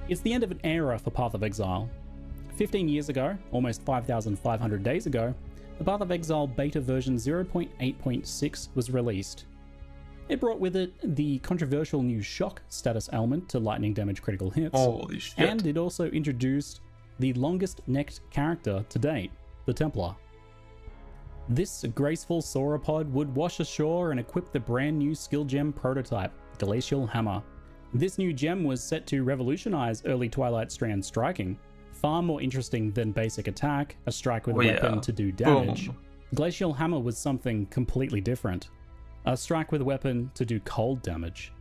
It's the end of an era for Path of Exile. 15 years ago, almost 5,500 days ago, the Path of Exile beta version 0.8.6 was released. It brought with it the controversial new shock status element to lightning damage critical hits. Holy shit. And it also introduced the longest necked character to date, the Templar. This graceful sauropod would wash ashore and equip the brand new skill gem prototype, Glacial Hammer. This new gem was set to revolutionize early Twilight Strand striking, far more interesting than basic attack, a strike with a weapon to do damage. Boom. Glacial Hammer was something completely different, a strike with a weapon to do cold damage.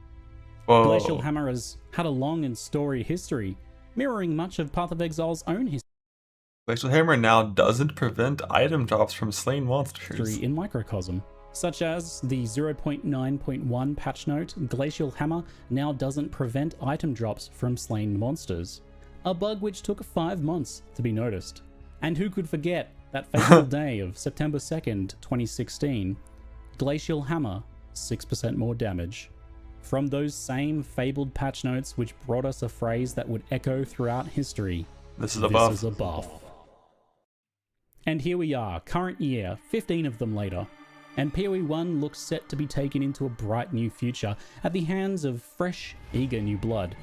Whoa. Glacial Hammer has had a long and storied history, mirroring much of Path of Exile's own history Glacial Hammer now doesn't prevent item drops from slain monsters. in Microcosm, such as the 0.9.1 patch note. Glacial Hammer now doesn't prevent item drops from slain monsters, a bug which took 5 months to be noticed. And who could forget that fateful day of September 2nd, 2016, Glacial Hammer, 6% more damage. From those same fabled patch notes which brought us a phrase that would echo throughout history. This is a buff. This is a buff. And here we are, current year, 15 of them later, and PoE 1 looks set to be taken into a bright new future at the hands of fresh, eager new blood.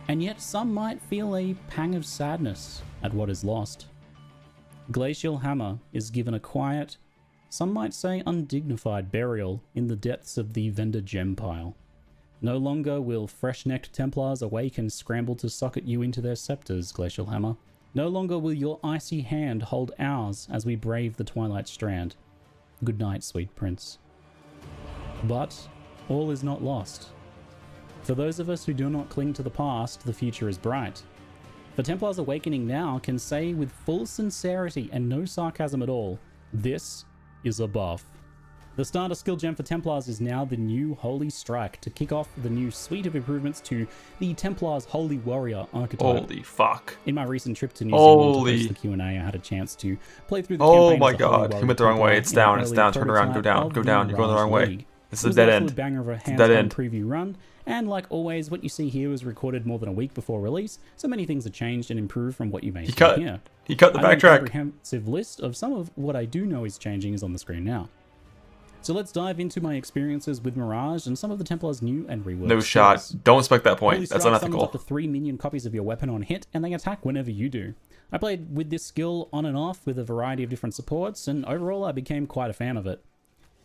And yet some might feel a pang of sadness at what is lost. Glacial Hammer is given a quiet, some might say undignified burial in the depths of the vendor gem pile. No longer will fresh-necked Templars awake and scramble to socket you into their scepters, Glacial Hammer. No longer will your icy hand hold ours as we brave the Twilight Strand. Good night, sweet prince. But all is not lost. For those of us who do not cling to the past, the future is bright. For Templars awakening now can say with full sincerity and no sarcasm at all, this is a buff. The starter skill gem for Templars is now the new Holy Strike to kick off the new suite of improvements to the Templars Holy Warrior archetype. Holy fuck. In my recent trip to New Zealand to host the Q&A, I had a chance to play through the campaign. Oh my god, he went the wrong way. It's down, turn around, go down, you're going the wrong way. This is a dead end. Banger of a It's a dead end. Preview run, and like always, what you see here was recorded more than a week before release, so many things have changed and improved from what you may see here. He cut the backtrack. A comprehensive list of some of what I do know is changing is on the screen now. So let's dive into my experiences with Mirage and some of the Templars' new and reworked No shot. skills. Don't spec that point. Holy That's Strike summons unethical. up to 3 minion copies of your weapon on hit, and they attack whenever you do. I played with this skill on and off with a variety of different supports, and overall I became quite a fan of it.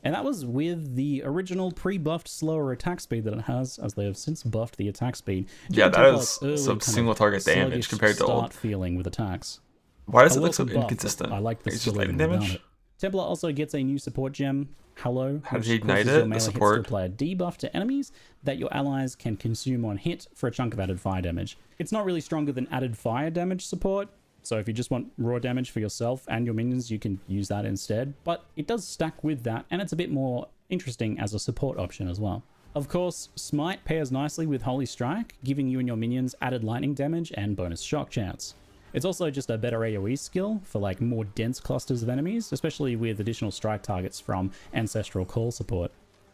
And that was with the original pre-buffed slower attack speed that it has, as they have since buffed the attack speed. Yeah, that is some single target damage compared to old. Feeling with attacks. Why does it look so inconsistent? I like the It's just skill lightning even without damage? it. Templar also gets a new support gem, Hello, How did which he ignite causes it? your The melee hits to support? apply a debuff to enemies that your allies can consume on hit for a chunk of added fire damage. It's not really stronger than added fire damage support, so if you just want raw damage for yourself and your minions, you can use that instead, but it does stack with that, and it's a bit more interesting as a support option as well. Of course, Smite pairs nicely with Holy Strike, giving you and your minions added lightning damage and bonus shock chance. It's also just a better AoE skill for like more dense clusters of enemies, especially with additional strike targets from Ancestral Call support.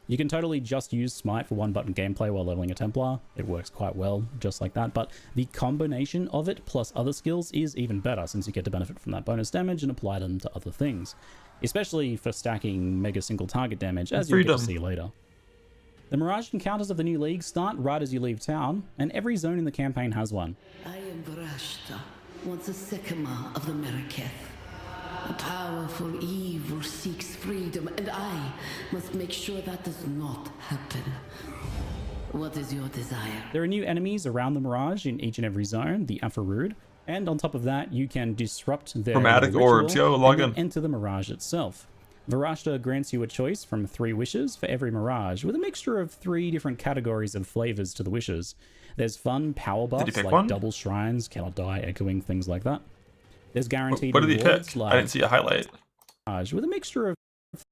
You can totally just use Smite for one-button gameplay while leveling a Templar. It works quite well, just like that, but the combination of it plus other skills is even better, since you get to benefit from that bonus damage and apply them to other things, especially for stacking mega single target damage, as you'll get to see later. The Mirage encounters of the new league start right as you leave town, and every zone in the campaign has one. I am Varashta, once a sycamore of the Meraketh. A powerful evil seeks freedom, and I must make sure that does not happen. What is your desire? There are new enemies around the Mirage in each and every zone, the Afarud, and on top of that, you can disrupt their Chromatic orbs, yo, log in. enter the Mirage itself. Varashta grants you a choice from 3 wishes for every Mirage, with a mixture of 3 different categories of flavors to the wishes. There's fun power buffs like one? double shrines, cannot die, echoing, things like that. There's guaranteed What did he rewards pick? like I didn't see a highlight. Mirage, with a mixture of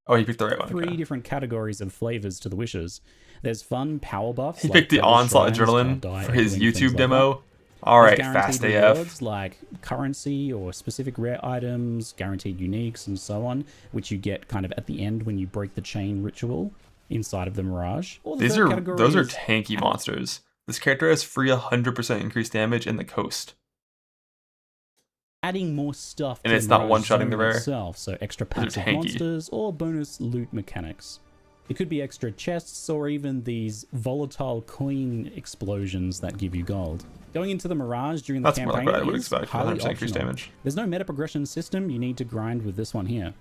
Oh, he picked the right one. 3 Okay. different categories of flavors to the wishes. There's fun power buffs. He like picked the double Onslaught shrines, Adrenaline cannot die, for his echoing, things YouTube like demo. that. Alright, There's fast guaranteed AF. rewards like currency or specific rare items, guaranteed uniques, and so on, which you get kind of at the end when you break the chain ritual inside of the Mirage. Or the Those third are category is tanky monsters. This character has free 100% increased damage in the coast. Adding more stuff and to it's the not Mirage one-shotting the zone rare. itself, so extra packs of monsters or bonus loot mechanics. It could be extra chests or even these volatile coin explosions that give you gold. Going into the Mirage during the campaign more like what I would is expect, highly 100% increased optional. damage. There's no meta progression system you need to grind with this one here.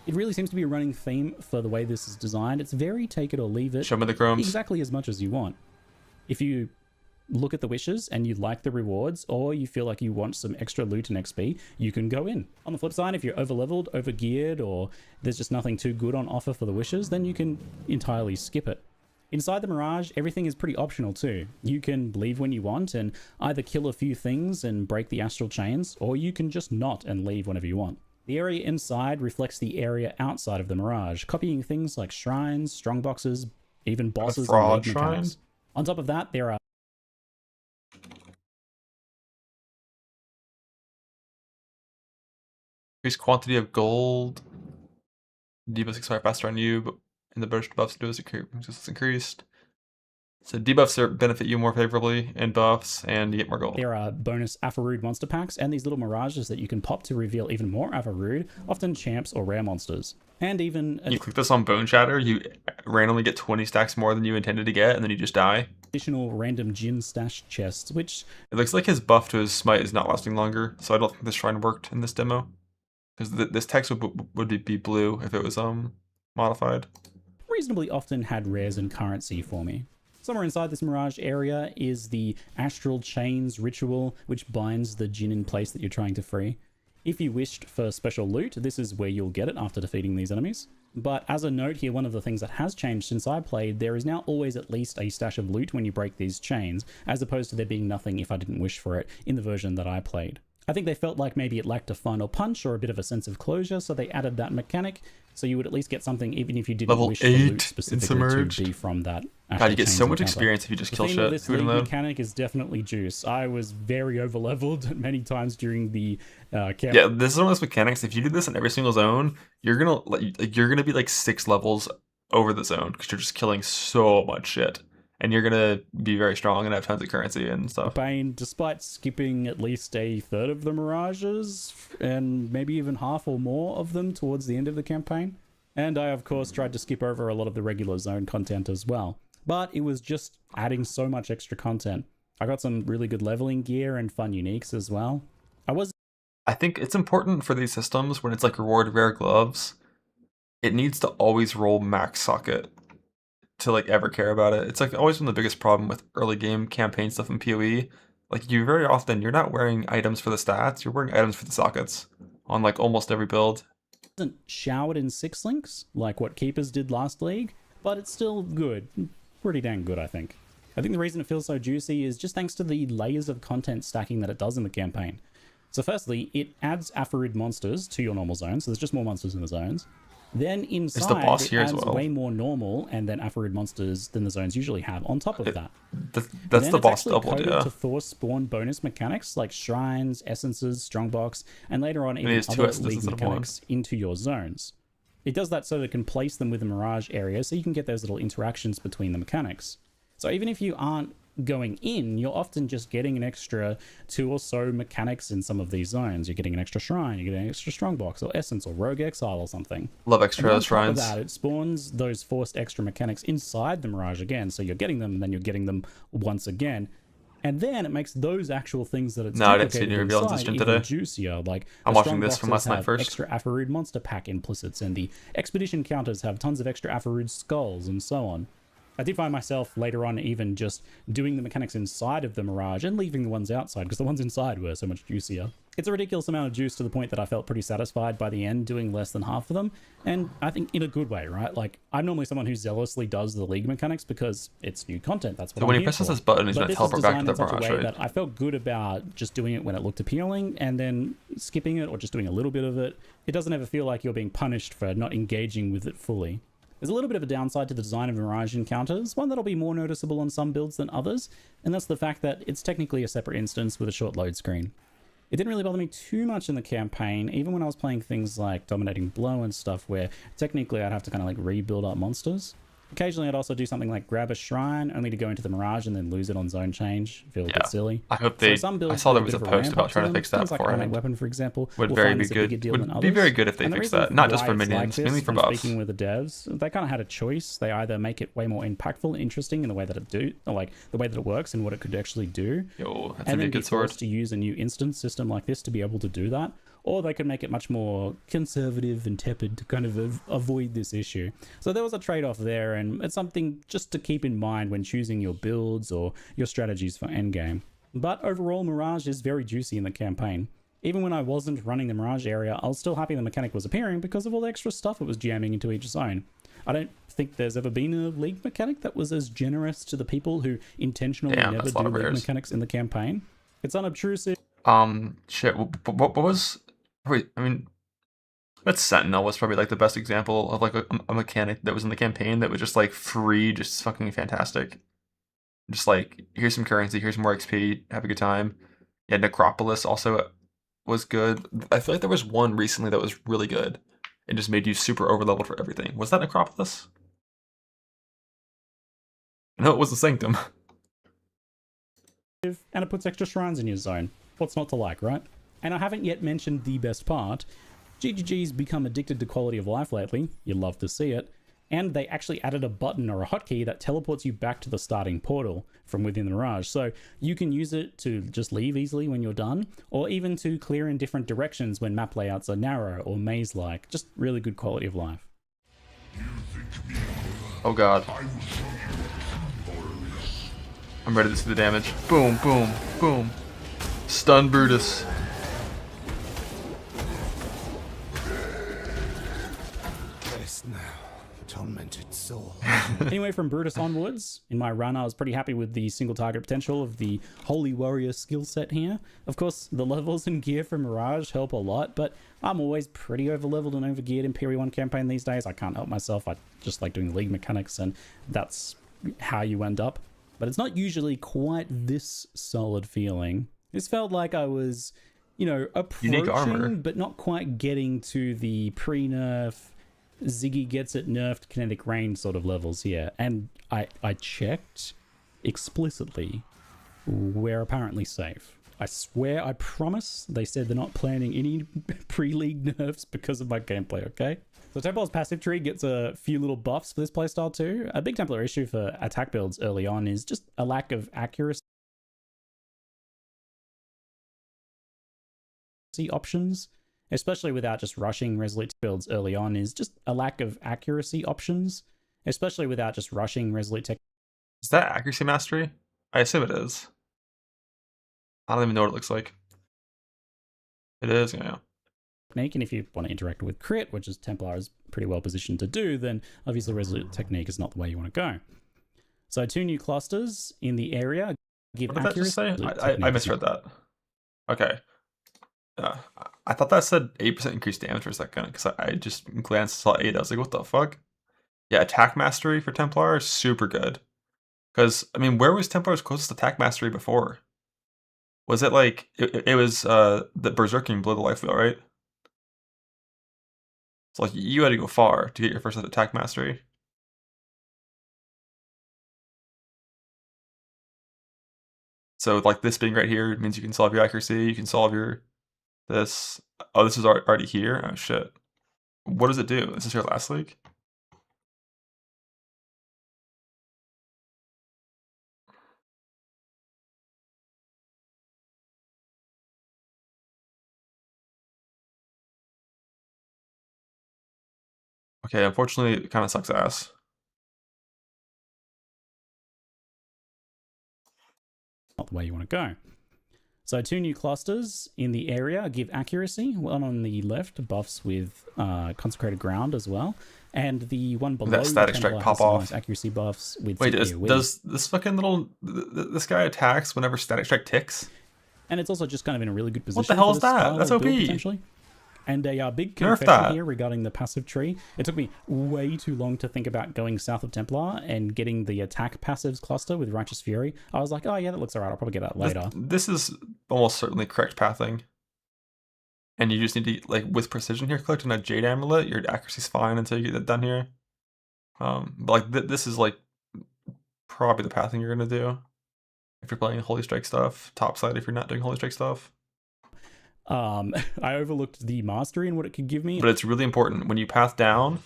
It really seems to be a running theme for the way this is designed. It's very take it or leave it. Show me the chromes. Exactly as much as you want. If you look at the wishes and you like the rewards, or you feel like you want some extra loot and XP, you can go in. On the flip side, if you're over-leveled, over-geared, or there's just nothing too good on offer for the wishes, then you can entirely skip it. Inside the Mirage, everything is pretty optional too. You can leave when you want and either kill a few things and break the astral chains, or you can just not and leave whenever you want. The area inside reflects the area outside of the Mirage, copying things like shrines, strongboxes, even bosses and league mechanics. On top of that, there are increased quantity of gold. Debuffs expire faster on you, but in the burst buffs do as increased. So debuffs benefit you more favorably in buffs, and you get more gold. There are bonus Afarood monster packs and these little mirages that you can pop to reveal even more Afarood, often champs or rare monsters. And even you click this on Bone Shatter, you randomly get 20 stacks more than you intended to get, and then you just die. Additional random Jin stash chests, which... It looks like his buff to his smite is not lasting longer, so I don't think this shrine worked in this demo. Because this text would be blue if it was modified. Reasonably often had rares and currency for me. Somewhere inside this Mirage area is the Astral Chains ritual, which binds the Jinn in place that you're trying to free. If you wished for special loot, this is where you'll get it after defeating these enemies. But as a note here, one of the things that has changed since I played, there is now always at least a stash of loot when you break these chains, as opposed to there being nothing if I didn't wish for it in the version that I played. I think they felt like maybe it lacked a final punch or a bit of a sense of closure, so they added that mechanic, so you would at least get something even if you didn't wish for loot specifically to be from that. God, you get so much experience if you just kill shit. This league mechanic is definitely juice. I was very over-leveled many times during the camp. Yeah, this is one of those mechanics. If you do this in every single zone, you're gonna be like 6 levels over the zone because you're just killing so much shit. And you're gonna be very strong and have tons of currency and stuff. Bane, despite skipping at least a third of the Mirages, and maybe even half or more of them towards the end of the campaign. And I, of course, tried to skip over a lot of the regular zone content as well. But it was just adding so much extra content. I got some really good leveling gear and fun uniques as well. I think it's important for these systems, when it's like reward rare gloves, it needs to always roll max socket to like ever care about it. It's like always been the biggest problem with early game campaign stuff in PoE. Like you're not wearing items for the stats, you're wearing items for the sockets on like almost every build. It wasn't showered in 6 links like what Keepers did last league, but it's still good. Pretty dang good, I think. I think the reason it feels so juicy is just thanks to the layers of content stacking that it does in the campaign. So firstly, it adds Afarid monsters to your normal zone, so there's just more monsters in the zones. Then inside, the boss here it adds as well. way more normal and then Afarid monsters than the zones usually have on top of that. That's the boss double, yeah. To Thor spawn bonus mechanics like shrines, essences, strongbox, and later on even other league mechanics into your zones. It does that so that it can place them with the Mirage area so you can get those little interactions between the mechanics. So even if you aren't going in, you're often just getting an extra 2 or so mechanics in some of these zones. You're getting an extra shrine, you're getting an extra strongbox or essence or rogue exile or something. Love extra On shrines. top of that, it spawns those forced extra mechanics inside the Mirage again, so you're getting them and then you're getting them once again. And then it makes those actual things that it's I didn't see any reveal on system today. Juicier. Like I'm watching this from last night first. Extra Afarood monster pack implicits, and the expedition counters have tons of extra Afarood skulls and so on. I did find myself later on even just doing the mechanics inside of the Mirage and leaving the ones outside because the ones inside were so much juicier. It's a ridiculous amount of juice to the point that I felt pretty satisfied by the end doing less than half of them, and I think in a good way, right? Like, I'm normally someone who zealously does the league mechanics because it's new content, that's what I'm when here he presses for. this button, he's going to teleport back to the Mirage, right? That I felt good about just doing it when it looked appealing and then skipping it or just doing a little bit of it. It doesn't ever feel like you're being punished for not engaging with it fully. There's a little bit of a downside to the design of Mirage encounters, one that'll be more noticeable on some builds than others, and that's the fact that it's technically a separate instance with a short load screen. It didn't really bother me too much in the campaign, even when I was playing things like Dominating Blow and stuff, where technically I'd have to kind of like rebuild up monsters. Occasionally I'd also do something like grab a shrine only to go into the Mirage and then lose it on zone change. Feel a bit silly. I hope they. So some builds I saw there with was a bit of post ramp about up to trying to them. fix that Things like beforehand. Ornate Weapon, for example, Would will very find be this a bigger good. deal than Would others. be very good if they And the fix reason that. Not just why for it's minions, like this, mainly for from buffs. Speaking with the devs, they kind of had a choice. They either make it way more impactful and interesting in the way that it do, or like the way that it works and what it could actually do, Yo, that's and a then good be sword. forced to use a new instance system like this to be able to do that, or they could make it much more conservative and tepid to kind of avoid this issue. So there was a trade-off there, and it's something just to keep in mind when choosing your builds or your strategies for endgame. But overall, Mirage is very juicy in the campaign. Even when I wasn't running the Mirage area, I was still happy the mechanic was appearing because of all the extra stuff it was jamming into each zone. I don't think there's ever been a league mechanic that was as generous to the people who intentionally never do league mechanics in the campaign. It's unobtrusive. Shit. What was? Wait, I mean, that Sentinel was probably like the best example of like a mechanic that was in the campaign that was just like free, just fucking fantastic. Just like, here's some currency, here's more XP, have a good time. Yeah, Necropolis also was good. I feel like there was one recently that was really good and just made you super overleveled for everything. Was that Necropolis? No, it was the Sanctum. And it puts extra shrines in your zone. What's not to like, right? And I haven't yet mentioned the best part. GGG's become addicted to quality of life lately. You love to see it. And they actually added a button or a hotkey that teleports you back to the starting portal from within the Mirage. So you can use it to just leave easily when you're done, or even to clear in different directions when map layouts are narrow or maze-like. Just really good quality of life. Oh god. I'm ready to see the damage. Boom, boom, boom. Stun Brutus. Rest now, tormented soul. Anyway, from Brutus onwards, in my run I was pretty happy with the single target potential of the Holy Warrior skill set here. Of course, the levels and gear from Mirage help a lot, but I'm always pretty over-leveled and over-geared in Peri 1 campaign these days. I can't help myself. I just like doing league mechanics, and that's how you end up. But it's not usually quite this solid feeling. This felt like I was, you know, approaching, but not quite getting to the pre-nerf, Ziggy gets it nerfed kinetic range sort of levels here. And I checked explicitly. We're apparently safe. I swear, I promise, they said they're not planning any pre-league nerfs because of my gameplay, okay? So Templar's passive tree gets a few little buffs for this playstyle too. A big Templar issue for attack builds early on is just a lack of accuracy options, especially without just rushing resolute builds early on, is just a lack of accuracy options, especially without just rushing resolute tech. Is that accuracy mastery? I assume it is. I don't even know what it looks like. It is, yeah. Technique, and if you want to interact with crit, which is Templar is pretty well positioned to do, then obviously resolute technique is not the way you want to go. So 2 new clusters in the area give What did that just say? I misread that. Okay. I thought that said 8% increased damage for a second, because I just glanced saw 8. I was like, what the fuck? Yeah, attack mastery for Templar is super good. Because, I mean, where was Templar's closest attack mastery before? Was it like, it was the Berserking below the life wheel, right? So like, you had to go far to get your first attack mastery. So like this being right here means you can solve your accuracy, you can solve your this. Oh, this is already here? Oh shit. What does it do? Is this your last league? Okay, unfortunately, it kind of sucks ass. Not the way you want to go. So 2 new clusters in the area give accuracy. One on the left buffs with consecrated ground as well, and the one below that static strike pop off. Nice accuracy buffs with. Wait, does this fucking little this guy attacks whenever static strike ticks? And it's also just kind of in a really good position. What the hell is that? Style That's of build, OP. potentially. And a big confession here regarding the passive tree. It took me way too long to think about going south of Templar and getting the attack passives cluster with Righteous Fury. I was like, oh yeah, that looks alright, I'll probably get that later. This is almost certainly correct pathing. And you just need to, like, with precision here, collecting a Jade Amulet, your accuracy's fine until you get that done here. But like this is like probably the pathing you're gonna do if you're playing Holy Strike stuff. Topside if you're not doing Holy Strike stuff. I overlooked the mastery and what it could give me. But it's really important when you path down,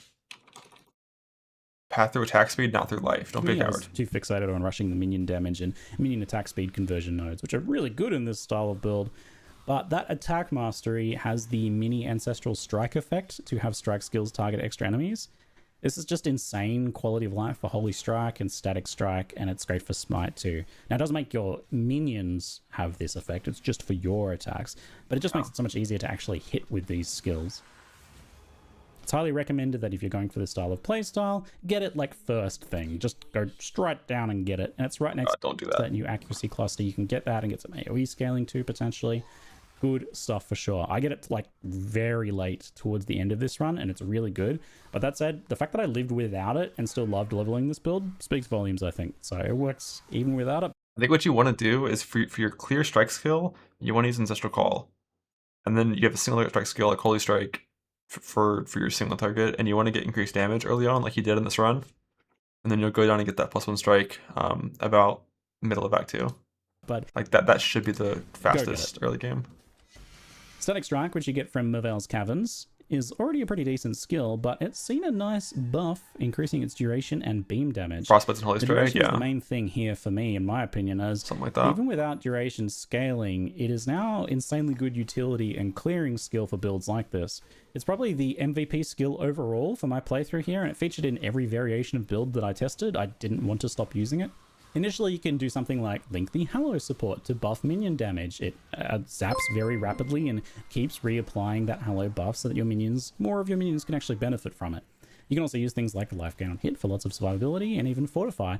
path through attack speed, not through life. Don't be a I coward. was too fixated on rushing the minion damage and minion attack speed conversion nodes, which are really good in this style of build. But that attack mastery has the mini ancestral strike effect to have strike skills target extra enemies. This is just insane quality of life for Holy Strike and Static Strike, and it's great for Smite too. Now, it doesn't make your minions have this effect, it's just for your attacks, but it just makes it so much easier to actually hit with these skills. It's highly recommended that if you're going for this style of playstyle, get it like first thing. Just go straight down and get it, and it's right next don't do to that. that new accuracy cluster. You can get that and get some AoE scaling too, potentially. Good stuff for sure. I get it like very late towards the end of this run, and it's really good. But that said, the fact that I lived without it and still loved leveling this build speaks volumes, I think. So it works even without it. I think what you want to do is for your clear strike skill, you want to use Ancestral Call. And then you have a single strike skill like Holy Strike for your single target, and you want to get increased damage early on like you did in this run. And then you'll go down and get that +1 strike about middle of Act 2. But like that should be the fastest early game. Static Strike, which you get from Merveil's Caverns, is already a pretty decent skill, but it's seen a nice buff, increasing its duration and beam damage. Frostbites and Holy Strike, is the main thing here for me, in my opinion, as something like that. Even without duration scaling, it is now insanely good utility and clearing skill for builds like this. It's probably the MVP skill overall for my playthrough here, and it featured in every variation of build that I tested. I didn't want to stop using it. Initially, you can do something like Lengthy Hallow support to buff minion damage. It zaps very rapidly and keeps reapplying that Hallow buff so that more of your minions can actually benefit from it. You can also use things like Life Gain on Hit for lots of survivability and even Fortify.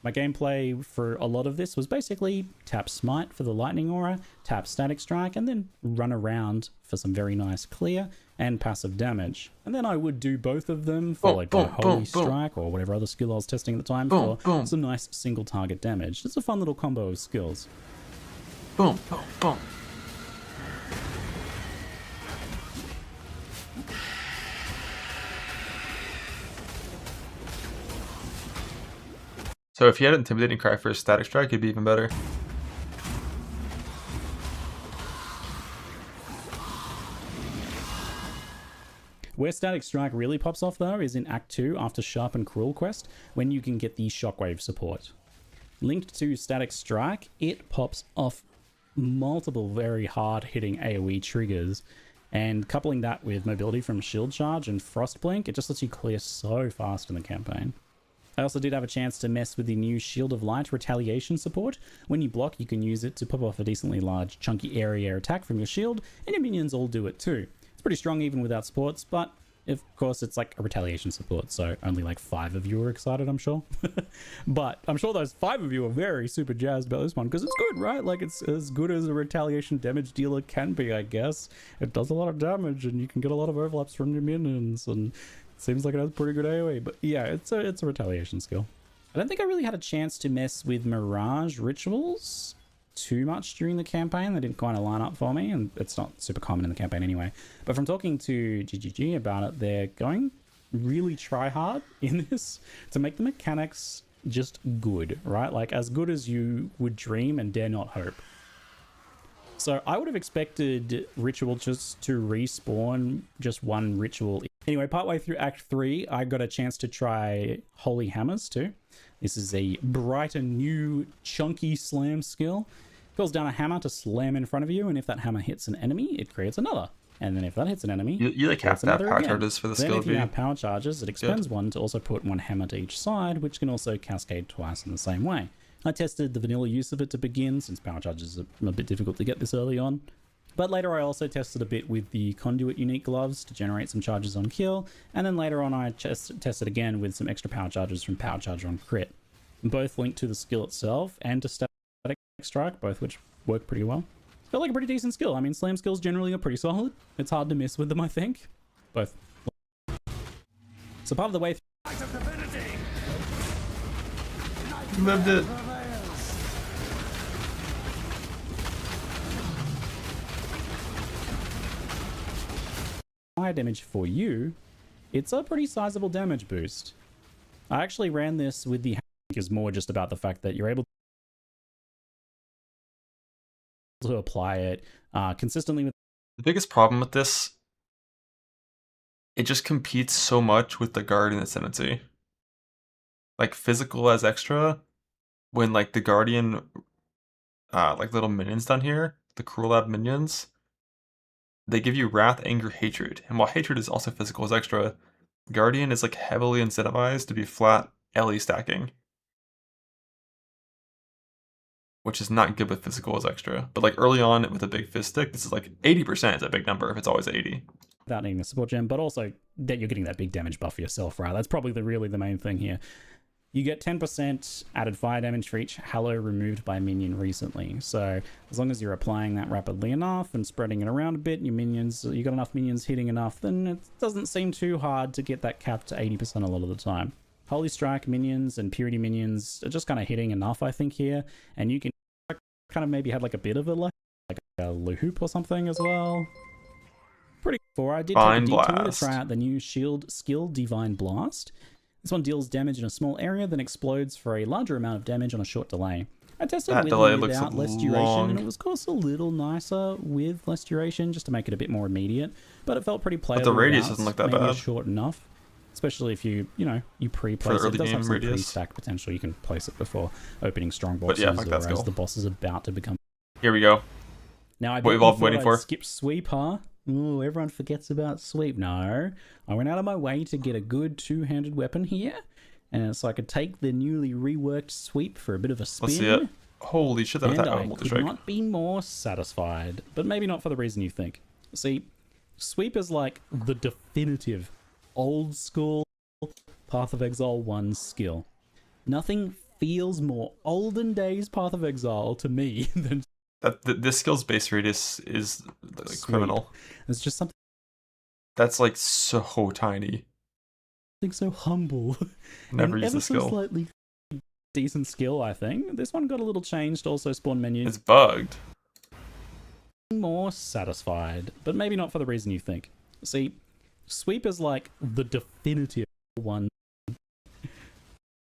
My gameplay for a lot of this was basically tap Smite for the Lightning Aura, tap Static Strike, and then run around for some very nice clear and passive damage. And then I would do both of them, followed by Holy Strike or whatever other skill I was testing at the time for some nice single target damage. It's a fun little combo of skills. Boom, boom, boom. So if you had Intimidating Cry for a Static Strike, it'd be even better. Where Static Strike really pops off though is in Act 2 after Sharp and Cruel quest, when you can get the Shockwave support. Linked to Static Strike, it pops off multiple very hard hitting AoE triggers, and coupling that with mobility from Shield Charge and Frost Blink, it just lets you clear so fast in the campaign. I also did have a chance to mess with the new Shield of Light retaliation support. When you block, you can use it to pop off a decently large chunky area attack from your shield, and your minions all do it too. It's pretty strong even without supports, but of course it's like a retaliation support, so only like 5 of you are excited, I'm sure. But I'm sure those 5 of you are very super jazzed about this one, because it's good, right? Like, it's as good as a retaliation damage dealer can be, I guess. It does a lot of damage, and you can get a lot of overlaps from your minions, and seems like it has pretty good AoE, but yeah, it's a retaliation skill. I don't think I really had a chance to mess with Mirage rituals too much during the campaign. They didn't kind of line up for me, and it's not super common in the campaign anyway. But from talking to GGG about it, they're going really try hard in this to make the mechanics just good, right? Like as good as you would dream and dare not hope. So I would have expected ritual just to respawn just one ritual. Anyway, partway through Act 3, I got a chance to try Holy Hammers too. This is a bright and new chunky slam skill. Calls down a hammer to slam in front of you, and if that hammer hits an enemy, it creates another. And then if that hits an enemy, you like have to have power charges for the skill. Then if you have power charges, it expends one to also put one hammer to each side, which can also cascade twice in the same way. I tested the vanilla use of it to begin, since power charges are a bit difficult to get this early on. But later I also tested a bit with the Conduit unique gloves to generate some charges on kill, and then later on I tested again with some extra power charges from Power Charger on crit. Both linked to the skill itself and to Static Strike, both which work pretty well. Felt like a pretty decent skill. I mean, slam skills generally are pretty solid. It's hard to miss with them, I think. Both. So part of the way Lived it. high damage for you, it's a pretty sizable damage boost. I actually ran this with the is more just about the fact that you're able to apply it consistently with. The biggest problem with this, it just competes so much with the Guardian Ascendancy. Like physical as extra, when like the Guardian, like little minions down here, the Cruel Lab minions, they give you Wrath, Anger, Hatred. And while Hatred is also physical as extra, Guardian is like heavily incentivized to be flat LE stacking. Which is not good with physical as extra. But like early on with a big fist stick, this is like 80% is a big number if it's always 80. Without needing a support gem, but also that you're getting that big damage buff for yourself, right? That's probably really the main thing here. You get 10% added fire damage for each halo removed by a minion recently. So as long as you're applying that rapidly enough and spreading it around a bit, you got enough minions hitting enough, then it doesn't seem too hard to get that cap to 80% a lot of the time. Holy Strike minions and Purity minions are just kind of hitting enough, I think, here. And you can kind of maybe had like a bit of like a Recoup or something as well. Pretty cool. I did take a detour to try out the new shield skill, Divine Blast. This one deals damage in a small area, then explodes for a larger amount of damage on a short delay. I tested with and without less duration, and it was of course a little nicer with less duration, just to make it a bit more immediate. But it felt pretty playable. But the radius doesn't look that bad. Short enough, especially if you pre-place it. It does have some pre-stack potential. You can place it before opening strong bosses, or as the boss is about to become. Here we go. Now I what we've all been waiting for. Skip sweep, huh? Oh, everyone forgets about sweep. No, I went out of my way to get a good two-handed weapon here, and so I could take the newly reworked sweep for a bit of a spin. Let's see it. Holy shit, that was I could not be more satisfied, but maybe not for the reason you think. See, sweep is like the definitive old school Path of Exile 1 skill. Nothing feels more olden days Path of Exile to me than this skill's base radius is like criminal. It's just something that's like so tiny. Something so humble. Never use the skill. Slightly decent skill, I think. This one got a little changed. Also, spawn menu. It's bugged. More satisfied, but maybe not for the reason you think. See, sweep is like the definitive one,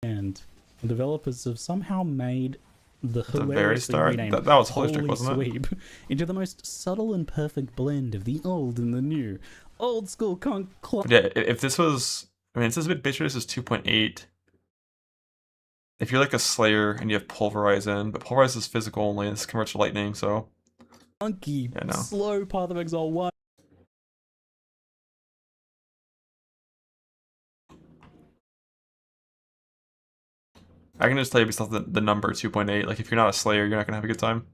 and the developers have somehow made the hilariously renamed that was Holy Strike, wasn't Sweep into the most subtle and perfect blend of the old and the new. Old school yeah, if this was, I mean, it says a bit base radius is 2.8. If you're like a Slayer and you have Pulverize in, but Pulverize is physical only, and this converts to lightning, so funky, slow Path of Exile 1. I can just tell you based off the number 2.8. Like, if you're not a Slayer, you're not gonna have a good time.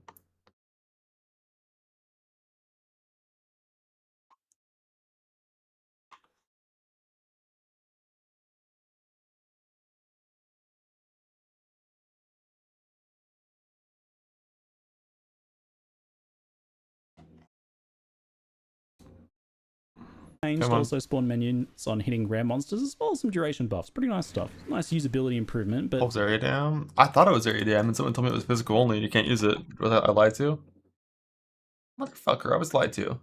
Also spawn minions on hitting rare monsters as well as some duration buffs. Pretty nice stuff. Nice usability improvement, but Pulse area down. I thought it was area down, and someone told me it was physical only and you can't use it. I lied to? Motherfucker, I was lied to.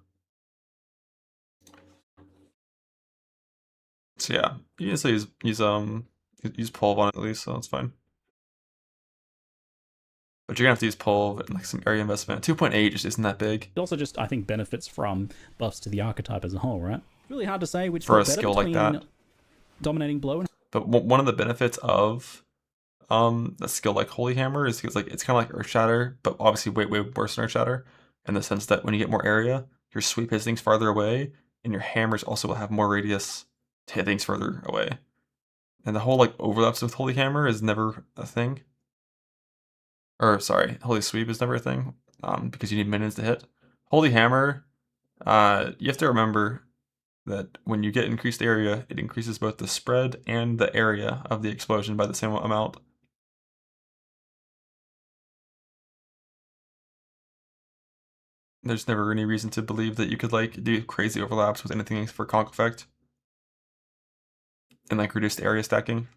So yeah, you can still use Pulve on it at least, so that's fine. But you're gonna have to use Pulve and like some area investment. 2.8 just isn't that big. It also just, I think, benefits from buffs to the archetype as a whole, right? Really hard to say which for a skill like that. Dominating blow. But one of the benefits of a skill like Holy Hammer is because like it's kind of like Earth Shatter, but obviously way worse than Earth Shatter, in the sense that when you get more area, your sweep hits things farther away, and your hammers also will have more radius to hit things further away. And the whole like overlaps with Holy Hammer is never a thing. Or sorry, Holy Sweep is never a thing, because you need minions to hit. Holy Hammer, you have to remember that when you get increased area, it increases both the spread and the area of the explosion by the same amount. There's never any reason to believe that you could like do crazy overlaps with anything for conk effect. And like reduced area stacking.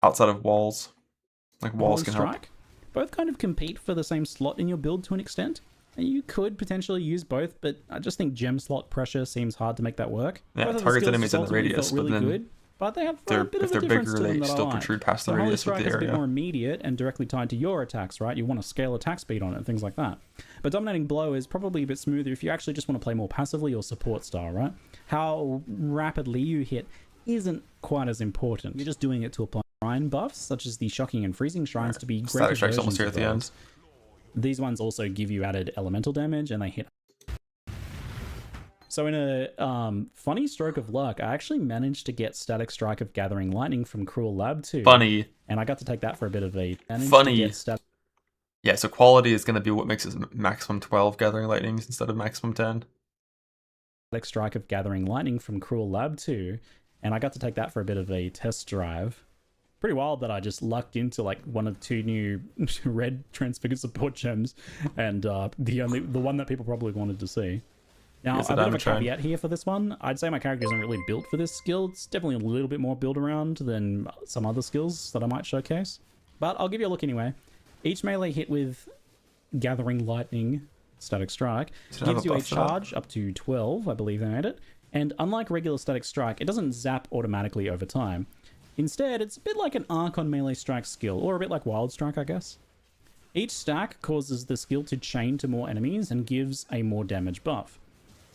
Outside of walls. Like walls can help. Both kind of compete for the same slot in your build to an extent. And you could potentially use both, but I just think gem slot pressure seems hard to make that work. Yeah, targets enemies in the radius, really good. but they have a bit if of a they're difference bigger, to them they that still I like. protrude past the So Holy radius of Strike the is a bit area. more immediate and directly tied to your attacks, right? You want to scale attack speed on it and things like that. But Dominating Blow is probably a bit smoother if you actually just want to play more passively or support style, right? How rapidly you hit isn't quite as important. You're just doing it to apply shrine buffs, such as the Shocking and Freezing Shrines, to be greater Static Strike's versions almost here of at the end. those. These ones also give you added elemental damage, and they hit. So in a funny stroke of luck, I actually managed to get Static Strike of Gathering Lightning from Cruel Lab 2. Funny. And I got to take that for a bit of a... Funny. Yeah, so quality is going to be what makes it maximum 12 Gathering Lightnings instead of maximum 10. Static Strike of Gathering Lightning from Cruel Lab 2, and I got to take that for a bit of a test drive. Pretty wild that I just lucked into like one of 2 new red Transfigured support gems, and the one that people probably wanted to see. Now, a bit of a caveat here for this one. I'd say my character isn't really built for this skill. It's definitely a little bit more build around than some other skills that I might showcase. But I'll give you a look anyway. Each melee hit with Gathering Lightning Static Strike gives you a charge up to 12, I believe they made it. And unlike regular Static Strike, it doesn't zap automatically over time. Instead, it's a bit like an Archon melee strike skill, or a bit like Wild Strike, I guess. Each stack causes the skill to chain to more enemies and gives a more damage buff.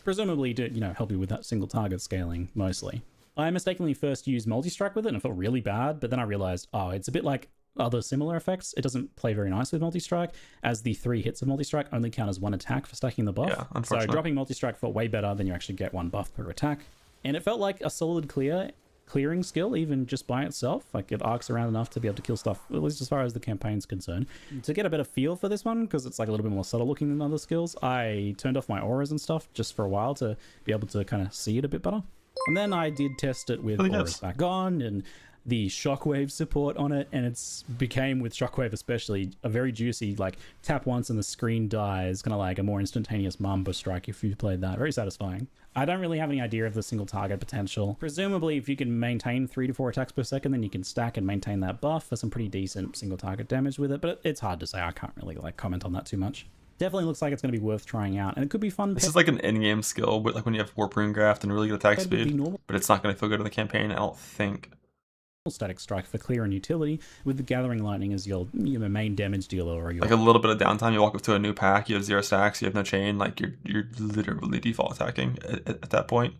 Presumably to, help you with that single target scaling, mostly. I mistakenly first used multi-strike with it and it felt really bad, but then I realized, it's a bit like other similar effects. It doesn't play very nice with multi-strike, as the 3 hits of multi-strike only count as 1 attack for stacking the buff. Yeah, unfortunately. So dropping multi-strike felt way better, than you actually get 1 buff per attack. And it felt like a solid clearing skill, even just by itself. Like, it arcs around enough to be able to kill stuff, at least as far as the campaign's concerned. To get a better feel for this one, because it's like a little bit more subtle looking than other skills, I turned off my auras and stuff just for a while to be able to kind of see it a bit better. And then I did test it with auras back on and the shockwave support on it, and it's became, with shockwave especially, a very juicy, like, tap once and the screen dies, kind of like a more instantaneous Mamba strike if you played that. Very satisfying. I don't really have any idea of the single target potential. Presumably, if you can maintain 3 to 4 attacks per second, then you can stack and maintain that buff for some pretty decent single target damage with it, but it's hard to say. I can't really comment on that too much. Definitely looks like it's going to be worth trying out, and it could be fun. This is like an endgame skill, but like when you have Warp Rune Graft and really good attack speed, but it's not going to feel good in the campaign, I don't think. Static Strike for clear and utility, with the Gathering Lightning as your main damage dealer, or your... Like a little bit of downtime, you walk up to a new pack, you have 0 stacks, you have no chain, like you're literally default attacking at that point.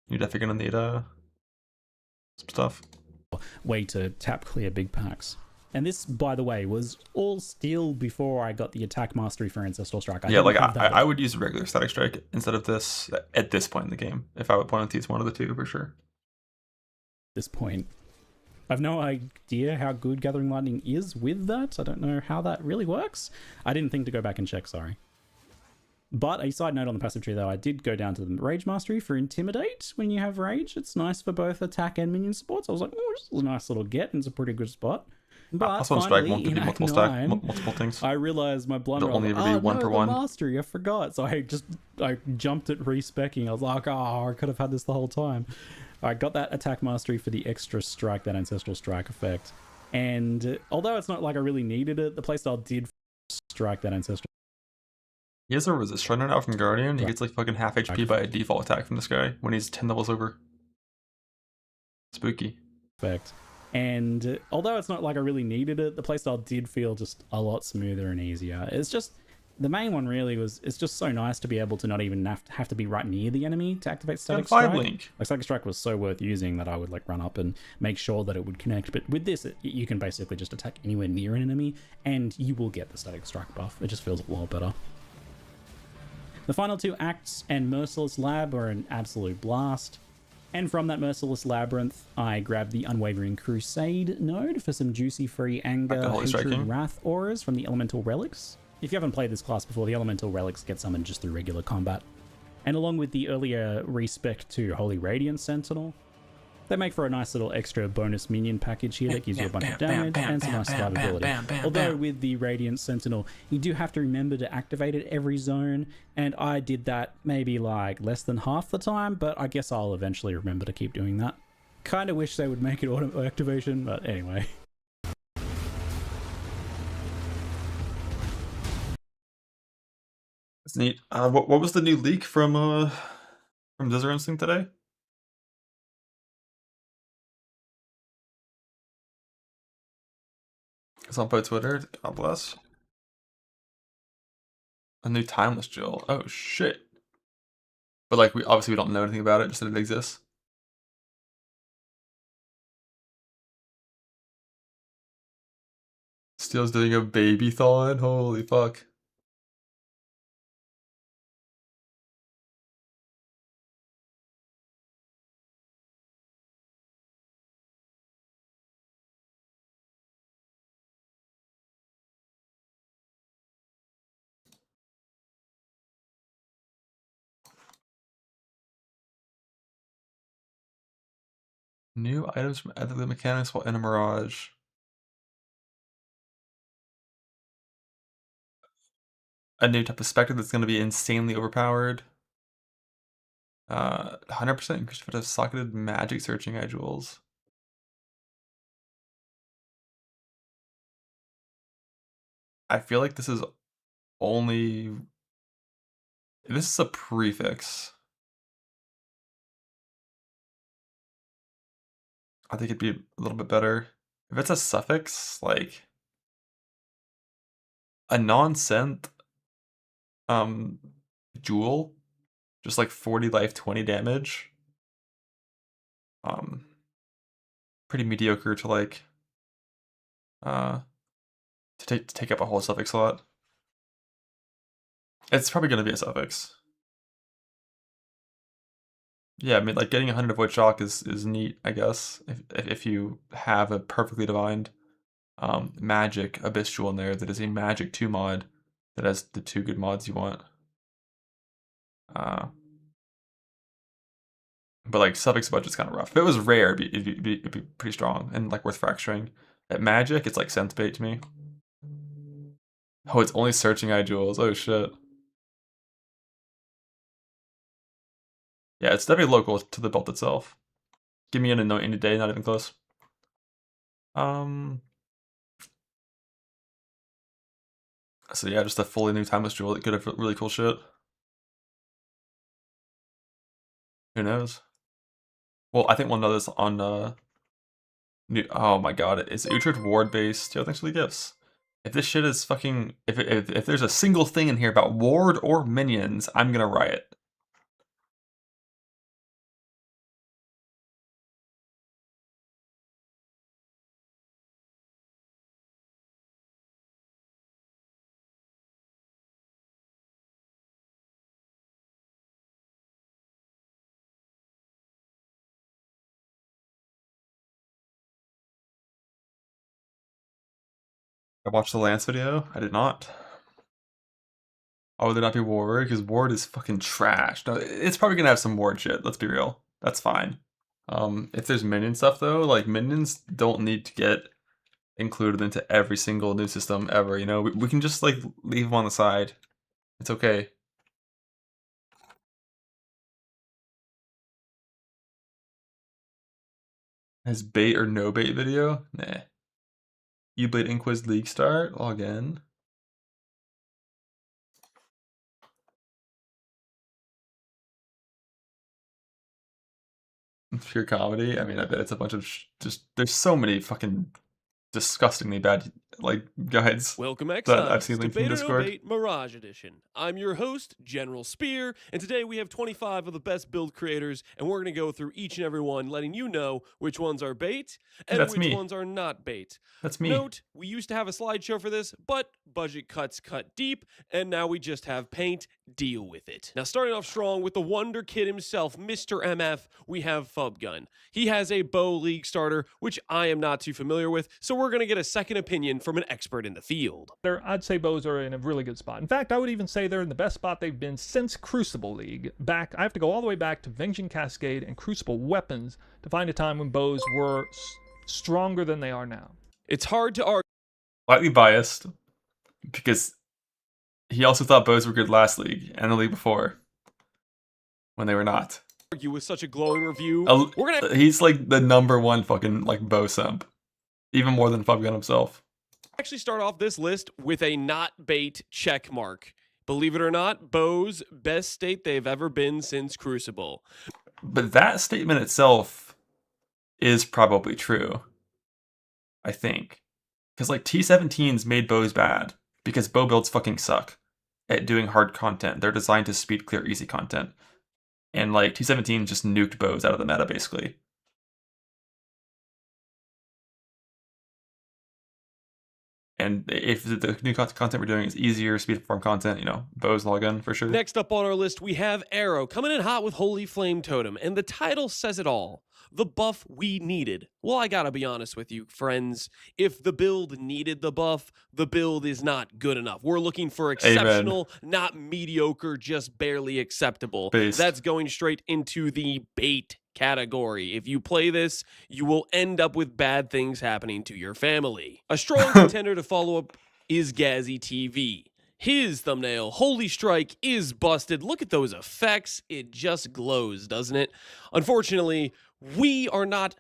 You're definitely going to need some stuff. Way to tap clear big packs. And this, by the way, was all still before I got the attack mastery for Ancestral Strike. I would use regular Static Strike instead of this at this point in the game. If I would plan to use one of the 2, for sure. This point, I've no idea how good Gathering Lightning is with that. I don't know how that really works. I didn't think to go back and check, sorry. But a side note on the passive tree, though, I did go down to the Rage Mastery for Intimidate. When you have Rage, it's nice for both attack and minion supports. I was like, this is a nice little get, and it's a pretty good spot. But finally, in Act 9, multiple things. I realized my blunder. They'll only ever be 1 per 1. Mastery, I forgot. So I jumped at respecking. I was like, I could have had this the whole time. I got that attack mastery for the extra strike, that Ancestral Strike effect. And although it's not like I really needed it, the playstyle did strike that Ancestral. He has a resist runner now from Guardian. He gets like fucking half HP by a default attack from this guy when he's 10 levels over. Spooky. Effect. And although it's not like I really needed it, the playstyle did feel just a lot smoother and easier. It's just... The main one really was, it's just so nice to be able to not even have to be right near the enemy to activate Static Strike. Link. Like, Static Strike was so worth using that I would run up and make sure that it would connect. But with this, you can basically just attack anywhere near an enemy and you will get the Static Strike buff. It just feels a lot better. The final 2 acts and Merciless Lab are an absolute blast. And from that Merciless Labyrinth, I grabbed the Unwavering Crusade node for some juicy free anger, hatred, and wrath auras from the Elemental Relics. If you haven't played this class before, the Elemental Relics get summoned just through regular combat. And along with the earlier respec to Holy Radiant Sentinel, they make for a nice little extra bonus minion package here that gives you a bunch of damage and some nice survivability. Although with the Radiant Sentinel, you do have to remember to activate it every zone, and I did that maybe like less than half the time, but I guess I'll eventually remember to keep doing that. Kinda wish they would make it auto activation, but anyway. It's neat. What was the new leak from Desert Instinct today? Zompo Twitter. God bless. A new timeless jewel. Oh shit. But like we don't know anything about it, just that it exists. Steel's doing a baby thon. Holy fuck. New items from ethically mechanics while in a Mirage. A new type of spectre that's going to be insanely overpowered. 100% increased for the socketed magic searching eye jewels. I feel like this is only... This is a prefix. I think it'd be a little bit better. If it's a suffix, like... A non-synth jewel, just like 40 life, 20 damage. Pretty mediocre to like to take up a whole suffix slot. It's probably gonna be a suffix. Yeah, I mean, like getting 100 Void Shock is neat, I guess. If you have a perfectly divined magic abyss jewel in there that is a magic 2 mod that has the 2 good mods you want. But like suffix budget's kind of rough. If it was rare, it'd be pretty strong and like worth fracturing. At magic, it's like synth bait to me. Oh, it's only searching eye jewels. Oh shit. Yeah, it's definitely local to the belt itself. Give me an anoint any day, not even close. So yeah, just a fully new timeless jewel that could have really cool shit. Who knows? Well, I think we'll know this on new. Oh my god, it's Uhtred ward based. Yo, thanks for the gifts. If this shit is fucking, if there's a single thing in here about ward or minions, I'm gonna riot. I watched the Lance video. I did not. Oh, would there not be ward? Because ward is fucking trash. No, it's probably gonna have some ward shit. Let's be real. That's fine. If there's minion stuff though, like minions don't need to get included into every single new system ever. You know, we can just like leave them on the side. It's okay. Has bait or no bait video? Nah. Ublade Inquis League start? Log in. Pure comedy. I mean, I bet it's a bunch of just. There's so many fucking disgustingly bad like guides. Welcome, I've Exiles, seen to linked in Bait or No Discord. Bait Mirage Edition. I'm your host, General Spear, and today we have 25 of the best build creators, and we're going to go through each and every one, letting you know which ones are bait and That's which me. ones are not bait. That's me. Note, we used to have a slideshow for this, but budget cuts cut deep, and now we just have paint. Deal with it. Now, starting off strong with the Wonder Kid himself, Mr. MF, we have Fubgun. He has a bow league starter, which I am not too familiar with, so we're going to get a second opinion from an expert in the field. I'd say bows are in a really good spot. In fact, I would even say they're in the best spot they've been since Crucible League. I have to go all the way back to Vengeance Cascade and Crucible Weapons to find a time when bows were stronger than they are now. It's hard to argue. Slightly biased because he also thought bows were good last league and the league before when they were not. With such a glowing review. He's like the #1 fucking like bow simp, even more than Fubgun himself. Actually start off this list with a not bait check mark. Believe it or not, bows best state they've ever been since Crucible. But that statement itself is probably true, I think. Because like T17s made bows bad because bow builds fucking suck at doing hard content. They're designed to speed clear easy content. And like T17 just nuked bows out of the meta basically. And if the new content we're doing is easier, speed farm content, you know, bows login for sure. Next up on our list, we have Arrow coming in hot with Holy Flame Totem, and the title says it all. The buff we needed. Well, I gotta be honest with you, friends. If the build needed the buff, the build is not good enough. We're looking for exceptional, not mediocre, just barely acceptable. Based. That's going straight into the bait category. If you play this, you will end up with bad things happening to your family. A strong contender to follow up is Gazzy TV. His thumbnail, Holy Strike, is busted. Look at those effects. It just glows, doesn't it? Unfortunately, we are not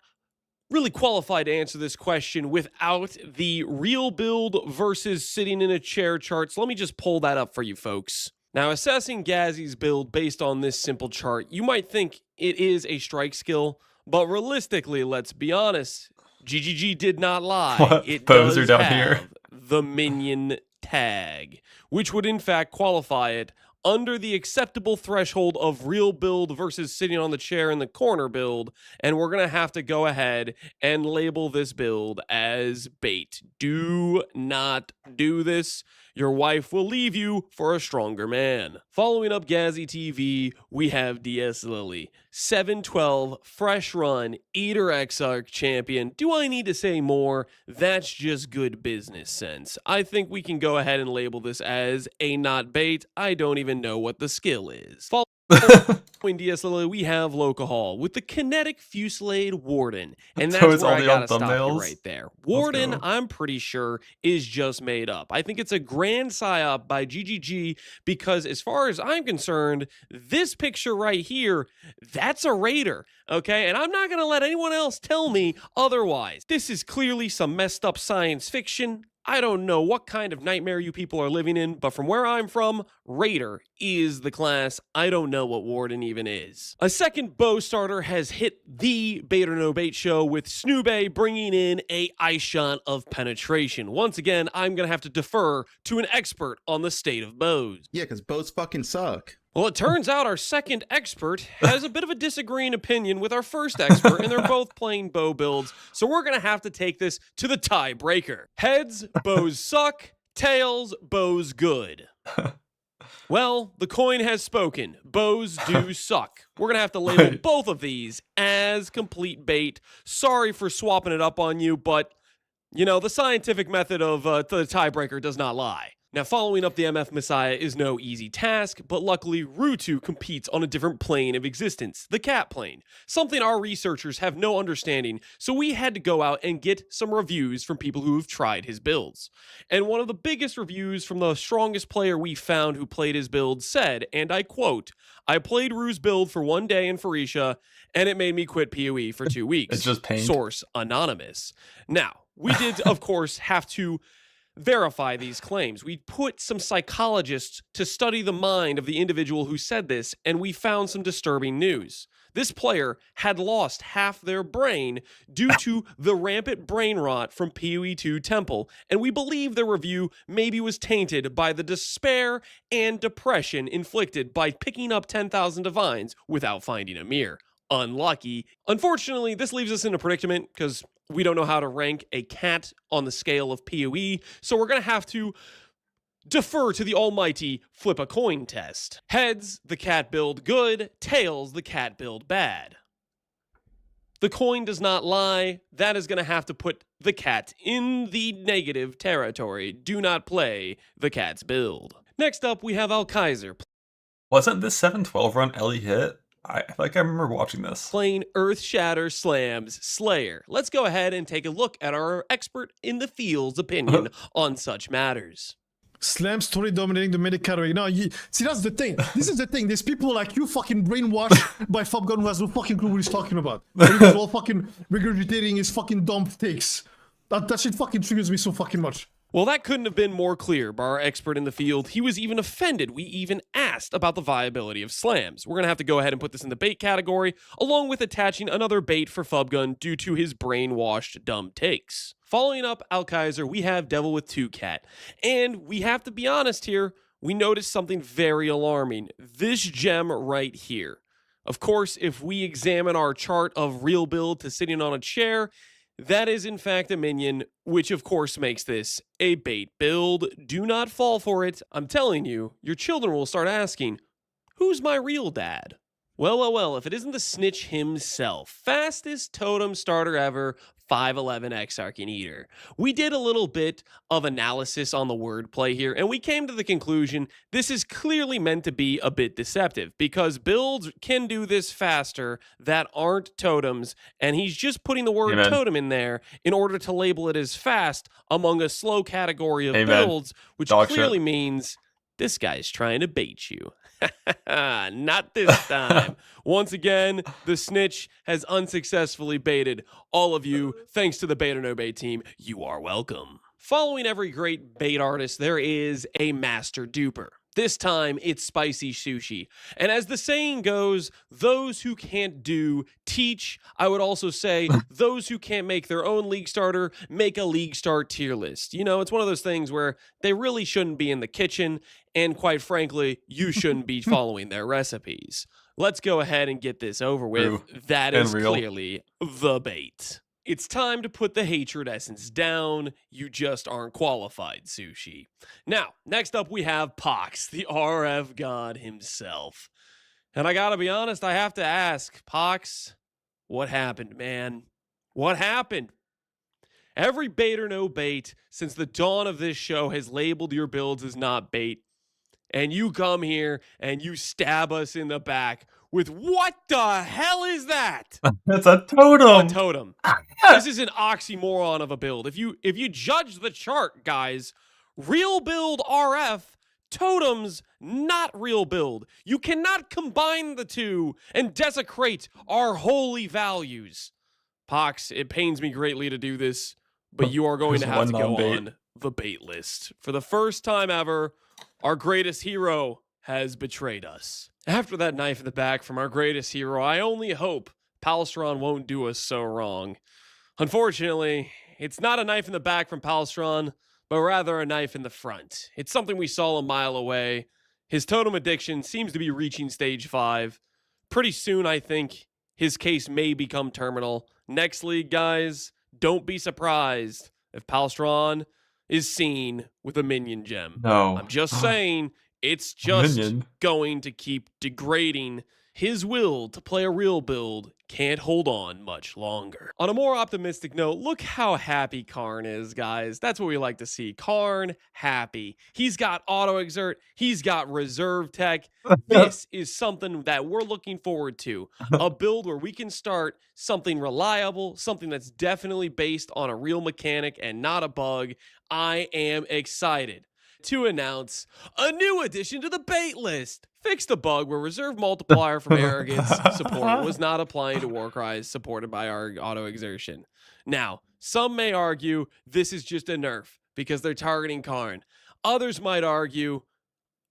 really qualified to answer this question without the real build versus sitting in a chair chart. So let me just pull that up for you folks. Now, assessing Gazzy's build based on this simple chart, you might think it is a strike skill, but realistically, let's be honest, GGG did not lie. What? It Bows does are down have here. the minion tag, which would in fact qualify it under the acceptable threshold of real build versus sitting on the chair in the corner build, and we're going to have to go ahead and label this build as bait. Do not do this. Your wife will leave you for a stronger man. Following up Gazzy TV, we have DS Lily, 712, fresh run, Eater Exarch champion. Do I need to say more? That's just good business sense. I think we can go ahead and label this as a not bait. I don't even know what the skill is. Following DS Lily, we have Locahall with the kinetic Fusillade Warden. And So that's it's where all I the gotta old stop you thumbnails? right there. Warden, go. I'm pretty sure, is just made up. I think it's a grand psyop by GGG because as far as I'm concerned, this picture right here, that's a raider, okay? And I'm not going to let anyone else tell me otherwise. This is clearly some messed up science fiction. I don't know what kind of nightmare you people are living in, but from where I'm from, Raider is the class. I don't know what Warden even is. A second bow starter has hit the Bait or No Bait show with Snoobe bringing in a ice shot of penetration. Once again, I'm going to have to defer to an expert on the state of bows. Yeah, because bows fucking suck. Well, it turns out our second expert has a bit of a disagreeing opinion with our first expert, and they're both playing bow builds, so we're going to have to take this to the tiebreaker. Heads, bows suck. Tails, bows good. Well, the coin has spoken. Bows do suck. We're going to have to label both of these as complete bait. Sorry for swapping it up on you, but, you know, the scientific method of the tiebreaker does not lie. Now, following up the MF Messiah is no easy task, but luckily, Rutu competes on a different plane of existence, the cat plane, something our researchers have no understanding, so we had to go out and get some reviews from people who have tried his builds. And one of the biggest reviews from the strongest player we found who played his build said, and I quote, "I played Ru's build for 1 day in Phorecia, and it made me quit PoE for 2 weeks. It's just pain. Source anonymous. Now, we did, of course, have to verify these claims. We put some psychologists to study the mind of the individual who said this, and we found some disturbing news. This player had lost half their brain due to the rampant brain rot from PoE 2 Temple, and we believe their review maybe was tainted by the despair and depression inflicted by picking up 10,000 divines without finding a mirror. Unlucky. Unfortunately, this leaves us in a predicament because we don't know how to rank a cat on the scale of PoE, so we're going to have to defer to the almighty flip a coin test. Heads, the cat build good. Tails, the cat build bad. The coin does not lie. That is going to have to put the cat in the negative territory. Do not play the cat's build. Next up, we have Alkaiser. Wasn't this 712 run Ellie hit? I feel like I remember watching this. Playing Earth Shatter Slams Slayer. Let's go ahead and take a look at our expert in the field's opinion on such matters. Slam story dominating the medic category. No, see, that's the thing. This is the thing. There's people like you fucking brainwashed by Fobgun who has no fucking clue what he's talking about. And he's all fucking regurgitating his fucking dumb takes. That shit fucking triggers me so fucking much. Well, that couldn't have been more clear by our expert in the field. He was even offended we even asked about the viability of slams. We're going to have to go ahead and put this in the bait category, along with attaching another bait for Fubgun due to his brainwashed dumb takes. Following up Alkaiser, we have Devil with 2 Cat. And we have to be honest here, we noticed something very alarming. This gem right here. Of course, if we examine our chart of real build to sitting on a chair, that is in fact a minion, which of course makes this a bait build. Do not fall for it. I'm telling you, your children will start asking, who's my real dad? Well, if it isn't the snitch himself, fastest totem starter ever, 5'11 Exarch and Eater. We did a little bit of analysis on the wordplay here, and we came to the conclusion this is clearly meant to be a bit deceptive, because builds can do this faster that aren't totems, and he's just putting the word totem in there in order to label it as fast among a slow category of builds, which clearly means this guy's trying to bait you. Not this time. Once again, the snitch has unsuccessfully baited all of you. Thanks to the Bait or No Bait team, you are welcome. Following every great bait artist, there is a master duper. This time, it's Spicy Sushi. And as the saying goes, those who can't do, teach. I would also say, those who can't make their own league starter, make a league start tier list. You know, it's one of those things where they really shouldn't be in the kitchen, and quite frankly, you shouldn't be following their recipes. Let's go ahead and get this over with. That is clearly the bait. It's time to put the hatred essence down. You just aren't qualified, Sushi. Now, next up we have Pox, the RF god himself. And I gotta be honest, I have to ask, Pox, what happened, man? What happened? Every Bait or No Bait since the dawn of this show has labeled your builds as not bait. And you come here and you stab us in the back with what the hell is that? It's a totem. A totem. This is an oxymoron of a build. If you judge the chart, guys, real build RF, totems not real build. You cannot combine the two and desecrate our holy values. Pox, it pains me greatly to do this, but you are going to have to go on the bait list. For the first time ever, our greatest hero has betrayed us. After that knife in the back from our greatest hero, I only hope Palstron won't do us so wrong. Unfortunately, it's not a knife in the back from Palstron, but rather a knife in the front. It's something we saw a mile away. His totem addiction seems to be reaching stage 5. Pretty soon, I think, his case may become terminal. Next league, guys, don't be surprised if Palstron is seen with a minion gem. No. I'm just saying, it's just going to keep degrading. His will to play a real build can't hold on much longer. On a more optimistic note, look how happy Karn is, guys. That's what we like to see. Karn happy. He's got auto exert. He's got reserve tech. This is something that we're looking forward to. A build where we can start something reliable, something that's definitely based on a real mechanic and not a bug. I am excited to announce a new addition to the bait list. Fixed a bug where reserve multiplier from arrogance support was not applying to Warcries supported by our auto exertion. Now, some may argue this is just a nerf because they're targeting Karn. Others might argue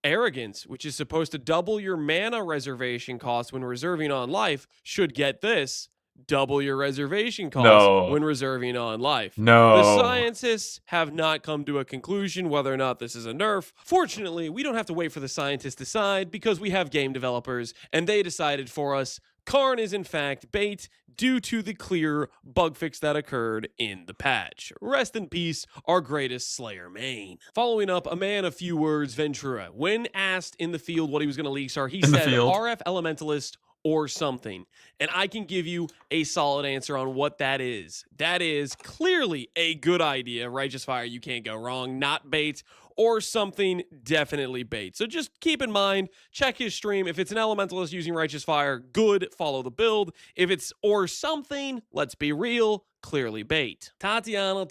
arrogance, which is supposed to double your mana reservation cost when reserving on life, should get this. Double your reservation cost when reserving on life. The scientists have not come to a conclusion whether or not this is a nerf. Fortunately, we don't have to wait for the scientists to decide because we have game developers and they decided for us. Karn is in fact bait due to the clear bug fix that occurred in the patch. Rest in peace, our greatest Slayer main. Following up, a man of few words, Ventura. When asked in the field what he was going to league star, he said RF Elementalist or something. And I can give you a solid answer on what that is. That is clearly a good idea. Righteous Fire, you can't go wrong. Not bait or something, definitely bait. So just keep in mind, check his stream. If it's an Elementalist using Righteous Fire, good, follow the build. If it's or something, let's be real, clearly bait. Tatiano.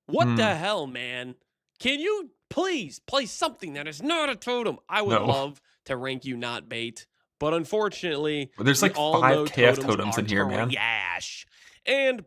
What the hell, man? Can you please play something that is not a totem? I would love to rank you not bait, but unfortunately, there's like 5 KF totems in here, man. Yash. And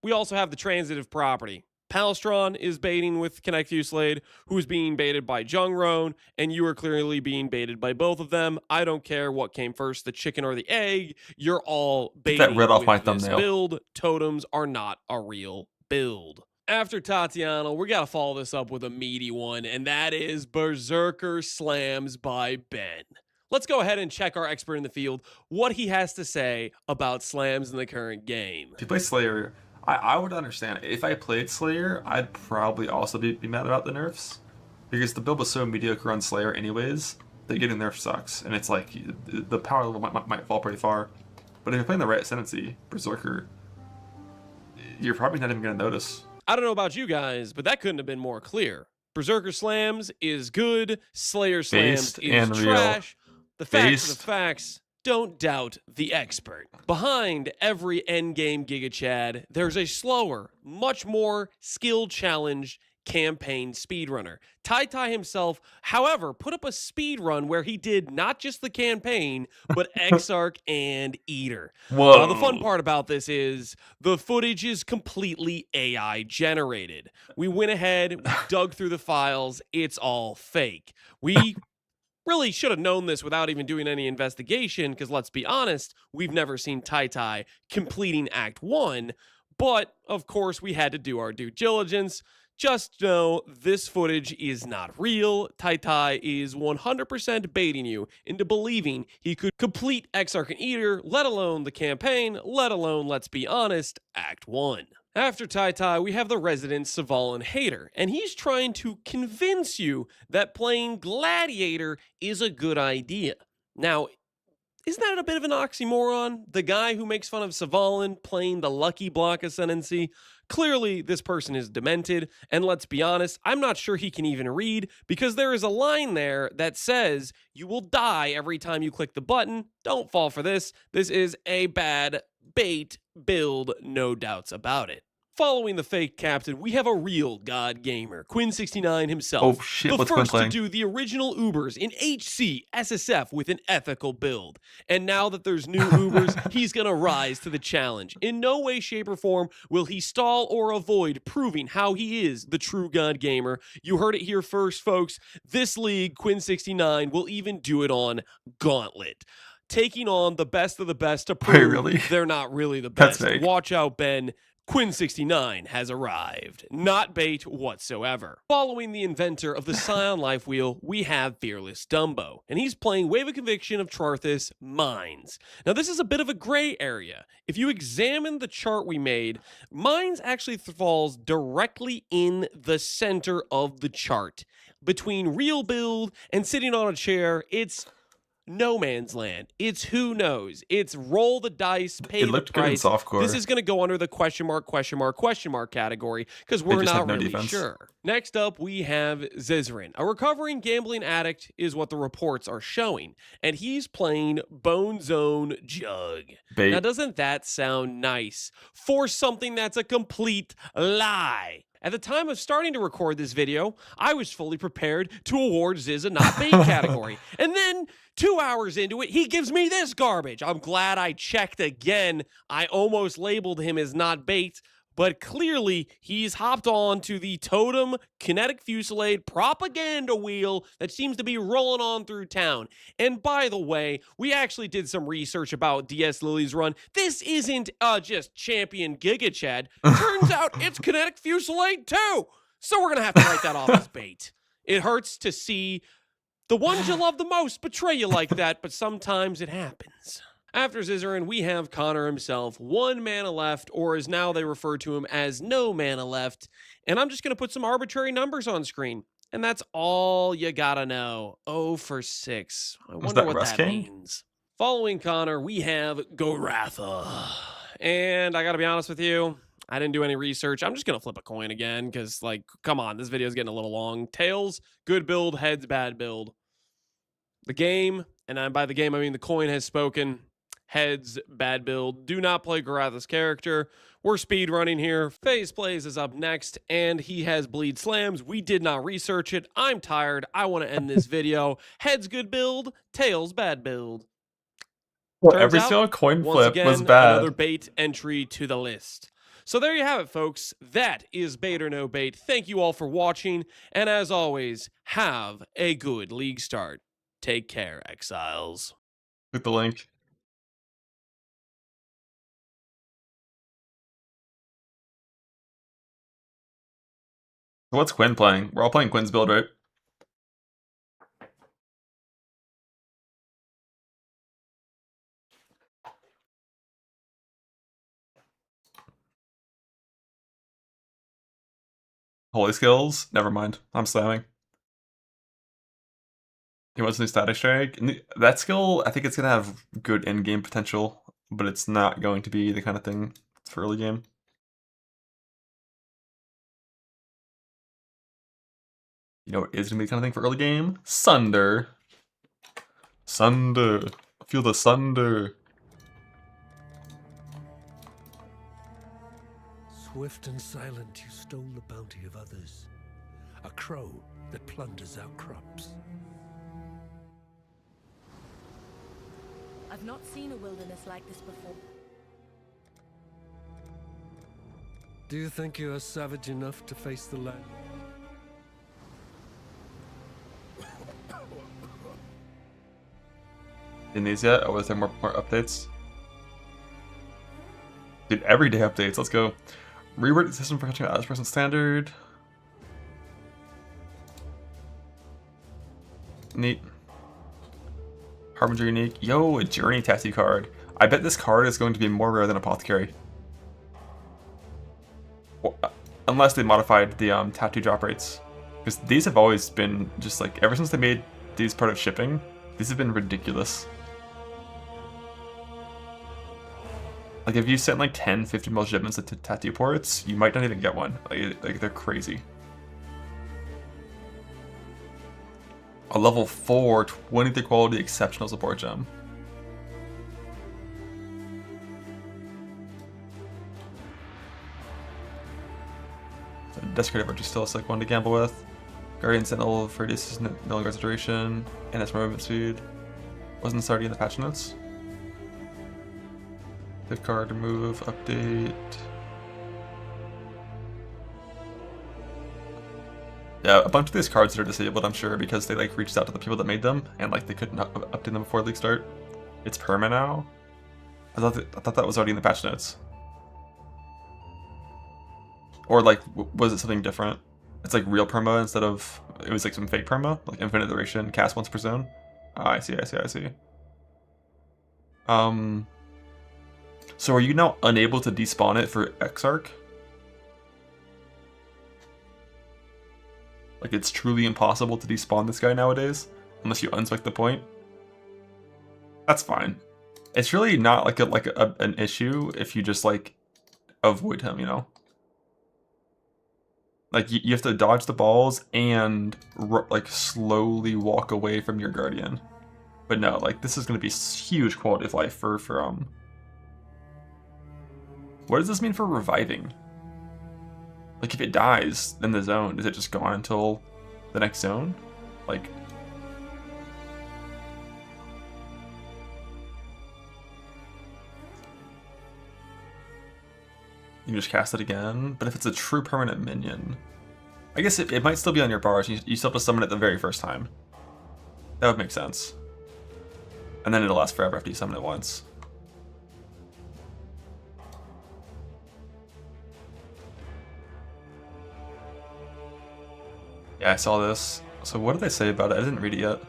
we also have the transitive property. Palestron is baiting with Connect Fusillade, who's being baited by Jungroan, and you are clearly being baited by both of them. I don't care what came first, the chicken or the egg. You're all baiting that red off with my this thumbnail. build. Totems are not a real build. After Tatiana, we got to follow this up with a meaty one, and that is Berserker Slams by Ben. Let's go ahead and check our expert in the field, what he has to say about slams in the current game. If you play Slayer, I would understand. If I played Slayer, I'd probably also be mad about the nerfs. Because the build was so mediocre on Slayer anyways, that getting nerf sucks. And it's like, the power level might fall pretty far. But if you're playing the right ascendancy, Berserker, you're probably not even going to notice. I don't know about you guys, but that couldn't have been more clear. Berserker Slams is good, Slayer Slams Based is and real. trash. The facts are Based. the facts. Don't doubt the expert. Behind every endgame Giga Chad, there's a slower, much more skill-challenged campaign speedrunner. Tai himself, however, put up a speedrun where he did not just the campaign, but Exarch and Eater. Whoa. The fun part about this is the footage is completely AI generated. We went ahead, we dug through the files, it's all fake. We really should have known this without even doing any investigation, because let's be honest, we've never seen Tai completing Act 1, but of course we had to do our due diligence. Just know this footage is not real. Tai is 100% baiting you into believing he could complete Exarch and Eater, let alone the campaign, let alone, let's be honest, Act 1. After Tai, we have the resident Savalan hater, and he's trying to convince you that playing Gladiator is a good idea. Now, isn't that a bit of an oxymoron? The guy who makes fun of Savalan playing the Lucky Block Ascendancy? Clearly, this person is demented, and let's be honest, I'm not sure he can even read, because there is a line there that says, you will die every time you click the button. Don't fall for this. This is a bad bait build, no doubts about it. Following the fake captain, we have a real god gamer, Quinn69 himself. Oh shit, the what's Quinn first to playing? do the original Ubers in HC SSF with an ethical build. And now that there's new Ubers, he's gonna rise to the challenge. In no way, shape, or form will he stall or avoid proving how he is the true god gamer. You heard it here first, folks. This league, Quinn69, will even do it on Gauntlet, taking on the best of the best to prove really? they're not really the That's best. fake. Watch out, Ben. Quinn69 has arrived. Not bait whatsoever. Following the inventor of the Scion Life Wheel, we have Fearless Dumbo, and he's playing Wave of Conviction of Charthus Mines. Now, this is a bit of a gray area. If you examine the chart we made, Mines actually falls directly in the center of the chart. Between real build and sitting on a chair, it's no man's land. It's who knows. It's roll the dice, pay It the looked good in price. softcore. This is going to go under the question mark category, because we're just not have no really defense. sure. Next up, we have Zizrin. A recovering gambling addict is what the reports are showing, and he's playing Bone Zone Jug. Bait. Now, doesn't that sound nice for something that's a complete lie? At the time of starting to record this video, I was fully prepared to award Ziz a not bait category. And then 2 hours into it, he gives me this garbage. I'm glad I checked again. I almost labeled him as not bait, but clearly he's hopped on to the Totem Kinetic Fusillade propaganda wheel that seems to be rolling on through town. And by the way, we actually did some research about DS Lily's run. This isn't just champion Giga Chad. Turns out it's Kinetic Fusillade too. So we're going to have to write that off as bait. It hurts to see the ones you love the most betray you like that, but sometimes it happens. After Zizrin, we have Connor himself, 1 mana left, or as now they refer to him as no mana left. And I'm just going to put some arbitrary numbers on screen. And that's all you gotta know. 0 for 6. I wonder that what Rust that King? means. Following Connor, we have Goratha. And I gotta be honest with you, I didn't do any research. I'm just gonna flip a coin again, because, like, come on, this video is getting a little long. Tails, good build. Heads, bad build. The game, and by the game I mean the coin, has spoken. Heads, bad build. Do not play Goratha's character. We're speed running here. FaZe Plays is up next, and he has bleed slams. We did not research it. I'm tired. I want to end this video. Heads, good build. Tails, bad build. Well, Turns every out, single coin once flip again, was bad. another bait entry to the list. So there you have it, folks. That is Bait or No Bait. Thank you all for watching, and as always, have a good league start. Take care, Exiles. Click the link. What's Quinn playing? We're all playing Quinn's build, right? Holy skills? Never mind. I'm slamming. He wants a new static strike. That skill, I think it's gonna have good end-game potential, but it's not going to be the kind of thing for early game. You know what is gonna be the kind of thing for early game? Cinder. Cinder. Feel the Cinder. Swift and silent, you stole the bounty of others. A crow that plunders our crops. I've not seen a wilderness like this before. Do you think you are savage enough to face the land? In these yet? Or was there more updates? Dude, everyday updates. Let's go. Rework the system for catching out as person standard. Neat. Harbinger unique. Yo, a journey tattoo card. I bet this card is going to be more rare than Apothecary. Well, unless they modified the tattoo drop rates. Because these have always been just like, ever since they made these part of shipping, these have been ridiculous. Like if you sent like 10, 50 mil shipments to tattoo ports, you might not even get one. Like they're crazy. A level 4, 23 quality exceptional support gem. So Desecrated Virtue still a sick one to gamble with. Guardian Sentinel for reduces no guard's duration and its movement speed. Wasn't already in the patch notes. Good card, remove, update. Yeah, a bunch of these cards that are disabled, I'm sure, because they like reached out to the people that made them and like they couldn't update them before league start. It's perma now. I thought that was already in the patch notes. Or like, was it something different? It's like real perma instead of, it was like some fake perma, like infinite duration, cast once per zone. Ah, I see. So are you now unable to despawn it for Exarch? Like it's truly impossible to despawn this guy nowadays, unless you unspec the point. That's fine. It's really not like an issue if you just like avoid him, you know? Like you have to dodge the balls and like slowly walk away from your guardian. But no, like this is gonna be huge quality of life for What does this mean for reviving? Like if it dies in the zone, is it just gone until the next zone? Like you can just cast it again, but if it's a true permanent minion, I guess it might still be on your bars. You still have to summon it the very first time. That would make sense. And then it'll last forever after you summon it once. Yeah, I saw this. So what did they say about it? I didn't read it yet.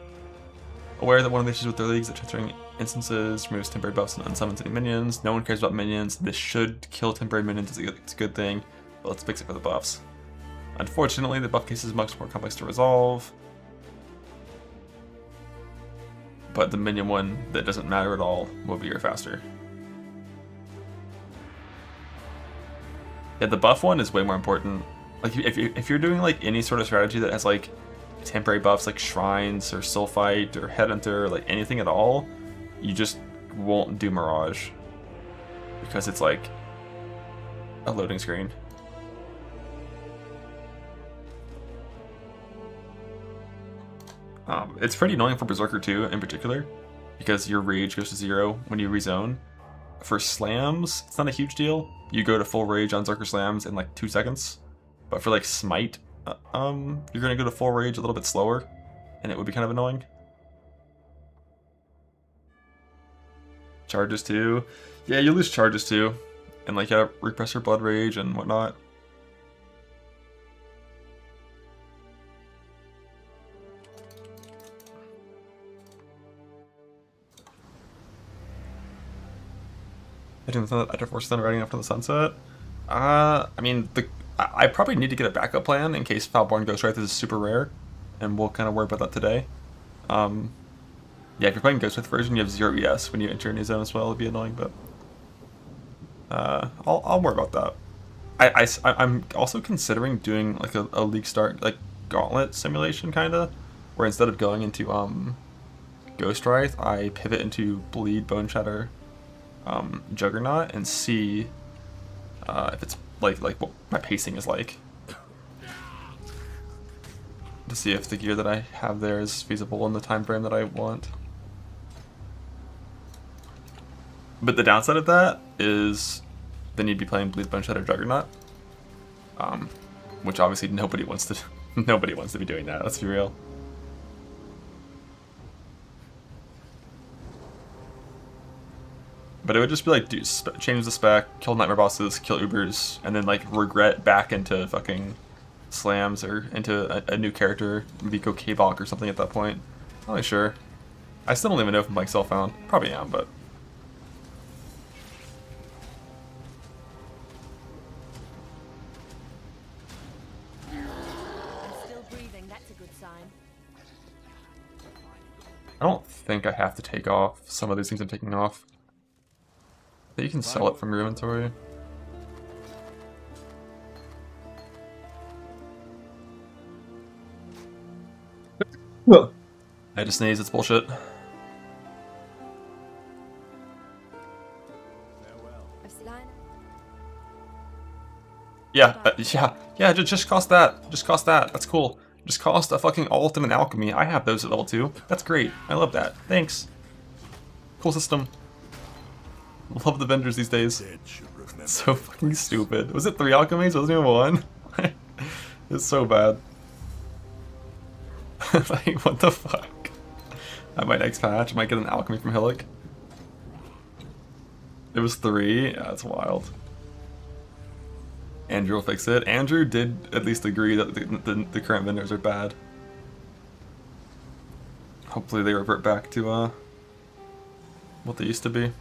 Aware that one of the issues with their leagues that transferring instances removes temporary buffs and unsummons any minions. No one cares about minions. This should kill temporary minions. It's a good thing, but let's fix it for the buffs. Unfortunately, the buff case is much more complex to resolve. But the minion one that doesn't matter at all will be here faster. Yeah, the buff one is way more important. Like if you're doing like any sort of strategy that has like temporary buffs like shrines or sulfite or headhunter or like anything at all, you just won't do Mirage because it's like a loading screen. It's pretty annoying for Berserker too, in particular, because your rage goes to 0 when you rezone, for slams, it's not a huge deal. You go to full rage on Zerker slams in like 2 seconds. But for like smite, you're gonna go to full rage a little bit slower, and it would be kind of annoying. Charges too. Yeah, you lose charges too. And like, yeah, repressor blood rage and whatnot. After Force Thunder riding after the sunset. I mean, I probably need to get a backup plan in case Foulborn Ghost Wraith is super rare, and we'll kind of worry about that today. Yeah, if you're playing Ghost Wraith version, you have 0 ES when you enter a new zone as well. It'd be annoying, but I'll worry about that. I'm also considering doing like a League Start like Gauntlet simulation kinda, where instead of going into Ghost Wraith, I pivot into Bleed, Bone Shatter, Juggernaut, and see if it's like what my pacing is like, to see if the gear that I have there is feasible in the time frame that I want. But the downside of that is then you'd be playing Bleed, Bone Shatter, Juggernaut, which obviously nobody wants to be doing that. Let's be real. But it would just be like, dude, change the spec, kill nightmare bosses, kill Ubers, and then like regret back into fucking slams or into a new character, maybe go K-Bonk or something at that point. Not really sure. I still don't even know if I'm playing Self-Found. Probably am, but... I'm still breathing, that's a good sign. I don't think I have to take off some of these things I'm taking off. You can sell it from your inventory. Well, I just sneeze, it's bullshit. Yeah, just cost that. Just cost that. That's cool. Just cost a fucking ult and an alchemy. I have those at level 2. That's great. I love that. Thanks. Cool system. Love the vendors these days. It's so fucking stupid. Was it 3 alchemies? Wasn't even 1? It's so bad. Like, what the fuck? At my next patch, I might get an alchemy from Hillock. It was 3? Yeah, that's wild. Andrew will fix it. Andrew did at least agree that the current vendors are bad. Hopefully they revert back to what they used to be.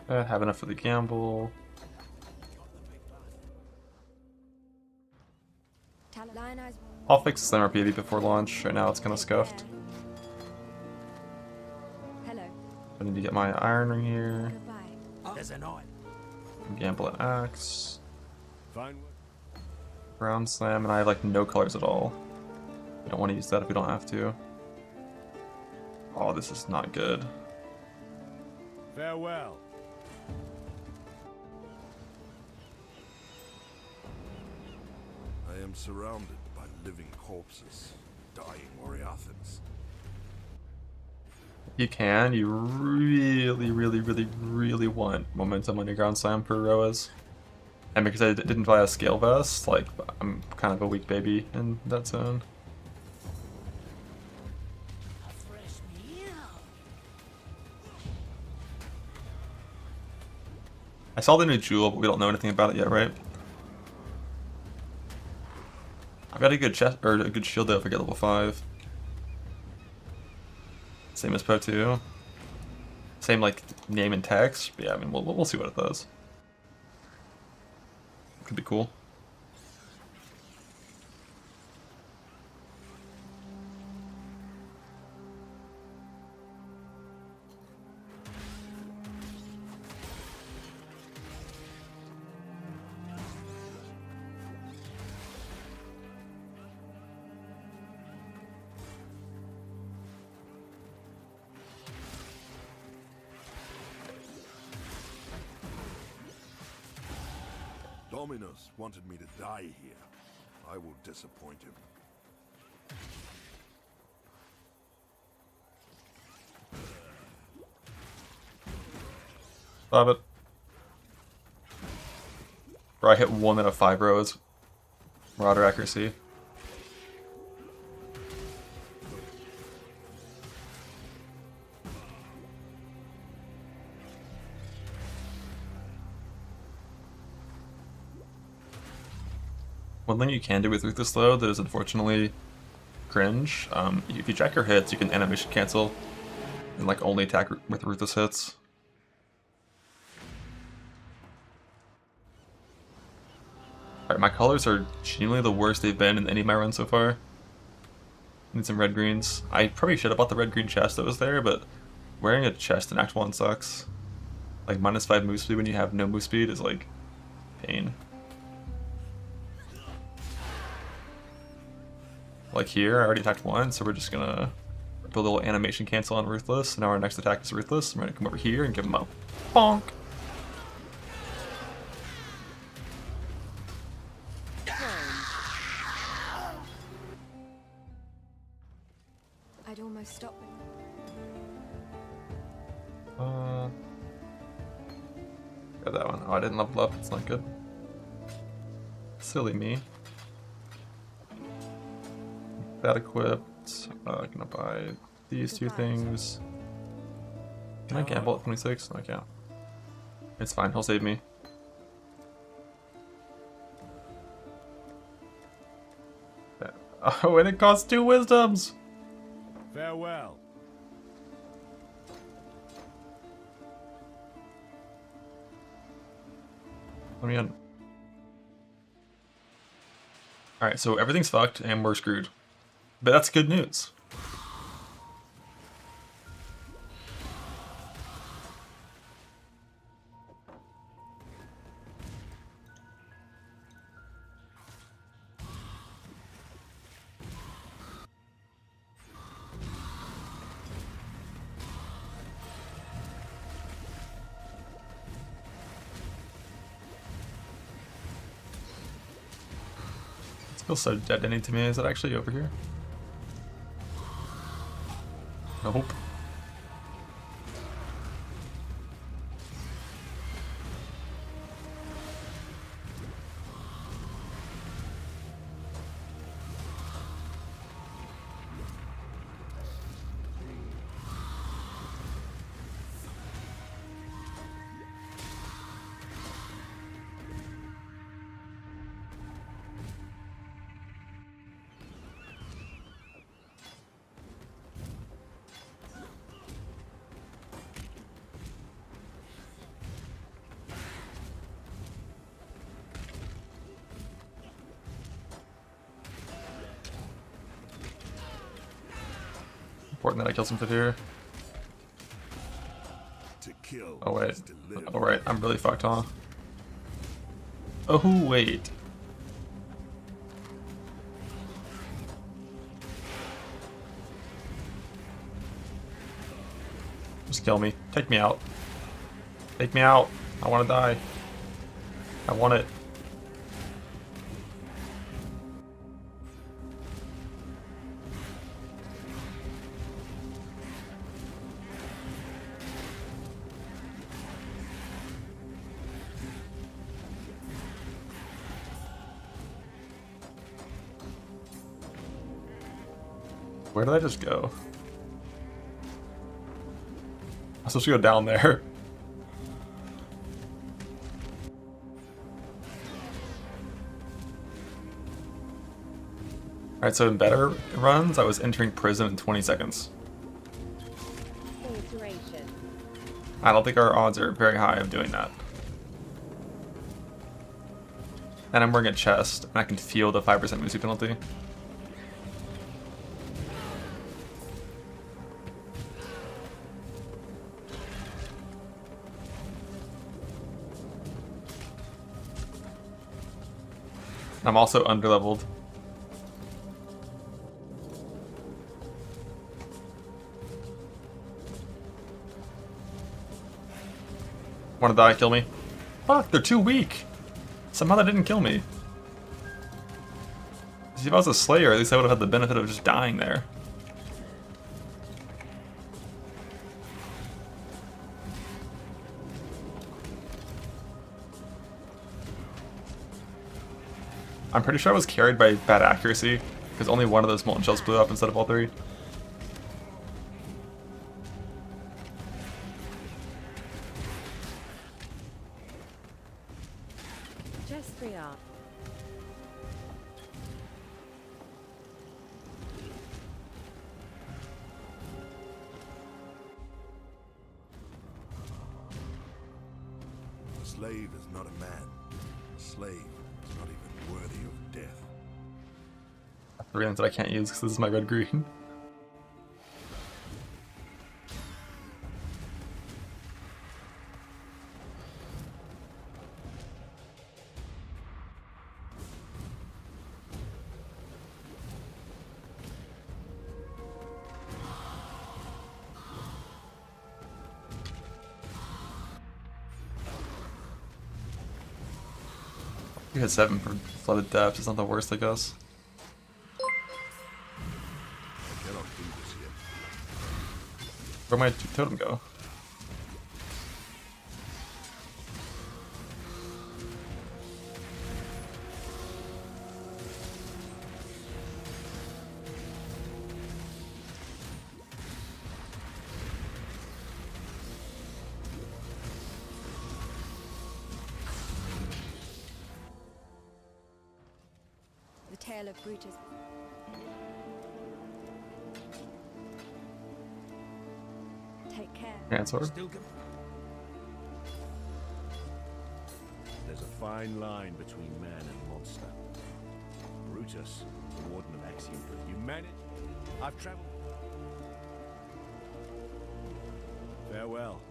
Have enough for the gamble. I'll fix the Slammer PvP before launch. Right now it's kind of scuffed. I need to get my iron ring here. Gamble at axe. Ground slam, and I have like no colors at all. We don't want to use that if we don't have to. Oh, this is not good. Farewell. I am surrounded by living corpses, dying Oriathans. You can. You really want momentum on your ground slam per Roas. And because I didn't buy a scale vest, like, I'm kind of a weak baby in that zone. I saw the new jewel, but we don't know anything about it yet, right? I've got a good chest or a good shield though if I get level 5. Same as Pro 2. Same like name and text. But yeah, I mean we'll see what it does. Could be cool. Dominus wanted me to die here. I will disappoint him. Love it. Bro, I hit 1 out of 5 rows. Marauder accuracy. One thing you can do with Ruthless though that is unfortunately cringe, if you check your hits, you can animation cancel and like only attack with Ruthless hits. Alright, my colors are genuinely the worst they've been in any of my runs so far. Need some red greens. I probably should have bought the red green chest that was there, but wearing a chest in Act 1 sucks. Like -5 move speed when you have no move speed is like pain. Like here, I already attacked 1, so we're just gonna build a little animation cancel on Ruthless. Now our next attack is Ruthless. I'm gonna come over here and give him a bonk. I'd almost stop him. Got that one. Oh, I didn't level up. It's not good. Silly me. That equipped. Gonna buy these 2 things. Can I gamble at 26? No, I can't. It's fine. He'll save me. Oh, and it costs 2 wisdoms. Farewell. Let me in. Alright, so everything's fucked and we're screwed. But that's good news. Feels so dead-ending to me. Is it actually over here? Nope. Important that I kill some here. Oh wait. Oh right, I'm really fucked, huh? Oh wait. Just kill me. Take me out. Take me out. I want to die. I want it. Where did I just go? I'm supposed to go down there. Alright, so in better runs, I was entering prison in 20 seconds. I don't think our odds are very high of doing that. And I'm wearing a chest, and I can feel the 5% move penalty. I'm also underleveled. Wanna die, kill me. Fuck, they're too weak. Somehow that didn't kill me. See, if I was a Slayer, at least I would have had the benefit of just dying there. I'm pretty sure I was carried by bad accuracy, because only one of those molten shells blew up instead of all three. Just 3 up. A slave is not a man. A slave is not even worthy of death. Three lands that I can't use because this is my red-green. You had 7 for flooded depths. It's not the worst, I guess. I cannot do this yet. Where'd my totem go? The tale of Brutus. Take care. Answer. Still go. There's a fine line between man and monster. Brutus, the warden of Axiom for humanity. I've traveled. Farewell.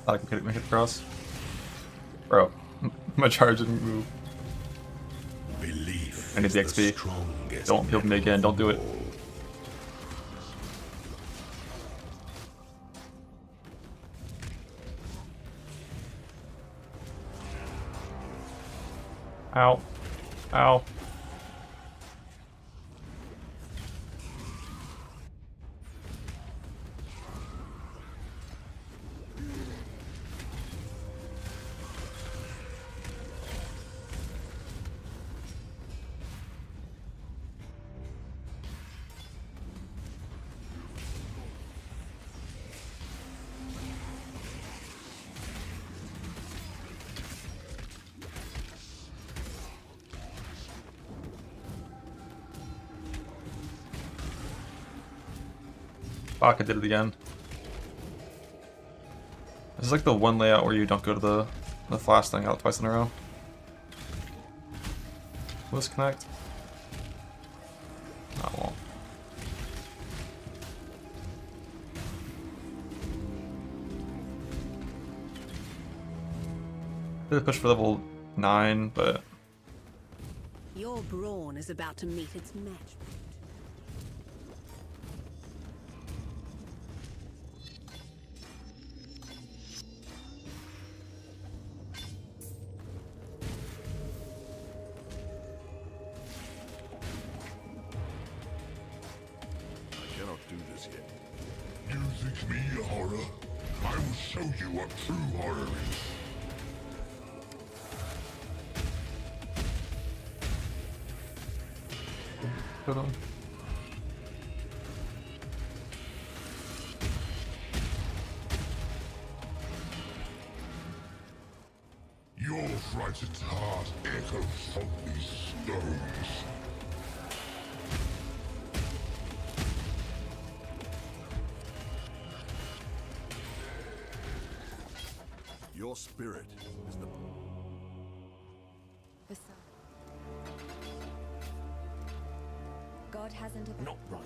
I can make it across. Bro, my charge didn't move. Belief I need the XP. Don't heal me again, don't do it. Ow. Ow. Fuck, I did it again. This is like the one layout where you don't go to the flash thing out twice in a row. Will this connect? No, it won't. Did push for level 9, but Your brawn is about to meet its match. I cannot do this yet. You think me a horror? I will show you what true horror is. put them. Your frightened heart echoes from these stones. Your spirit is the God hasn't a not right.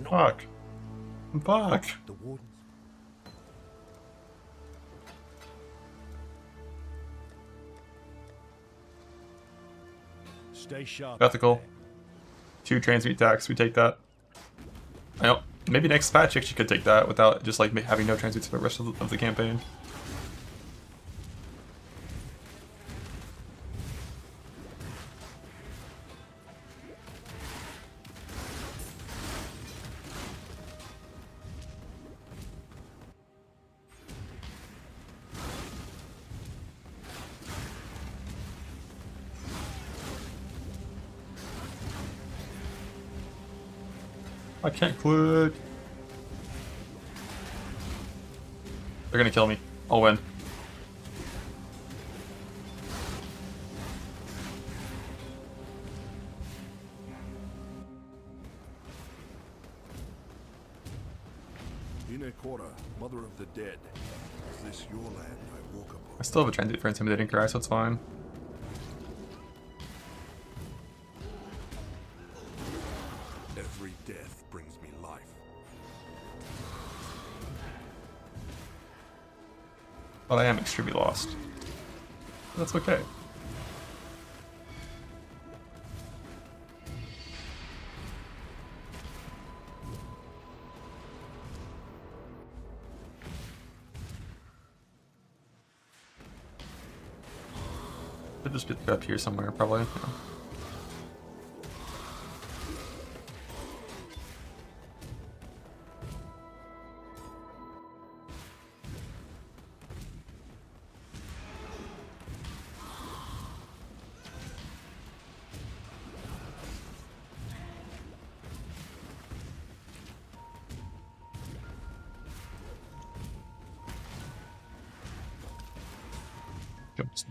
Fuck. Fuck. The wardens. Stay sharp. Ethical. 2 transmute attacks. We take that. I know. Maybe next patch actually could take that without just like having no transmutes for the rest of the campaign. I can't click. They're gonna kill me. I'll win. Quarter, mother of the dead. Is this your land I walk upon? I still have a transit for intimidating cry, so it's fine. Every death brings me life. But I am extremely lost. That's okay. Should just be up here somewhere, probably. Yeah.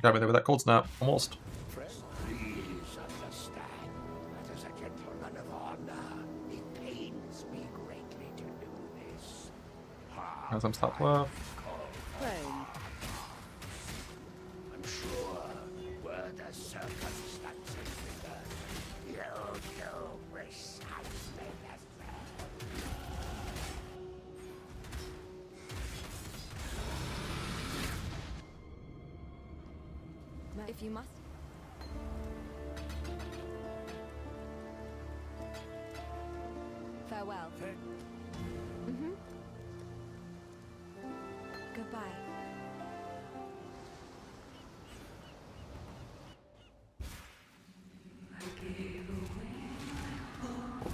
Got me there with that cold snap, almost. Please understand that as a gentleman of honor, it pains me greatly to do this. As I'm stopped left. I'm sure were the circumstances bigger, you'd do precisely the same. If you must. Farewell. Mm-hmm. Goodbye.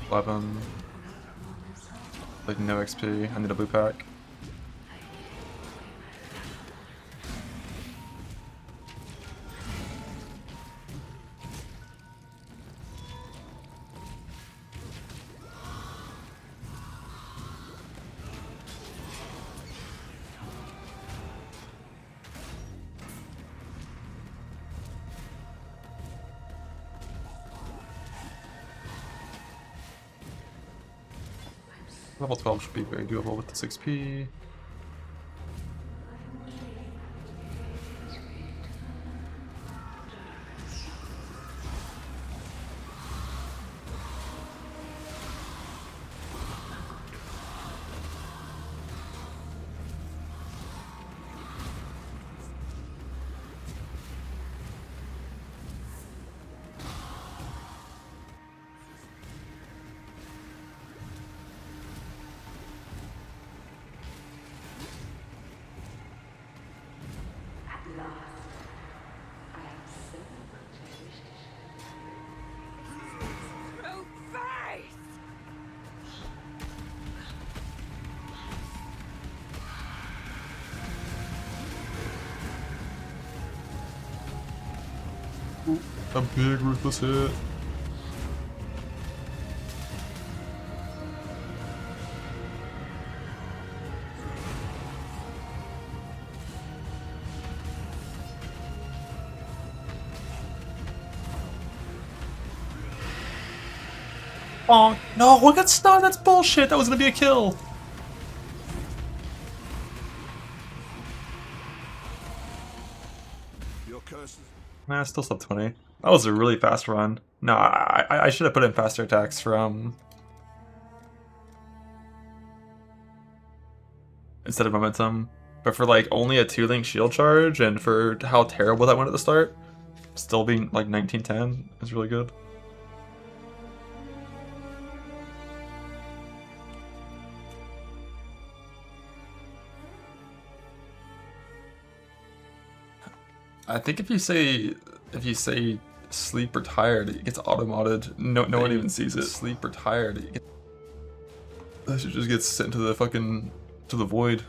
Weapon. Like no XP. I need a blue pack. Level 12 should be very doable with this XP. A big ruthless hit. Oh no, we got stunned, that's bullshit, that was gonna be a kill. Nah, still sub 20. That was a really fast run. No, I should have put in faster attacks from instead of momentum. But for like only a 2-link shield charge and for how terrible that went at the start, still being like 1910 is really good. I think if you say sleep or tired, it gets auto-modded. No one even sees it. Sleep or tired. That shit just gets sent to the fucking to the void.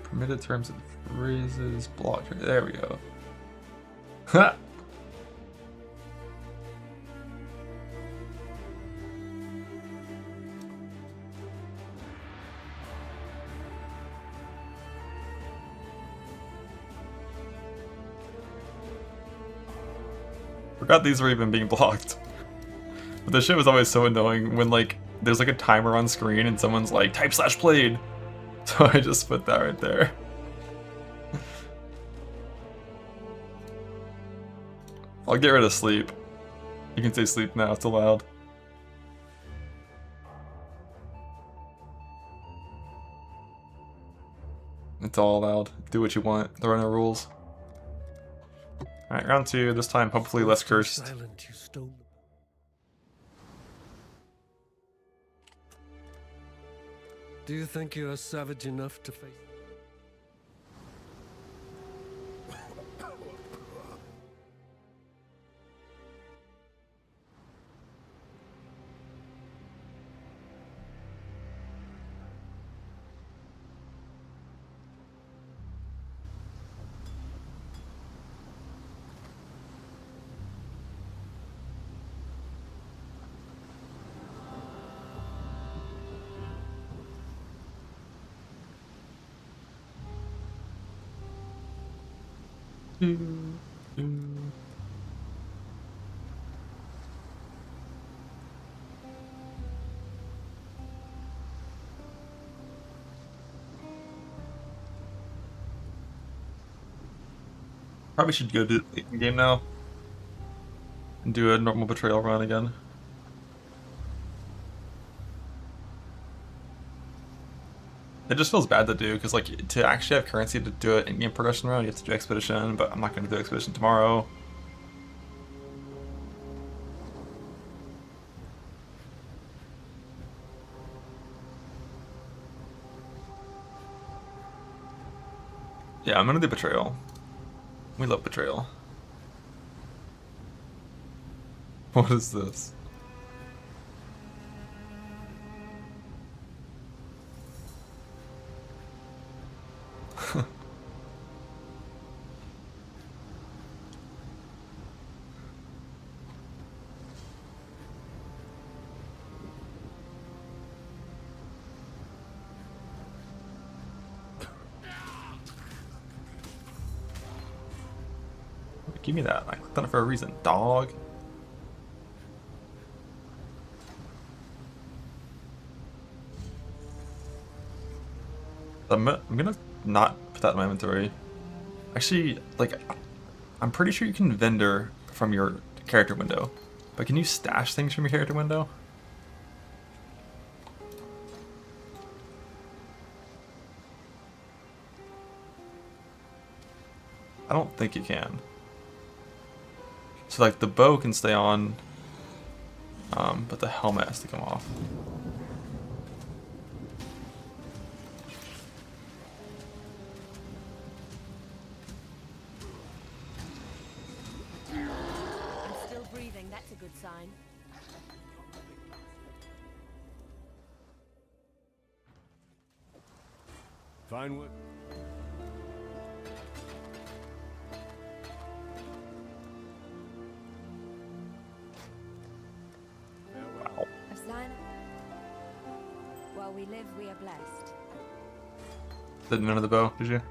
Permitted terms and phrases, block. There we go. Ha! Forgot these were even being blocked. But the shit was always so annoying when like there's like a timer on screen and someone's like type/played. So I just put that right there. I'll get rid of sleep. You can say sleep now, it's allowed. It's all allowed. Do what you want. There are no rules. Alright, round 2. This time, hopefully less cursed. Silent, you stole them. Do you think you are savage enough to face? Probably should go to the game now and do a normal betrayal run again. It just feels bad to do because like to actually have currency to do it in game progression run, you have to do expedition, but I'm not going to do expedition tomorrow. Yeah, I'm going to do betrayal. We love betrayal. What is this? Give me that. I clicked on it for a reason, dog. I'm gonna not put that in my inventory. Actually, like, I'm pretty sure you can vendor from your character window, but can you stash things from your character window? I don't think you can. So like the bow can stay on, but the helmet has to come off. I'm still breathing, that's a good sign. Fine work. A sign. While we live, we are blessed. Did none of the bow, did you?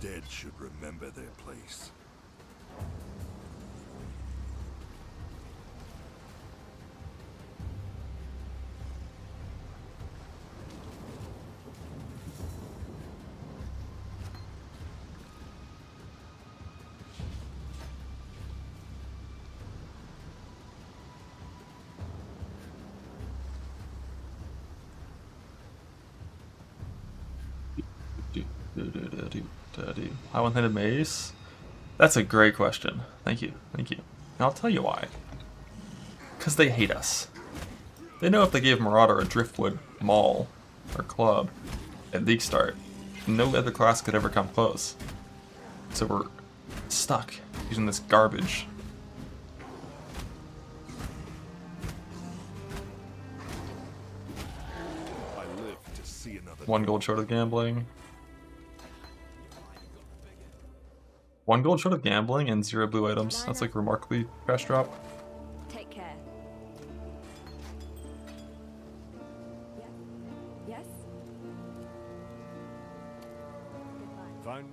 dead should remember their place. High one-handed mace? That's a great question. Thank you. Thank you. And I'll tell you why. Because they hate us. They know if they gave Marauder a driftwood maul or club at league start, no other class could ever come close. So we're stuck using this garbage. I live to see another 1 gold short of gambling. 1 gold short of gambling and 0 blue items. That's like remarkably fast drop. Take care. Yes? Yes? Goodbye. Fine.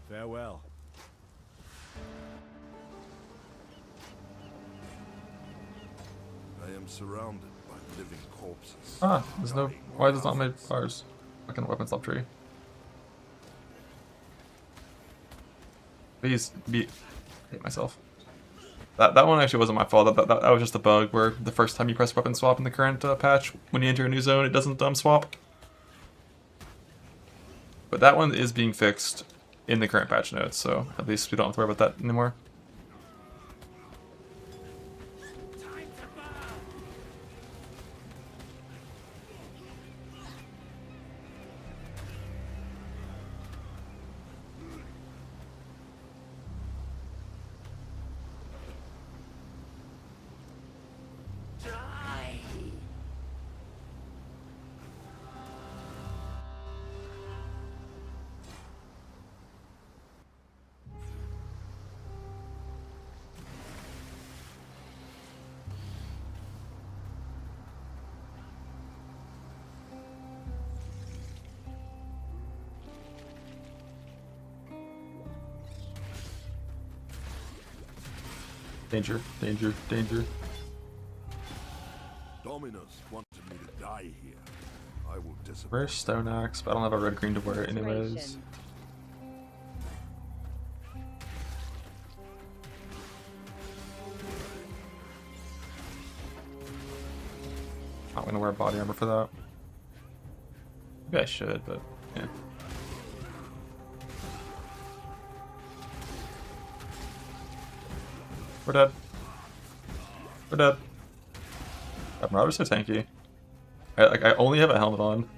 Farewell. I am surrounded by living corpses. Ah, there's no. Why is this not made ours? Fucking weapon swap tree. Please be. I hate myself. That one actually wasn't my fault. That was just a bug where the first time you press weapon swap in the current patch, when you enter a new zone, it doesn't swap. But that one is being fixed in the current patch notes, so at least we don't have to worry about that anymore. Danger, danger, danger. Dominus wanted me to die here. I will disappear. Where's Stone Axe? But I don't have a red green to wear it anyways. Concentration. Not gonna wear body armor for that. Maybe I should, but yeah. We're dead. We're dead. God, Marauder's so tanky. I only have a helmet on.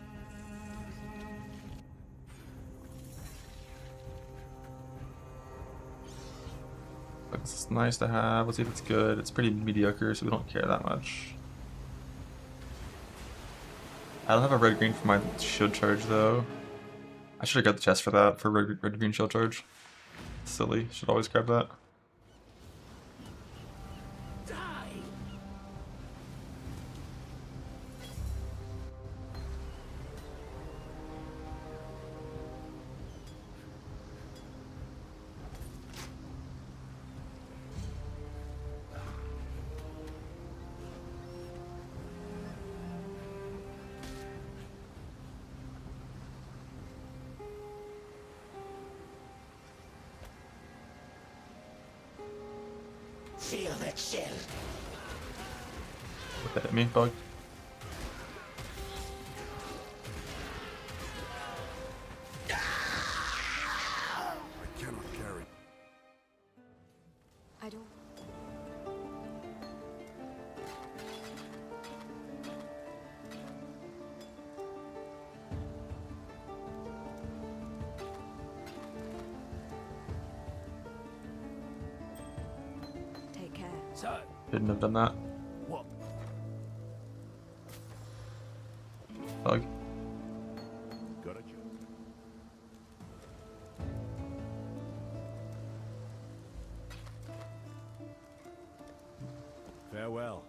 Like, this is nice to have. Let's see if it's good. It's pretty mediocre, so we don't care that much. I don't have a red green for my shield charge though. I should have got the chest for that, for red green shield charge. Silly. Should always grab that. Feel the chill. What that hit me, bug? I cannot carry. I don't. Take care. So, Didn't have done that. What? Bug. Got a job. Farewell.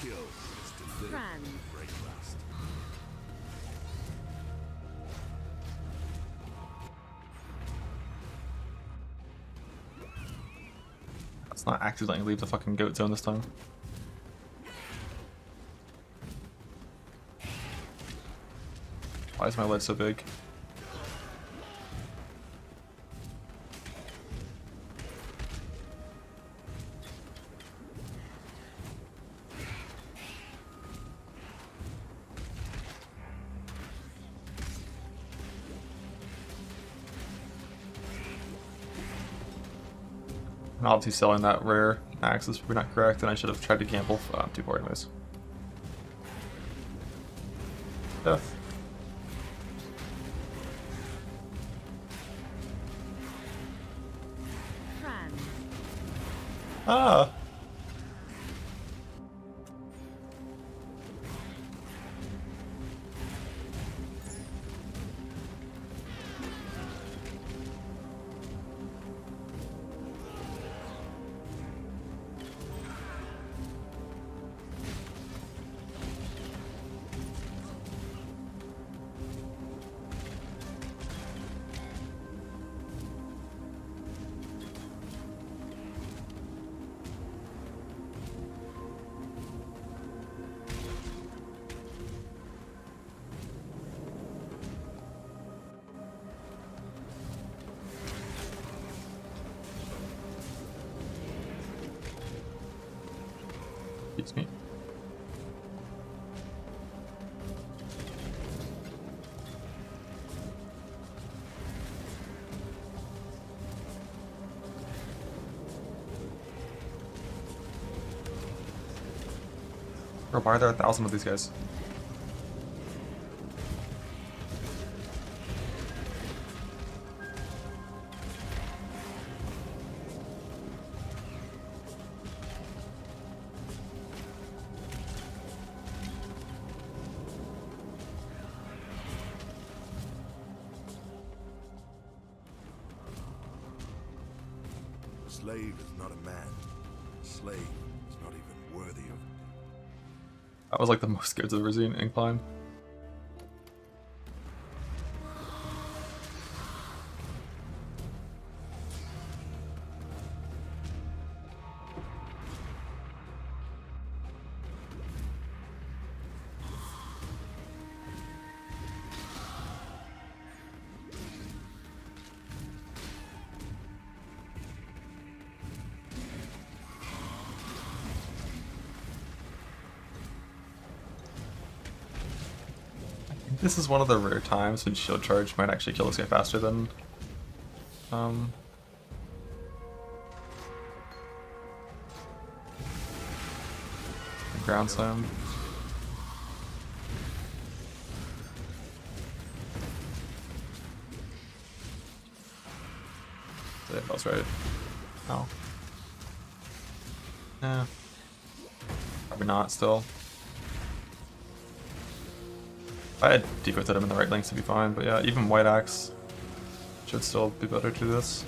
kill is to live Fran. and break rust. Let's not accidentally leave the fucking goat zone this time. Why is my lead so big? And obviously selling that rare axe is probably not correct, and I should have tried to gamble. I'm too poor anyways. Death. Fran. Ah! Beats me. Bro, why are there 1,000 of these guys? A slave is not a man. A slave is not even worthy of. That was like the most scared I've ever seen Incline. This is one of the rare times when shield charge might actually kill this guy faster than ground slam. Yeah, that was right. Oh. Yeah. Probably not still. I had defoced him in the right links to be fine, but yeah, even White Axe should still be better to do this.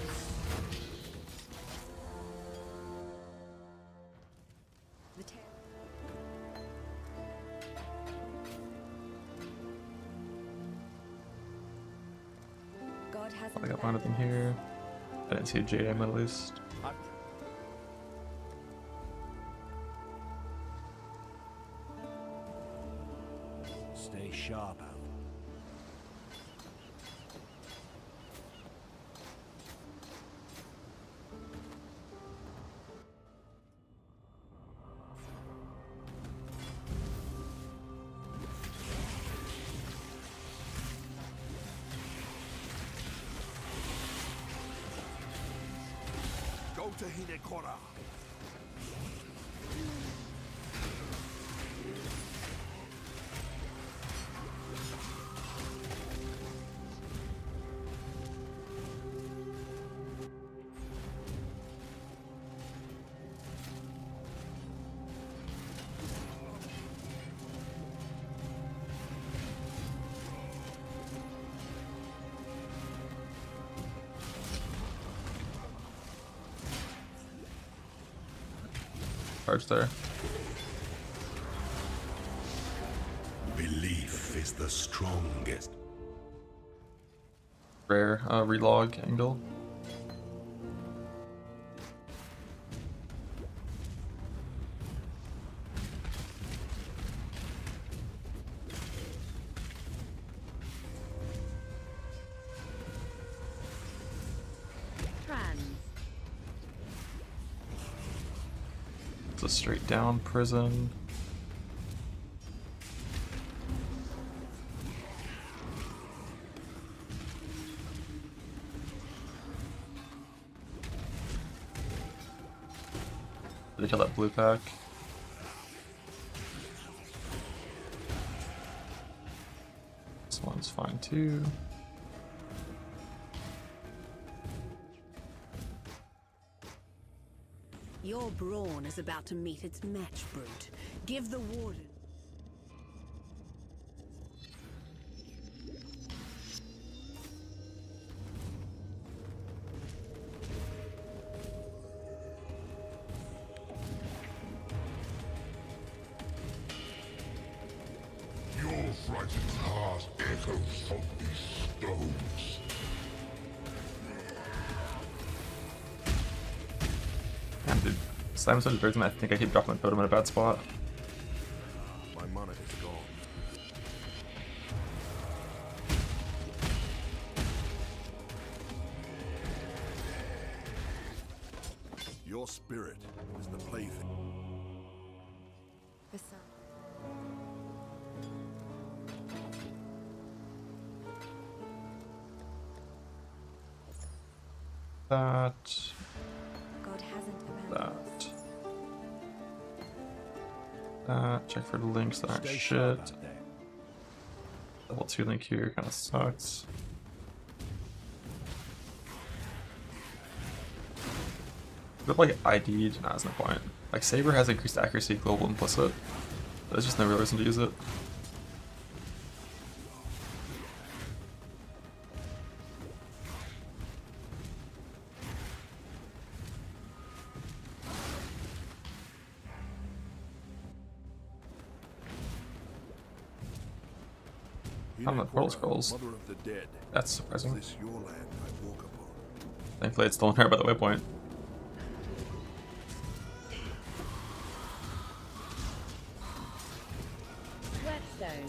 God has I got one of them here. I didn't see a JM at least. Stay sharp out. Go to Hidekora. Charge there. Life is the strongest. Rare relog angle. It's a straight down prison. Did they kill that blue pack? This one's fine too. Your brawn is about to meet its match, brute. Give the warden. Your frightened heart echoes from these stones. Damn, dude. Simon's such a birds, and I think I keep dropping my totem in a bad spot. My mana is gone. Your spirit is the plaything. The sun. That. God hasn't abandoned us. That. Check for the links that aren't Stay shit. sharp out there. Level 2 link here kind of sucks. But like ID'd, nah, there's no point. Like Saber has increased accuracy, global implicit. There's just no real reason to use it. I'm the portal scrolls. Mother of the dead. That's Is surprising. this your land I walk upon? Thankfully it's still here by the waypoint. Whetstone.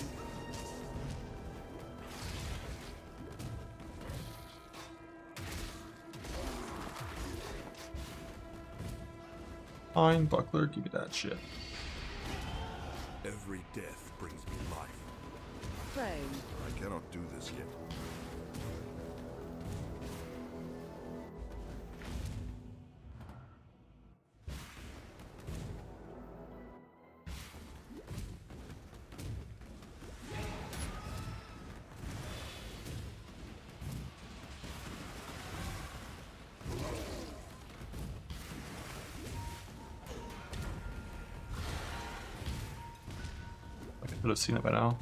Fine, Buckler, give me that shit. Every death brings me life. Prone. I cannot do this yet. Like I could have seen it by now.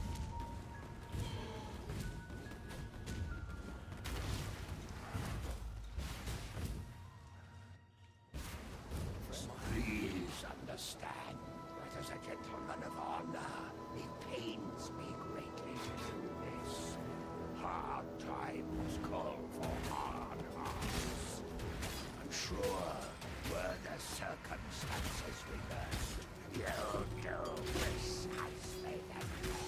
Please understand that as a gentleman of honor, it pains me greatly to do this. Hard times call for hard hearts. I'm sure were the circumstances reversed, you'd do precisely the same.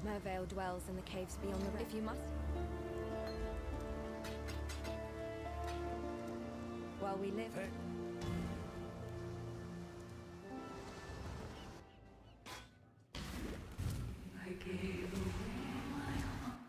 Mervale dwells in the caves beyond the if you must. While we live. I gave away my heart.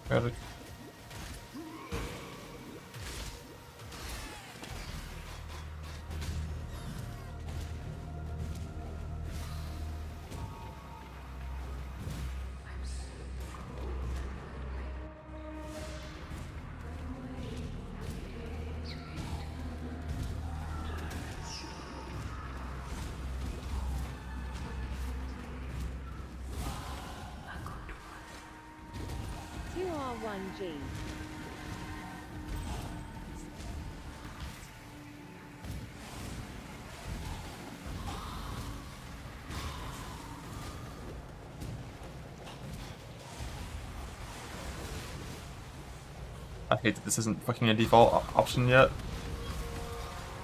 Got it. 1G. I hate that this isn't fucking a default option yet.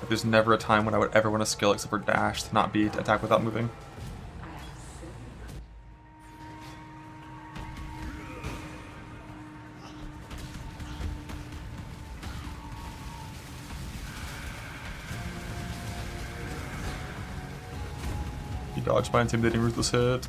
Like, there's never a time when I would ever want to skill except for dash to not be attack without moving. He dodged my intimidating ruthless hit.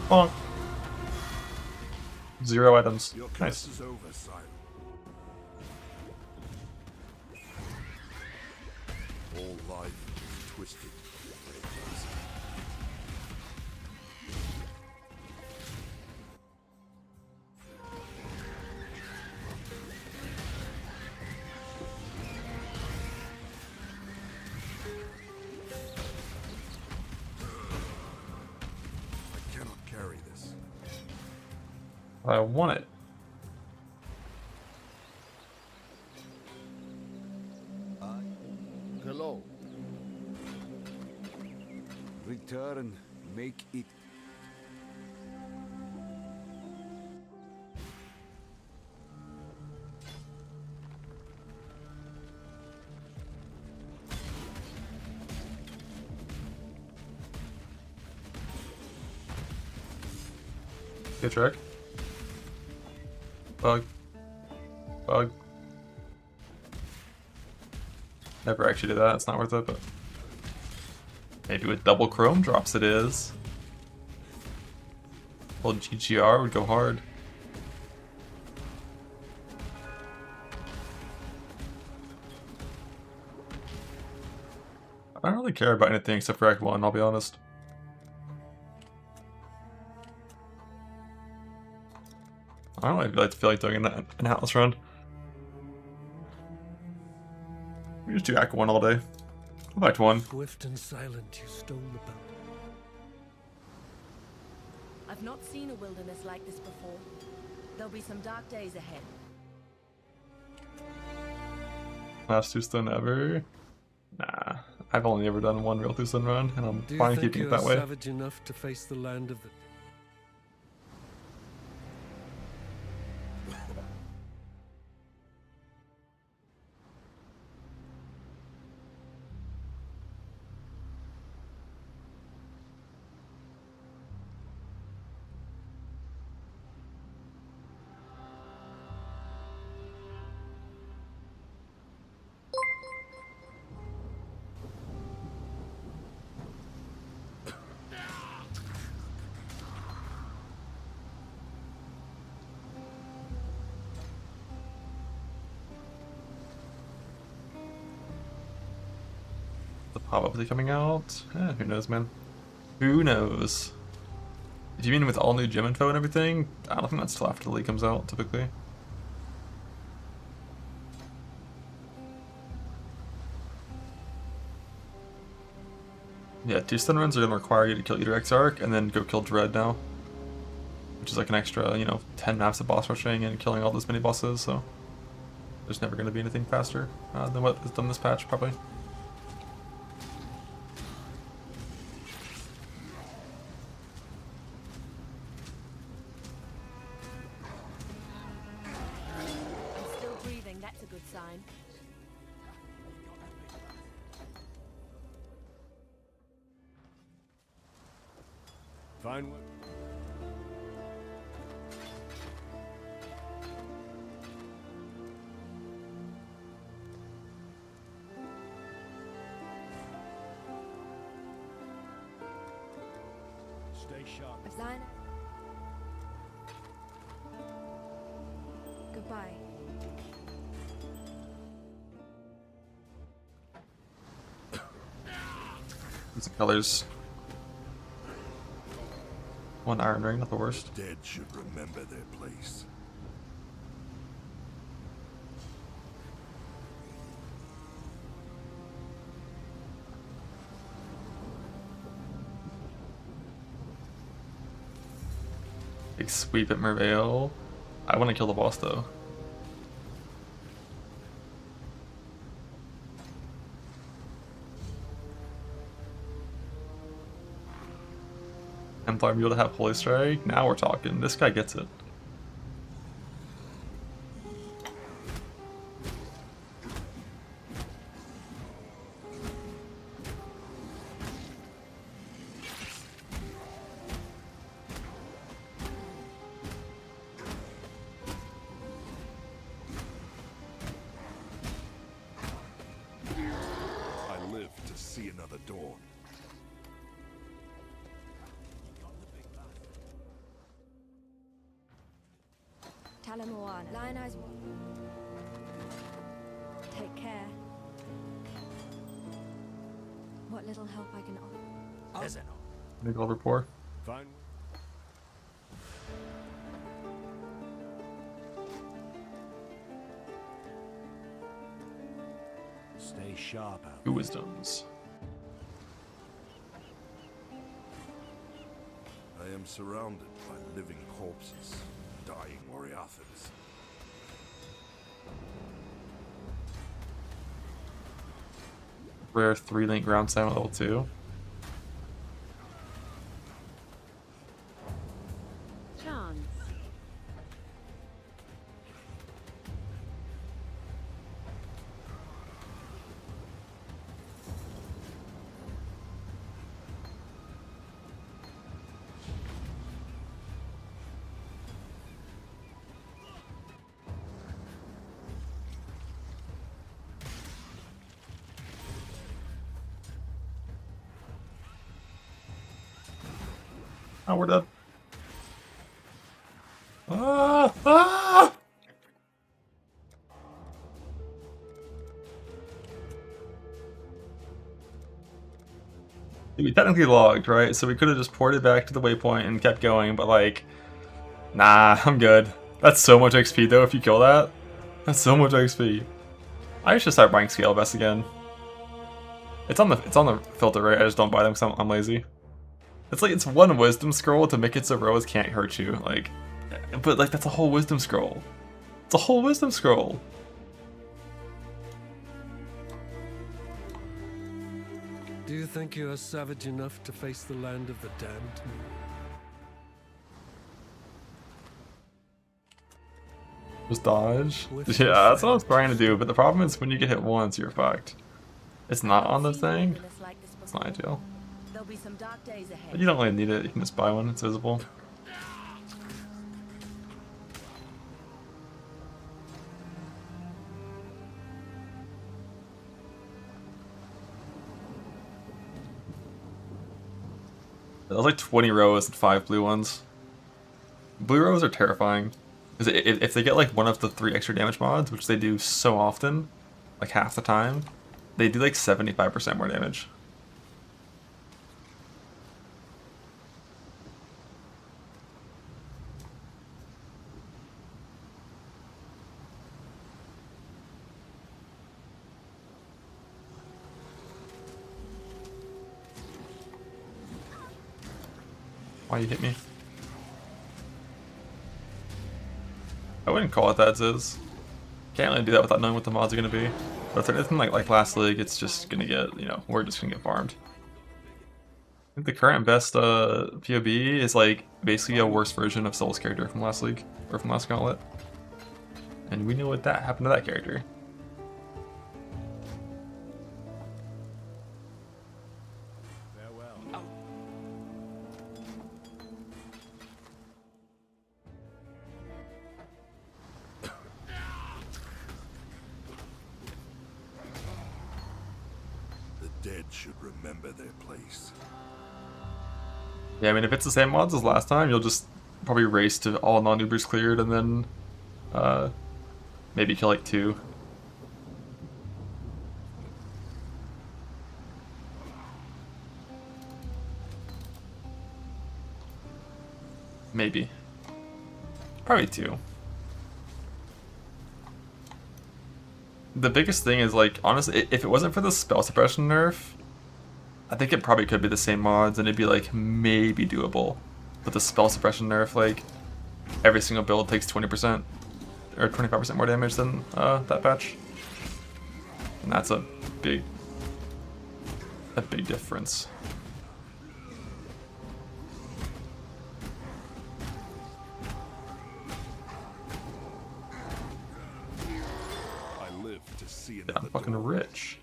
Bonk. 0 items. Your curse Nice. is over, Silent. All life is twisted. I cannot carry this. I want it. Hello. Return, make it. Good trick. Bug. Bug. Never actually did that, it's not worth it, but maybe with double chrome drops it is. Well, GGR would go hard. I don't really care about anything except for Act 1, I'll be honest. I don't really feel like doing an Atlas run. We just do Act 1 all day. Act 1. Swift and silent, you stole the boat. I've not seen a wilderness like this before. There'll be some dark days ahead. Last two-stun ever? Nah. I've only ever done one real two-stun run, and I'm Do you fine think keeping it you're that way. savage enough to face the land of the... The pop-up coming out? Who knows, man? Who knows? If you mean with all new gym info and everything, I don't think that's till after the league comes out, typically. Yeah, two-stun runs are going to require you to kill either Exarch and then go kill Dread now. Which is like an extra, 10 maps of boss rushing and killing all those mini bosses, so... There's never going to be anything faster than what is done this patch, probably. I'm still breathing, that's a good sign. Fine work. Stay sharp. Zina. Goodbye. These colors. One iron ring, not the worst. The dead should remember their place. Big sweep at Merveil. I want to kill the boss though. Templar be able to have Holy Strike. Now we're talking. This guy gets it. I live to see another dawn. Talamoan, Lion Eyes. Take care. What little help I can offer. Big gold rapport. Fine. Stay sharp out. Two wisdoms. I am surrounded by living corpses, dying Oriathans. Rare 3-link ground sound level 2. Chance. Oh, we're dead. Ah! Ah! We technically logged, right? So we could have just ported back to the waypoint and kept going, but like, nah, I'm good. That's so much XP though if you kill that. That's so much XP. I should start buying scale vests again. It's on the filter, right? I just don't buy them because I'm lazy. It's like, it's one wisdom scroll to make it so rows can't hurt you, like, but like that's a whole wisdom scroll. It's a whole wisdom scroll. Do you think you are savage enough to face the land of the damned? Just dodge. Yeah, that's what I was trying to do, but the problem is when you get hit once, you're fucked. It's not on the thing. It's not ideal. There'll be some dark days ahead. But you don't really need it. You can just buy one. It's visible. That was like 20 rows and 5 blue ones. Blue rows are terrifying. If they get like one of the 3 extra damage mods, which they do so often, like half the time, they do like 75% more damage. Why you hit me? I wouldn't call it that, Ziz. Can't really do that without knowing what the mods are gonna be. But if anything like last league, it's just gonna get, you know, we're just gonna get farmed. I think the current best POB is like basically a worse version of Soul's character from last league, or from last gauntlet. And we know what that happened to that character. Dead should remember their place. Yeah, I mean, if it's the same mods as last time, you'll just probably race to all non-Ubers cleared and then maybe kill like 2. Maybe. Probably 2. The biggest thing is, like, honestly, if it wasn't for the spell suppression nerf, I think it probably could be the same mods and it'd be, like, maybe doable. But the spell suppression nerf, like, every single build takes 20% or 25% more damage than that patch. And that's a big difference. Yeah, I'm fucking rich.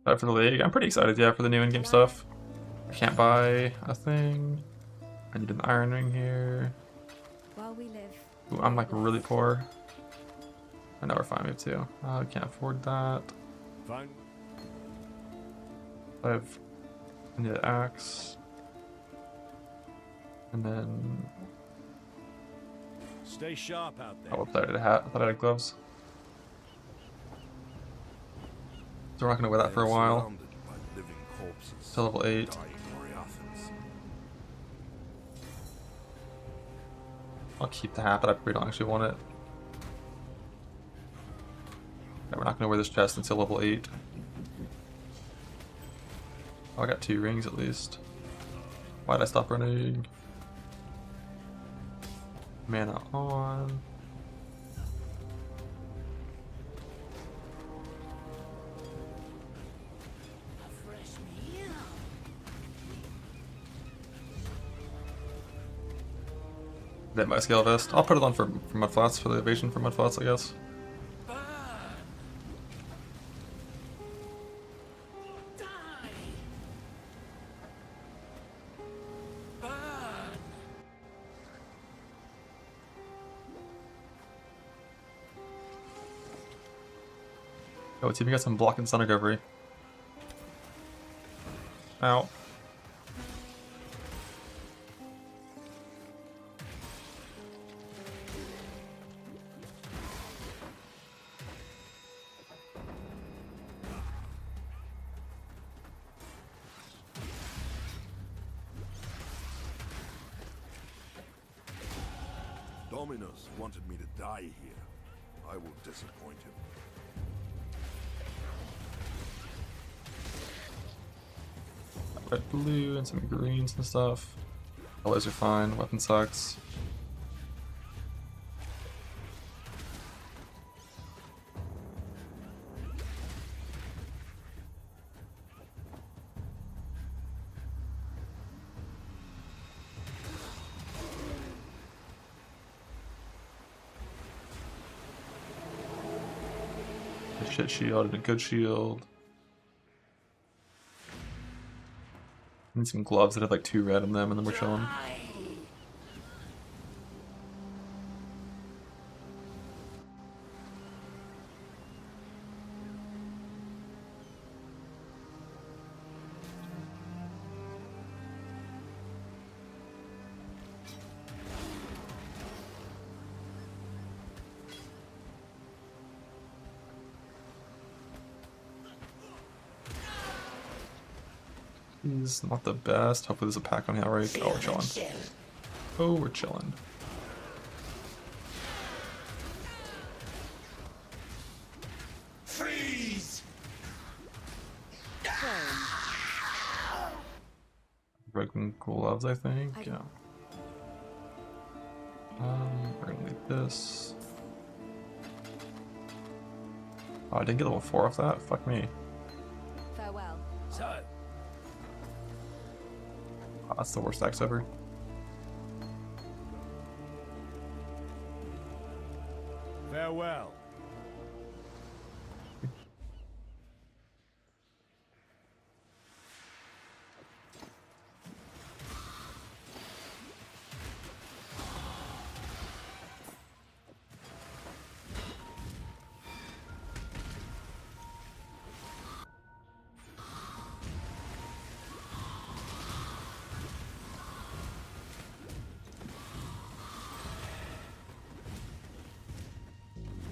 For the league, I'm pretty excited, yeah, for the new in-game stuff. I can't buy a thing. I need an iron ring here. While we live. Ooh, I'm like really poor. I know we're fine, we have 2. I can't afford that. Fine. I need an axe. And then Stay sharp out there. oh, I thought I had a hat. I thought I had gloves. So we're not gonna wear that for a while. Till level 8. I'll keep the hat, but I probably don't actually want it. Yeah, we're not gonna wear this chest until level 8. Oh, I got 2 rings at least. Why'd I stop running? Mana on. That my scale vest. I'll put it on for mud flats, for the evasion for mud flats, I guess. Oh, it's even got some block and sun recovery. Ow. Dominus wanted me to die here. I will disappoint him. Red, blue, and some greens and stuff. Colors are fine. Weapon sucks. A shit shield and a good shield. Need some gloves that have like 2 red in them, and then we're chilling. He's not the best. Hopefully there's a pack on the outright. Oh, we're chilling. Oh, we're chilling. Freeze! Broken gloves, I think. Yeah. We're gonna leave this. Oh, I didn't get level 4 off that? Fuck me. Farewell. So, Oh, that's the worst axe ever. Farewell.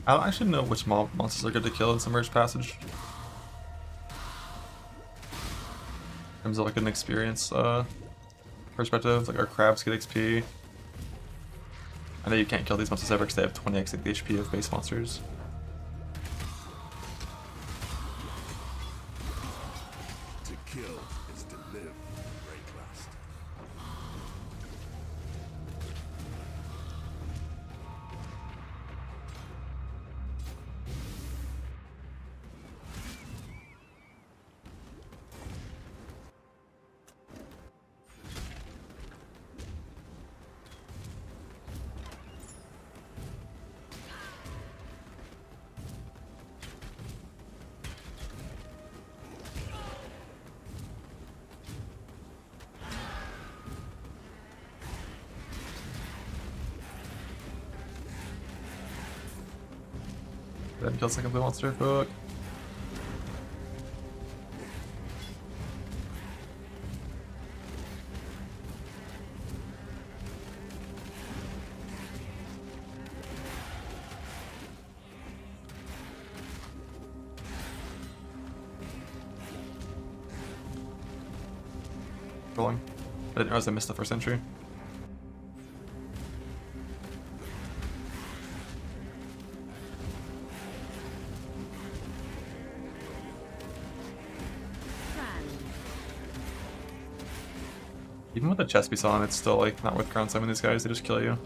I don't actually know which monsters are good to kill in Submerged Passage. In terms of like an experience perspective. Like our crabs get XP. I know you can't kill these monsters ever because they have 20x the HP of base monsters. To kill is to live, Rayclast. Then kill second blue monster. Fuck. Rolling. I didn't realize I missed the first entry. Even with the chest piece on, it's still like not worth ground slamming these guys, they just kill you.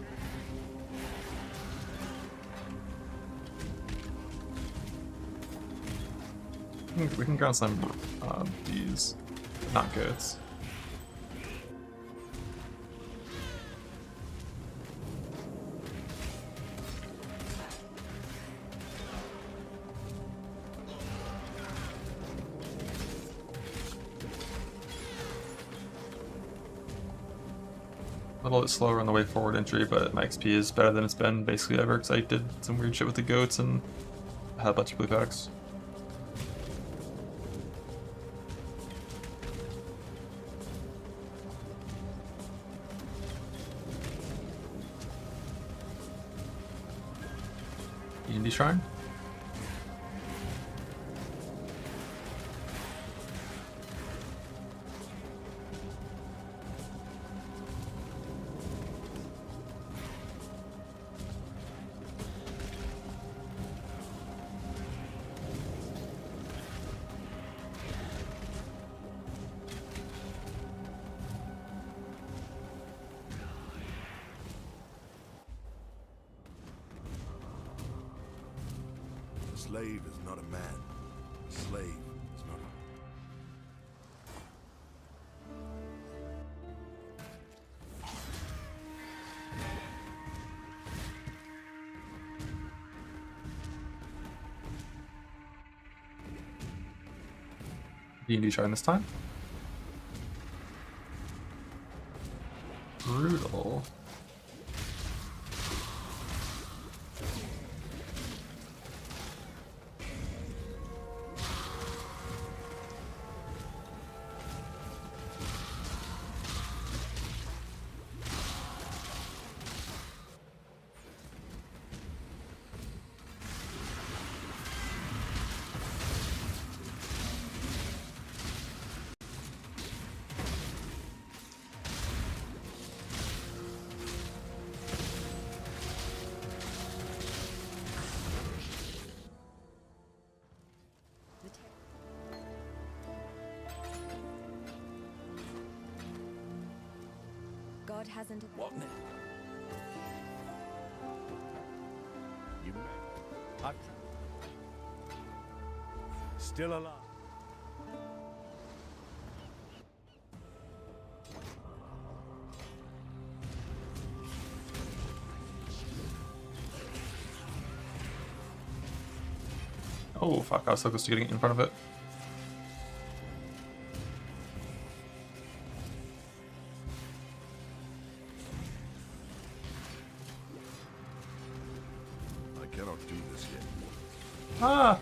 We can ground slam these, but not goods. A little bit slower on the way forward entry, but my XP is better than it's been basically ever because I did some weird shit with the goats and had a bunch of blue packs. D&D Shrine? A slave is not a man. A slave is not a... D&D Shrine this time. Brutal. God hasn't... What now? You I've... Still alive. Oh fuck, I was so close to getting in front of it. I cannot do this yet. Ah!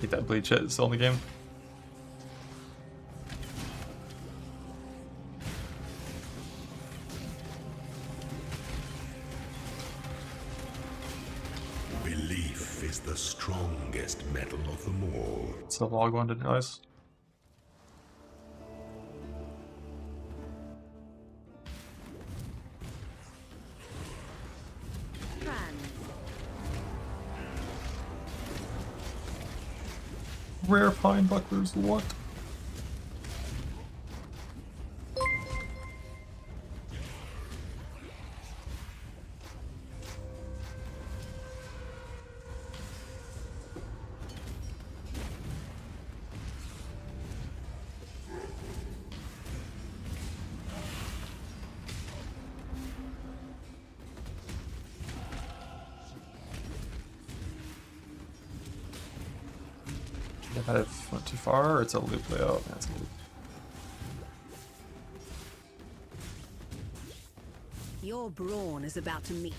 Hate that bleed shit, it's still in the game. Belief is the strongest metal of them all. It's a log one, didn't realize. Rare pine bucklers, what? If I went too far, or it's a loop layout. That's a loop. Your brawn is about to meet.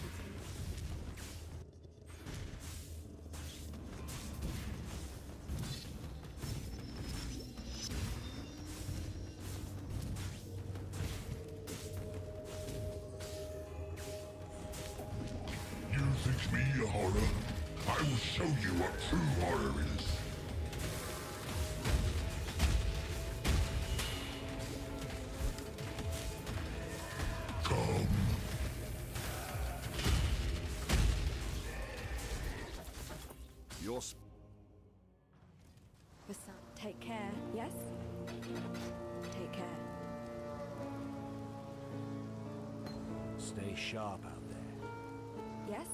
You think me a horror? I will show you what true horror is. Come. Your Take care, yes? Take care. stay sharp out there. Yes?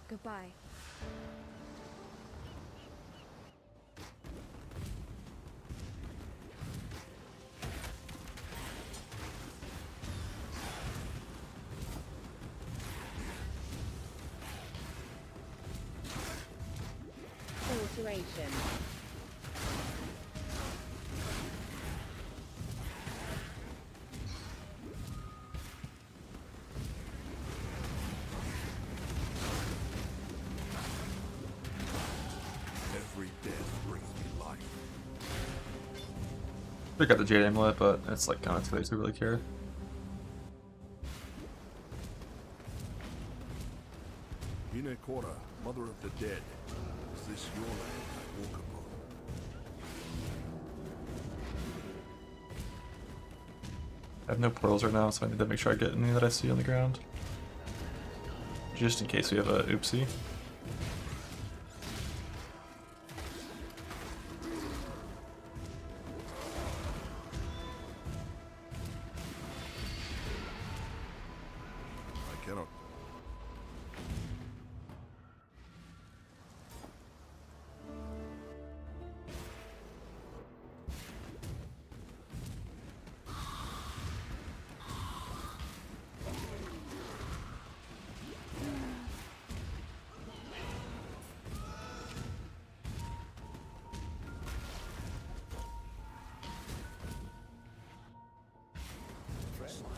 Goodbye. Alteration. Every death brings me life. I got the Jade Amulet, but it's like kind of too late to really care. Quarter, mother of the dead. Is this your land I walk upon? I have no portals right now, so I need to make sure I get any that I see on the ground. Just in case we have a oopsie. I cannot.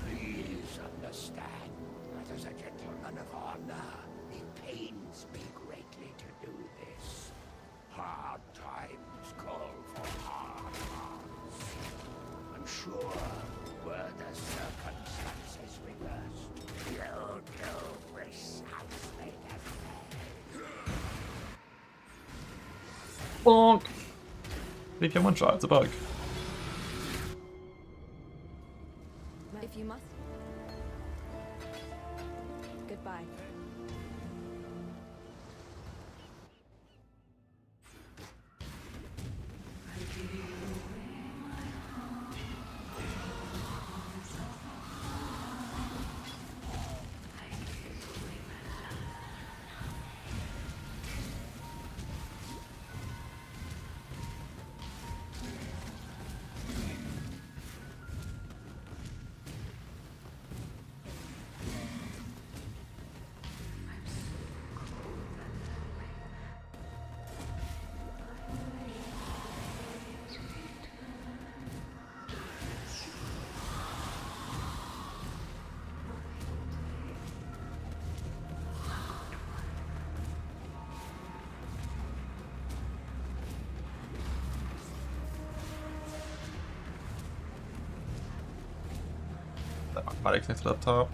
Please understand that as a gentleman of honor, it pains me greatly to do this. Hard times call for hard hearts. I'm sure, were the circumstances reversed, you'd do precisely the same. Bonk! They can one shot, it's a bug. If you must. Goodbye. That might have connected up top.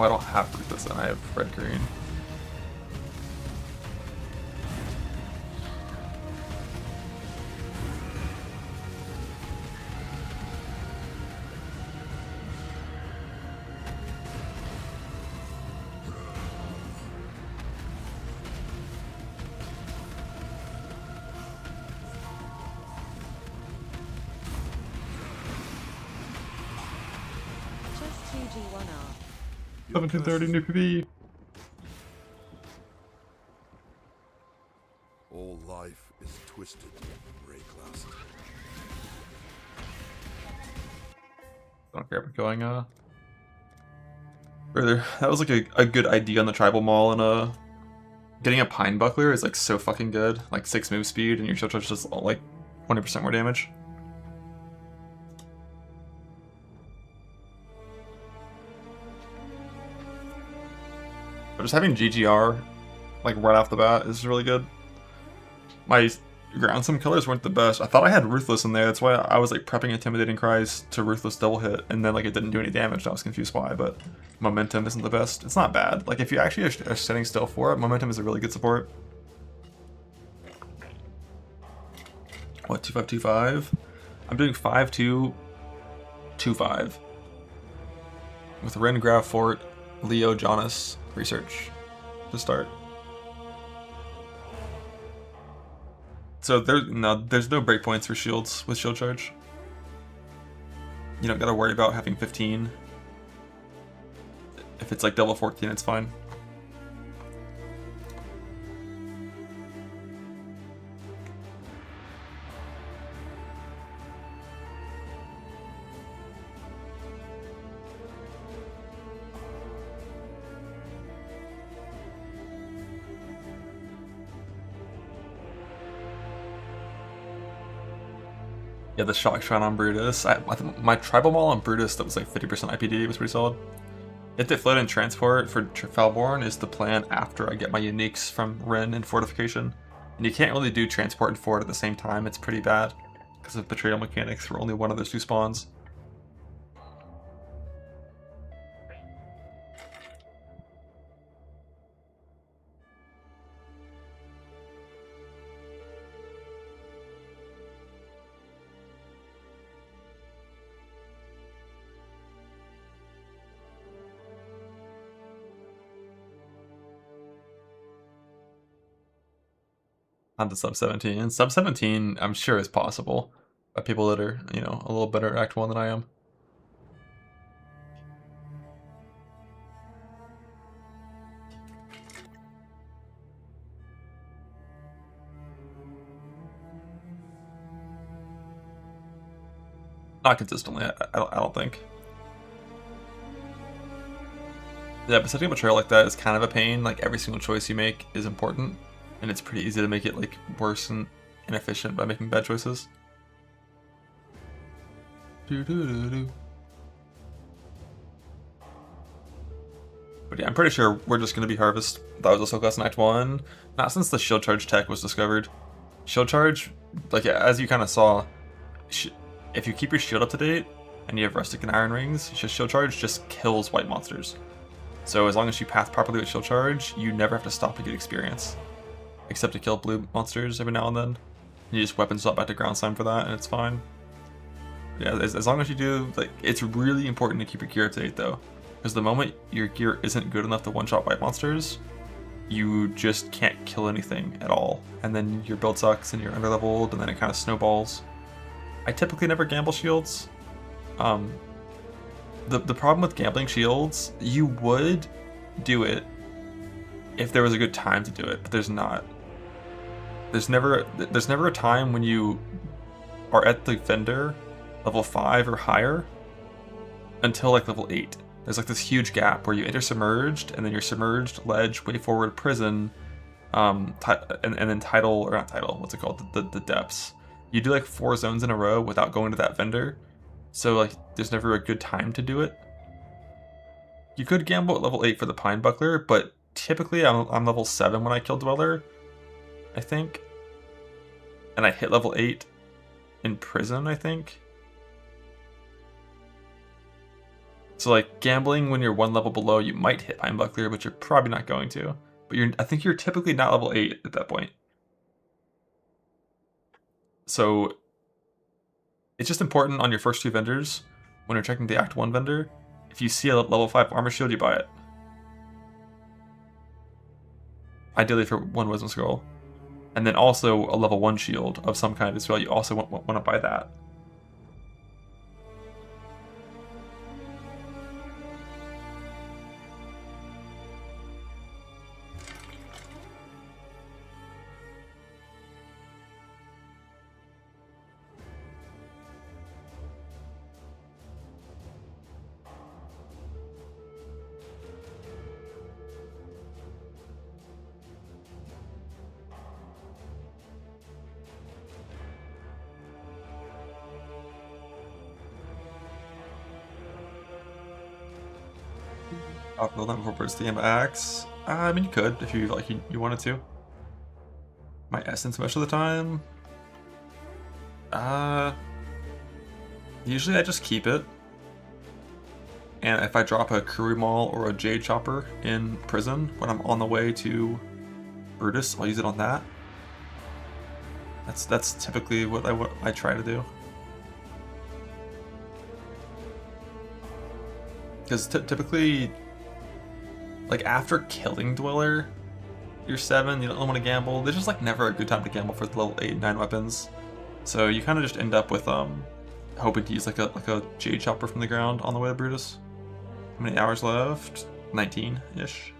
Oh, I don't have Ruthless, and I have red-green. Just 2G1R. 1730 new PB. All life is twisted, Rayclast. Don't care about going further. That was like a good idea on the tribal mall, and getting a pine buckler is like so fucking good. Like 6 move speed and your shield charge does like 20% more damage. But just having GGR like right off the bat is really good. My ground sim killers weren't the best. I thought I had Ruthless in there. That's why I was like prepping Intimidating Cries to Ruthless double hit, and then like it didn't do any damage. I was confused why, but Momentum isn't the best. It's not bad. Like if you actually are sitting still for it, Momentum is a really good support. What, 2525? I'm doing 5225 with Ren, Grav, Fort, Leo, Jonas, Research to start. So there's no breakpoints for shields with shield charge. You don't gotta worry about having 15. If it's like double 14, it's fine. Yeah, the shock shot on Brutus. I think my tribal maul on Brutus that was like 50% IPD was pretty solid. Hit the float and transport for Falborn is the plan after I get my uniques from Ren and Fortification. And you can't really do transport and fort at the same time. It's pretty bad because of betrayal mechanics for only one of those 2 spawns. On to sub 17. Sub 17, I'm sure is possible by people that are, you know, a little better at Act 1 than I am. Not consistently, I don't think. Yeah, but setting up a trail like that is kind of a pain. Like every single choice you make is important. And it's pretty easy to make it like worse and inefficient by making bad choices. But yeah, I'm pretty sure we're just going to be Harvest. That was also class in Act 1. Not since the shield charge tech was discovered. Shield charge, like as you kind of saw, if you keep your shield up to date and you have Rustic and Iron Rings, shield charge just kills white monsters. So as long as you path properly with shield charge, you never have to stop to get experience. Except to kill blue monsters every now and then. You just weapon swap back to ground slime for that, and it's fine. Yeah, as long as you do, like, it's really important to keep your gear up to date though, because the moment your gear isn't good enough to one-shot white monsters, you just can't kill anything at all, and then your build sucks and you're underleveled, and then it kind of snowballs. I typically never gamble shields. The problem with gambling shields, you would do it if there was a good time to do it, but there's not. There's never a time when you are at the vendor level 5 or higher until like level 8. There's like this huge gap where you enter Submerged, and then you're Submerged, Ledge, Way Forward, Prison, and then Title, or not Title, what's it called? The Depths. You do like 4 zones in a row without going to that vendor, so like there's never a good time to do it. You could gamble at level 8 for the Pine Buckler, but typically I'm level 7 when I kill Dweller, I think. And I hit level 8 in Prison, I think. So like gambling when you're one level below, you might hit Pine Buckler, but you're probably not going to. But I think you're typically not level 8 at that point. So it's just important on your first 2 vendors, when you're checking the Act 1 vendor, if you see a level 5 armor shield, you buy it. Ideally for 1 wisdom scroll. And then also a level 1 shield of some kind as well, you also want to buy that. Build that before burst the Yamba Axe. I mean, you could if you like. You wanted to. My essence most of the time. Usually I just keep it. And if I drop a Kuru Maul or a Jade Chopper in prison when I'm on the way to Brutus, I'll use it on that. That's typically what I try to do. Because typically, like after killing Dweller, you're 7, you don't want to gamble. There's just like never a good time to gamble for the level 8 and 9 weapons. So you kind of just end up with hoping to use like a Jade Chopper from the ground on the way to Brutus. How many hours left? 19-ish.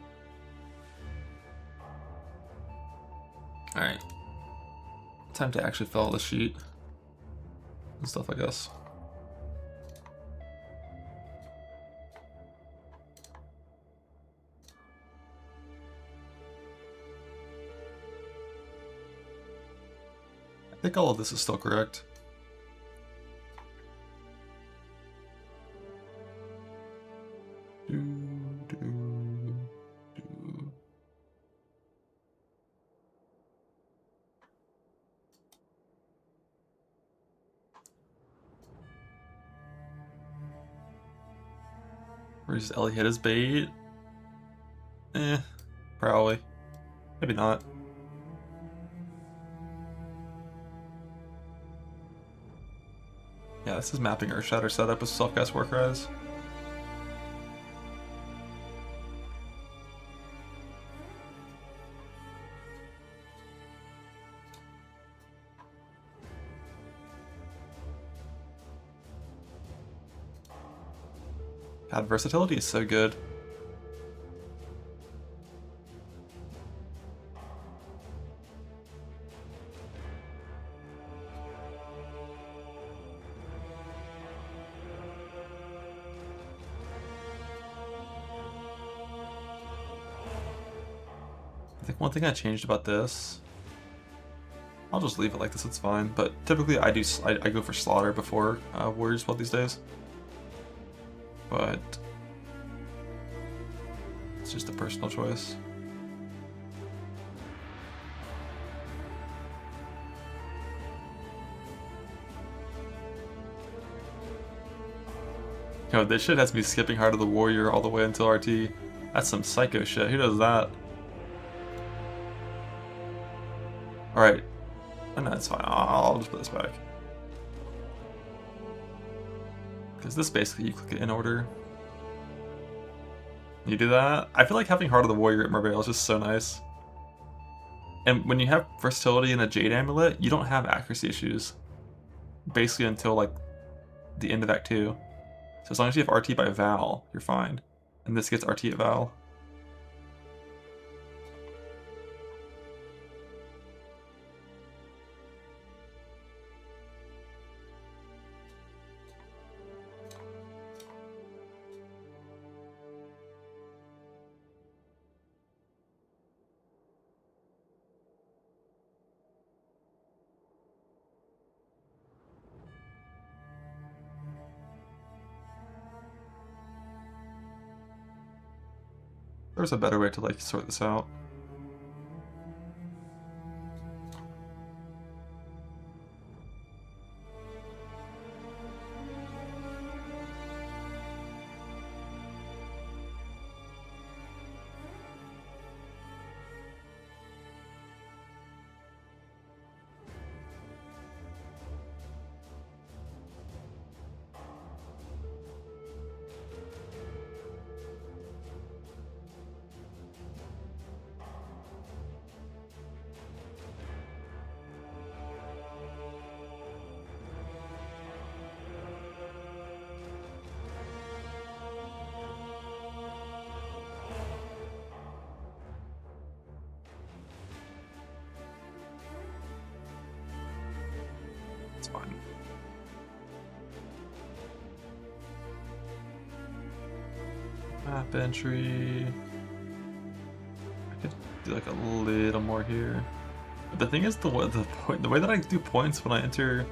Alright. Time to actually fill out the sheet. And stuff, I guess. I think all of this is still correct. Where's Ellie hit his bait? Probably. Maybe not. Yeah, this is mapping Earthshatter setup with Selfcast Warcries. God, versatility is so good. I think one thing I changed about this, I'll just leave it like this, it's fine, but typically I go for Slaughter before Warriors Blood these days. But it's just a personal choice. Yo, this shit has me skipping Heart of the Warrior all the way until RT. That's some psycho shit. Who does that? Alright. Oh, no, it's fine. I'll just put this back. Because this basically, you click it in order. You do that. I feel like having Heart of the Warrior at Merveil is just so nice. And when you have versatility in a Jade Amulet, you don't have accuracy issues. Basically until like the end of Act 2. So as long as you have RT by Val, you're fine. And this gets RT at Val. There's a better way to like sort this out. fine. Map entry. I could do like a little more here. But the thing is, the way that I do points when I enter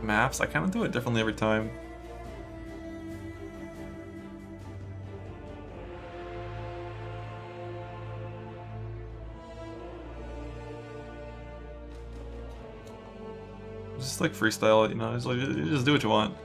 maps, I kind of do it differently every time. Just like freestyle, you know, it's like, you just do what you want.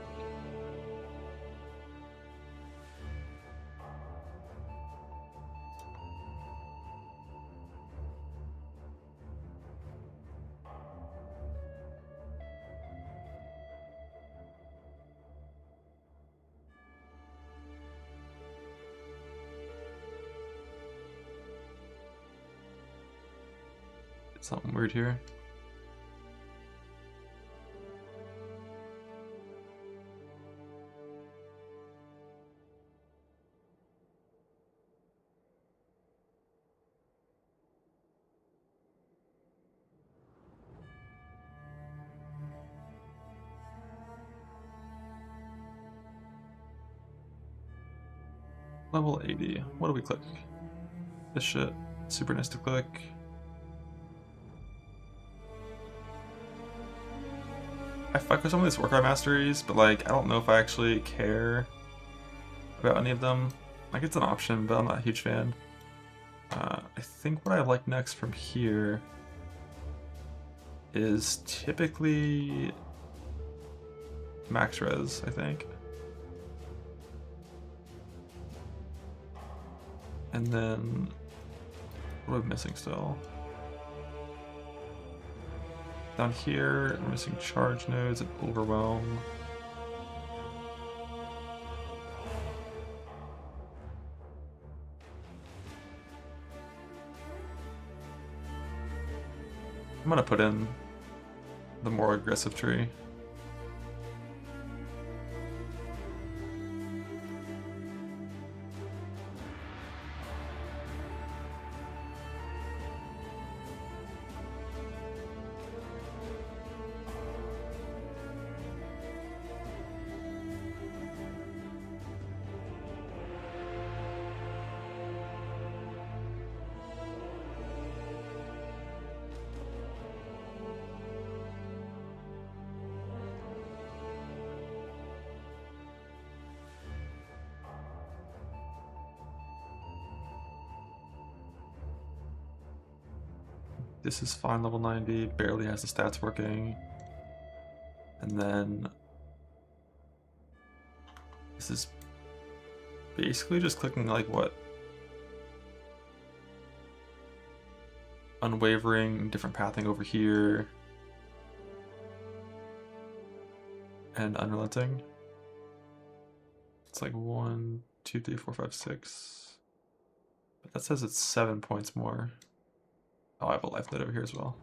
Something weird here. Level 80. What do we click? This shit. Super nice to click. I fuck with some of these Warcry masteries, but like, I don't know if I actually care about any of them. Like, it's an option, but I'm not a huge fan. I think what I like next from here is typically max res, I think. And then, what am I missing still? Down here, we're missing charge nodes and overwhelm. I'm gonna put in the more aggressive tree. This is fine, level 90, barely has the stats working. And then this is basically just clicking like what? Unwavering, different pathing over here. And unrelenting. It's like 1, 2, 3, 4, 5, 6. But that says it's 7 points more. Oh, I have a life node over here as well.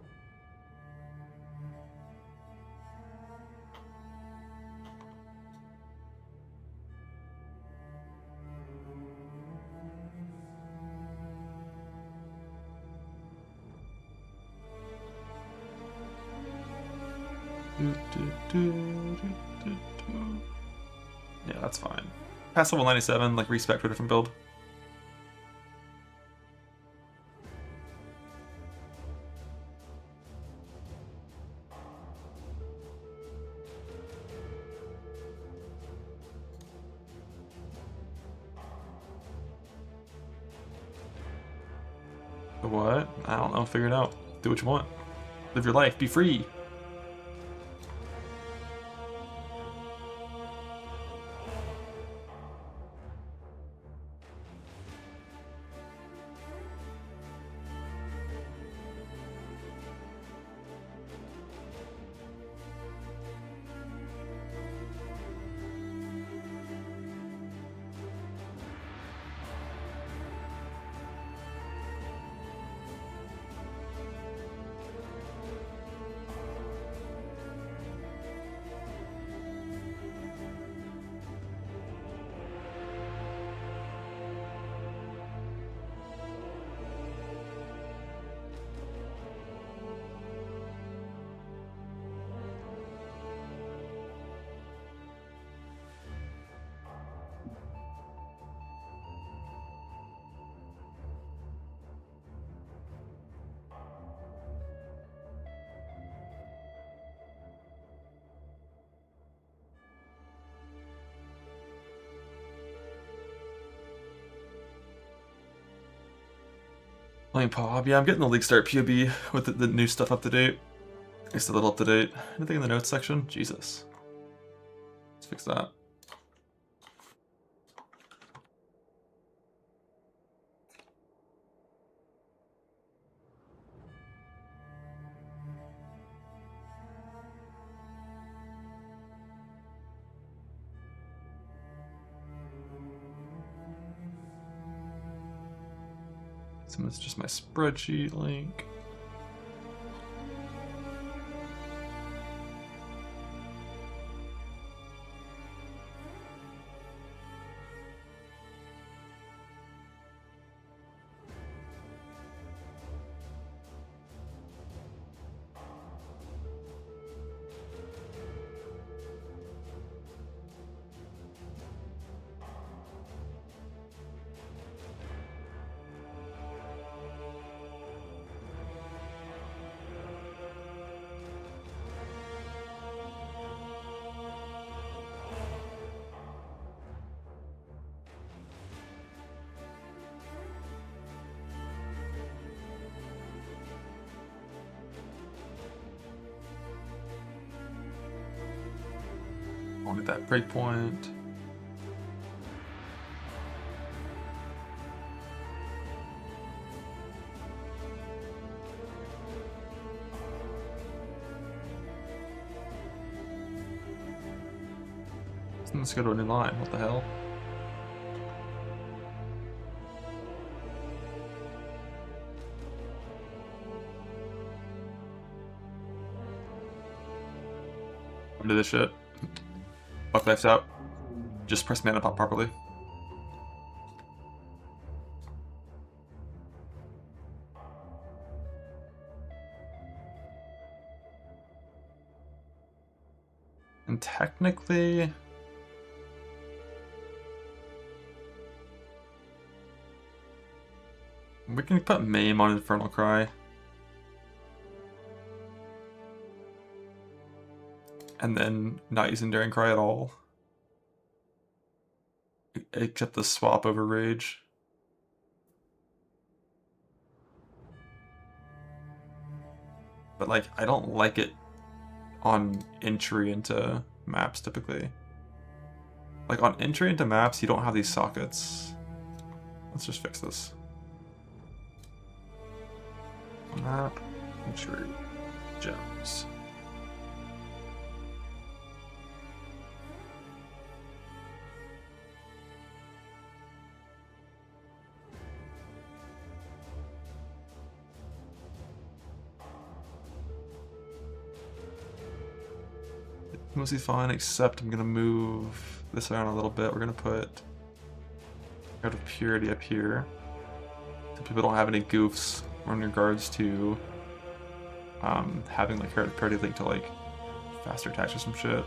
Yeah, that's fine. Past level 97, like respec for a different build. What? I don't know, figure it out. Do what you want. Live your life, be free. Playing Pop. Yeah, I'm getting the League Start POB with the new stuff up to date. It's a little up to date. Anything in the notes section? Jesus. Let's fix that. So it's just my spreadsheet link. Wanted that breakpoint. Let's go to a new line. What the hell? Do this shit. Buck life's out. Just press mana pop properly. And technically, we can put Maim on Infernal Cry. And then not use Enduring Cry at all. Except the swap over Rage. But like, I don't like it on entry into maps typically. Like on entry into maps, you don't have these sockets. Let's just fix this. Map, entry, gems. Mostly fine, except I'm gonna move this around a little bit. We're gonna put Heart of Purity up here, so people don't have any goofs in regards to having like Heart of Purity linked to like faster attacks or some shit.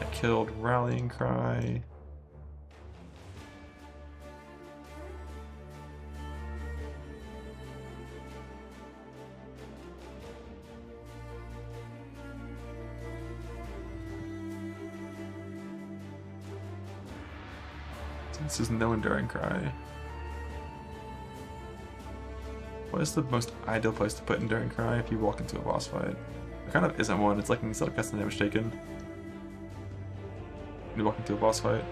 I killed Rallying Cry. This is no Enduring Cry. What is the most ideal place to put Enduring Cry if you walk into a boss fight? There kind of isn't one. It's like instead of casting damage taken, you walk into a boss fight.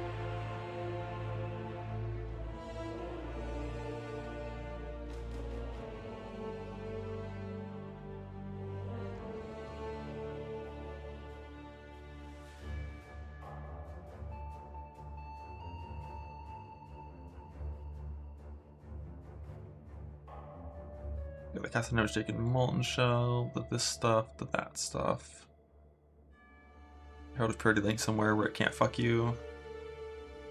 The casting damage taken, Molten Shell, this stuff, that stuff. Herald of Purity link somewhere where it can't fuck you.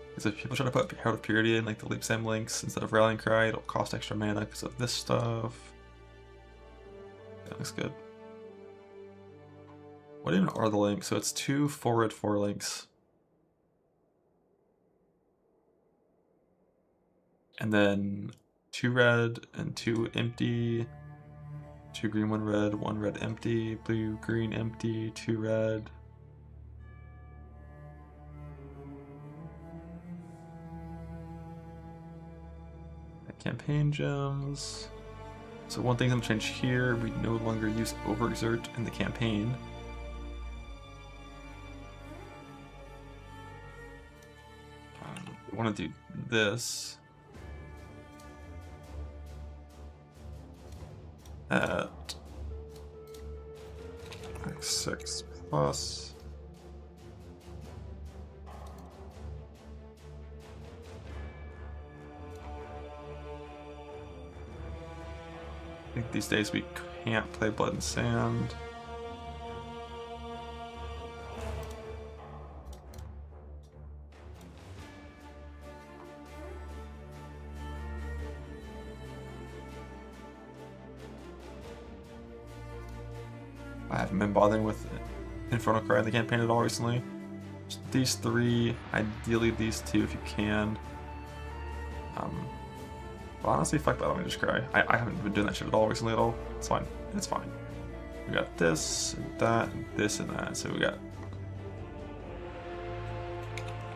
Because if people try to put Herald of Purity in like the Leap Sam links instead of Rallying Cry, it'll cost extra mana because of this stuff. That looks good. What even are the links? So it's 2 forward 4 links. And then 2 red and 2 empty, 2 green, 1 red empty, blue, green empty, 2 red. Campaign gems. So one thing's gonna change here, we no longer use Overexert in the campaign. We want to do this at X6 plus. I think these days we can't play Blood and Sand. I haven't been bothering with Infernal Cry in the campaign at all recently. Just these three, ideally these two if you can. But honestly, fuck that, let me just cry. I haven't been doing that shit at all recently at all. It's fine. It's fine. We got this, and that, and this, and that. So we got...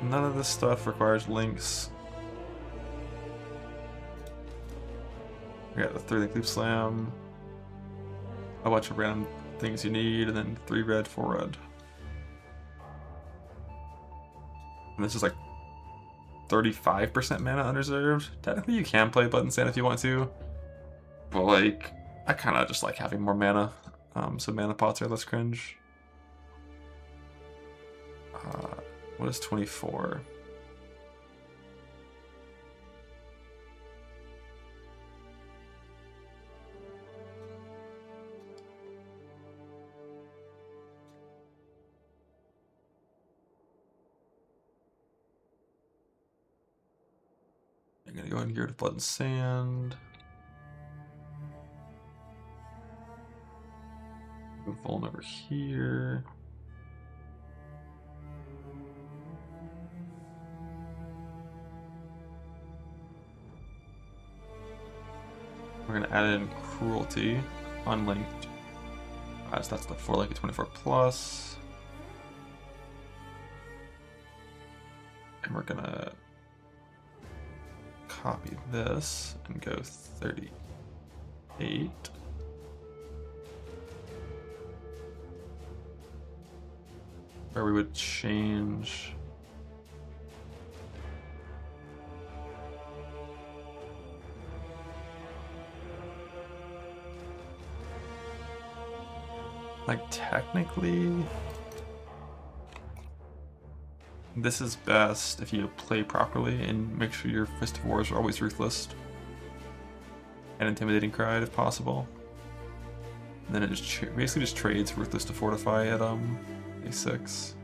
None of this stuff requires links. We got the 3-link loop slam. A bunch of random things you need, and then 3 red, 4 red. And this is like 35% mana unreserved. Technically you can play Blood and Sand if you want to, but like I kind of just like having more mana, so mana pots are less cringe. What is 24? I'm gonna go in here to Blood and Sand. Move Vuln over here. We're gonna add in Cruelty, unlinked. So that's the 4-like 24 plus. And we're gonna copy this and go 38. Where we would change like technically this is best if you play properly and make sure your Fist of Wars are always Ruthless and Intimidating Cried if possible. And then it just basically just trades Ruthless to Fortify at A6.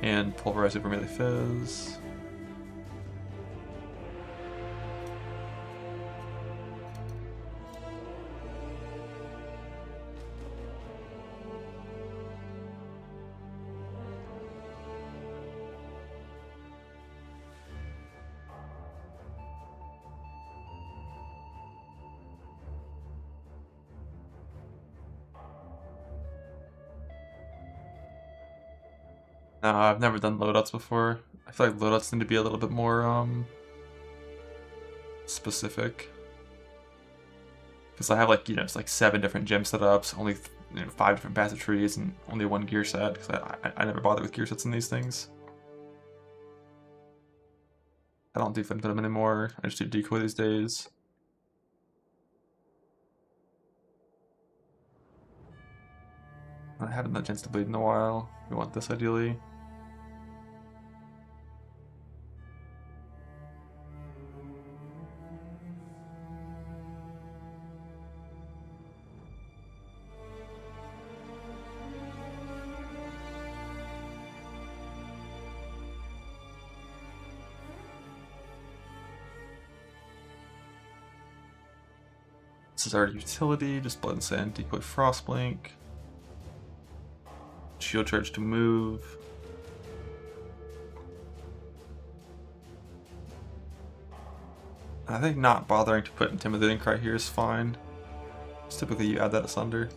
And Pulverize over Melee Fizz. No, I've never done loadouts before. I feel like loadouts need to be a little bit more specific. Because I have like, you know, it's like 7 different gem setups, only 5 different passive trees, and only 1 gear set. Because I never bother with gear sets in these things. I don't do Phantom anymore. I just do decoy these days. I haven't had a chance to bleed in a while. We want this ideally. This is our utility, just Blood and Sand, Decoy Frostblink. Shield Charge to move. I think not bothering to put Intimidating Cry here is fine. Just typically you add that asunder.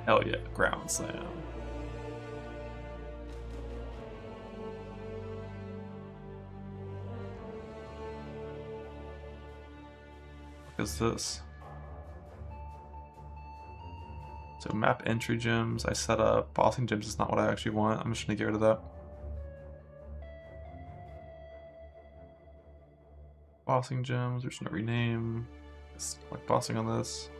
Hell yeah, ground slam. What is this? So map entry gems I set up. Bossing gems is not what I actually want. I'm just gonna get rid of that. Bossing gems, we're just gonna rename. Just like bossing on this.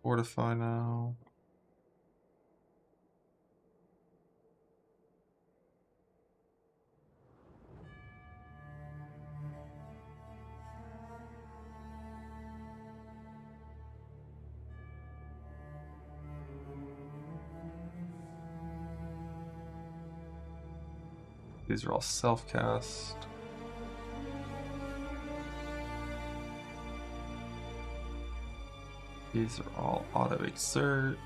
Fortify now. These are all self-cast. These are all auto-exert.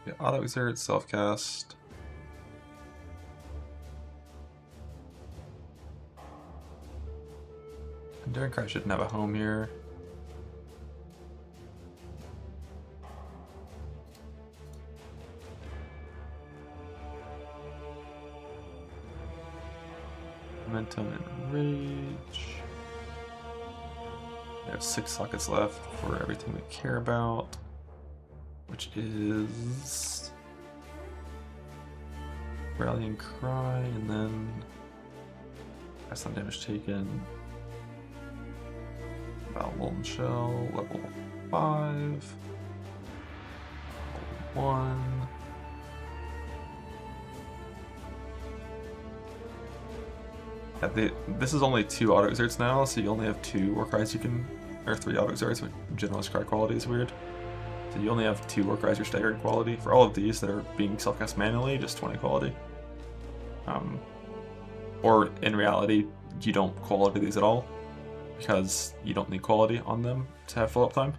Yeah, auto-exert, self-cast. Enduring Cry shouldn't have a home here. Momentum and Rage. We have 6 sockets left for everything we care about, which is Rallying Cry, and then that's not damage taken. About Molten Shell, level 5, level 1. This is only 2 auto exerts now, so you only have 2 war cries you can, or 3 auto exerts, but generalist cry quality is weird. So you only have 2 war cries your staggered quality. For all of these that are being self-cast manually, just 20 quality. Or in reality, you don't quality these at all, because you don't need quality on them to have full uptime.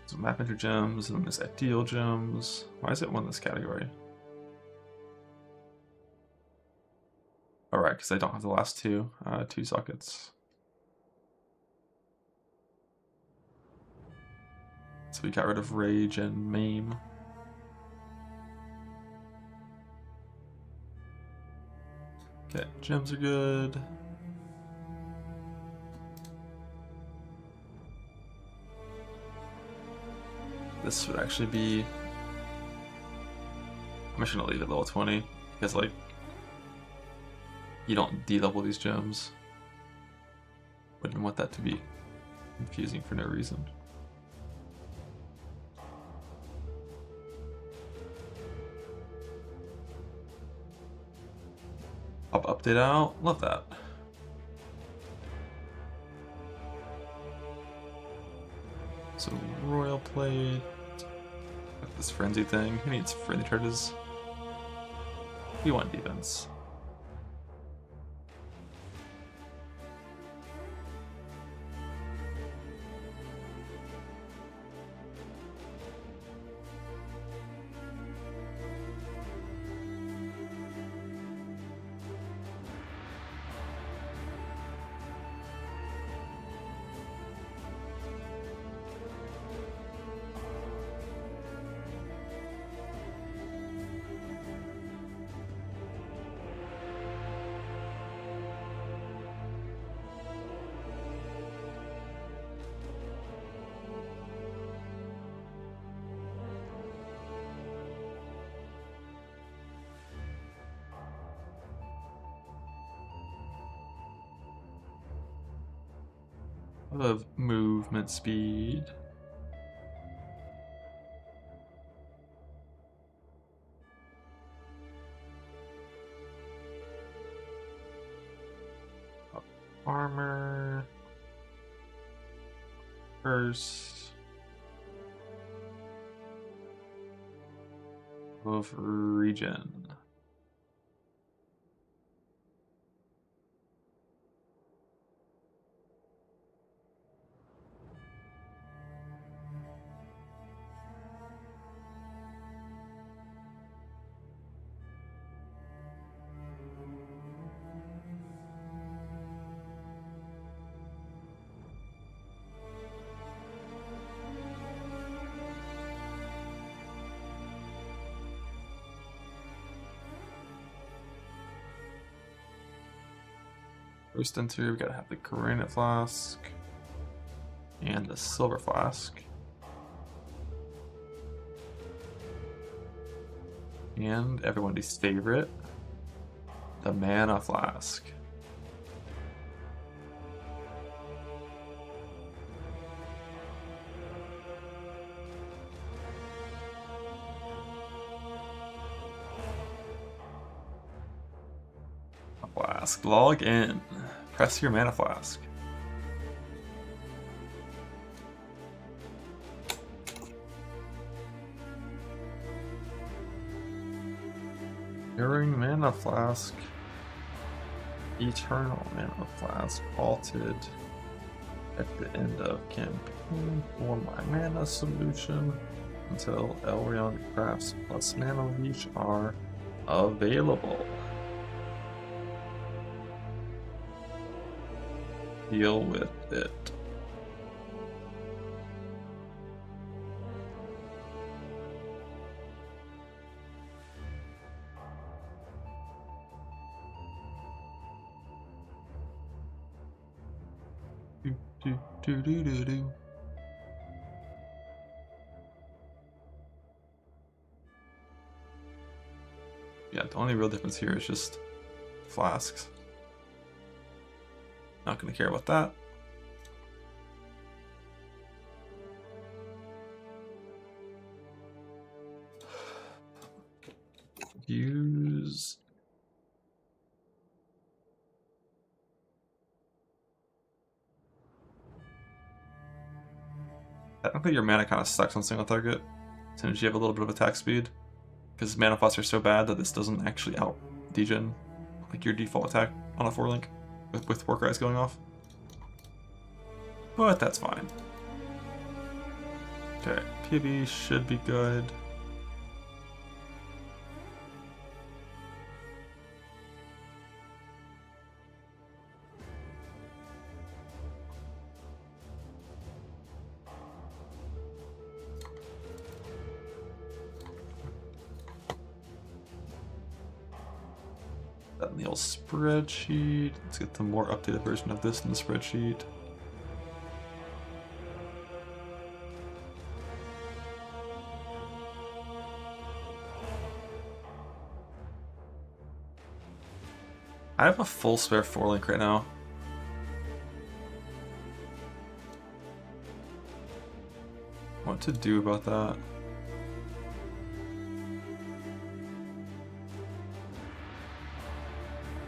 So map enter gems, and then there's ideal gems. Why is it one in this category? Alright, because I don't have the last 2 sockets. So we got rid of Rage and Maim. Okay, gems are good. This would actually be... I'm just gonna leave it level 20, because like, you don't D-level these gems. Wouldn't want that to be confusing for no reason. Pop update out, love that. So Royal Plate, got this Frenzy thing. Who needs Frenzy Charges? We want defense. Of movement speed. Armor. Curse of Regen. First into, we gotta have the granite flask and the silver flask. And everybody's favorite, the mana flask. Flask, log in. Press your mana flask. During mana flask, eternal mana flask halted at the end of campaign for my mana solution until Elrion crafts plus mana leech are available. Deal with it. Do. Yeah, the only real difference here is just flasks. Not gonna care about that. Use technically your mana kind of sucks on single target since you have a little bit of attack speed, because mana flasks are so bad that this doesn't actually out degen like your default attack on a 4-link. With work eyes going off. But that's fine. Okay, PB should be good. That in the old spreadsheet. Let's get the more updated version of this in the spreadsheet. I have a full spare 4-link right now. What to do about that?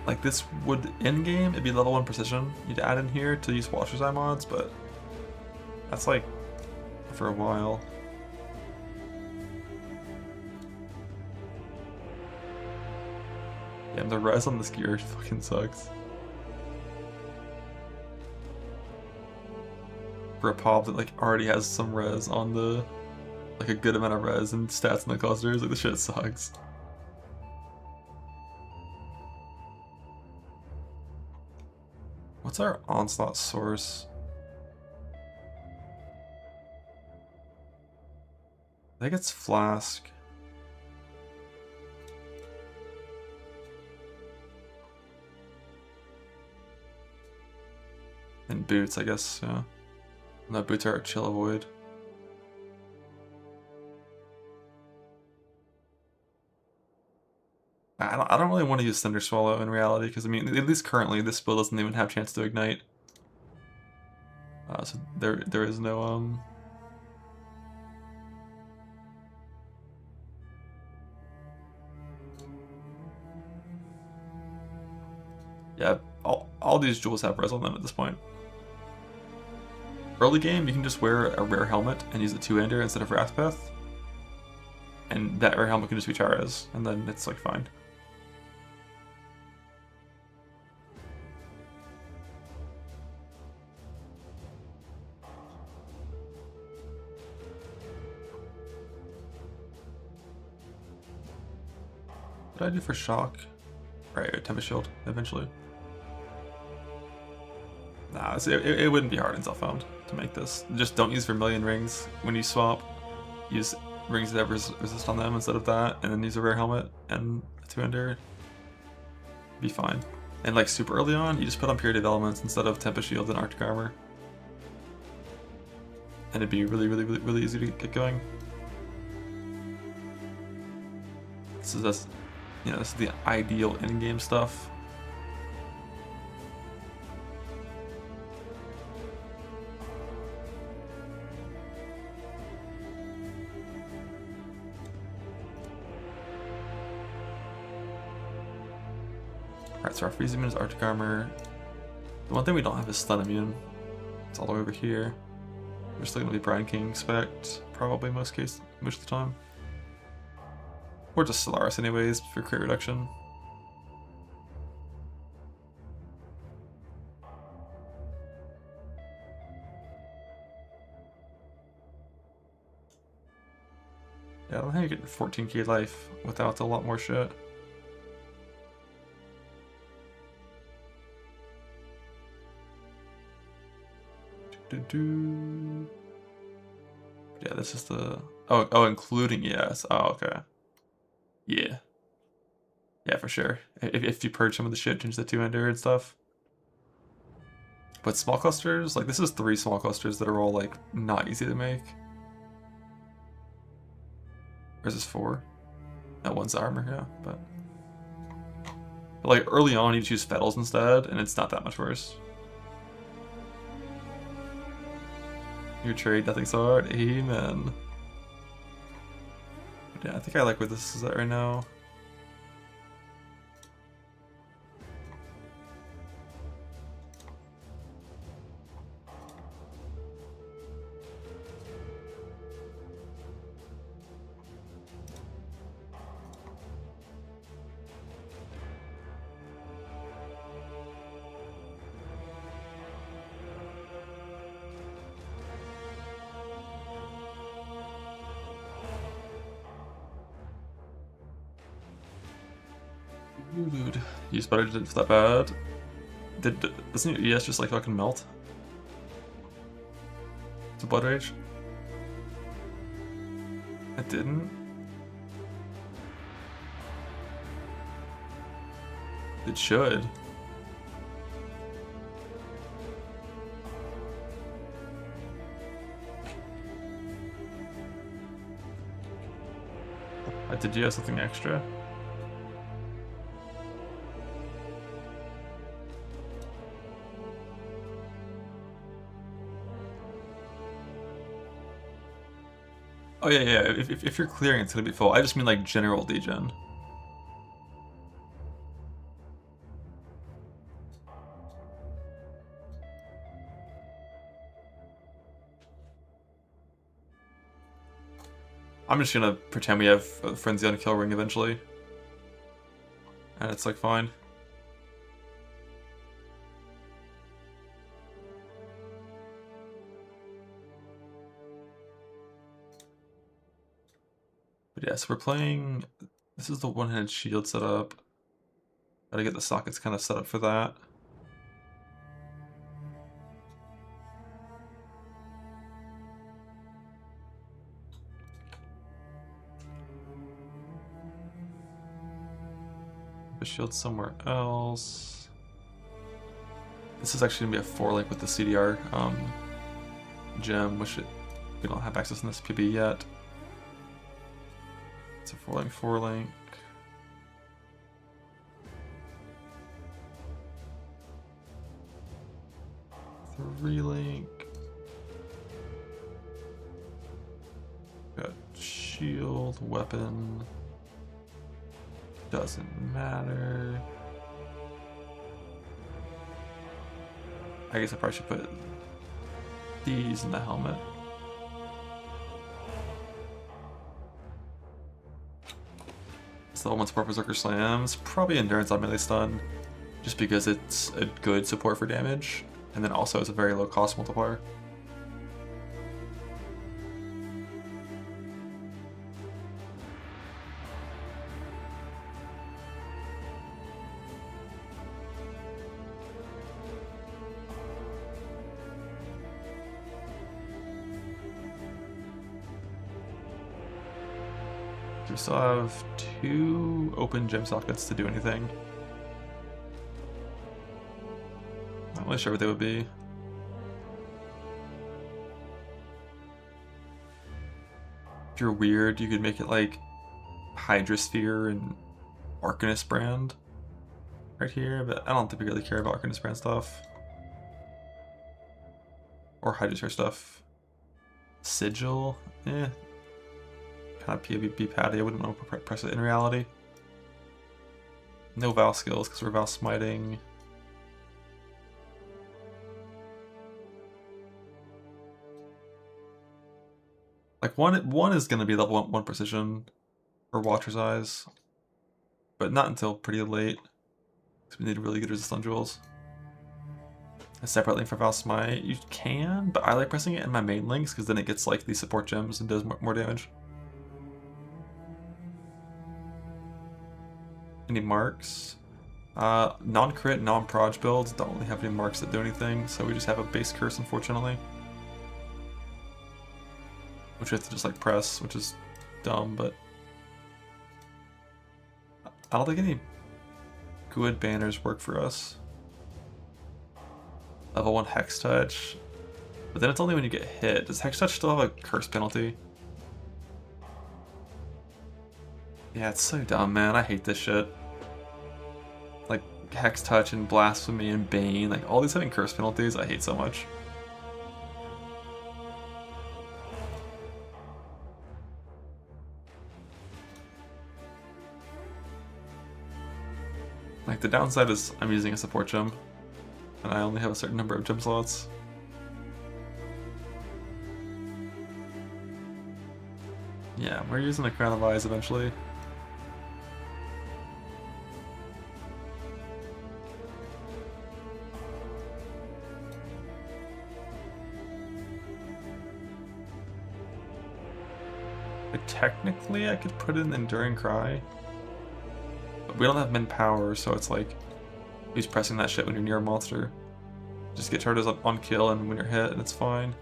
Like this would in-game, it'd be level 1 precision you'd add in here to use Washer's Eye mods, but that's like for a while. Yeah, and the res on this gear fucking sucks. For a pop that like already has some res on the, like a good amount of res and stats in the clusters, like the shit sucks. What's our onslaught source? I think it's Flask. And boots, I guess, yeah. No, boots are a chill avoid. I don't really want to use Cinder Swallow in reality, because I mean, at least currently, this spell doesn't even have a chance to ignite. So there is no yeah, all these jewels have res on them at this point. Early game, you can just wear a rare helmet and use a two-hander instead of Wrathpath. And that rare helmet can just be Chara's, and then it's like fine. What did I do for shock? Right, Tempest Shield eventually. Nah, it wouldn't be hard in Self-Found to make this. Just don't use Vermilion rings when you swap. Use rings that have resist on them instead of that, and then use a rare helmet and a two-hander. Be fine. And like super early on, you just put on Purity of Elements instead of Tempest Shield and Arctic Armor. And it'd be really easy to get going. This is you know, this is the ideal in-game stuff. Alright, so our freeze immune is Arctic Armor. The one thing we don't have is stun immune. It's all the way over here. We're still gonna be Brine King spect, probably most of the time. Or just Solaris anyways for crit reduction. Yeah, I don't think you get 14k life without a lot more shit. Yeah, this is the oh including yes. Oh, okay. Yeah. Yeah, for sure. If you purge some of the shit, change the two-hander and stuff. But small clusters, like this is 3 small clusters that are all like not easy to make. Or is this 4? No, one's armor, yeah, but like early on you choose Fetals instead, and it's not that much worse. Your trade, nothing's hard. Amen. But yeah, I think I like where this is at right now. Dude, use better did that bad. Doesn't your ES just like fucking melt? It's a Blood Rage. It didn't. It should. Did you have something extra? Oh yeah. If you're clearing, it's gonna be full. I just mean like general degen. I'm just gonna pretend we have a Frenzy on Kill Ring eventually. And it's like fine. But yeah, so we're playing, this is the one-handed shield setup. Gotta get the sockets kind of set up for that. The shield somewhere else. This is actually gonna be a 4-link with the CDR gem, which we don't have access in this PB yet. It's a 4-link. 3-link. Got shield, weapon. Doesn't matter. I guess I probably should put these in the helmet. So level 1 support Berserker Slams, probably Endurance on melee stun, just because it's a good support for damage, and then also it's a very low cost multiplier. We still have 2 open gem sockets to do anything. Not really sure what they would be. If you're weird, you could make it like Hydrosphere and Arcanist brand right here, but I don't think we really care about Arcanist brand stuff. Or Hydrosphere stuff. Sigil, kind of PvP patty, I wouldn't want to press it in reality. No Val skills because we're Val smiting. Like one is going to be level 1 precision for Watcher's Eyes, but not until pretty late because we need really good resist on jewels. A separate link for Val Smite, you can, but I like pressing it in my main links because then it gets like these support gems and does more damage. Any marks? Non-crit, non-proj builds don't really have any marks that do anything, so we just have a base curse, unfortunately. Which we have to just like press, which is dumb, but I don't think any good banners work for us. Level 1 Hex Touch, but then it's only when you get hit. Does Hex Touch still have a curse penalty? Yeah, it's so dumb, man. I hate this shit. Like, Hex Touch and Blasphemy and Bane, like, all these having curse penalties, I hate so much. Like, the downside is I'm using a support gem, and I only have a certain number of gem slots. Yeah, we're using the Crown of Eyes eventually. But technically, I could put in Enduring Cry. But we don't have min power, so it's like, who's pressing that shit when you're near a monster? Just get charges on kill and when you're hit, and it's fine.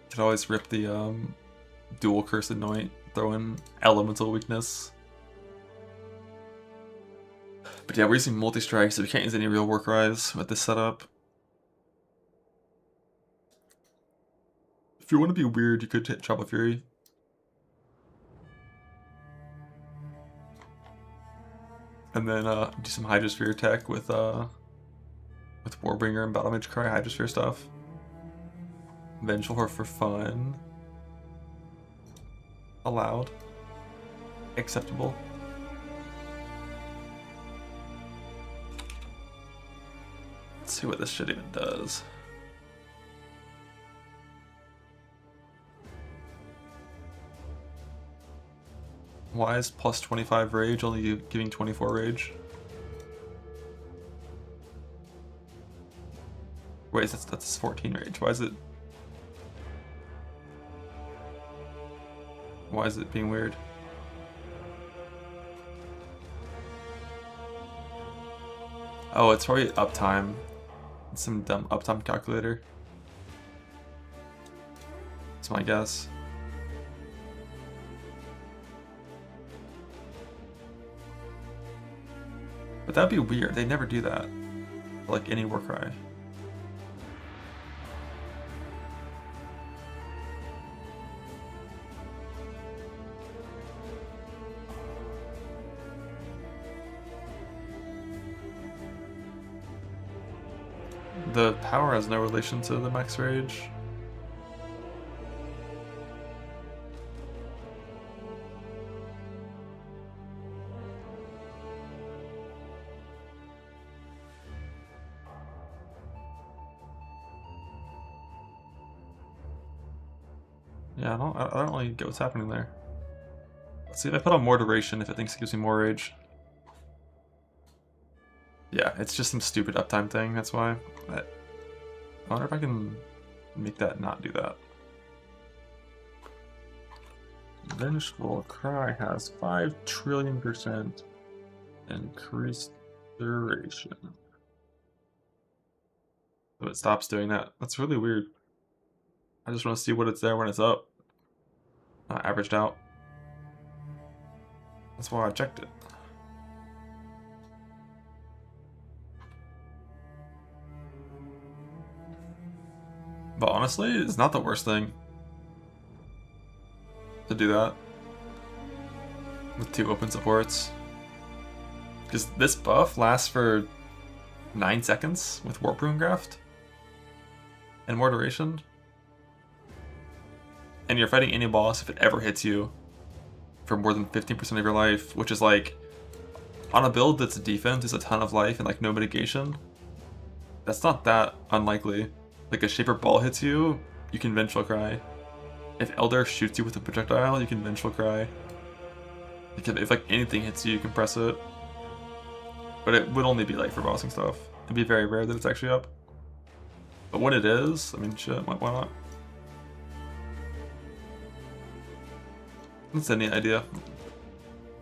Could always rip the dual Cursed Anoint, throw in Elemental Weakness. But yeah, we're using multi-strike, so we can't use any real War Cries with this setup. If you want to be weird, you could hit Trouble Fury. And then do some Hydrosphere tech with Warbringer and Battle Mage Cry Hydrosphere stuff. Vengeful Horror for fun. Allowed. Acceptable. Let's see what this shit even does. Why is plus 25 rage only giving 24 rage? Wait, that's 14 rage. Why is it being weird? Oh, it's probably uptime. It's some dumb uptime calculator. That's my guess. But that'd be weird. They never do that. For like any Warcry. The power has no relation to the max rage. Yeah, I don't really get what's happening there. Let's see if I put on more duration, if it thinks it gives me more rage. Yeah, it's just some stupid uptime thing, that's why. I wonder if I can make that not do that. Vengeful Cry has 5 trillion% increased duration. So it stops doing that. That's really weird. I just want to see what it's there when it's up. Not averaged out. That's why I checked it. But honestly, it's not the worst thing to do that with 2 open supports. Because this buff lasts for 9 seconds with Warp Rune Graft and more duration. And you're fighting any boss if it ever hits you for more than 15% of your life, which is like, on a build that's defense is a ton of life and like no mitigation, that's not that unlikely. Like a Shaper Ball hits you, you can Vengeful Cry. If Elder shoots you with a projectile, you can Vengeful Cry. If like anything hits you, you can press it. But it would only be like for bossing stuff. It'd be very rare that it's actually up. But when it is, I mean shit, why not? That's a neat idea.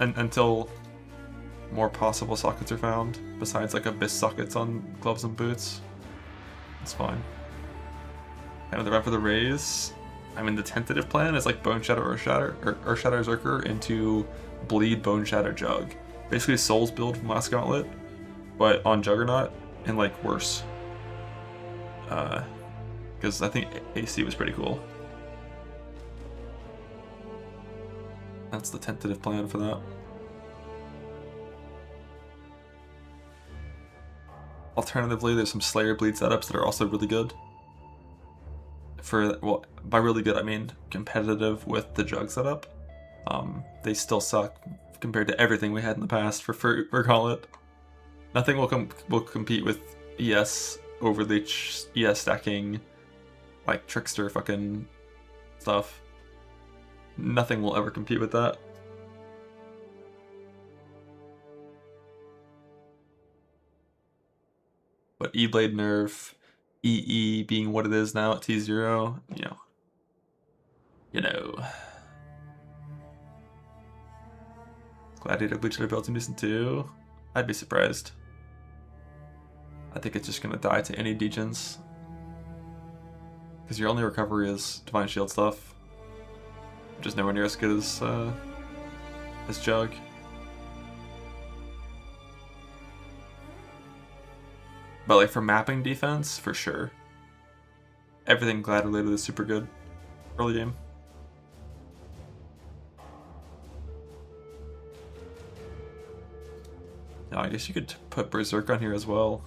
Until more possible sockets are found, besides like Abyss sockets on gloves and boots. It's fine. Kind of the run for the raise. I mean, the tentative plan is like Bone Shatter Earth Shatter Zerker into Bleed Bone Shatter Jug. Basically Souls build from Last Gauntlet, but on Juggernaut and like worse. Because I think AC was pretty cool. That's the tentative plan for that. Alternatively, there's some Slayer Bleed setups that are also really good. Well, by really good, I mean competitive with the Jug setup. They still suck compared to everything we had in the past for Gauntlet. Nothing will compete with ES over the ES stacking, like Trickster fucking stuff. Nothing will ever compete with that. But E-Blade nerf, EE being what it is now at T0, you know. Gladiator Bleach built in Innocence 2? I'd be surprised. I think it's just gonna die to any degens. Because your only recovery is Divine Shield stuff. Which is nowhere near as good as Jug. But like for mapping defense, for sure. Everything Glad related is super good early game. Now I guess you could put Berserk on here as well.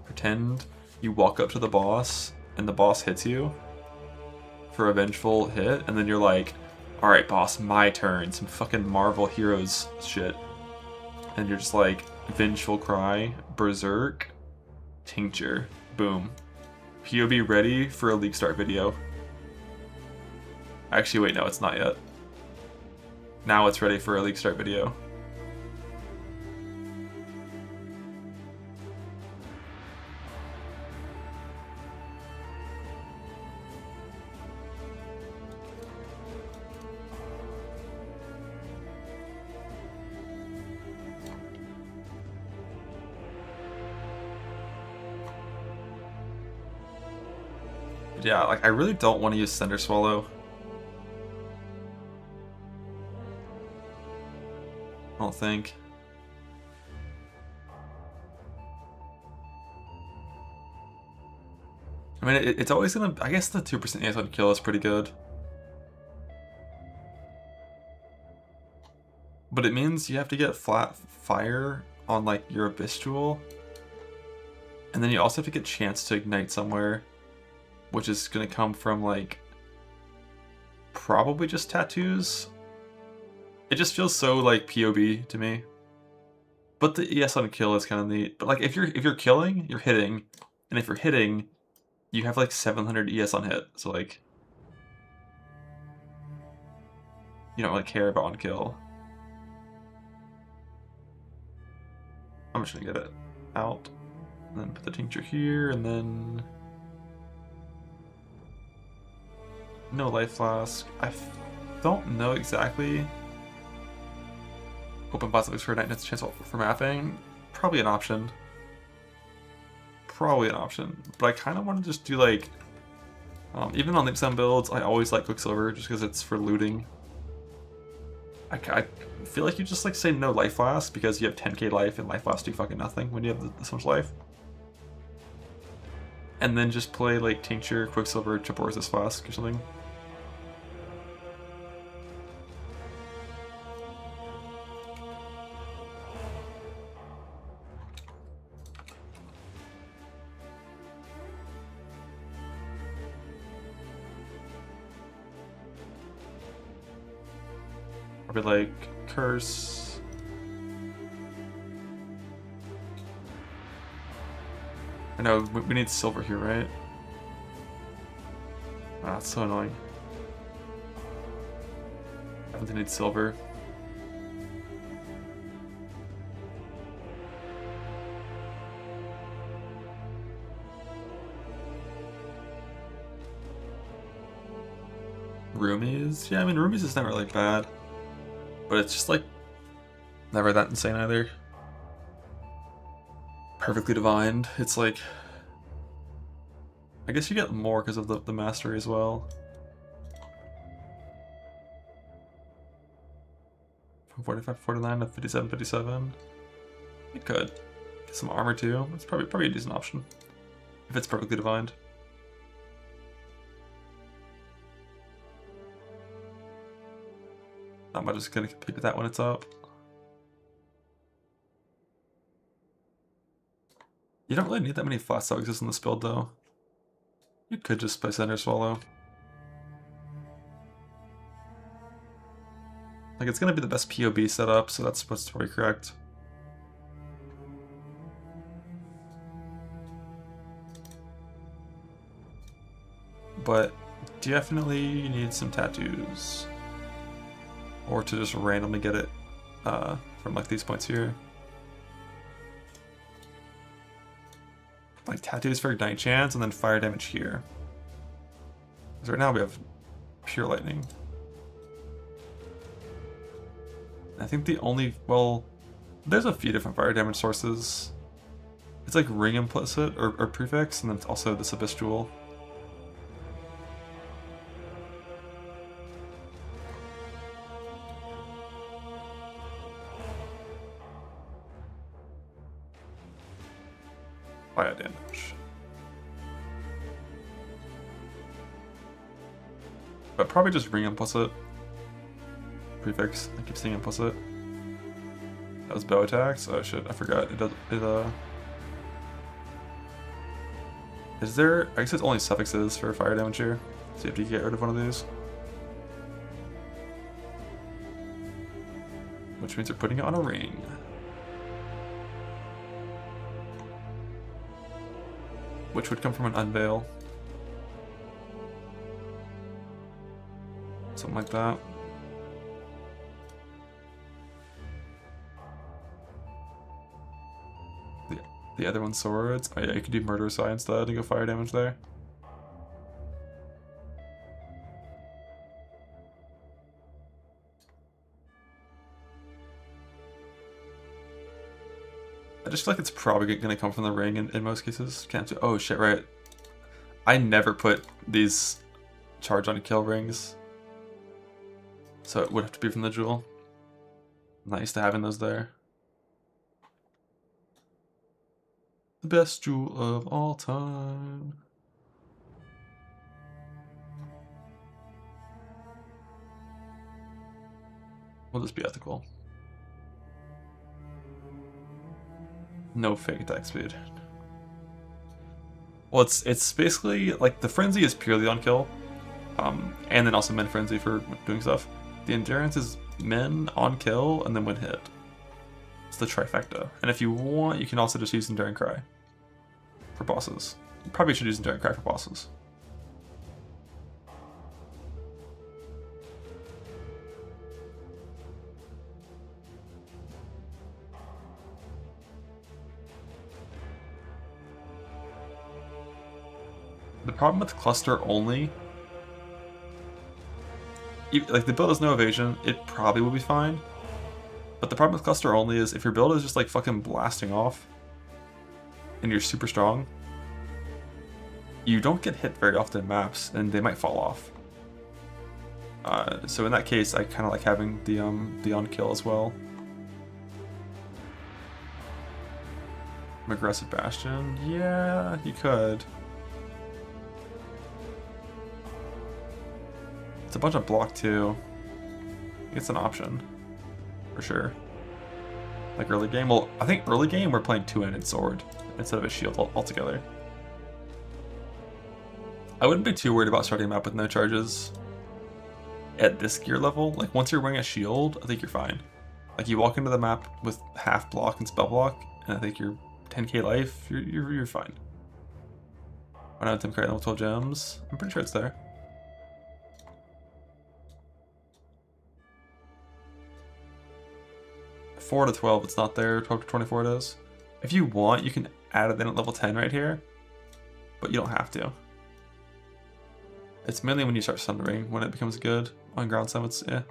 Pretend you walk up to the boss and the boss hits you for a vengeful hit, and then you're like, alright boss, my turn, some fucking Marvel Heroes shit. And you're just like, Vengeful Cry, Berserk, Tincture, boom. POB ready for a League Start video. Actually wait, no it's not yet. Now it's ready for a League Start video. Yeah, like I really don't want to use Cinder Swallow. I don't think. I mean, it's always gonna. I guess the 2% chance on kill is pretty good. But it means you have to get flat fire on like your Abyss Jewel. And then you also have to get chance to ignite somewhere, which is going to come from, like, probably just tattoos. It just feels so, like, POB to me. But the ES on kill is kind of neat. But, like, if you're killing, you're hitting. And if you're hitting, you have, like, 700 ES on hit. So, like, you don't really care about on kill. I'm just going to get it out. And then put the tincture here, and then... No life flask. I don't know exactly. Open possibilities for night chance for mapping. Probably an option. Probably an option. But I kind of want to just do like... even on the builds, I always like Quicksilver just because it's for looting. I feel like you just like say no life flask because you have 10k life and life flasks do fucking nothing when you have this much life. And then just play like Tincture, Quicksilver, Chabor's Flask or something. Probably like Curse. I know, we need silver here, right? Ah, that's so annoying. I think they need silver. Roomies? Yeah, I mean, Roomies is never like bad. But it's just like never that insane either. Perfectly divined. It's like, I guess you get more because of the mastery as well. From 45 49 to 57 57. You could get some armor too. It's probably a decent option if it's perfectly divined. Not much is gonna compete with that when it's up. You don't really need that many Flasks that exist in this build though. You could just play Cinder Swallow. Like, it's gonna be the best POB setup, so that's probably correct. But definitely need some tattoos. Or to just randomly get it from like these points here. Like tattoos for ignite chance and then fire damage here. Because right now we have pure lightning. I think the only, well, there's a few different fire damage sources. It's like ring implicit or prefix, and then it's also this abyss jewel. Fire damage. But probably just ring implicit. Prefix. I keep saying implicit. That was bow attacks. Oh shit, I forgot. It does. Is there? I guess it's only suffixes for fire damage here. So you have to get rid of one of these. Which means you're putting it on a ring. Which would come from an unveil. Something like that. The other one's swords. Oh yeah, you could do Murderous Eye instead and go fire damage there. I just feel like it's probably going to come from the ring in most cases. Can't do. Oh shit, right. I never put these charge on kill rings. So it would have to be from the jewel. I'm not used to having those there. The best jewel of all time. We'll just be ethical. No fake attack speed. Well, it's basically like the frenzy is purely on kill, and then also men frenzy for doing stuff. The endurance is men on kill and then when hit. It's the trifecta. And if you want, you can also just use Enduring Cry for bosses. You probably should use Enduring Cry for bosses. The problem with cluster only, like the build has no evasion, it probably will be fine. But the problem with cluster only is if your build is just like fucking blasting off and you're super strong, you don't get hit very often in maps and they might fall off. So in that case, I kind of like having the on kill as well. Aggressive Bastion, yeah, you could. It's a bunch of block too. It's an option, for sure. Like early game, well, I think early game we're playing two-handed sword instead of a shield altogether. I wouldn't be too worried about starting a map with no charges at this gear level. Like once you're wearing a shield, I think you're fine. Like you walk into the map with half block and spell block, and I think you're 10k life. You're fine. Why not Tim level 12 gems? I'm pretty sure it's there. Four to 12, it's not there. 12 to 24 it is. If you want, you can add it in at level 10 right here, but you don't have to. It's mainly when you start sundering when it becomes good. On ground summits, yeah.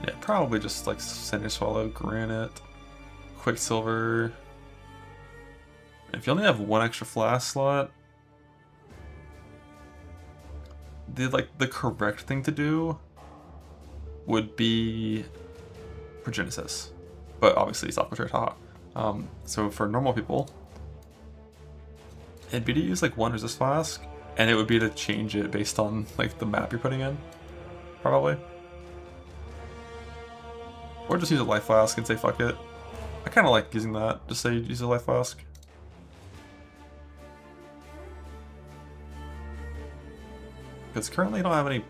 Yeah, probably just like Cinder Swallow, Granite, Quicksilver. If you only have one extra flask slot, the correct thing to do would be Progenesis, but obviously it's awkward, haha. So for normal people, it'd be to use like one resist flask, and it would be to change it based on like the map you're putting in, probably. Or just use a life flask and say fuck it. I kind of like using that. Just say use a life flask. Because currently you don't have any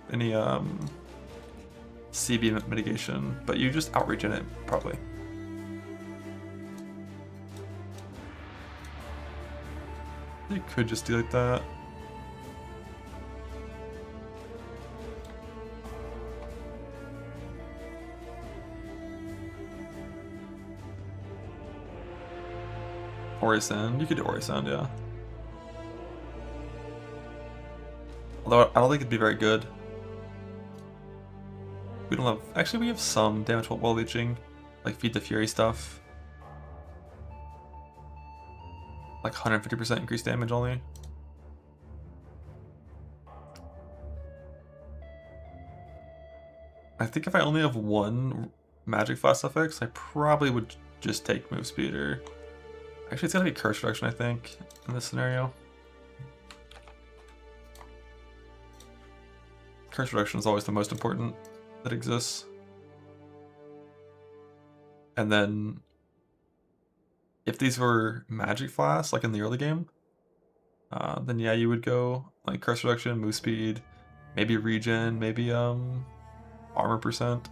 CB mitigation, but you just outreach in it probably. You could just do like that. Orison, you could do Orison, yeah. Although I don't think it'd be very good. We don't have, actually we have some damage while leeching, like Feed the Fury stuff. Like 150% increased damage only. I think if I only have one magic flask suffix, I probably would just take move speed or... Actually, it's gotta be curse reduction, I think, in this scenario. Curse reduction is always the most important that exists. And then, if these were magic flasks, like in the early game, then yeah, you would go like curse reduction, move speed, maybe regen, maybe armor percent.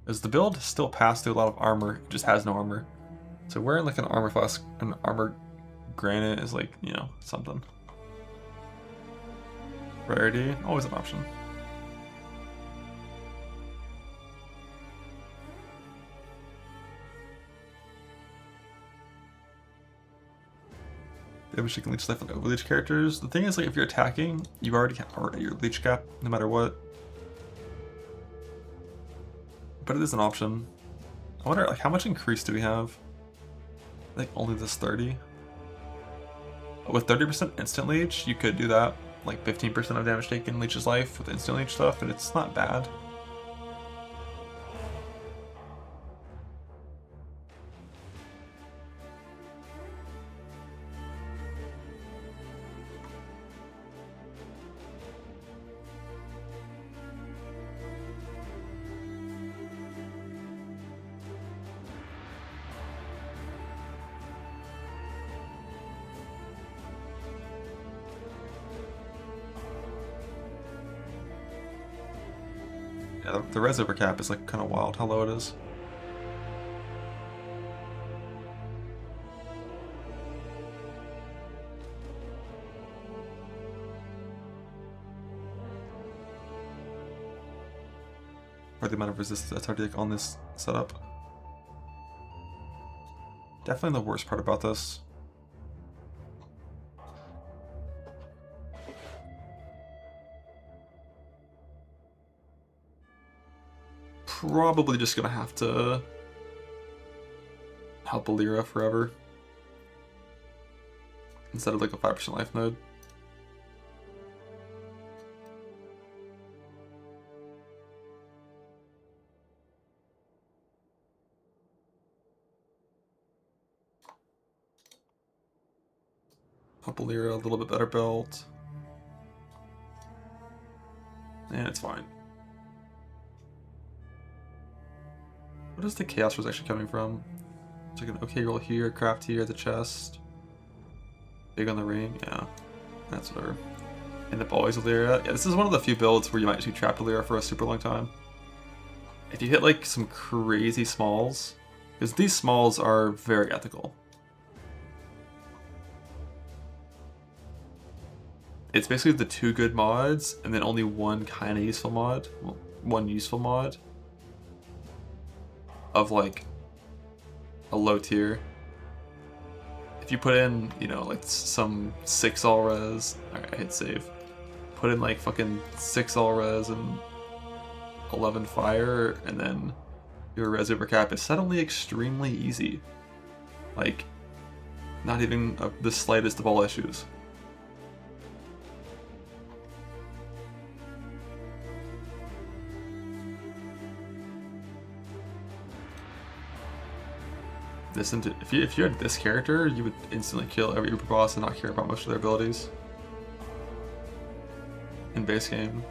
Because the build still passed through a lot of armor, it just has no armor. So wearing like an armor flask, an armor granite is like, you know, something. Rarity, always an option. Damage you can leech life on overleech characters. The thing is, like, if you're attacking, you already are at your leech cap, no matter what. But it is an option. I wonder, like, how much increase do we have? I think only this 30. With 30% instant leech, you could do that. Like 15% of damage taken leeches life with instant leech stuff, and it's not bad. Yeah, the res over cap is like kind of wild how low it is. Or the amount of resistance that's hard to take on this setup. Definitely the worst part about this. Probably just gonna have to help Alira forever instead of like a 5% life node. Help Alira a little bit better build. And it's fine. What is the Chaos Force actually coming from? It's like an okay roll here, craft here, the chest. Big on the ring, yeah. That's whatever. And the always Alira. Yeah, this is one of the few builds where you might just be trapped Alira for a super long time. If you hit like some crazy smalls, because these smalls are very ethical. It's basically the 2 good mods, and then only one kind of useful mod. Well, one useful mod. Of like a low tier. If you put in, you know, like some 6 all res, alright, I hit save. Put in like fucking 6 all res and 11 fire, and then your res over cap is suddenly extremely easy. Like, not even the slightest of all issues. If you had this character, you would instantly kill every Uber boss and not care about most of their abilities. In base game.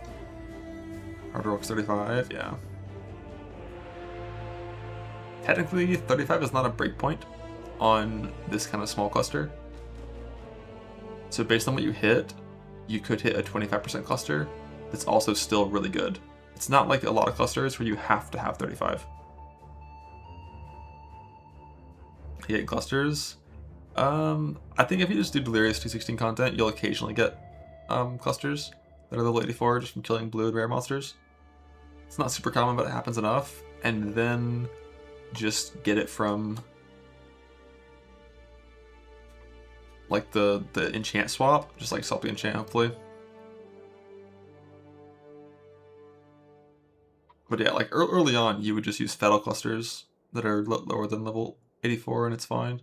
Marauder works 35, yeah. Technically, 35 is not a breakpoint on this kind of small cluster. So based on what you hit, you could hit a 25% cluster that's also still really good. It's not like a lot of clusters where you have to have 35. 8 clusters. I think if you just do Delirious 216 content, you'll occasionally get clusters that are level 84 just from killing blue and rare monsters. It's not super common, but it happens enough. And then just get it from like the enchant swap, just like swap the enchant hopefully. But yeah, like early on, you would just use fatal clusters that are lower than level 84, and it's fine.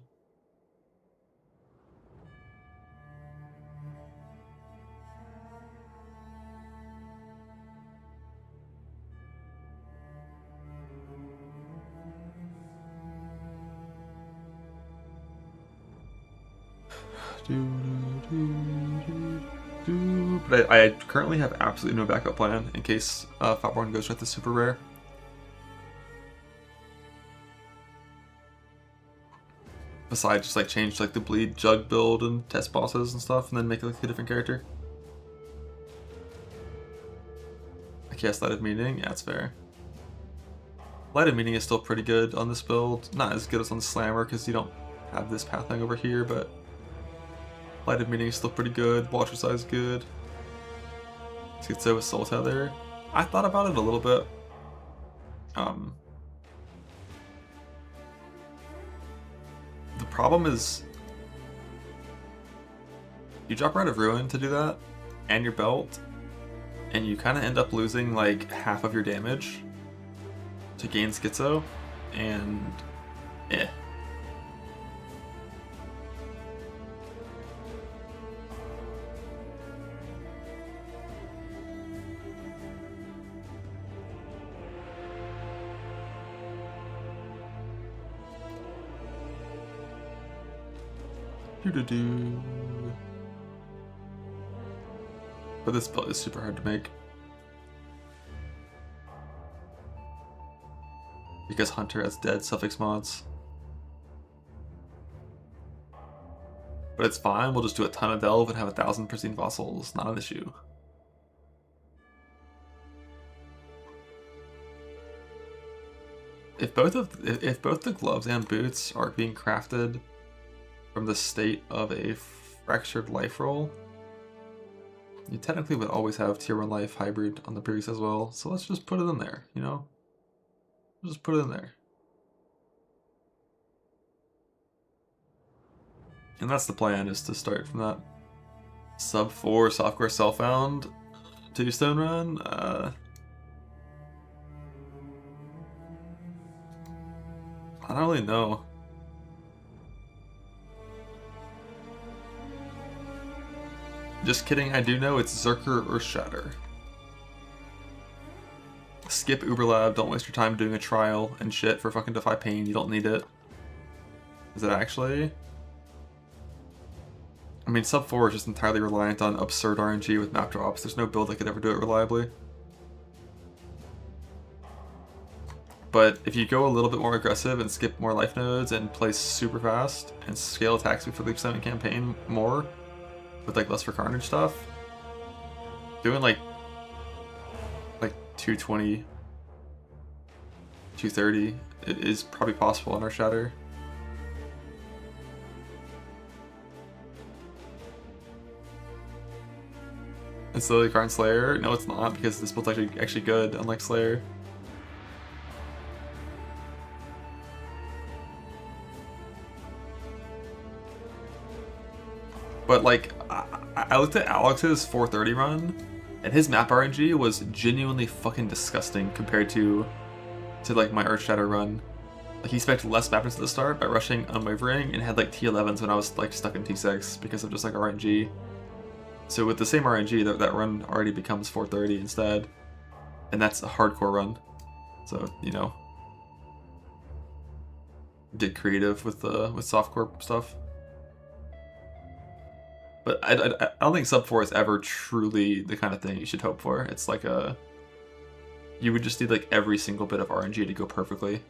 But I currently have absolutely no backup plan in case Fatborn goes with the super rare. Besides just like change like the bleed jug build and test bosses and stuff, and then make it like a different character. I cast Light of Meaning, yeah, that's fair. Light of Meaning is still pretty good on this build. Not as good as on the Slammer because you don't have this path thing over here, but Light of Meaning is still pretty good. Watcher Size is good. Let's get so with Soul Tether. I thought about it a little bit. The problem is you drop Rite of Ruin to do that, and your belt, and you kind of end up losing like half of your damage to gain Schizo, and Doo-doo-doo. But this build is super hard to make. Because Hunter has dead suffix mods. But it's fine, we'll just do a ton of delve and have 1,000 pristine fossils, not an issue. If both the gloves and boots are being crafted from the state of a fractured life roll, you technically would always have tier 1 life hybrid on the previous as well, so let's just put it in there, you know? Just put it in there. And that's the plan, is to start from that sub 4 software self-found 2-stone run. I don't really know. Just kidding, I do know it's Zerker or Shatter. Skip Uberlab, don't waste your time doing a trial and shit for fucking Defy Pain, you don't need it. Is it actually? I mean, sub 4 is just entirely reliant on absurd RNG with map drops. There's no build that could ever do it reliably. But if you go a little bit more aggressive and skip more life nodes and play super fast and scale attacks before the extended campaign more with like less for carnage stuff, doing like 220, 230 it is probably possible on our Shatter. And slowly grind Slayer? No, it's not, because this build's actually good, unlike Slayer. But like, I looked at Alex's 430 run, and his map RNG was genuinely fucking disgusting compared to like my Earthshatter run. Like, he spent less map at the start by rushing Unwavering and had like T11s when I was like stuck in T6 because of just like RNG. So with the same RNG, that run already becomes 430 instead, and that's a hardcore run. So, you know, get creative with softcore stuff. But I don't think sub 4 is ever truly the kind of thing you should hope for. It's like you would just need like every single bit of RNG to go perfectly.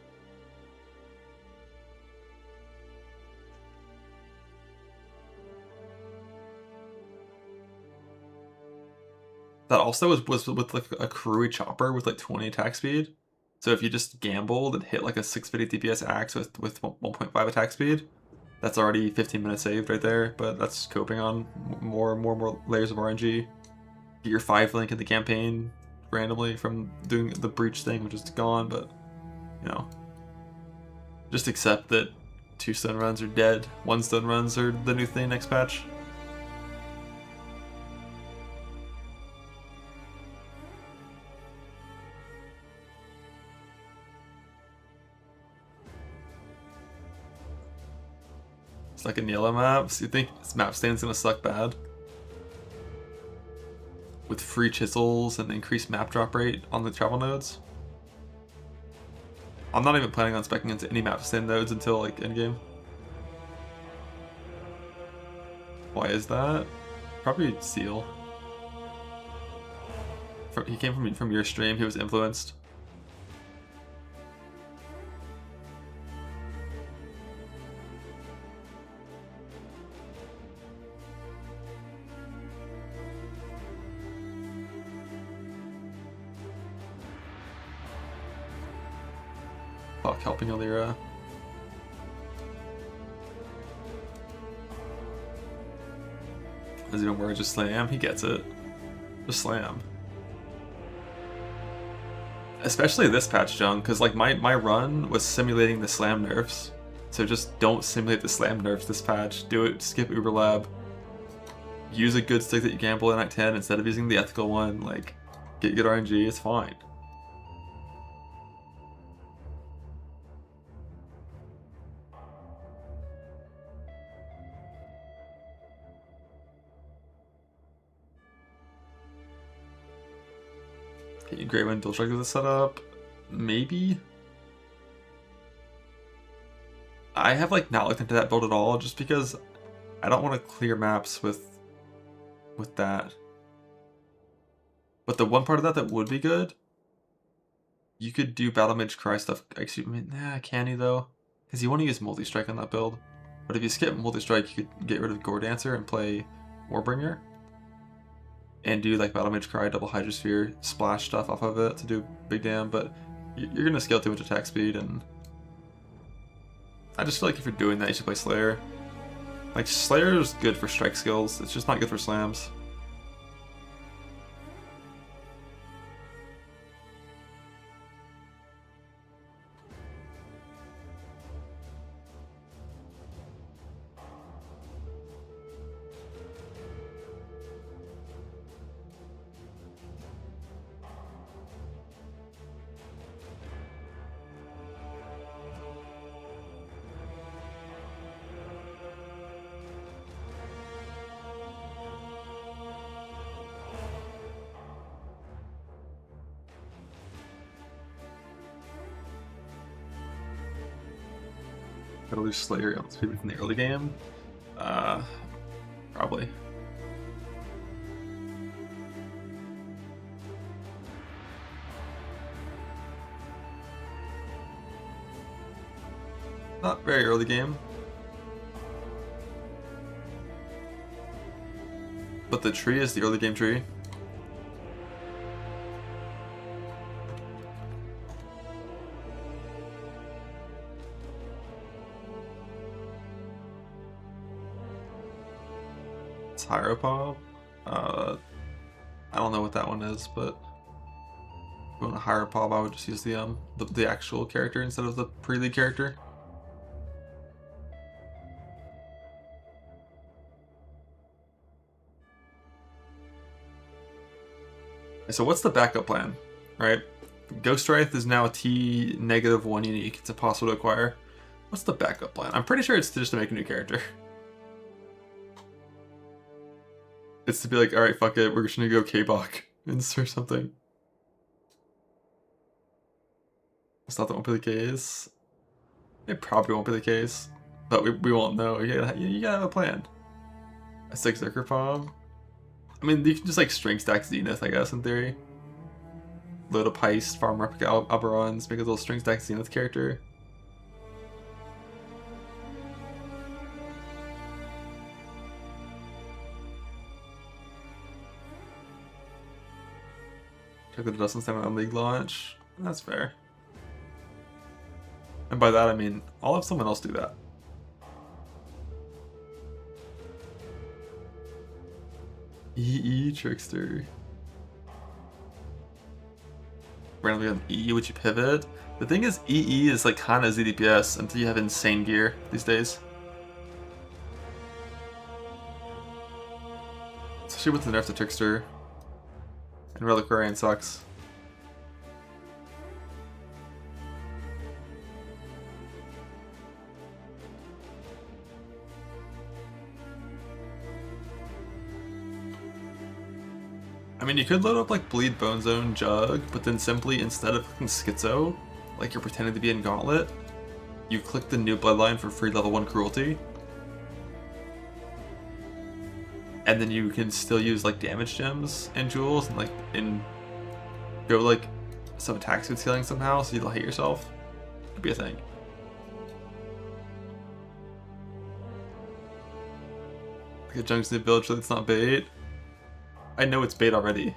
That also was with like a Karui chopper with like 20 attack speed. So if you just gambled and hit like a 650 DPS axe with 1.5 attack speed, that's already 15 minutes saved right there. But that's coping on more layers of RNG. Get your 5 link in the campaign randomly from doing the breach thing, which is gone. But you know, just accept that 2-stone runs are dead. 1-stone runs are the new thing next patch. It's like in yellow maps. You think this map stand's gonna suck bad? With free chisels and increased map drop rate on the travel nodes? I'm not even planning on speccing into any map stand nodes until like endgame. Why is that? Probably Seal. He came from your stream, he was influenced. Fuck, helping Alira. Does he even worry? Just slam? He gets it. Just slam. Especially this patch, Jung, because like my run was simulating the slam nerfs. So just don't simulate the slam nerfs this patch. Do it, skip Uberlab. Use a good stick that you gamble in Act 10 instead of using the ethical one. Like, get good RNG, it's fine. Great when dual strike is set up. Maybe. I have like not looked into that build at all, just because I don't want to clear maps with that. But the one part of that would be good, you could do Battle Mage Cry stuff. Actually, I mean, nah, can you though? Because you want to use multi-strike on that build. But if you skip multi-strike, you could get rid of Gore Dancer and play Warbringer. And do like Battle Mage Cry, double Hydrosphere, splash stuff off of it to do big damn. But you're going to scale too much attack speed, and I just feel like if you're doing that, you should play Slayer. Like, Slayer is good for strike skills, it's just not good for slams. Gotta lose Slayer maybe from the early game? Probably. Not very early game. But the tree is the early game tree. Hieropop. I don't know what that one is, but if you want a Hieropop, I would just use the actual character instead of the pre-league character. So what's the backup plan, right? Ghost Wraith is now a T-1 unique. It's impossible to acquire. What's the backup plan? I'm pretty sure it's just to make a new character. It's to be like, alright, fuck it, we're just gonna go K-Bach or something. It's not that won't be the case. It probably won't be the case, but we won't know. You gotta have a plan. A 6 Zerker Palm. I mean, you can just like string stack Zenith, I guess, in theory. Load up Heist, farm replica Alberons, make a little string stack Zenith character. Check the Dustin Stamina on League launch. That's fair. And by that I mean, I'll have someone else do that. EE Trickster. Randomly on EE, would you pivot? The thing is, EE is like kinda ZDPS until you have insane gear these days. Especially with the nerf to Trickster. And Reliquarian sucks. I mean, you could load up like Bleed Bone Zone Jug, but then simply instead of clicking Schizo, like you're pretending to be in Gauntlet, you click the new Bloodline for free level 1 Cruelty. And then you can still use like damage gems and jewels and go like some attack speed scaling somehow so you don't hate yourself. Could be a thing. Like a Junk's new build, so it's not bait. I know it's bait already,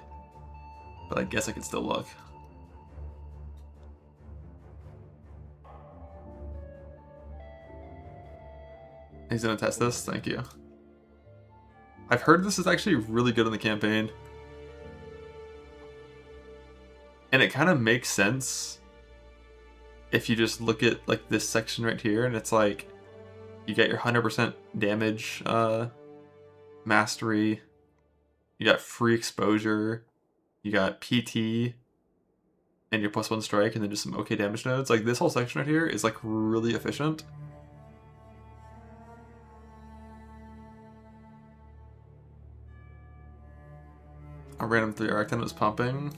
but I guess I can still look. He's gonna test this, thank you. I've heard this is actually really good in the campaign. And it kind of makes sense if you just look at like this section right here, and it's like you get your 100% damage mastery, you got free exposure, you got PT, and your +1 strike, and then just some okay damage nodes. Like this whole section right here is like really efficient. A random 3 Arcton was pumping.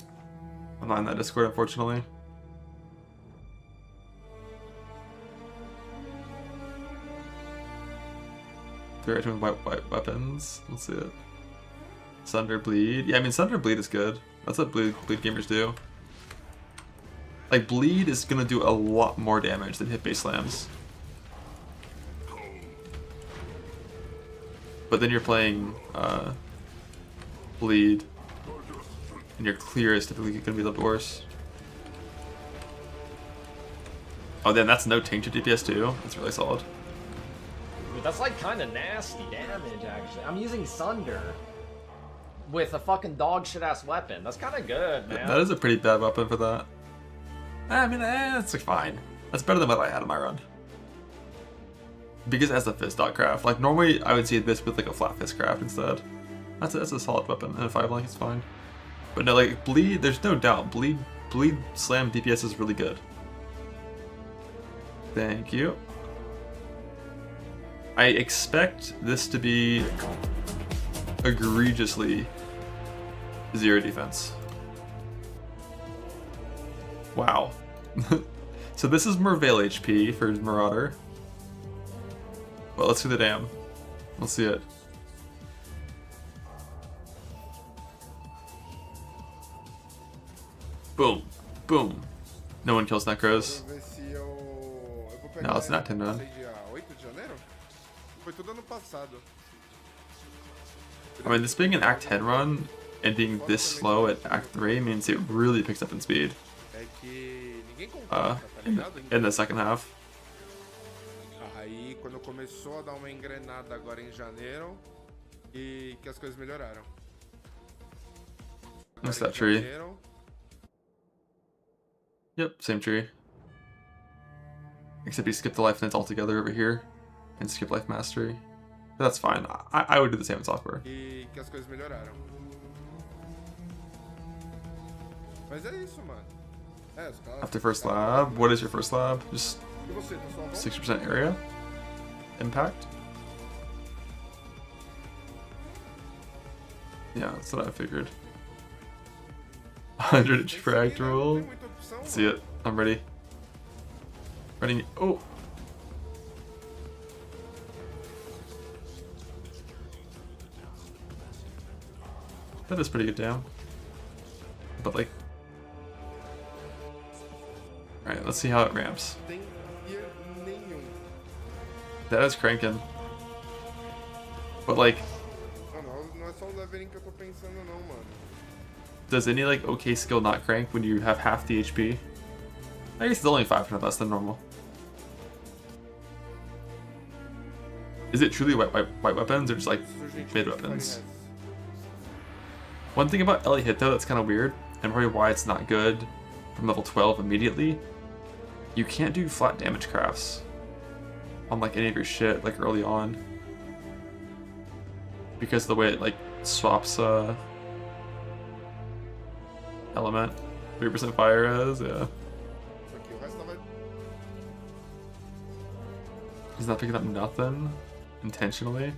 I'm not in that Discord, unfortunately. 3 item with white weapons. Let's see it. Cinder Bleed. Yeah, I mean Cinder Bleed is good. That's what bleed gamers do. Like Bleed is gonna do a lot more damage than hit base slams. But then you're playing Bleed, and your clear is typically gonna be a little worse. Oh, then that's no tainted DPS too. That's really solid. Dude, that's like kind of nasty damage, actually. I'm using Cinder with a fucking dog shit ass weapon. That's kind of good, man. That is a pretty bad weapon for that. I mean, it's like fine. That's better than what I had in my run. Because it has a fist dog craft. Like normally, I would see this with like a flat fist craft instead. That's a solid weapon, and a 5 it's fine. But no, like Bleed, there's no doubt. Bleed slam DPS is really good. Thank you. I expect this to be egregiously 0 defense. Wow. So this is Merveil HP for Marauder. Well, let's see the dam. Let's see it. Boom. Boom. No one kills Necros. No, it's not 10 run. I mean, this being an Act 10 run and being this slow at Act 3 means it really picks up in speed. In the second half. Aí quando começou a dar uma engrenada agora em janeiro e que as coisas melhoraram. What's that tree? Yep, same tree. Except you skip the life nets altogether over here and skip life mastery. But that's fine. I would do the same in software. E que as coisas melhoraram. Mas é isso, mano. After first lab, what is your first lab? Just 60% area impact. Yeah, that's what I figured. 100 inch frag roll. Let's see it. I'm ready. Ready. Oh. That is pretty good down. But like. Alright, let's see how it ramps. That is cranking. But like. Does any like okay skill not crank when you have half the HP? I guess it's only 5% less than normal. Is it truly white weapons or just like mid weapons? One thing about Ellie Hit though that's kind of weird, and probably why it's not good from level 12 immediately, you can't do flat damage crafts on like any of your shit like early on. Because of the way it like swaps element. 3% fire is, yeah. He's not picking up nothing intentionally.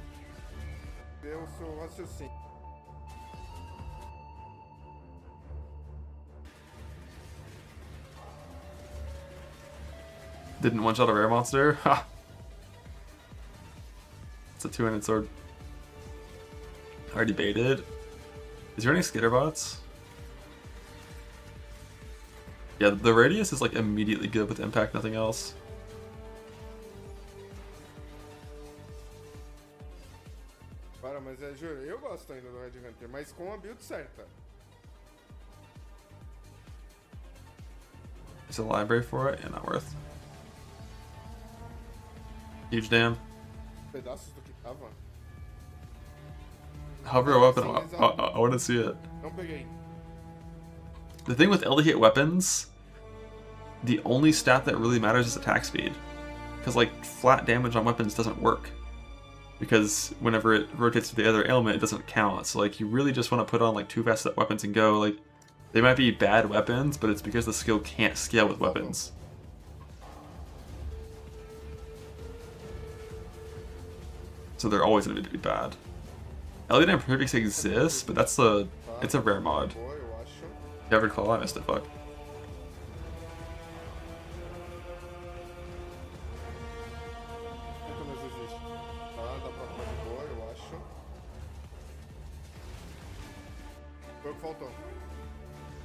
Didn't one-shot a rare monster? Ha! It's a 2-handed sword. Already baited. Is there any skitter bots? Yeah, the radius is like immediately good with impact, nothing else. Para, mas juro, eu gosto ainda do Red Hunter, mas com a build certa. There's a library for it? Yeah, not worth. Huge dam. Pedaços do que tava. Hover a weapon. I want to see it. Não peguei. The thing with Ellie Hit weapons, the only stat that really matters is attack speed. Because like flat damage on weapons doesn't work. Because whenever it rotates to the other ailment, it doesn't count. So like you really just want to put on like 2 fast weapons and go. Like they might be bad weapons, but it's because the skill can't scale with weapons. So they're always going to be bad. Ellie Dam Perfects exists, but it's a rare mod. You ever call? I missed it, fuck.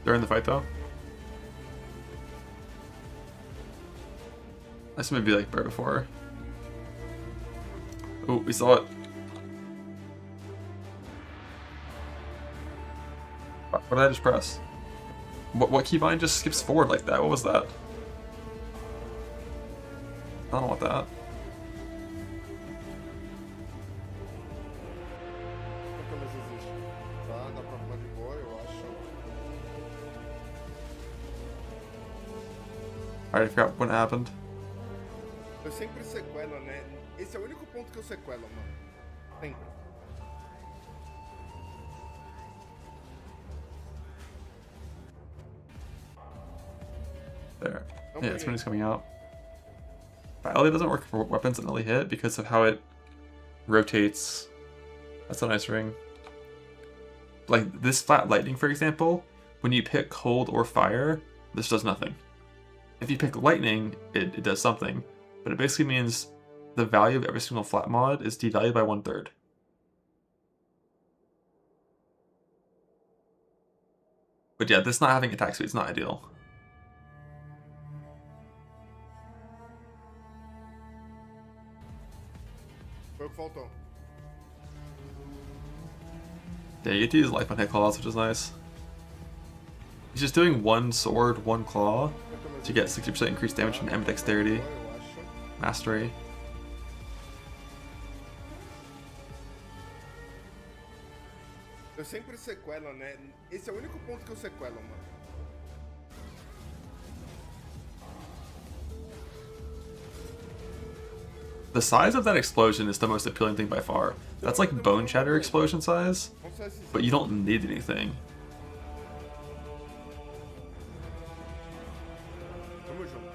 During the fight, though. This may be like right before. Oh, we saw it. What did I just press? What keybind just skips forward like that? What was that? I don't want that. I already forgot when it happened. Eu sempre sequelo, né? Esse é o único ponto que eu sequelo, mano. Sempre. There. Yeah, it's when it's coming out. Violet doesn't work for weapons that only hit because of how it rotates. That's a nice ring. Like this flat lightning, for example, when you pick cold or fire, this does nothing. If you pick lightning, it does something. But it basically means the value of every single flat mod is devalued by 1/3. But yeah, this not having attack speed is not ideal. Foi o que faltou. Yeah, you get to use life on hit claws, which is nice. He's just doing one sword, one claw to get 60% increased damage from ambidexterity, mastery. Eu sempre sequelo, né? Esse é o único ponto que eu sequelo, mano. The size of that explosion is the most appealing thing by far. That's like bone shatter explosion size, but you don't need anything. Tamo junto.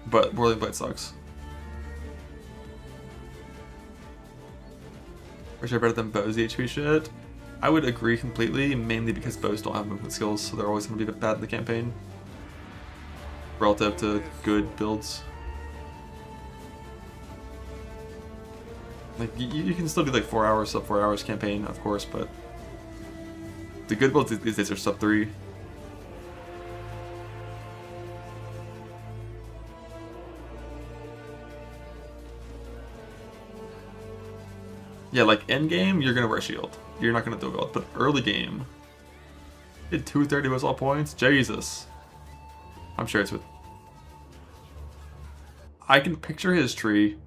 But Whirling Blade sucks. Which are better than Bow's HP shit? I would agree completely, mainly because bows don't have movement skills, so they're always going to be bad in the campaign. Relative to good builds. Like, you can still do like 4 hours, sub 4 hours campaign, of course, but the good builds these days are sub 3. Yeah, like endgame, you're gonna wear a shield. You're not gonna do gold, but early game, did 230 was all points. Jesus, I'm sure it's with. I can picture his tree.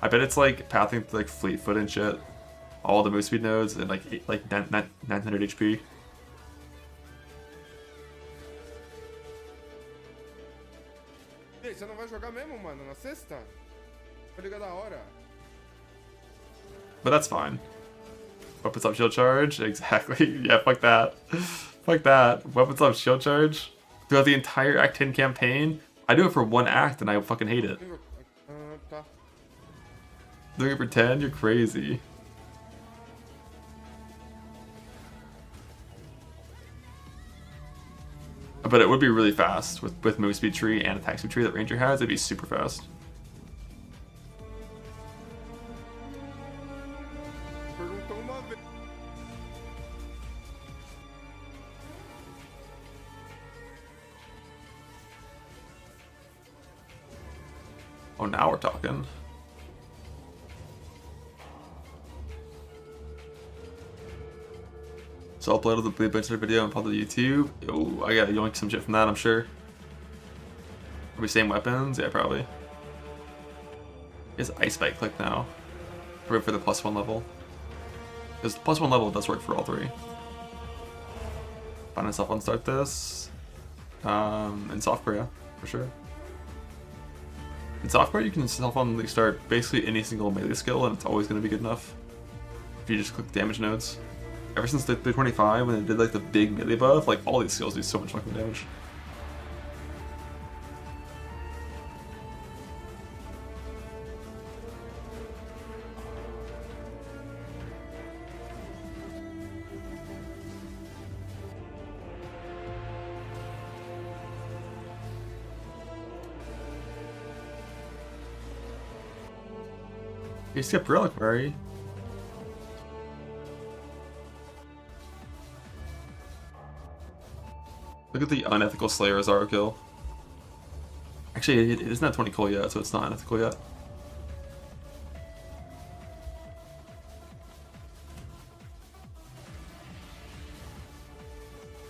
I bet it's like pathing to like Fleetfoot and shit. All the move speed nodes and like 900 HP. E aí, você não vai jogar mesmo, mano, na sexta? Tá ligado a hora? But that's fine. Weapons up shield charge? Exactly. Yeah, fuck that. Fuck that. Weapons up shield charge? Throughout the entire Act 10 campaign? I do it for one act and I fucking hate it. Tá. Doing it for 10? You're crazy. But it would be really fast with move speed tree and attack speed tree that Ranger has. It'd be super fast. Perguntou uma vez. Oh, now we're talking. So uploaded the Blue Butcher video and published to YouTube. Oh, I gotta yoink some shit from that, I'm sure. Are we same weapons? Yeah, probably. Is Ice Bite click now? Probably for the +1 level. Because the +1 level does work for all three. Find myself on start this. In software, yeah, for sure. In software, you can self-on start basically any single melee skill, and it's always going to be good enough if you just click damage nodes. Ever since the 325, when they did like the big melee buff, like all these skills do so much fucking damage. You skipped Reliquary. Look at the unethical Slayer as our kill. Actually, it isn't at 20 coal yet, so it's not unethical yet.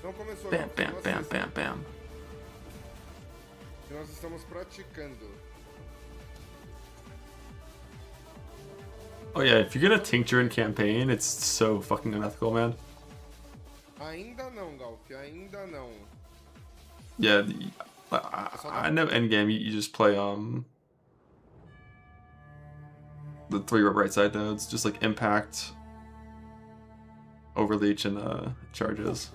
Não começou, Bam, não. bam, bam, bam, bam. Nós estamos praticando. Oh yeah, if you get a tincture in campaign, it's so fucking unethical, man. Ainda não, Galp, ainda não. Yeah, I know endgame you just play the 3 right side nodes, just like impact, overleach, and charges.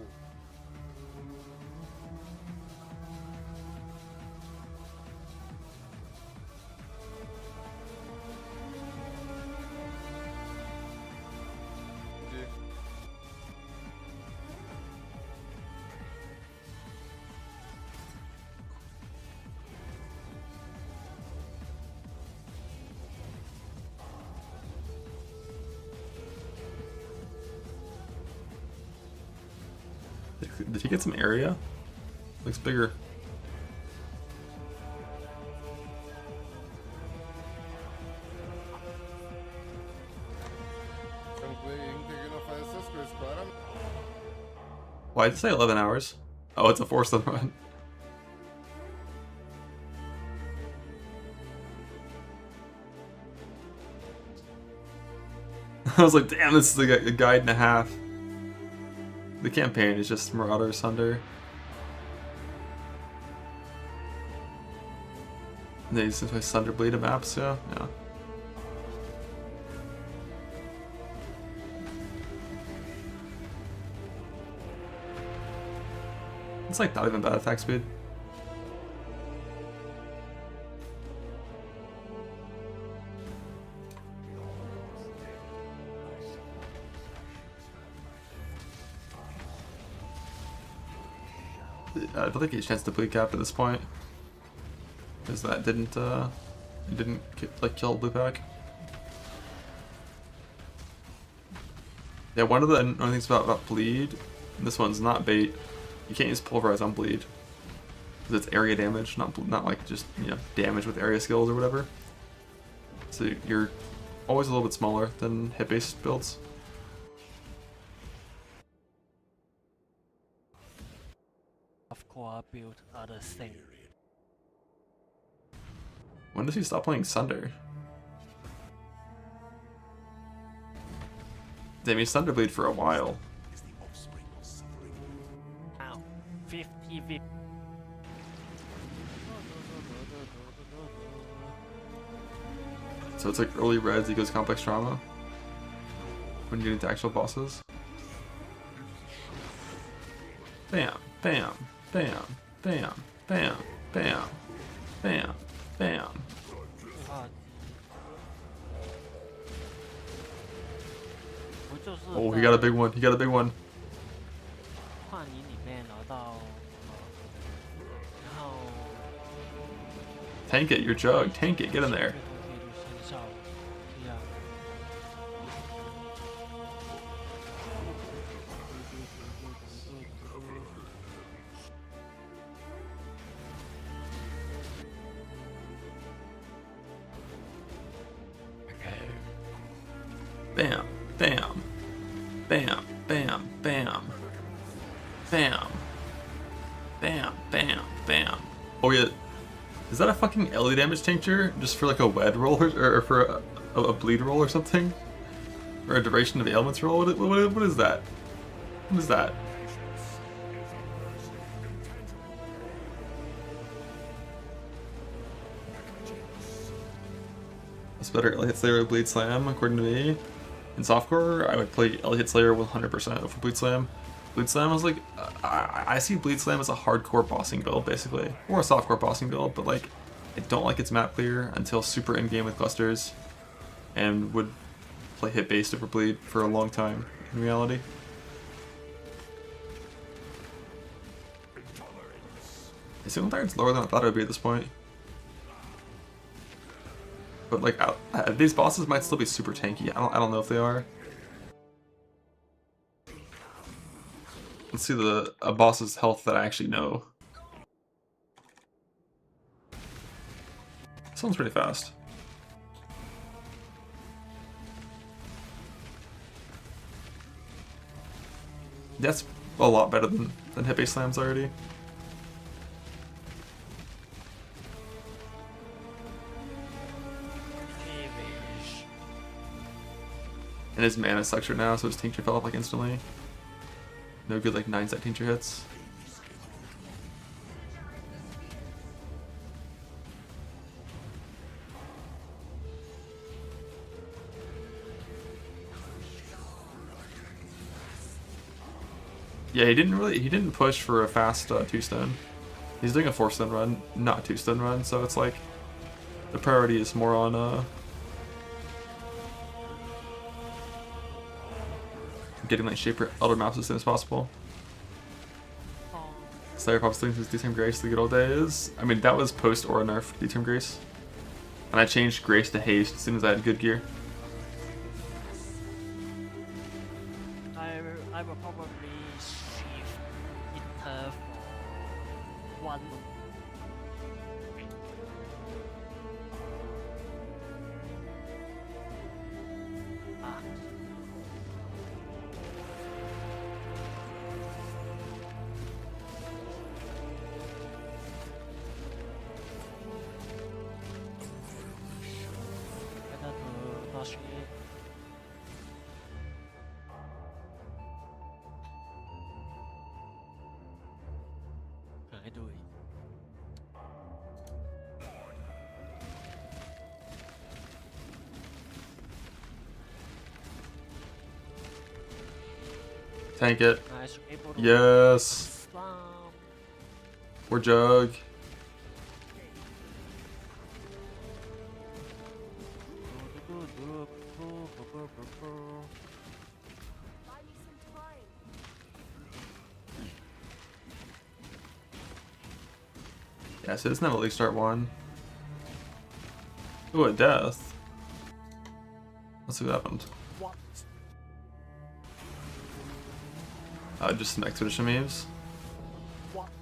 Did he get some area? Looks bigger. Why did it say 11 hours? Oh, it's a forced run. I was like, damn, this is like a guide and a half. The campaign is just Marauder, Cinder. And they used to play Cinder Bleed maps, yeah. It's like not even bad attack speed. I don't think he has a chance to bleed cap at this point, because that didn't like kill blue pack. Yeah, one of the annoying things about bleed, this one's not bait. You can't use pulverize on bleed because it's area damage, not like just damage with area skills or whatever. So you're always a little bit smaller than hit based builds. Build other thing. When does he stop playing Cinder? They made Cinder bleed for a while. Ow. 50. So it's like early reds, he goes complex trauma when you get into actual bosses. Bam, bam. Bam, bam, bam, bam, bam, bam. Oh, he got a big one. He got a big one. Tank it, your jug. Tank it. Get in there. Bam, bam, bam, bam, bam, bam, bam, bam, bam. Oh yeah, is that a fucking LE damage tincture just for like a wed roll or for a bleed roll or something? Or a duration of ailments roll? What is that? What is that? That's better Elliot Slayer with Bleed Slam, according to me. In softcore, I would play Elliot Slayer 100% over Bleed Slam. Bleed Slam was like, I see Bleed Slam as a hardcore bossing build, basically. Or a softcore bossing build, but like, I don't like its map clear until super endgame with clusters. And would play hit based over Bleed for a long time, in reality. Is Single Tired's lower than I thought it would be at this point? But like these bosses might still be super tanky. I don't know if they are. Let's see a boss's health that I actually know. This one's pretty fast. That's a lot better than hit-based slams already. And his mana sucks right now, so his tincture fell off like instantly. No good like 9-set tincture hits. Yeah, he didn't push for a fast 2-stone. He's doing a 4-stone run, not 2-stone run, so it's like the priority is more on getting like Shaper Elder Mouse as soon as possible. Slayer Pop Slings is Determ Grace the good old days. I mean, that was post Aura nerf Determ Grace. And I changed Grace to Haste as soon as I had good gear. I will probably shift Inter for one. Tank it. Yes. We're Jug. Yeah, so it doesn't have at least start one. Ooh, a death. Let's see what happened. Just some expedition memes.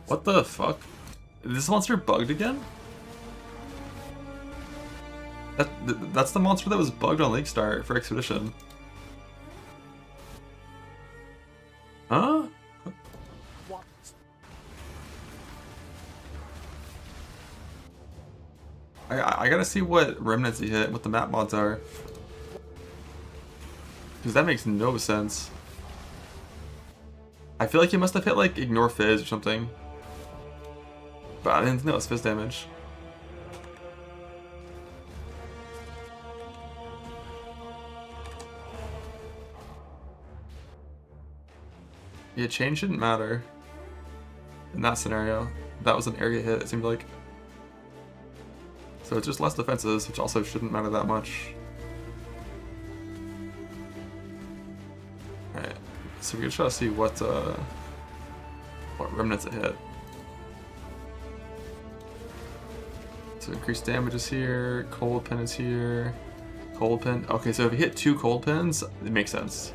What the fuck? Is this monster bugged again? That's the monster that was bugged on League Start for expedition. Huh? I gotta see what remnants he hit, what the map mods are. Because that makes no sense. I feel like he must have hit like Ignore Fizz or something. But I didn't know it was Fizz damage. Yeah, change didn't matter in that scenario. That was an area hit, it seemed like. So it's just less defenses, which also shouldn't matter that much. Alright, so we can try to see what remnants it hit. So increased damage is here, cold pin is here, cold pin. Okay, so if you hit 2 cold pins, it makes sense.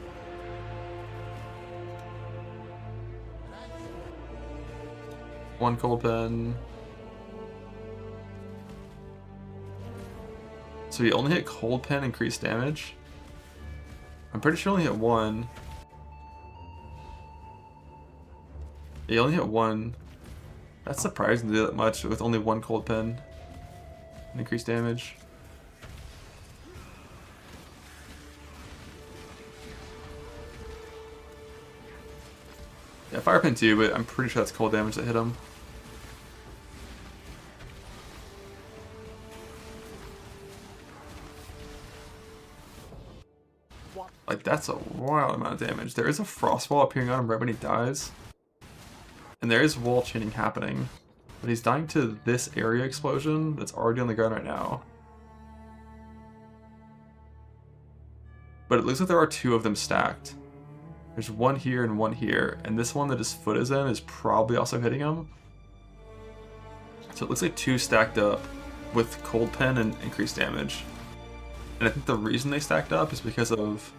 One cold pin. So you only hit cold pin, increased damage. I'm pretty sure you only hit 1. You only hit 1. That's surprising to do that much with only 1 cold pin. Increased damage. Yeah, fire pin too, but I'm pretty sure that's cold damage that hit him. Like, that's a wild amount of damage. There is a frost wall appearing on him right when he dies. And there is wall chaining happening. But he's dying to this area explosion that's already on the ground right now. But it looks like there are 2 of them stacked. There's one here and one here. And this one that his foot is in is probably also hitting him. So it looks like 2 stacked up with cold pen and increased damage. And I think the reason they stacked up is because of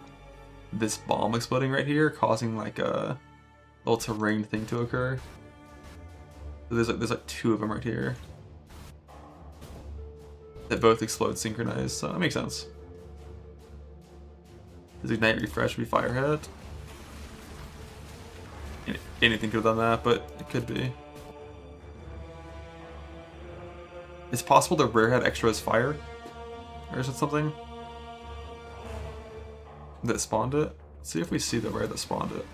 this bomb exploding right here, causing like a little terrain thing to occur. So there's like 2 of them right here that both explode synchronized, so that makes sense. Does Ignite Refresh be fire hit? Anything could have done that, but it could be. It's possible the rare had extra as fire? Or is it something that spawned it? Let's see if we see the rare that spawned it.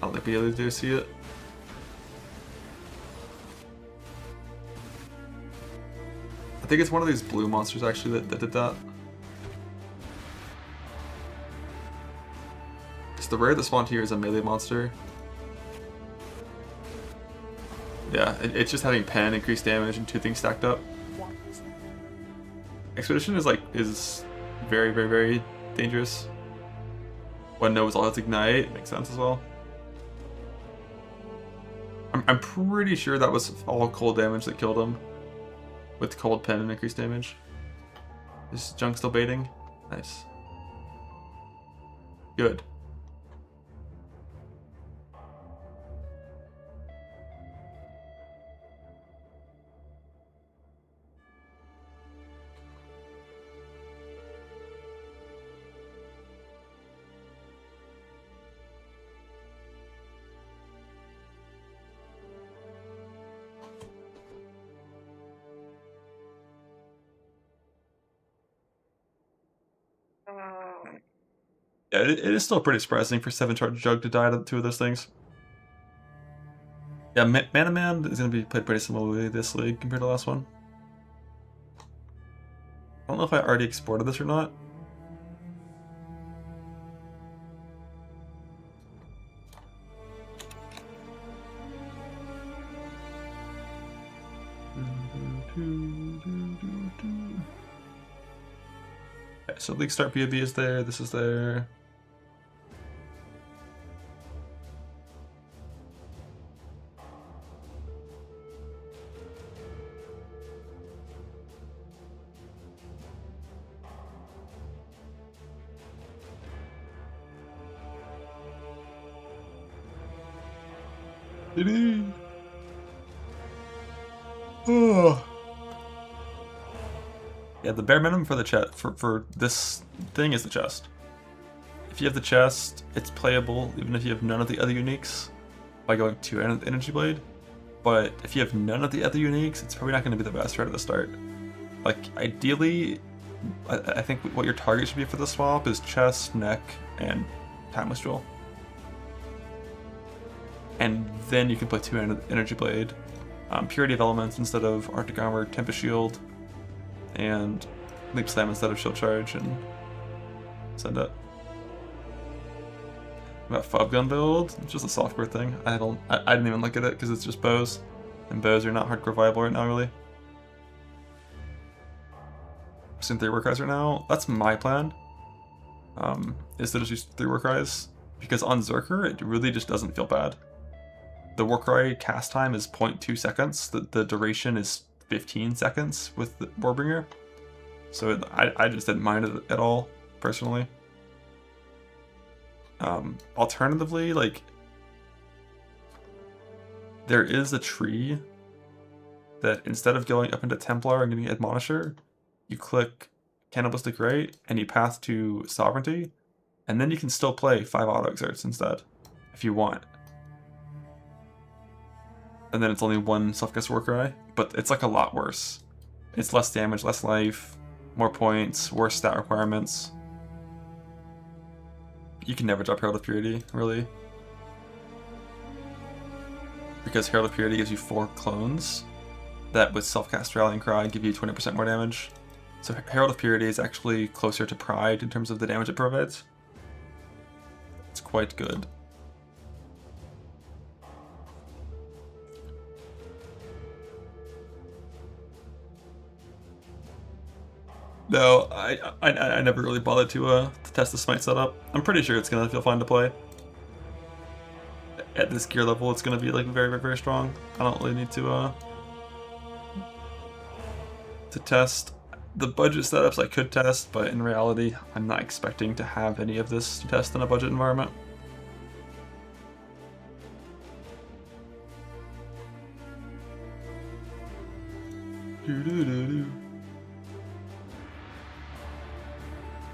I don't think we really do see it. I think it's one of these blue monsters actually that did that. So the rare that spawned here is a melee monster. Yeah, it's just having pen, increased damage, and 2 things stacked up. Expedition is very, very, very dangerous. One knows all its ignite, makes sense as well. I'm pretty sure that was all cold damage that killed him. With cold pen and increased damage. Is junk still baiting? Nice. Good. Yeah, it is still pretty surprising for 7 charge jug to die to 2 of those things. Yeah, Mana Man is going to be played pretty similarly this league compared to the last one. I don't know if I already exported this or not. Okay, so League Start BOB is there, this is there. Oh. Yeah, the bare minimum for the chest for this thing is the chest. If you have the chest, it's playable even if you have none of the other uniques by going 2 energy blade. But if you have none of the other uniques, it's probably not going to be the best right at the start. Like ideally, I think what your target should be for the swap is chest, neck, and timeless jewel. And then you can play 2 energy blade, purity of elements instead of arctic armor, tempest shield, and leap slam instead of shield charge, and send it. About fob gun build, it's just a software thing. I didn't even look at it because it's just bows, and bows are not hardcore viable right now really. Seeing 3 Warcries right now. That's my plan. Is to just use 3 Warcries because on Zerker it really just doesn't feel bad. The Warcry cast time is 0.2 seconds. The duration is 15 seconds with the Warbringer. So I just didn't mind it at all, personally. Alternatively, like, there is a tree that instead of going up into Templar and getting Admonisher, you click Cannibalistic Rite and you path to Sovereignty, and then you can still play 5 auto exerts instead, if you want. And then it's only 1 self-cast Warcry, but it's like a lot worse. It's less damage, less life, more points, worse stat requirements. You can never drop Herald of Purity, really. Because Herald of Purity gives you 4 clones that with self-cast Rallying Cry give you 20% more damage. So Herald of Purity is actually closer to Pride in terms of the damage it provides. It's quite good. No, I never really bothered to test the smite setup. I'm pretty sure it's gonna feel fine to play. At this gear level, it's gonna be like very, very, very strong. I don't really need to to test. The budget setups I could test, but in reality, I'm not expecting to have any of this to test in a budget environment.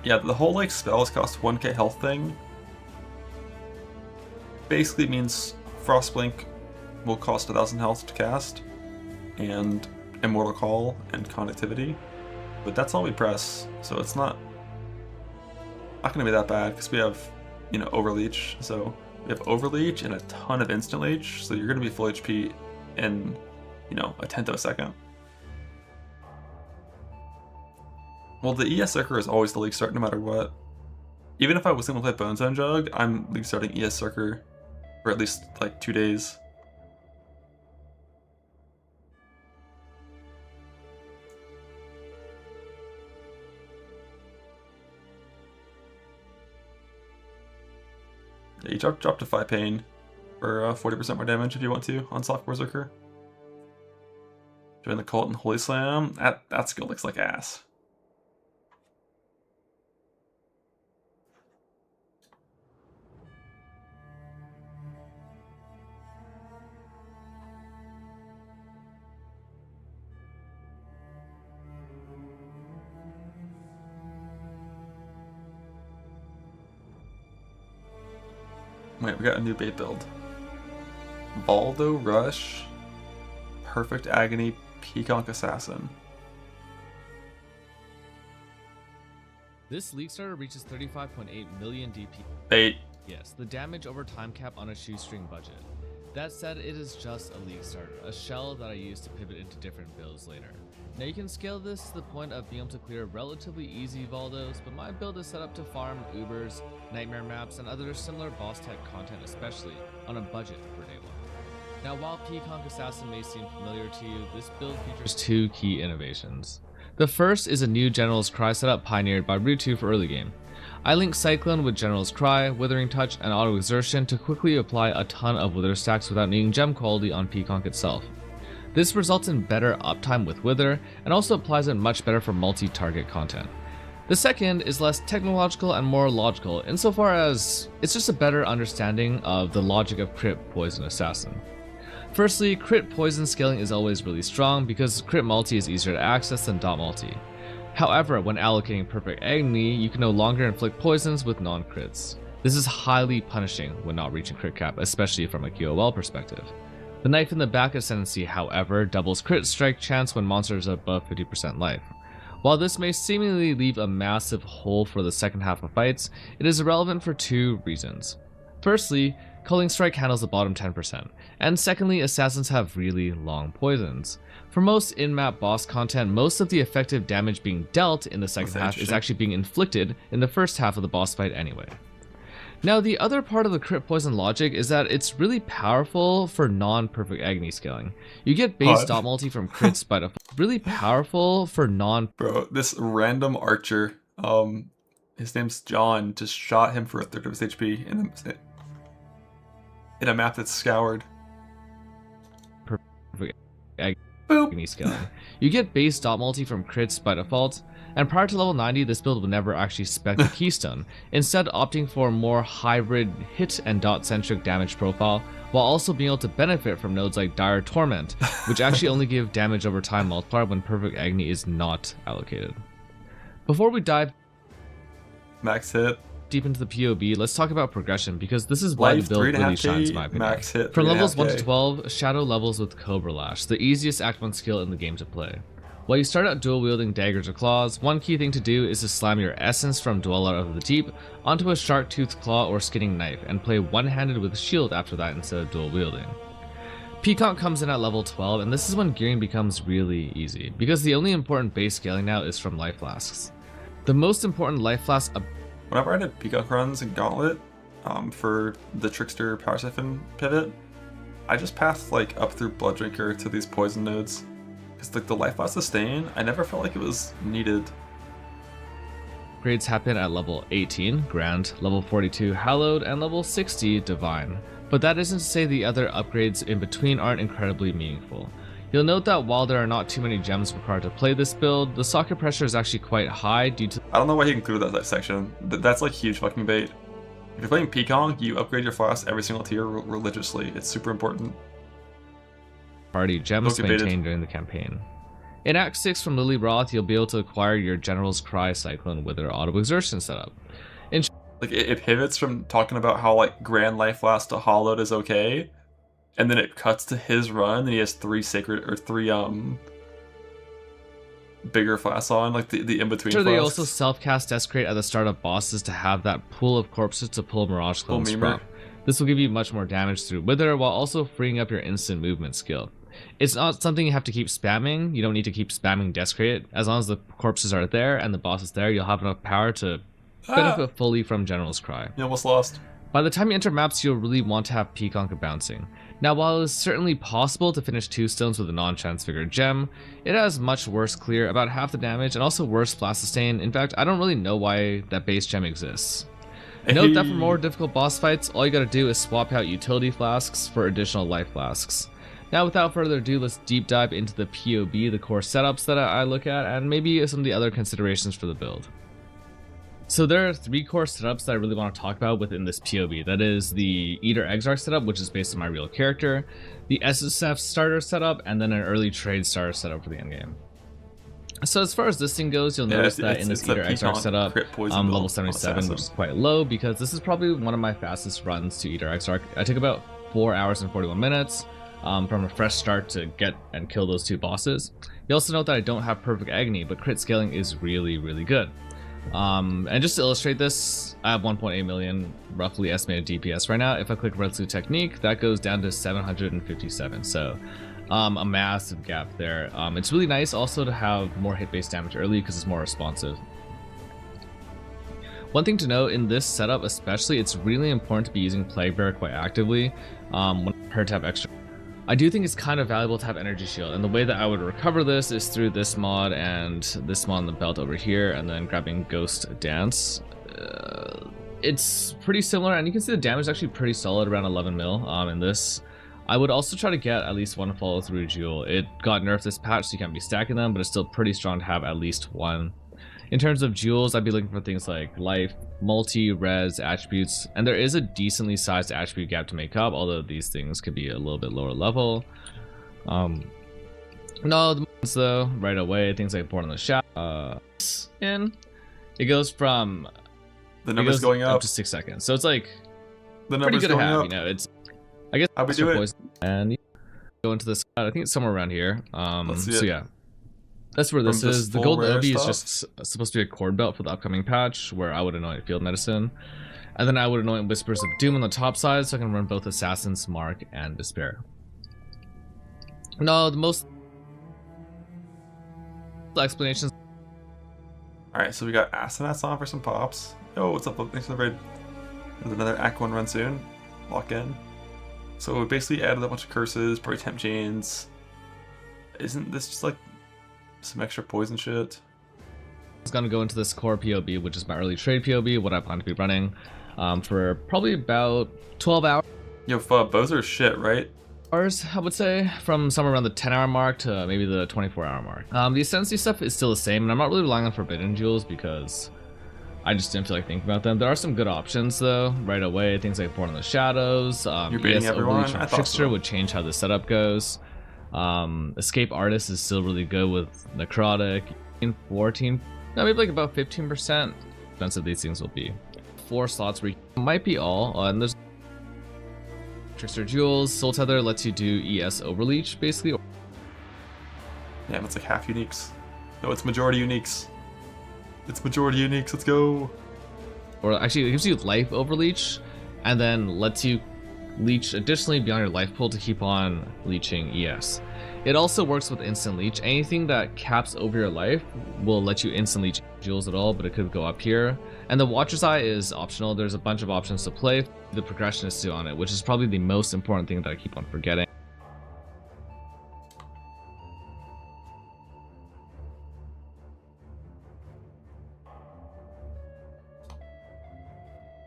Yeah, the whole like spells cost 1k health thing basically means Frostblink will cost 1000 health to cast, and Immortal Call and Conductivity, but that's all we press, so it's not gonna be that bad because we have, you know, Overleech. So we have Overleech and a ton of instant leech, so you're gonna be full HP in, you know, a tenth of a second. Well, the ES Circer is always the league start no matter what. Even if I was gonna play Bone Zone Jug, I'm league starting ES Circer for at least like 2 days. Yeah, you drop to 5 pain for 40% more damage if you want to on Soft Berserker. Join the Cult and Holy Slam. That skill looks like ass. Wait, we got a new bait build. Baldo Rush, Perfect Agony, Peacock Assassin. This League Starter reaches 35.8 million DP. Bait. Yes, the damage over time cap on a shoestring budget. That said, it is just a League Starter, a shell that I use to pivot into different builds later. Now you can scale this to the point of being able to clear relatively easy Valdos, but my build is set up to farm Ubers, Nightmare Maps, and other similar boss tech content, especially on a budget for day one. Now while Peacock Assassin may seem familiar to you, this build features 2 key innovations. The first is a new General's Cry setup pioneered by Recoup for early game. I link Cyclone with General's Cry, Withering Touch, and Auto Exertion to quickly apply a ton of Wither stacks without needing gem quality on Peacock itself. This results in better uptime with Wither, and also applies it much better for multi-target content. The second is less technological and more logical, insofar as it's just a better understanding of the logic of Crit Poison Assassin. Firstly, Crit Poison scaling is always really strong because Crit Multi is easier to access than Dot Multi. However, when allocating Perfect Agony, you can no longer inflict poisons with non-crits. This is highly punishing when not reaching crit cap, especially from a QOL perspective. The Knife in the Back Ascendancy, however, doubles crit strike chance when monsters are above 50% life. While this may seemingly leave a massive hole for the second half of fights, it is irrelevant for 2 reasons. Firstly, Culling Strike handles the bottom 10%, and secondly, assassins have really long poisons. For most in-map boss content, most of the effective damage being dealt in the second half is actually being inflicted in the first half of the boss fight anyway. Now, the other part of the crit poison logic is that it's really powerful for non-perfect agony scaling. You get base dot multi from crits by default. Really powerful for Bro, this random archer, his name's John, just shot him for a third of his HP in a map that's scoured. Perfect agony scaling. You get base dot multi from crits by default, and prior to level 90, this build would never actually spec the Keystone, instead opting for a more hybrid hit and dot centric damage profile, while also being able to benefit from nodes like Dire Torment, which actually only give damage over time multiplier when Perfect Agony is not allocated. Before we dive max hit deep into the POB, let's talk about progression, because this is why the build really shines in my opinion. Max hit, From levels 1 to 12, Shadow levels with Cobra Lash, the easiest Act 1 skill in the game to play. While you start out dual wielding daggers or claws, one key thing to do is to slam your Essence from Dweller of the Deep onto a shark tooth claw or skinning knife, and play one-handed with shield after that instead of dual wielding. Peacock comes in at level 12, and this is when gearing becomes really easy, because the only important base scaling now is from life flasks. The most important life flask. Whenever I did Peacock runs in Gauntlet for the Trickster Power Siphon pivot, I just passed like up through Blood Drinker to these poison nodes. Because like the life flask sustain, I never felt like it was needed. Upgrades happen at level 18, Grand, level 42, Hallowed, and level 60, Divine. But that isn't to say the other upgrades in between aren't incredibly meaningful. You'll note that while there are not too many gems required to play this build, the socket pressure is actually quite high due to... I don't know why he included that section. That's like huge fucking bait. If you're playing Peacock, you upgrade your flask every single tier religiously. It's super important. Party gems maintained during the campaign. In Act 6 from Lily Roth, you'll be able to acquire your General's Cry Cyclone Wither Auto Exertion setup. Like it pivots from talking about how like Grand Life Flask to Hollowed is okay, and then it cuts to his run, and he has three bigger flasks on, like the in-between flasks. They also self-cast Desecrate at the start of bosses to have that pool of corpses to pull Mirage clones from. This will give you much more damage through Wither while also freeing up your instant movement skill. It's not something you have to keep spamming. You don't need to keep spamming Desecrate. As long as the corpses are there and the boss is there, you'll have enough power to benefit fully from General's Cry. You almost lost. By the time you enter maps, you'll really want to have Peaconk bouncing. Now, while it is certainly possible to finish 2 stones with a non-transfigured gem, it has much worse clear, about half the damage, and also worse flask sustain. In fact, I don't really know why that base gem exists. Note that for more difficult boss fights, all you gotta do is swap out utility flasks for additional life flasks. Now, without further ado, let's deep dive into the POB, the core setups that I look at, and maybe some of the other considerations for the build. So there are 3 core setups that I really want to talk about within this POB. That is the Eater Exarch setup, which is based on my real character, the SSF starter setup, and then an early trade starter setup for the endgame. So as far as this thing goes, you'll notice that in this Eater Exarch setup, I'm level 77, which is quite low because this is probably one of my fastest runs to Eater Exarch. I took about 4 hours and 41 minutes from a fresh start to get and kill those 2 bosses. You also note that I don't have perfect agony, but crit scaling is really, really good. And just to illustrate this, I have 1.8 million roughly estimated DPS right now. If I click Resolute Technique, that goes down to 757, so a massive gap there. It's really nice also to have more hit-based damage early because it's more responsive. One thing to note in this setup especially, it's really important to be using Plague Bearer quite actively when prepared to have extra. I do think it's kind of valuable to have Energy Shield, and the way that I would recover this is through this mod and this mod on the belt over here, and then grabbing Ghost Dance. It's pretty similar, and you can see the damage is actually pretty solid, around 11 mil in this. I would also try to get at least 1 follow through jewel. It got nerfed this patch, so you can't be stacking them, but it's still pretty strong to have at least 1. In terms of jewels, I'd be looking for things like life, multi, res, attributes, and there is a decently sized attribute gap to make up, although these things could be a little bit lower level. No, the ones though, right away, things like Born in the Shadow, it goes from the numbers going up to 6 seconds, so it's like the pretty numbers good to going have. up. You know, it's I guess how we do it, and go into this. I think it's somewhere around here. Let's see so it. yeah. That's where this is. The gold Obi is stuff. just supposed to be a cord belt for the upcoming patch, where I would anoint Field Medicine. And then I would anoint Whispers of Doom on the top side, so I can run both Assassin's Mark and Despair. No, the most explanations. Alright, so we got Asenath's on for some pops. Oh, what's up? Thanks for the raid. There's another Act 1 run soon. Lock in. So we basically added a bunch of curses, probably temp chains. Isn't this just like some extra poison shit? It's gonna go into this core POB, which is my early trade POB, what I plan to be running for probably about 12 hours. Yo, Fub, those are shit, right? Hours, I would say, from somewhere around the 10-hour mark to maybe the 24-hour mark. The Ascendancy stuff is still the same, and I'm not really relying on Forbidden Jewels because I just didn't feel like thinking about them. There are some good options though, right away. Things like Born in the Shadows. You're beating everyone? I thought Trickster so. would change how the setup goes. Escape Artist is still really good with Necrotic. 14, no, maybe like about 15% expensive these things will be. 4 slots where you might be all, and there's Trickster Jewels. Soul Tether lets you do ES Overleach basically. Yeah, it's like half uniques. No, it's majority uniques. It's majority uniques, let's go. Or actually, it gives you life overleach, and then lets you leech additionally beyond your life pool to keep on leeching ES. It also works with instant leech. Anything that caps over your life will let you instant leech jewels at all, but it could go up here. And the Watcher's Eye is optional. There's a bunch of options to play. The progression is still on it, which is probably the most important thing that I keep on forgetting.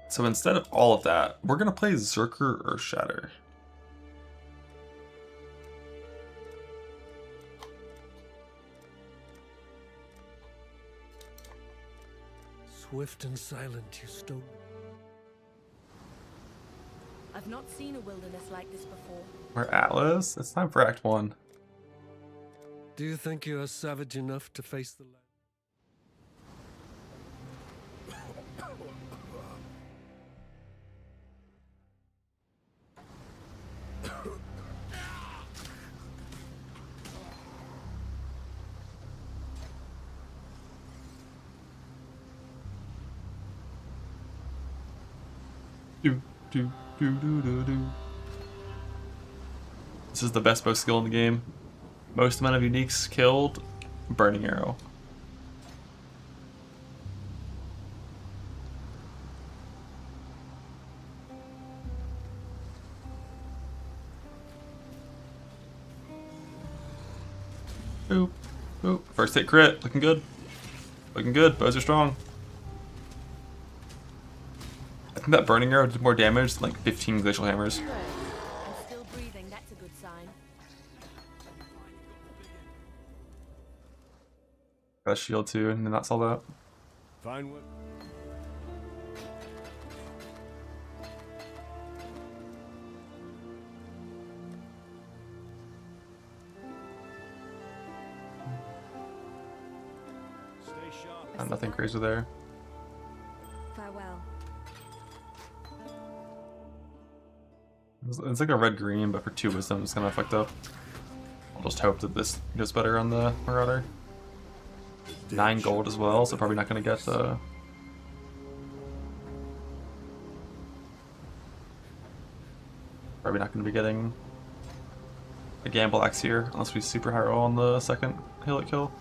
So instead of all of that, we're gonna play Zerker Earthshatter. Swift and silent, you stole. I've not seen a wilderness like this before. We're Atlas. It's time for Act 1. Do you think you are savage enough to face the land? This is the best bow skill in the game. Most amount of uniques killed, burning arrow. Boop, boop. First hit crit, looking good. Looking good, bows are strong. I think that burning arrow did more damage than like 15 glacial hammers. I'm still breathing, that's a good sign. Got a shield too, and then not saw that. Fine one. Stay sharp. Nothing crazy there. Farewell. It's like a red-green, but for 2 wisdom, it's kind of fucked up. I'll just hope that this goes better on the Marauder. 9 gold as well, so probably not going to get the... Probably not going to be getting a gamble axe here, unless we super high roll on the second hill kill.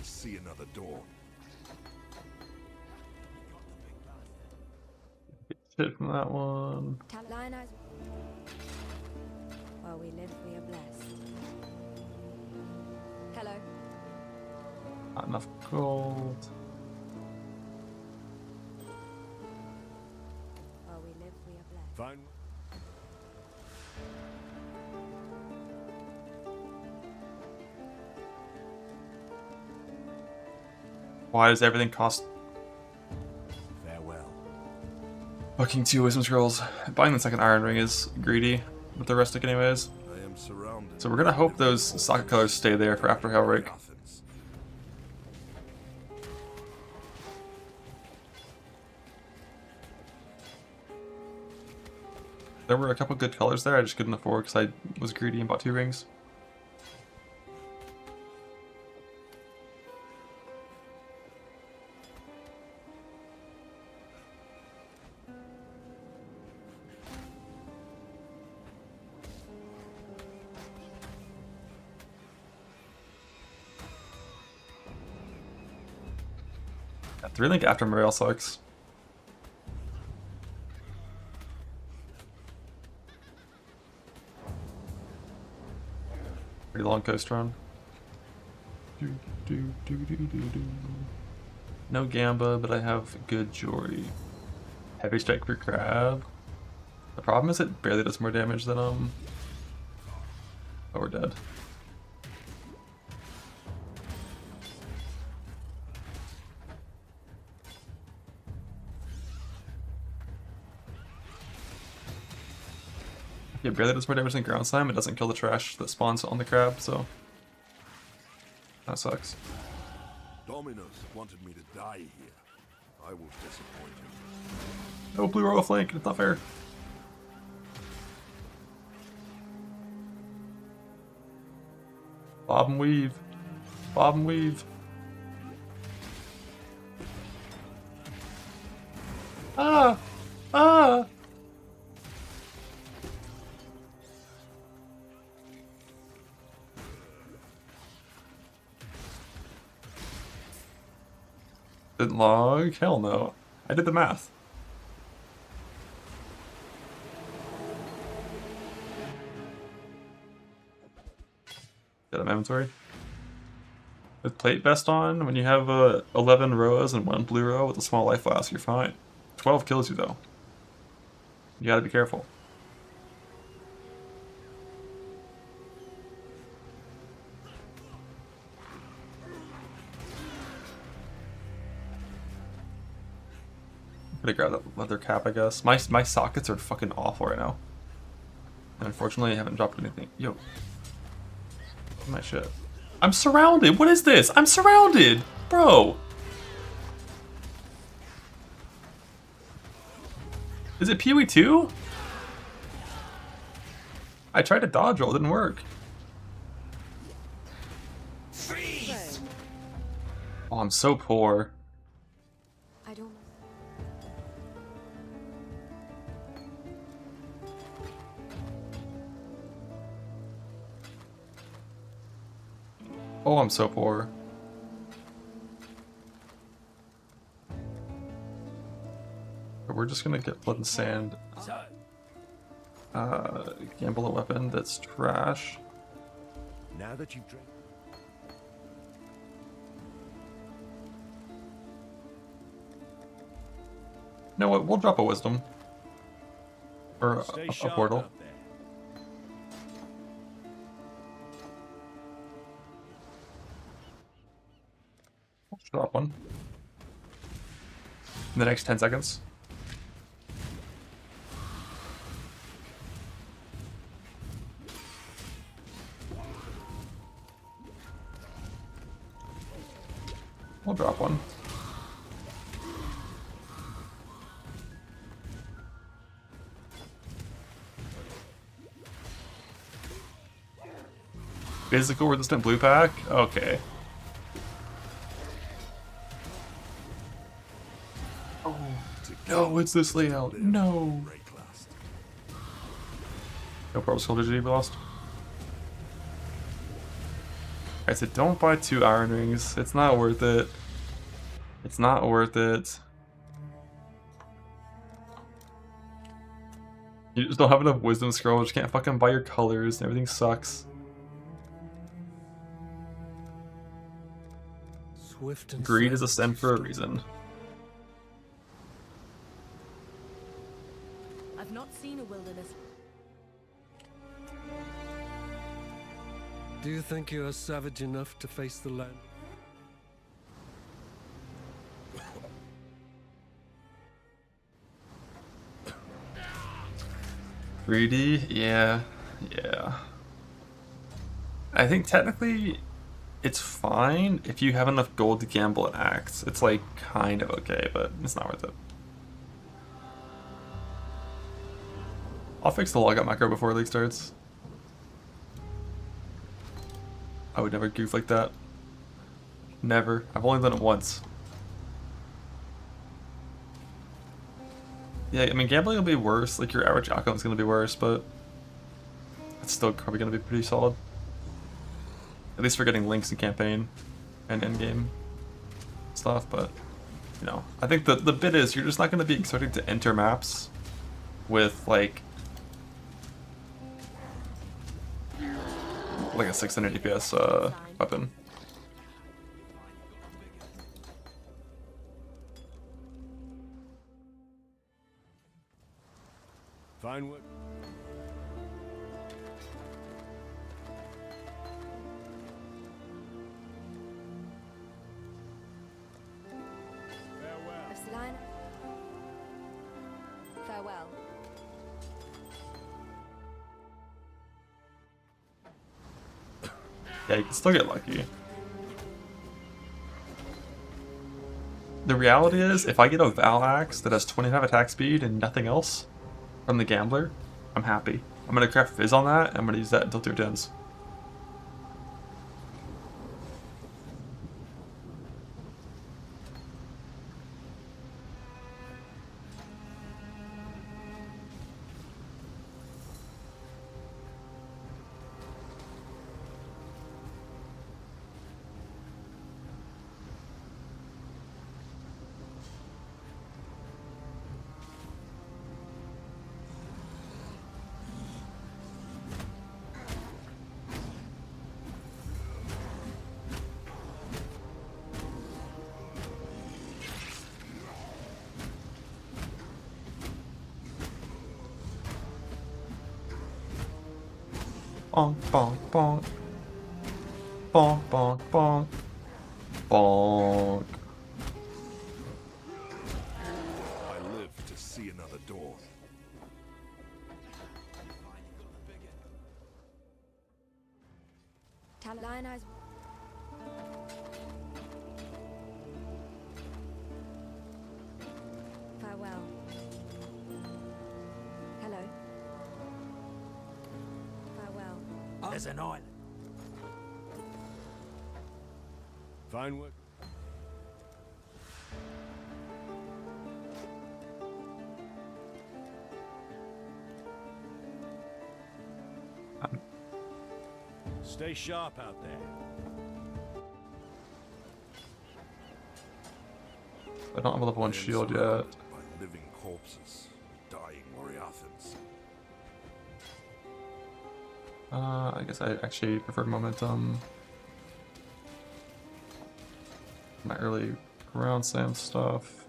See another dawn. Shit from that one. While we live, we are blessed. Hello. Not enough gold. While we live, we are blessed. Fine. Why does everything cost Farewell. fucking 2 wisdom scrolls? Buying the second iron ring is greedy with the rustic anyways. I am surrounded. So we're gonna hope those socket colors stay there for after Hellrake. There were a couple good colors there, I just couldn't afford because I was greedy and bought 2 rings. Yeah, 3 link after Muriel sucks. Pretty long coast run. No Gamba, but I have good Jory. Heavy strike for Crab. The problem is it barely does more damage than Oh, we're dead. Yeah, barely does more damage than ground slime. It doesn't kill the trash that spawns on the crab, so that sucks. Dominus wanted me to die here. I will disappoint him. No blue royal flank, it's not fair. Bob and weave. Bob and weave. Ah! Ah! Didn't log? Hell no. I did the math. Got an inventory. With plate vest on, when you have 11 rows and 1 blue row with a small life flask, you're fine. 12 kills you though. You gotta be careful. I'm gonna grab that leather cap, I guess. My sockets are fucking awful right now. And unfortunately, I haven't dropped anything. Yo. My shit. I'm surrounded! What is this? I'm surrounded! Bro! Is it PoE 2? I tried to dodge roll, it didn't work. Freeze! Oh, I'm so poor. I don't. Oh, I'm so poor. We're just gonna get blood and sand. Gamble a weapon that's trash. Now that you've drank. You know what? We'll drop a wisdom. Or a portal. We'll drop one. In the next 10 seconds. We'll drop one. Physical resistant blue pack? Okay. Oh, no, it's this layout. No. No purple soldier GD lost. I said don't buy 2 iron rings. It's not worth it. It's not worth it. You just don't have enough wisdom scrolls. You can't fucking buy your colors and everything sucks. Swift and Greed is a sin for a reason. I've not seen a wilderness. Do you think you are savage enough to face the land? Greedy? Yeah. Yeah. I think technically it's fine if you have enough gold to gamble and axe. It's like kind of okay, but it's not worth it. I'll fix the logout macro before league starts. I would never goof like that. Never. I've only done it once. Yeah, I mean, gambling will be worse. Like, your average outcome is going to be worse, but it's still probably going to be pretty solid. At least for getting links in campaign and endgame stuff, but, you know. I think the bit is you're just not going to be expecting to enter maps with, like a 600 DPS weapon. Fine work. Farewell. Yeah, you can still get lucky. The reality is, if I get a Val Axe that has 25 attack speed and nothing else from the Gambler, I'm happy. I'm gonna craft Fizz on that, and I'm gonna use that until tier 10s. Bonk, bonk, bonk. Bonk, bonk, bonk. Bonk. I live to see another dawn. Lionized. Farewell. Hello. Farewell. There's an island. Fine work. Stay sharp out there. I don't have a level 1 shield yet. By living corpses, dying Moriathans. I guess I actually prefer momentum. My early ground slam stuff.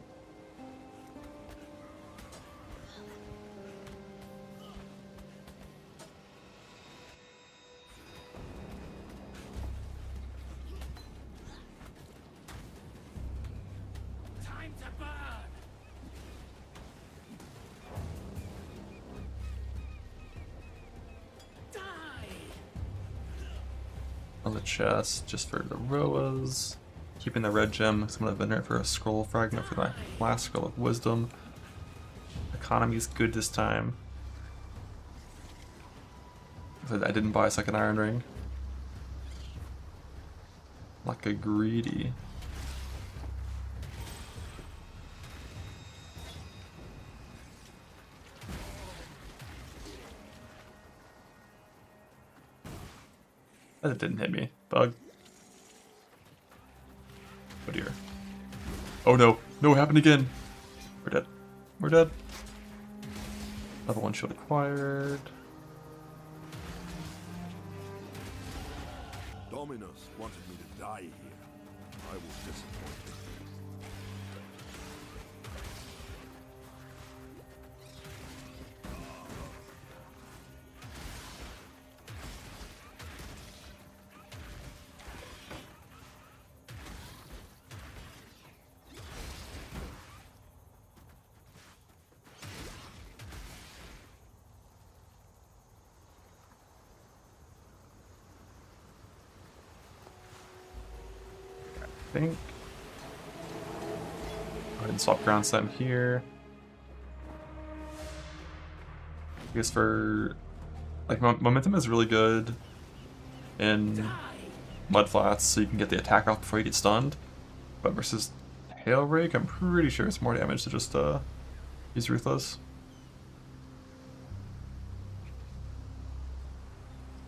Time to burn. Die. On the chest, just for the Roas. Keeping the red gem, because I'm going to venerate for a scroll fragment for my last scroll of wisdom. Economy's good this time. I didn't buy a second iron ring. Like a greedy. That didn't hit me. Bug. Oh dear. Oh no. No, it happened again. We're dead. We're dead. Level 1 shield acquired. Dominus wanted me to die here. I was disappointed. I think. Go ahead and swap ground slam here. I guess for like momentum is really good in mud flats, so you can get the attack off before you get stunned. But versus hail rake, I'm pretty sure it's more damage to just use ruthless.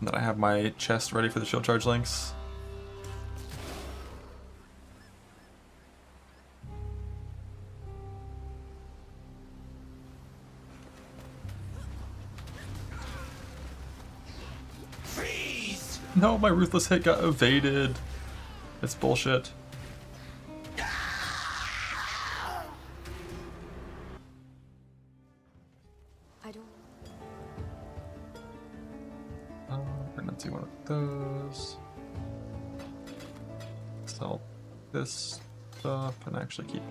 And then I have my chest ready for the shield charge links. No, my ruthless hit got evaded. It's bullshit. I don't. We're gonna do one of those. Sell this stuff and actually keep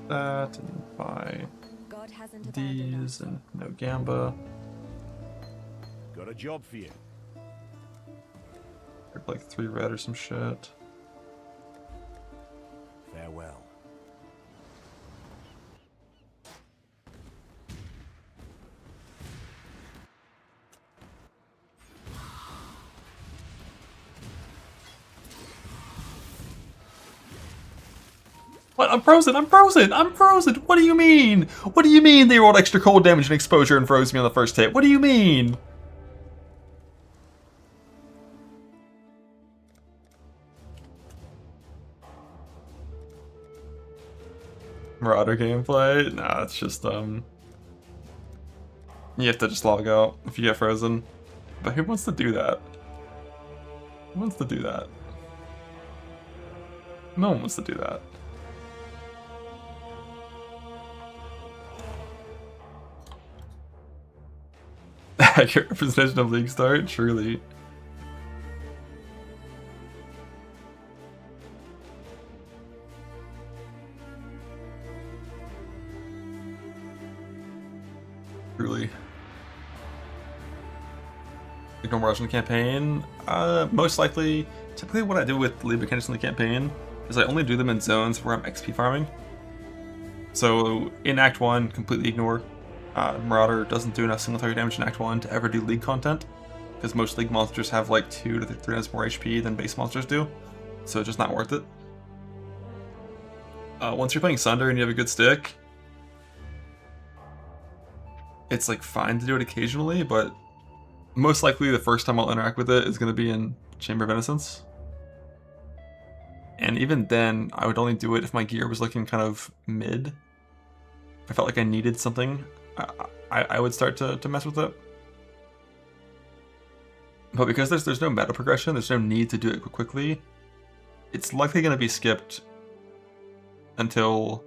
that and buy God hasn't these and no Gamba. Got a job for you. Like 3 red or some shit. Farewell. What? I'm frozen! I'm frozen! I'm frozen! What do you mean? What do you mean they rolled extra cold damage and exposure and froze me on the first hit? What do you mean? Marauder gameplay? Nah, it's just, you have to just log out if you get frozen. But who wants to do that? Who wants to do that? No one wants to do that. Accurate representation of league start? Truly. Ignore Mirage in the campaign? Most likely, typically what I do with lead mechanics in the campaign is I only do them in zones where I'm XP farming. So in Act 1, completely ignore. Marauder doesn't do enough single target damage in Act 1 to ever do League content, because most League monsters have like 2 to 3 times more HP than base monsters do, so it's just not worth it. Once you're playing Cinder and you have a good stick, it's like fine to do it occasionally, but most likely the first time I'll interact with it is going to be in Chamber of Innocence. And even then, I would only do it if my gear was looking kind of mid. If I felt like I needed something, I would start to mess with it. But because there's no meta progression, there's no need to do it quickly, it's likely going to be skipped until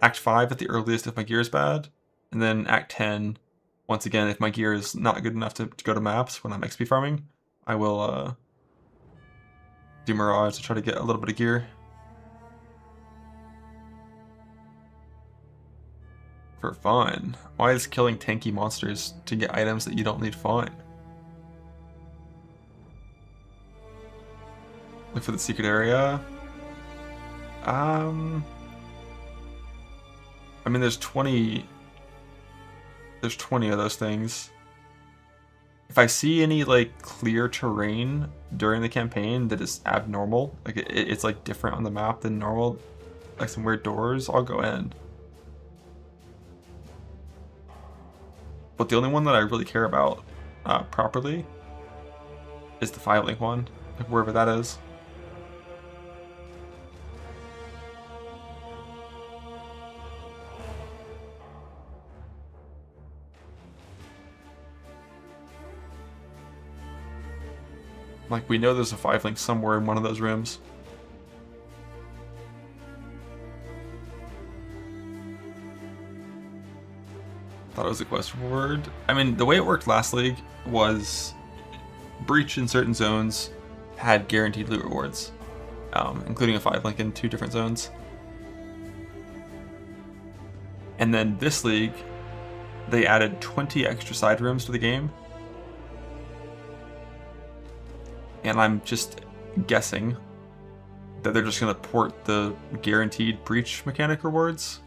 Act 5 at the earliest if my gear is bad, and then Act 10, once again, if my gear is not good enough to go to maps when I'm XP farming, I will do Mirage to try to get a little bit of gear. For fun. Why is killing tanky monsters to get items that you don't need fun? Look for the secret area. I mean, there's 20 of those things. If I see any like clear terrain during the campaign that is abnormal, like it's like different on the map than normal, like some weird doors, I'll go in. But the only one that I really care about properly is the 5-link one, like wherever that is. Like, we know there's a 5-link somewhere in one of those rooms. Thought it was a questionable word. I mean, the way it worked last league was Breach in certain zones had guaranteed loot rewards, including a 5-link in 2 different zones. And then this league, they added 20 extra side rooms to the game. And I'm just guessing that they're just going to port the guaranteed breach mechanic rewards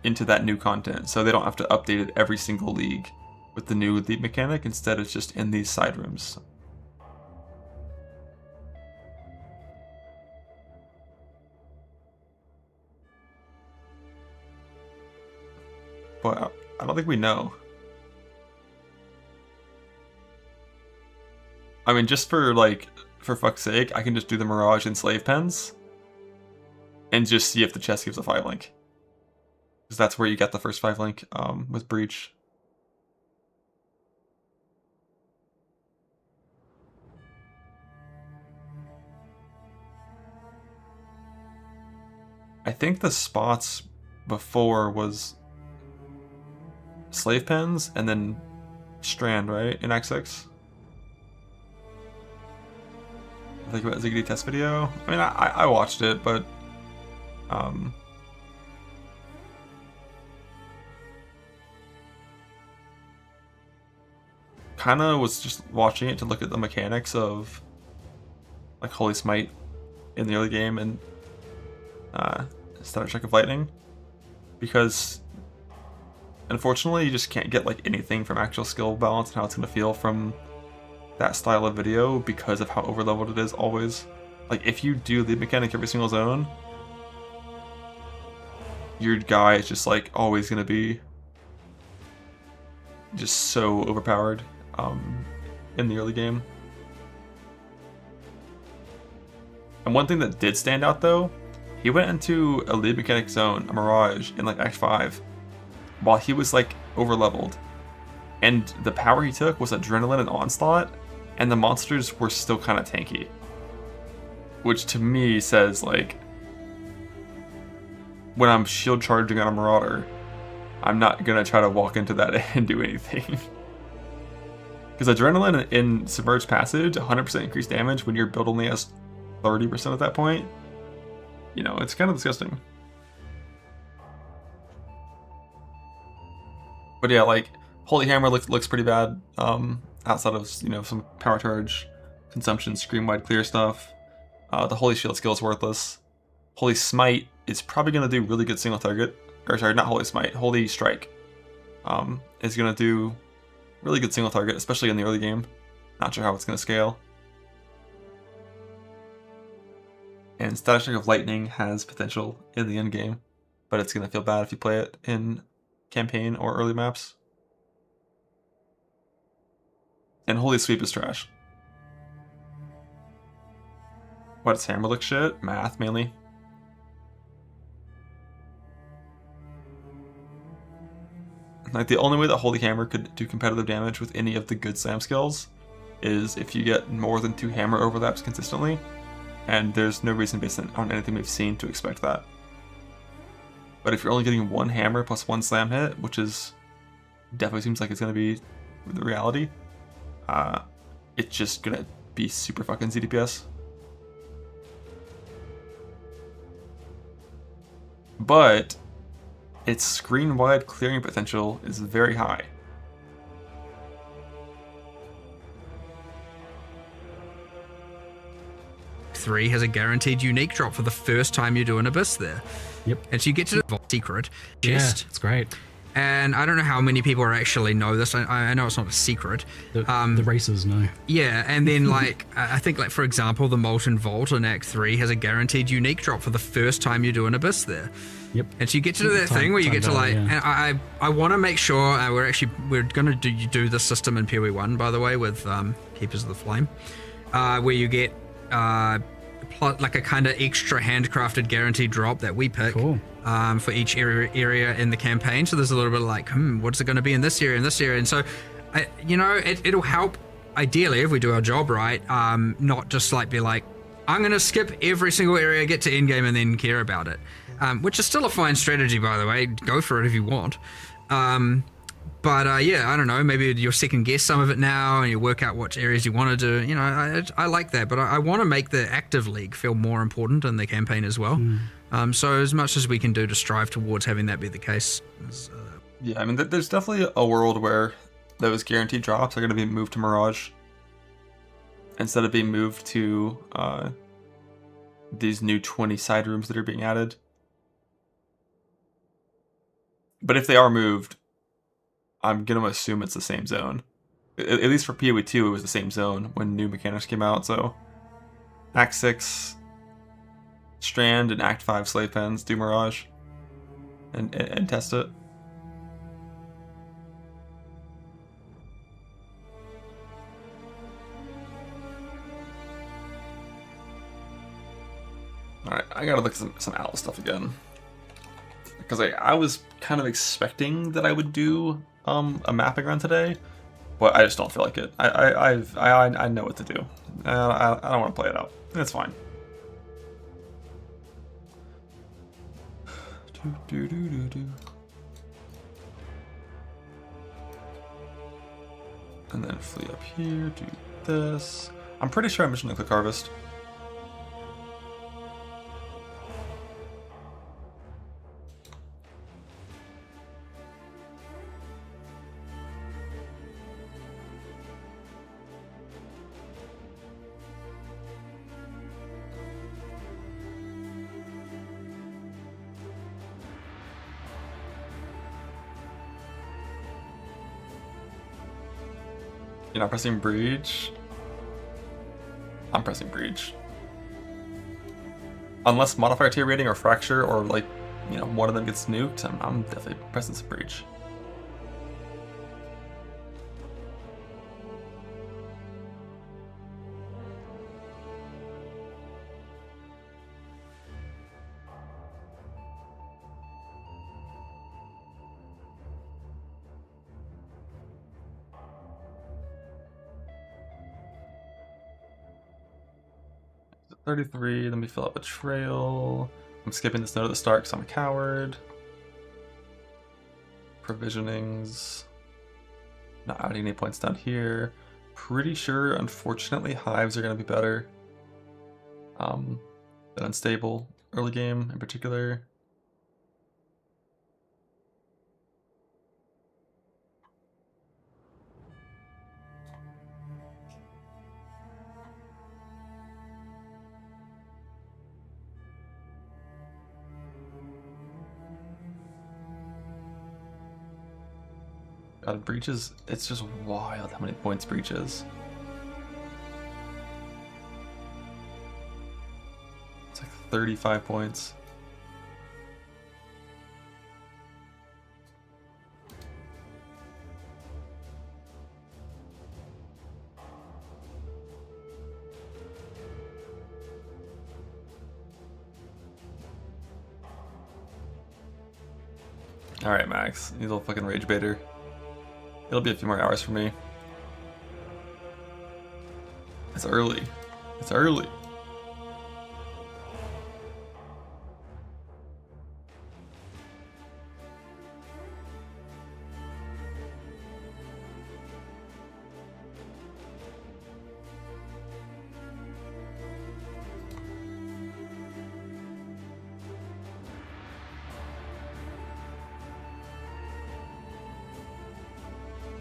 into that new content, so they don't have to update it every single league with the new lead mechanic. Instead, it's just in these side rooms. But I don't think we know. I mean, just for fuck's sake, I can just do the Mirage and Slave Pens and just see if the chest gives a 5-link. Because that's where you get the first 5-link with Breach. I think the spots before was Slave Pens and then Strand, right? In Act 6? Like about Ziggity test video. I mean, I watched it, but kind of was just watching it to look at the mechanics of like Holy Smite in the early game and Static Check of Lightning, because unfortunately you just can't get like anything from actual skill balance and how it's going to feel from that style of video because of how overleveled it is always. Like, if you do lead mechanic every single zone, your guy is just like always gonna be just so overpowered in the early game. And one thing that did stand out though, he went into a lead mechanic zone, a Mirage, in like Act 5 while he was like overleveled. And the power he took was Adrenaline and Onslaught, and the monsters were still kind of tanky. Which to me says, like, when I'm shield charging on a Marauder, I'm not going to try to walk into that and do anything. Because Adrenaline in Submerged Passage, 100% increased damage when your build only has 30% at that point. You know, it's kind of disgusting. But yeah, like, Holy Hammer looks pretty bad outside of, you know, some power charge consumption, screen wide clear stuff. The Holy Shield skill is worthless. Holy Smite is probably going to do really good single target. Or sorry, not Holy Smite, Holy Strike. Is going to do really good single target, especially in the early game. Not sure how it's going to scale. And Static Strike of Lightning has potential in the end game, but it's going to feel bad if you play it in campaign or early maps. And Holy Sweep is trash. What's Hammerlick shit? Math, mainly. Like, the only way that Holy Hammer could do competitive damage with any of the good slam skills is if you get more than 2 hammer overlaps consistently, and there's no reason based on anything we've seen to expect that. But if you're only getting 1 hammer plus 1 slam hit, which is definitely seems like it's going to be the reality, it's just going to be super fucking ZDPS. But its screen-wide clearing potential is very high. Three has a guaranteed unique drop for the first time you do an Abyss there. Yep. And so you get to the Vault Secret chest. Yeah, it's great. And I don't know how many people actually know this. I know it's not a secret. The racers know. Yeah, and then like I think like for example the Molten Vault in Act 3 has a guaranteed unique drop for the first time you do an Abyss there. Yep. And so you get to that thing where you get to like, and I want to make sure we're gonna do this system in PoE 1 by the way with Keepers of the Flame, where you get like a kind of extra handcrafted guaranteed drop that we pick. Cool. For each area in the campaign. So there's a little bit of like, what's it going to be in this area and this area? And so, you know, it'll help ideally if we do our job right, not just like be like, I'm going to skip every single area, get to endgame and then care about it. Which is still a fine strategy, by the way. Go for it if you want. But yeah, I don't know, maybe you'll second guess some of it now and you work out what areas you want to do. You know, I like that, but I want to make the active league feel more important in the campaign as well. So as much as we can do to strive towards having that be the case. Yeah, I mean, there's definitely a world where those guaranteed drops are going to be moved to Mirage instead of being moved to these new 20 side rooms that are being added. But if they are moved, I'm going to assume it's the same zone. At least for PoE 2, it was the same zone when new mechanics came out, so Act 6... Strand and Act 5 Slave Pens do Mirage and test it. Alright, I gotta look at some Owl stuff again. Because I was kind of expecting that I would do a mapping run today, but I just don't feel like it. I know what to do. I don't want to play it out. It's fine. And then flee up here, do this. I'm pretty sure I'm missing the Quick Harvest. You're not pressing Breach? I'm pressing Breach. Unless Modifier Tier Rating or Fracture or like, you know, one of them gets nuked, I'm definitely pressing some Breach. $33, let me fill up a trail. I'm skipping this note at the start because I'm a coward. Provisionings. Not adding any points down here. Pretty sure, unfortunately, hives are going to be better than unstable early game in particular. God, breaches, it's just wild how many points breach is. It's like 35 points. Alright, Max. You little fucking rage baiter. It'll be a few more hours for me. It's early. It's early.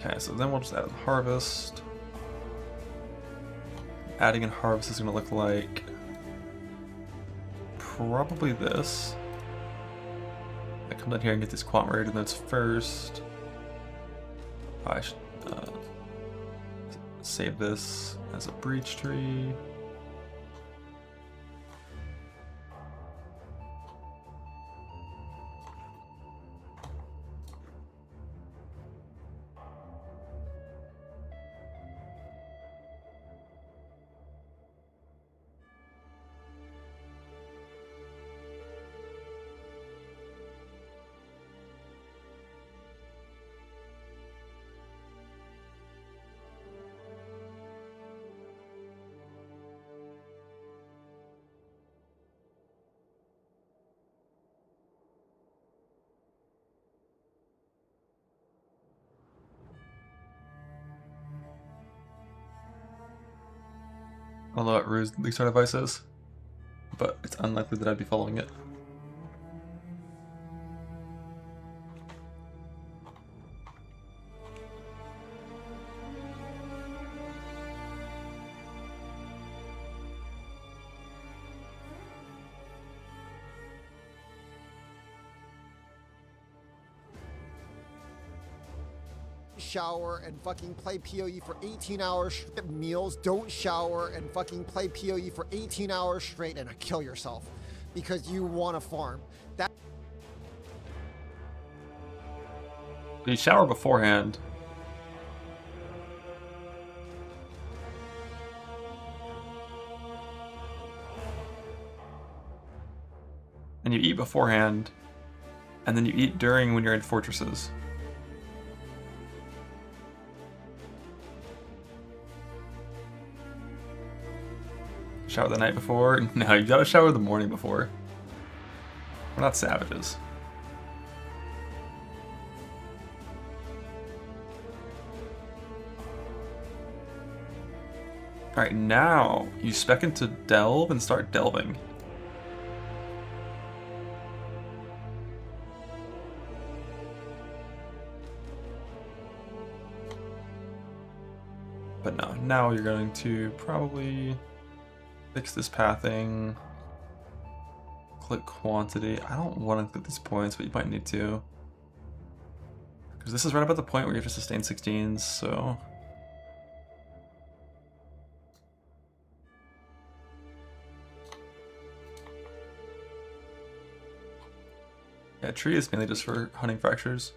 Okay, so then we'll just add harvest. Adding in harvest is going to look like probably this. I come down here and get these quant rated nodes first. I should save this as a breach tree. I don't know what Rue's leak start advice is, but it's unlikely that I'd be following it. Shower and fucking play PoE for 18 hours straight. Meals, don't shower and fucking play PoE for 18 hours straight and kill yourself because you want to farm. That You shower beforehand. And you eat beforehand, and then you eat during when you're in fortresses. Shower the night before? No, you gotta shower the morning before. We're not savages. Alright, now you spec into delve and start delving. But no, now you're going to probably fix this pathing. Click quantity. I don't want to click these points, but you might need to. Because this is right about the point where you have to sustain 16s, so... Yeah, tree is mainly just for hunting fractures.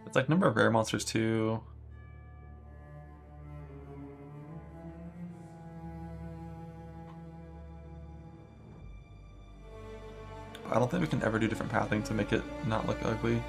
It's like number of rare monsters too. I don't think we can ever do different pathing to make it not look ugly.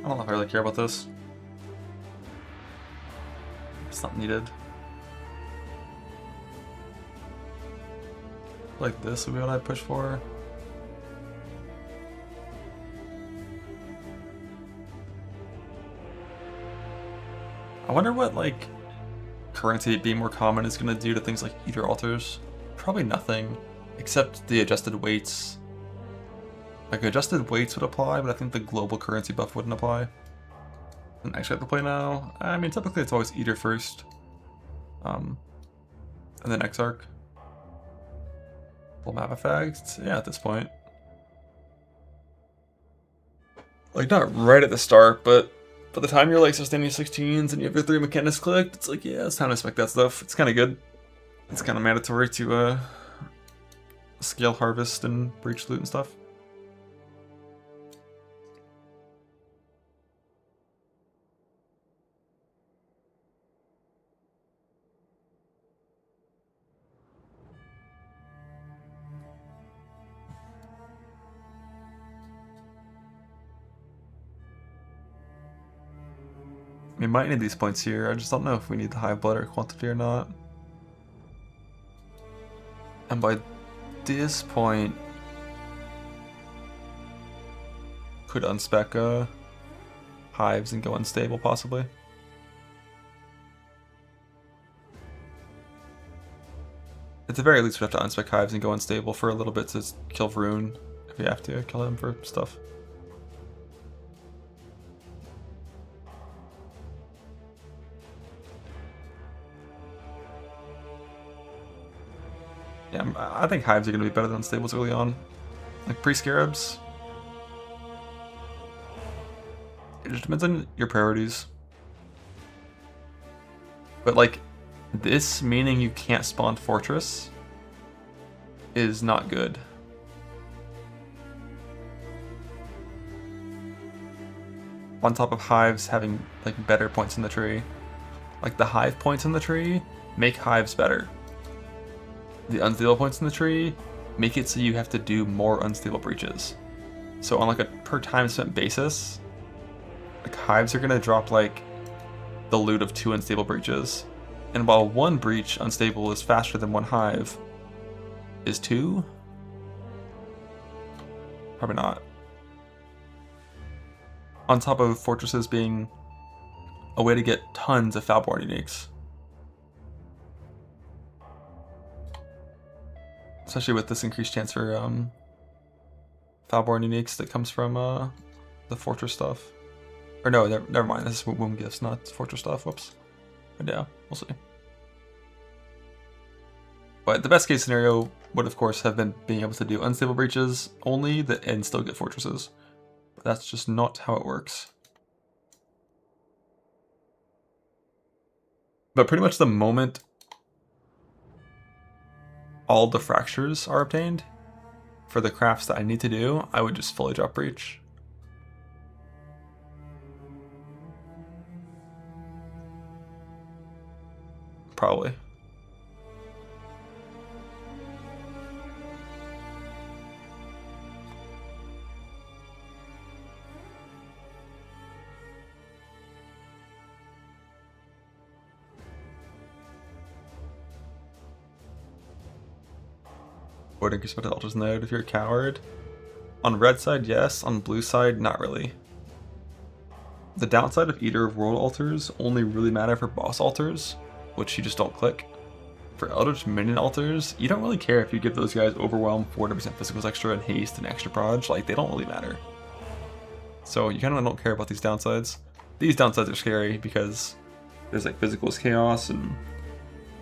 I don't know if I really care about this. It's not needed. Like this would be what I'd push for. I wonder what, like, currency being more common is going to do to things like Eater Altars. Probably nothing, except the adjusted weights. Like, adjusted weights would apply, but I think the global currency buff wouldn't apply. And actually I have to play now. I mean, typically it's always Eater first. And then Exarch. Full map effects? Yeah, at this point. Like, not right at the start, but by the time you're like sustaining 16s and you have your 3 mechanics clicked, it's like, yeah, it's time to spec that stuff. It's kind of good. It's kind of mandatory to scale harvest and breach loot and stuff. We might need these points here. I just don't know if we need the Hive Blood or quantity or not. And by this point, could unspec hives and go unstable possibly. At the very least, we have to unspec hives and go unstable for a little bit to kill Vroon if we have to kill him for stuff. Yeah, I think hives are going to be better than unstables early on. Like pre-scarabs. It just depends on your priorities. But like, this meaning you can't spawn Fortress is not good. On top of hives having like better points in the tree. Like the hive points in the tree make hives better. The unstable points in the tree make it so you have to do more unstable breaches. So on like a per time spent basis, like hives are gonna drop like the loot of 2 unstable breaches. And while 1 breach unstable is faster than 1 hive, is 2? Probably not. On top of fortresses being a way to get tons of Foulborn uniques. Especially with this increased chance for Foulborn uniques that comes from the fortress stuff. Or no, never mind. This is womb gifts, not fortress stuff. Whoops. But yeah, we'll see. But the best case scenario would, of course, have been being able to do unstable breaches only and still get fortresses. But that's just not how it works. But pretty much the moment all the fractures are obtained for the crafts that I need to do, I would just fully drop breach. Probably. Would increase my Ultra's node if you're a coward. On red side, yes. On blue side, not really. The downside of Eater of World altars only really matter for boss altars, which you just don't click. For Eldritch Minion altars, you don't really care if you give those guys Overwhelm, 40% Physicals extra, and Haste, and extra proj. Like, they don't really matter. So you kind of don't care about these downsides. These downsides are scary because there's like Physicals Chaos, and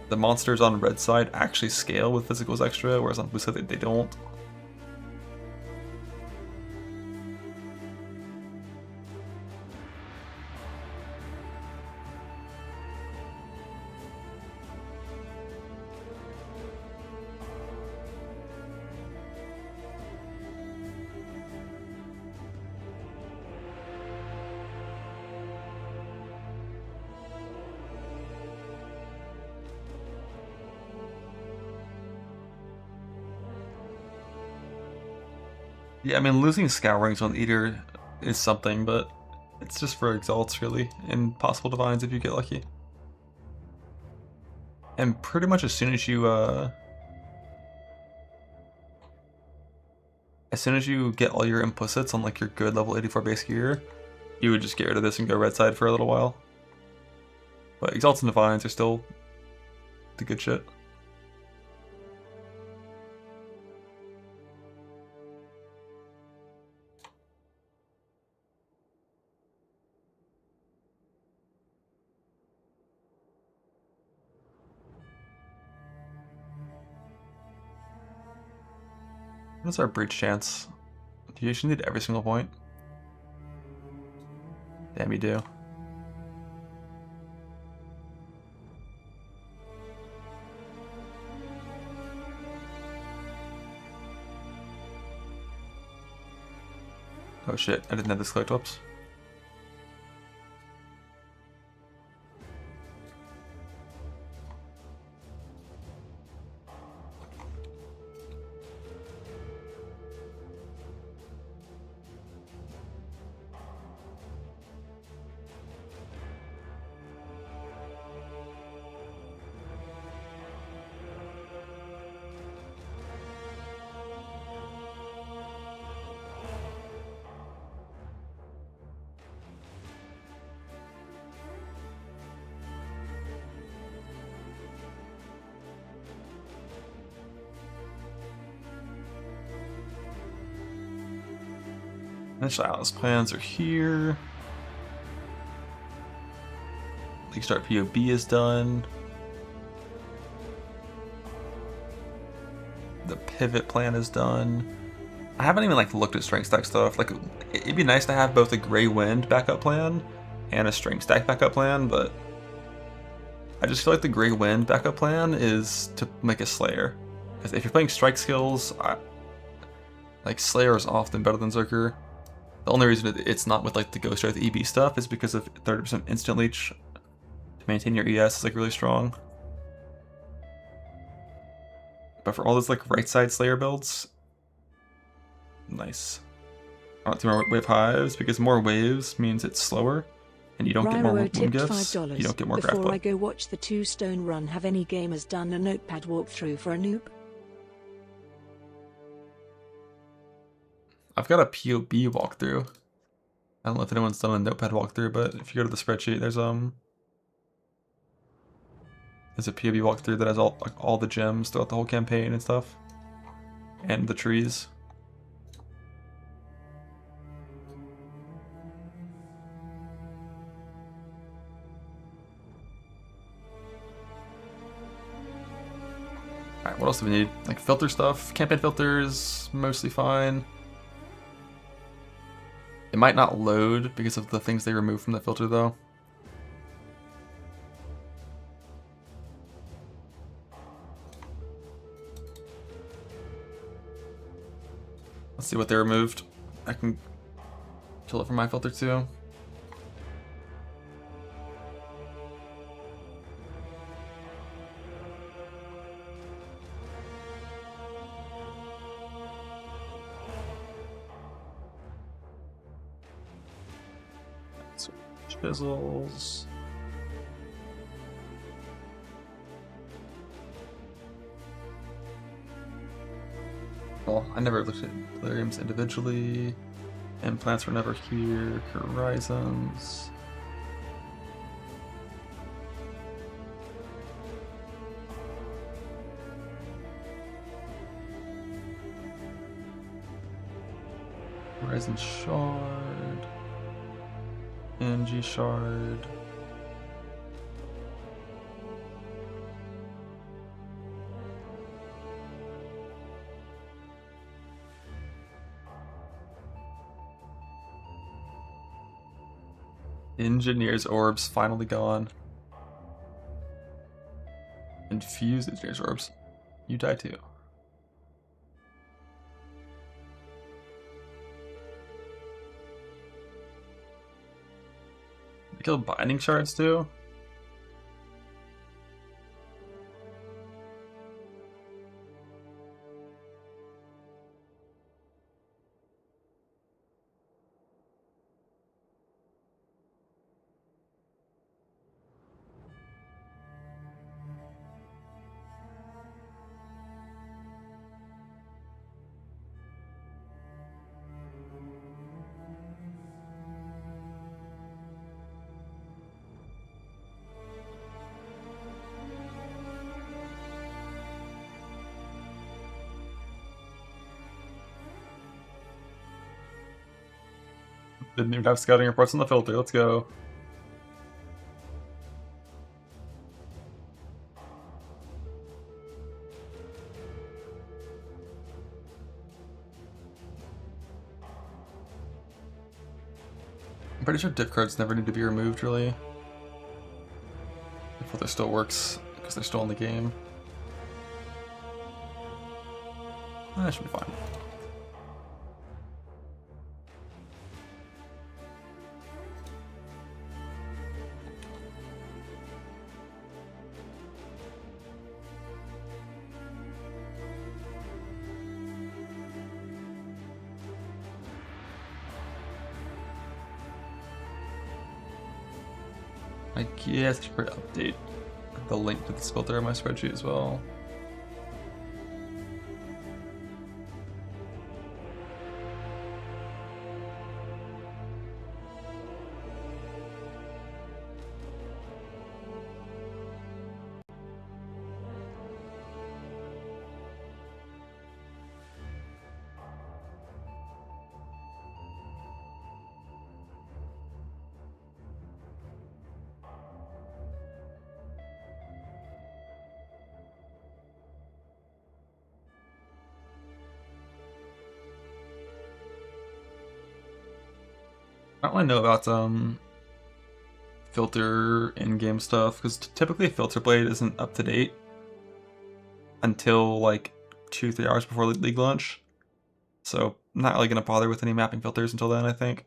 the monsters on red side actually scale with Physicals extra, whereas on blue side they don't. Yeah, I mean, losing Scourings on Eater is something, but It's just for exalts, really, and possible divines if you get lucky. And pretty much as soon as you get all your implicits on like your good level 84 base gear, you would just get rid of this and go red side for a little while. But exalts and divines are still the good shit. What's our breach chance? Do you actually need every single point? Damn, you do. Oh shit, I didn't have this clicked, whoops. Initial Atlas plans are here. League Start POB is done. The pivot plan is done. I haven't even like looked at strength stack stuff. Like it'd be nice to have both a Grey Wind backup plan and a strength stack backup plan, but I just feel like the Grey Wind backup plan is to make a Slayer. Because if you're playing strike skills, like Slayer is often better than Zerker. The only reason it's not with like the Ghost Wraith EB stuff is because of 30% instant leech to maintain your ES is like really strong. But for all those like right side Slayer builds, nice. I want 2 more wave hives because more waves means it's slower and you don't get more wound gifts. You don't get more graph. Before I go watch the 2-stone run, have any gamers done a notepad walkthrough for a noob? I've got a POB walkthrough. I don't know if anyone's done a notepad walkthrough, but if you go to the spreadsheet, there's a POB walkthrough that has all the gems throughout the whole campaign and stuff, and the trees. Alright, what else do we need? Like filter stuff. Campaign filters, mostly fine. It might not load because of the things they remove from the filter though. Let's see what they removed. I can kill it from my filter too. Chisels. Well, I never looked at deliriums individually. Implants were never here. Horizons. Horizon Shard. NG Shard. Engineer's Orbs finally gone. Infused Engineer's Orbs. You die too. They killed Binding Shards too? Didn't even have scouting reports on the filter. Let's go. I'm pretty sure diff cards never need to be removed, really. The filter still works because they're still in the game. That should be fine. I guess I should update the link to this filter in my spreadsheet as well. I don't really know about filter in-game stuff because typically Filter Blade isn't up to date until like 2-3 hours before League launch. So I'm not really gonna bother with any mapping filters until then, I think.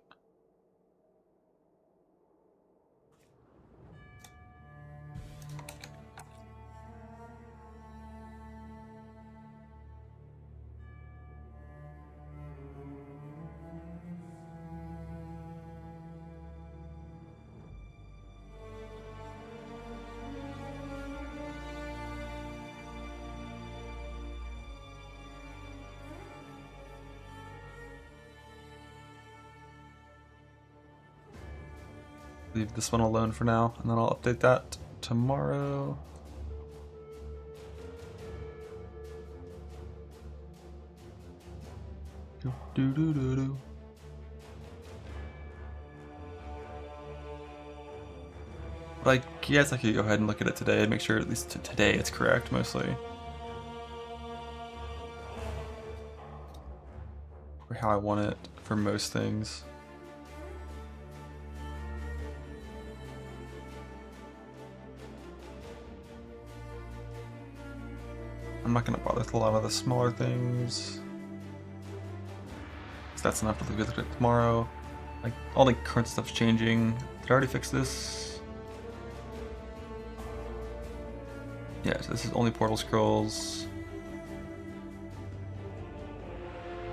Leave this one alone for now, and then I'll update that tomorrow. But I guess I could go ahead and look at it today and make sure at least today it's correct, mostly. Or how I want it for most things. I'm not going to bother with a lot of the smaller things. So that's enough to look at tomorrow. Like, all the current stuff's changing. Did I already fix this? Yeah, so this is only portal scrolls.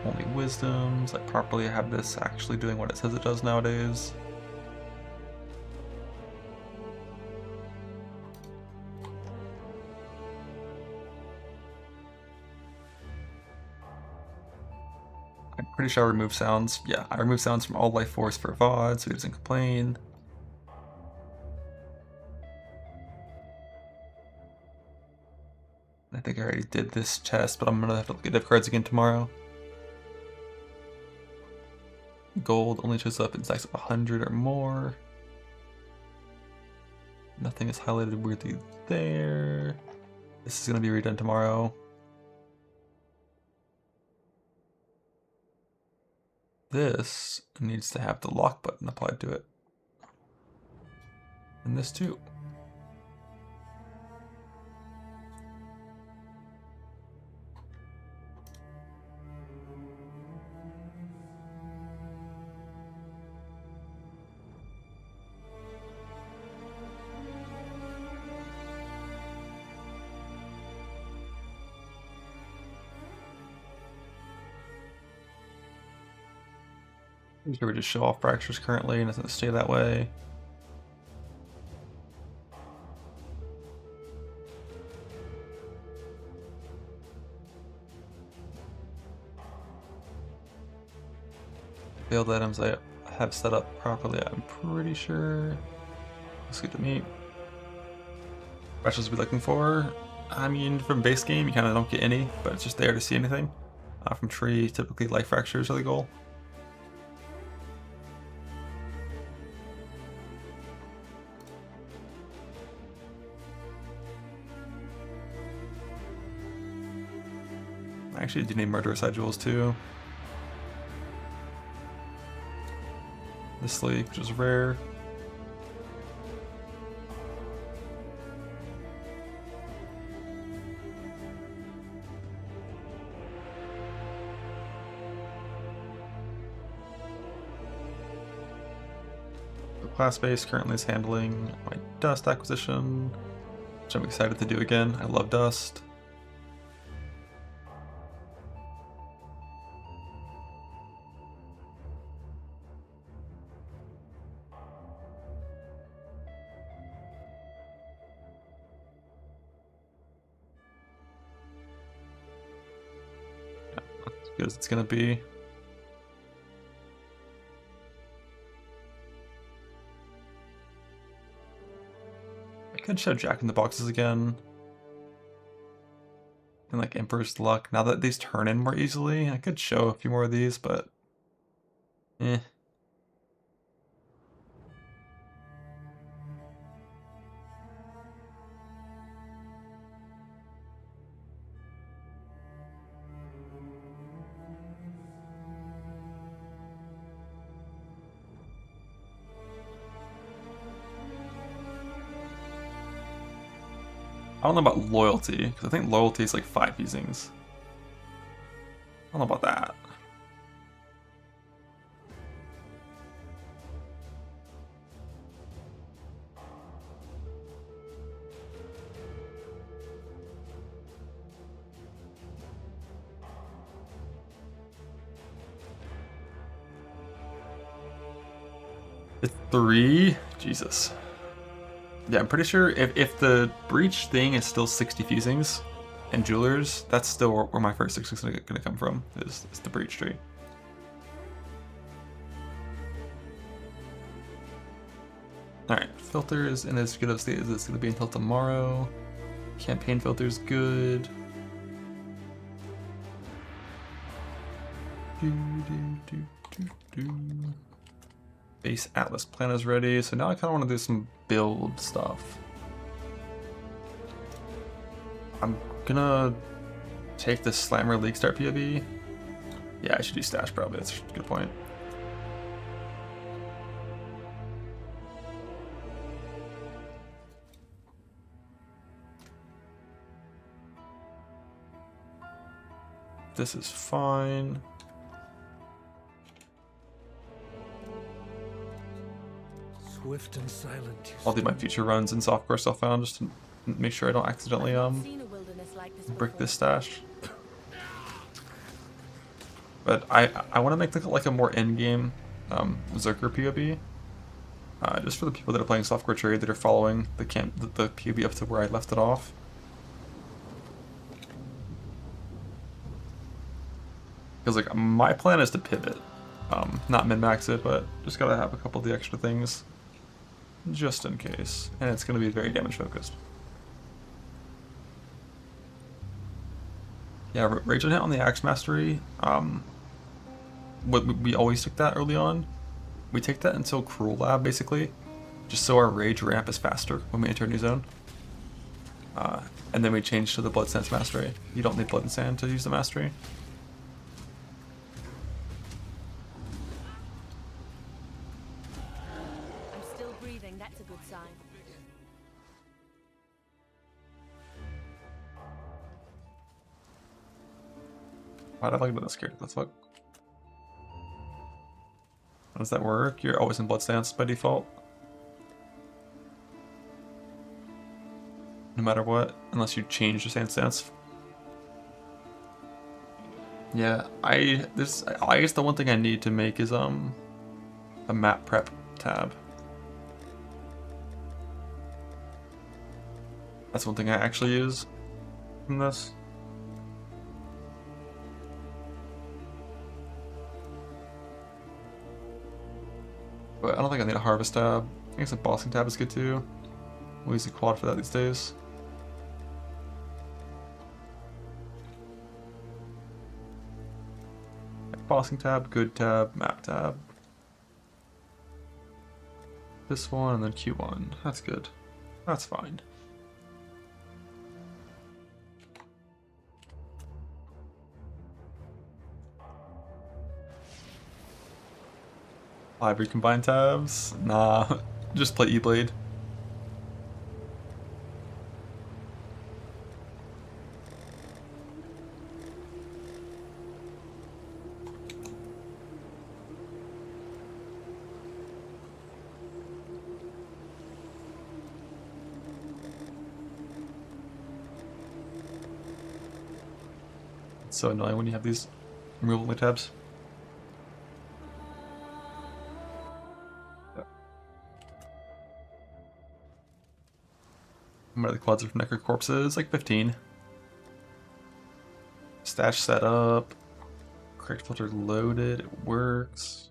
Only wisdoms. Like, properly have this actually doing what it says it does nowadays. I'm pretty sure I remove sounds. Yeah, I remove sounds from all life force for VOD, so he doesn't complain. I think I already did this test, but I'm gonna have to look at div cards again tomorrow. Gold only shows up in stacks of 100 or more. Nothing is highlighted weirdly there. This is gonna be redone tomorrow. This needs to have the lock button applied to it. And this too. Here we just show off fractures currently and it's going to stay that way. Failed items I have set up properly, I'm pretty sure. Looks good to me. Fractures we're looking for. I mean, from base game you kind of don't get any, but it's just there to see anything. From tree, typically life fractures are the goal. Actually, I do need murder side jewels too. This league, which is rare. The class base currently is handling my dust acquisition, which I'm excited to do again. I love dust. Good as it's gonna be. I could show Jack in the Boxes again. And like Emperor's Luck. Now that these turn in more easily, I could show a few more of these, but eh. I don't know about loyalty, because I think loyalty is like 5 fusings. I don't know about that. It's 3? Jesus. Yeah, I'm pretty sure if the breach thing is still 60 fusings and jewelers, that's still where my first 6 is going to come from, is the breach tree. Alright, filter is in as good of a state as it's going to be until tomorrow. Campaign filter is good. Base Atlas plan is ready, so now I kind of want to do some build stuff. I'm gonna take the Slammer League Start POV. Yeah, I should do Stash probably, that's a good point. This is fine. Swift and silent. I'll do my future runs in softcore Self-Found just to make sure I don't accidentally brick this stash. But I want to make like a more endgame Zerker POV. Just for the people that are playing softcore trade that are following the POV up to where I left it off. Because like my plan is to pivot, not min-max it, but just gotta have a couple of the extra things just in case, and it's gonna be very damage focused. Yeah, Rage and Hit on the Axe Mastery. We always took that early on. We take that until Cruel Lab basically, just so our Rage ramp is faster when we enter a new zone. And then we change to the Blood Stance Mastery. You don't need Blood and Sand to use the Mastery. Why'd I look at this scared? What the fuck? How does that work? You're always in Blood Stance by default. No matter what, unless you change your Sand Stance. Yeah, I guess the one thing I need to make is a map prep tab. That's one thing I actually use from this. But I don't think I need a harvest tab. I guess a bossing tab is good too. We'll use the quad for that these days. Bossing tab, good tab, map tab. This one and then Q1. That's good. That's fine. Library combine tabs? Nah, just play E-Blade. It's so annoying when you have these removable tabs. How many of the quads are from Necro Corpses? Like 15. Stash set up. Correct filter loaded. It works.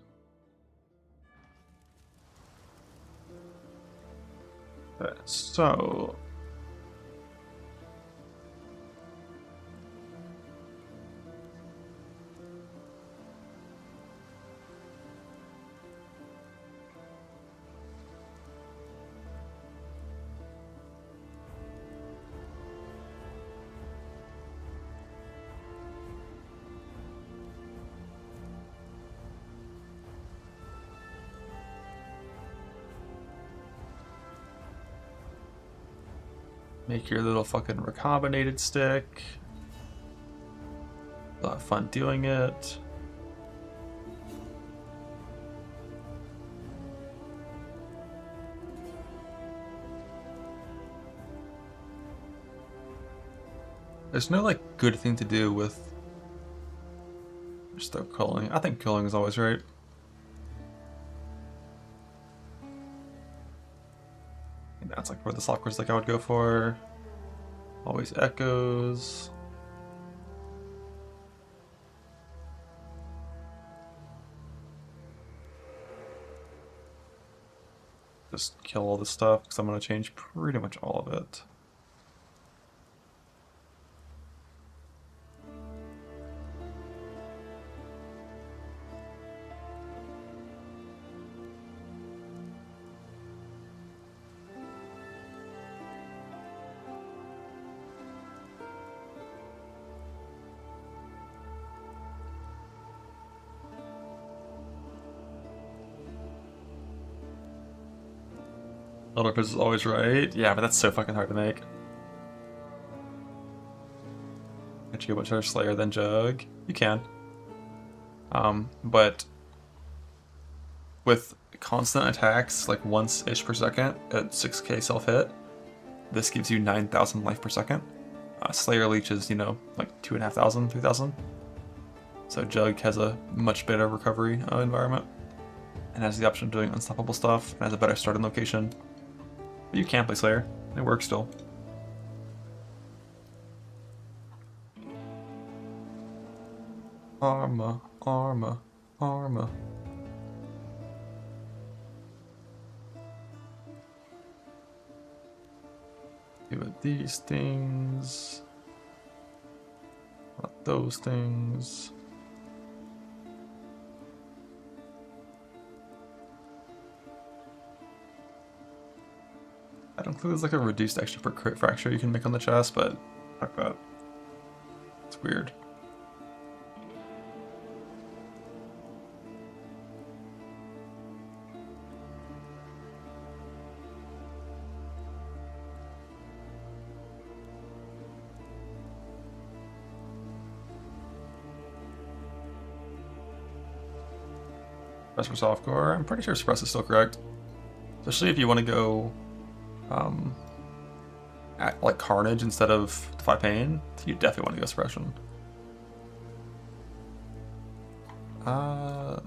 Okay, so make your little fucking recombinated stick. A lot of fun doing it. There's no like good thing to do with stoke culling. I think culling is always right. That's like where the slot like I would go for. Always echoes. Just kill all this stuff because I'm going to change pretty much all of it. Elder Prince is always right. Yeah, but that's so fucking hard to make. Can't you go much better Slayer than Jug? You can. But with constant attacks, like once-ish per second at 6k self-hit, this gives you 9,000 life per second. Slayer Leech is, you know, like 2,500, 3,000. So Jug has a much better recovery environment and has the option of doing unstoppable stuff and has a better starting location. But you can play Slayer. It works still. Arma, arma, arma. Do it these things. Not those things. I don't think there's like a reduced extra per crit fracture you can make on the chest, but fuck that. It's weird. Press for softcore. I'm pretty sure suppress is still correct. Especially if you want to go at like Carnage instead of Defy Pain, you definitely want to go suppression. I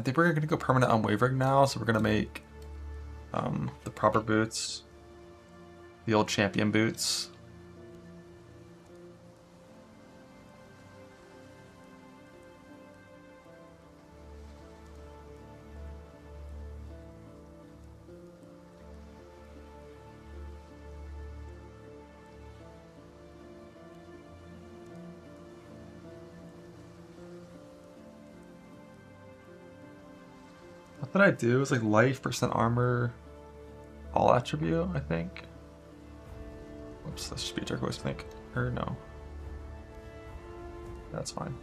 think we're gonna go permanent unwavering now, so we're gonna make the proper boots, the old champion boots. What did I do? It's like life, percent armor, all attribute, I think. Oops, that should be turquoise, I think. Or no. That's fine.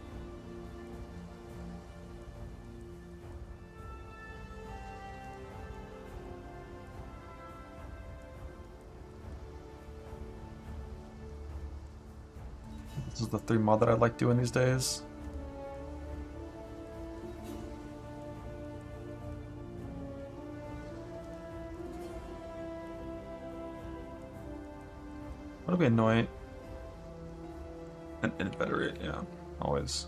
This is the 3 mod that I like doing these days. What do we anoint? And inveterate, yeah, always.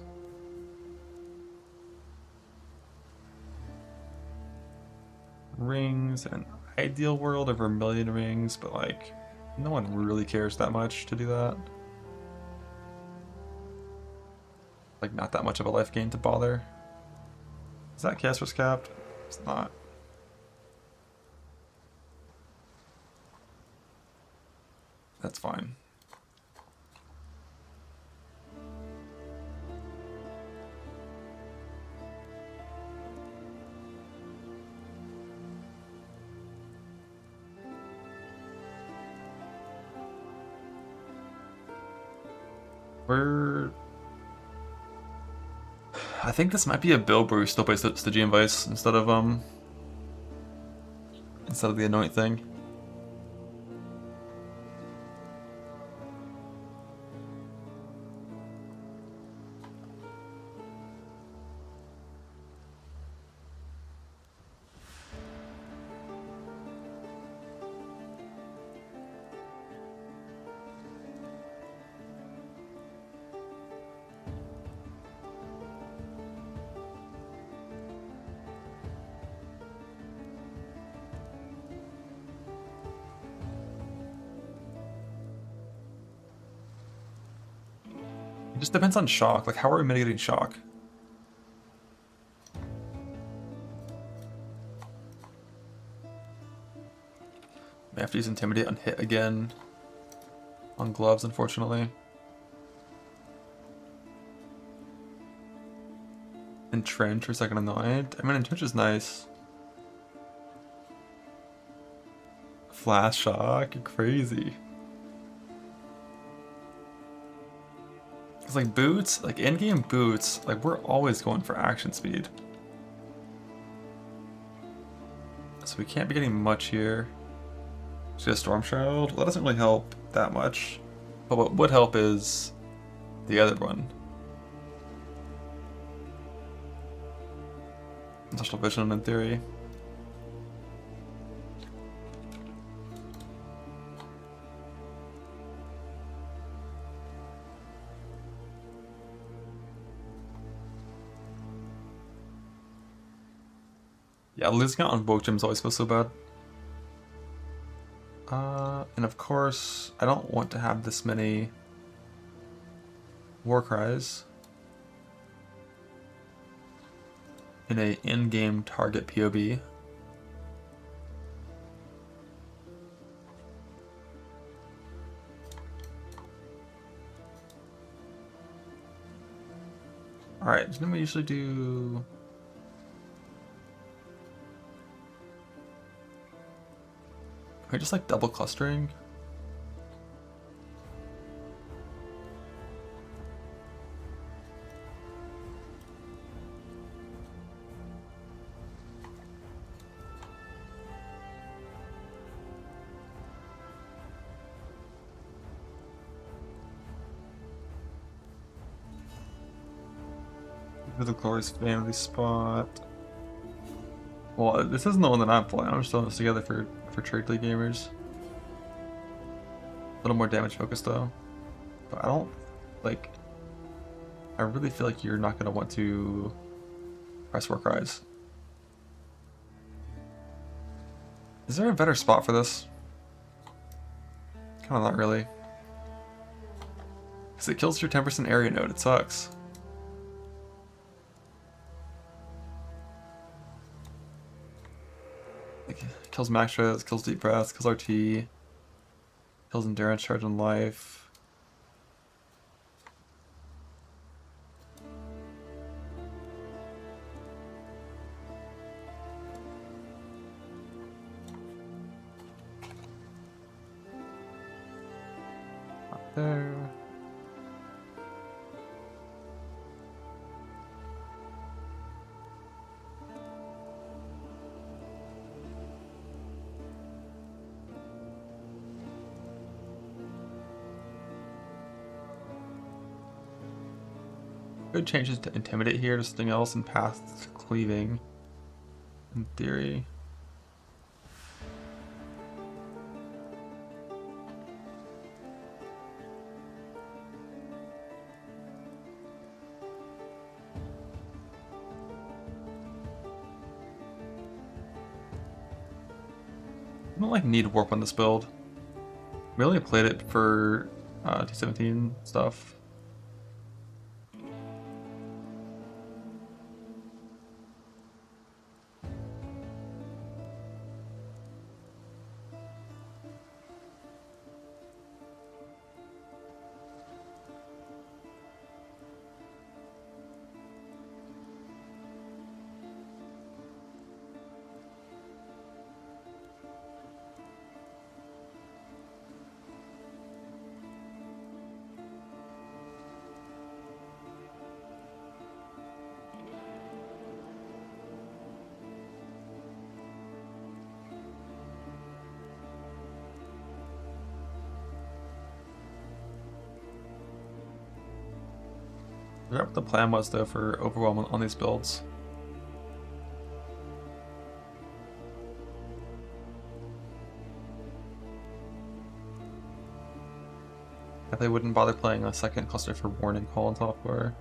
Rings, an ideal world of Vermilion rings, but like, no one really cares that much to do that. Like, not that much of a life gain to bother. Is that caster's capped? It's not. That's fine. I think this might be a build where we still play Stygian Vice instead of the anoint thing. It just depends on shock. Like, how are we mitigating shock? May have to use Intimidate on hit again. On gloves, unfortunately. Entrench or second annoyed. I mean, Entrench is nice. Flash shock, you're crazy. It's like boots, like endgame boots, like we're always going for action speed. So we can't be getting much here. Just a Storm Shroud, well, that doesn't really help that much. But what would help is the other one. Industrial Vision in theory. Yeah, losing out on Woke Gems always feels so bad. And of course, I don't want to have this many War Cries in a in-game target POB. Alright, didn't we usually do... Are we just like double clustering? The Glorious Family spot. Well, this isn't the one that I'm playing. I'm just throwing this together for Trade League gamers. A little more damage focused though. But I don't like. I really feel like you're not gonna want to press War Cries. Is there a better spot for this? Kind of not really. Because it kills your 10% area node. It sucks. Kills max stress, kills deep breath, kills RT, kills endurance, charge, and life. Up there. Good changes to Intimidate here to something else and Path Cleaving. In theory. I don't like need warp on this build. We only played it for T17 stuff. I forgot what the plan was though for Overwhelm on these builds. If they wouldn't bother playing a second cluster for Warning Call on top bar.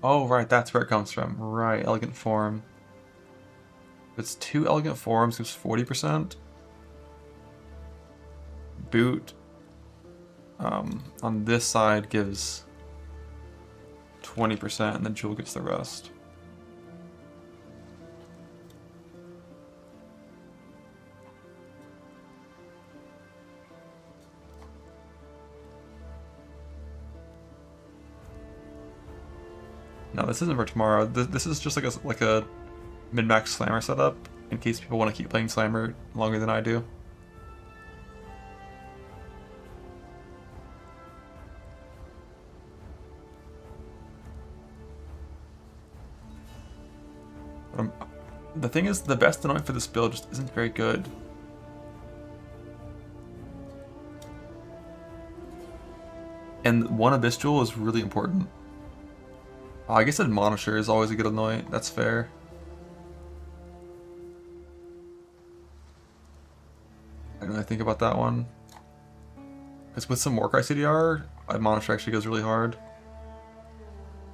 Oh, right, that's where it comes from. Right, Elegant Form. If it's 2 Elegant Forms, gives 40%. Boot on this side gives 20%, and then Jewel gets the rest. No, this isn't for tomorrow. This is just like a min-max Slammer setup, in case people want to keep playing Slammer longer than I do. The thing is, the best anoint for this build just isn't very good. And one Abyss Jewel is really important. I guess Admonisher is always a good anoint, that's fair. I don't really think about that one. Because with some Warcry CDR, Admonisher actually goes really hard.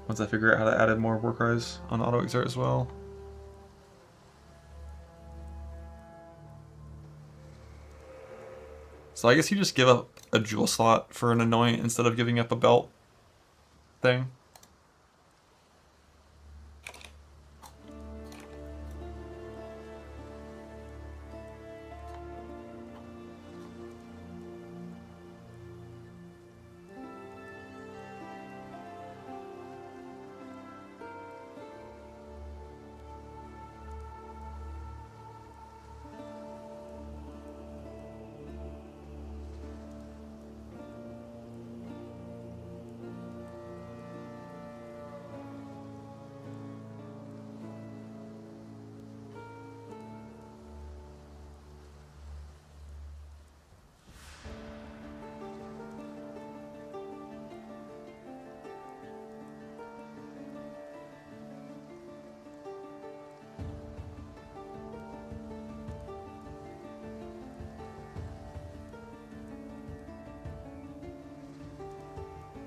Once I figure out how to add in more Warcries on Auto Exert as well. So I guess you just give up a jewel slot for an anoint instead of giving up a belt thing.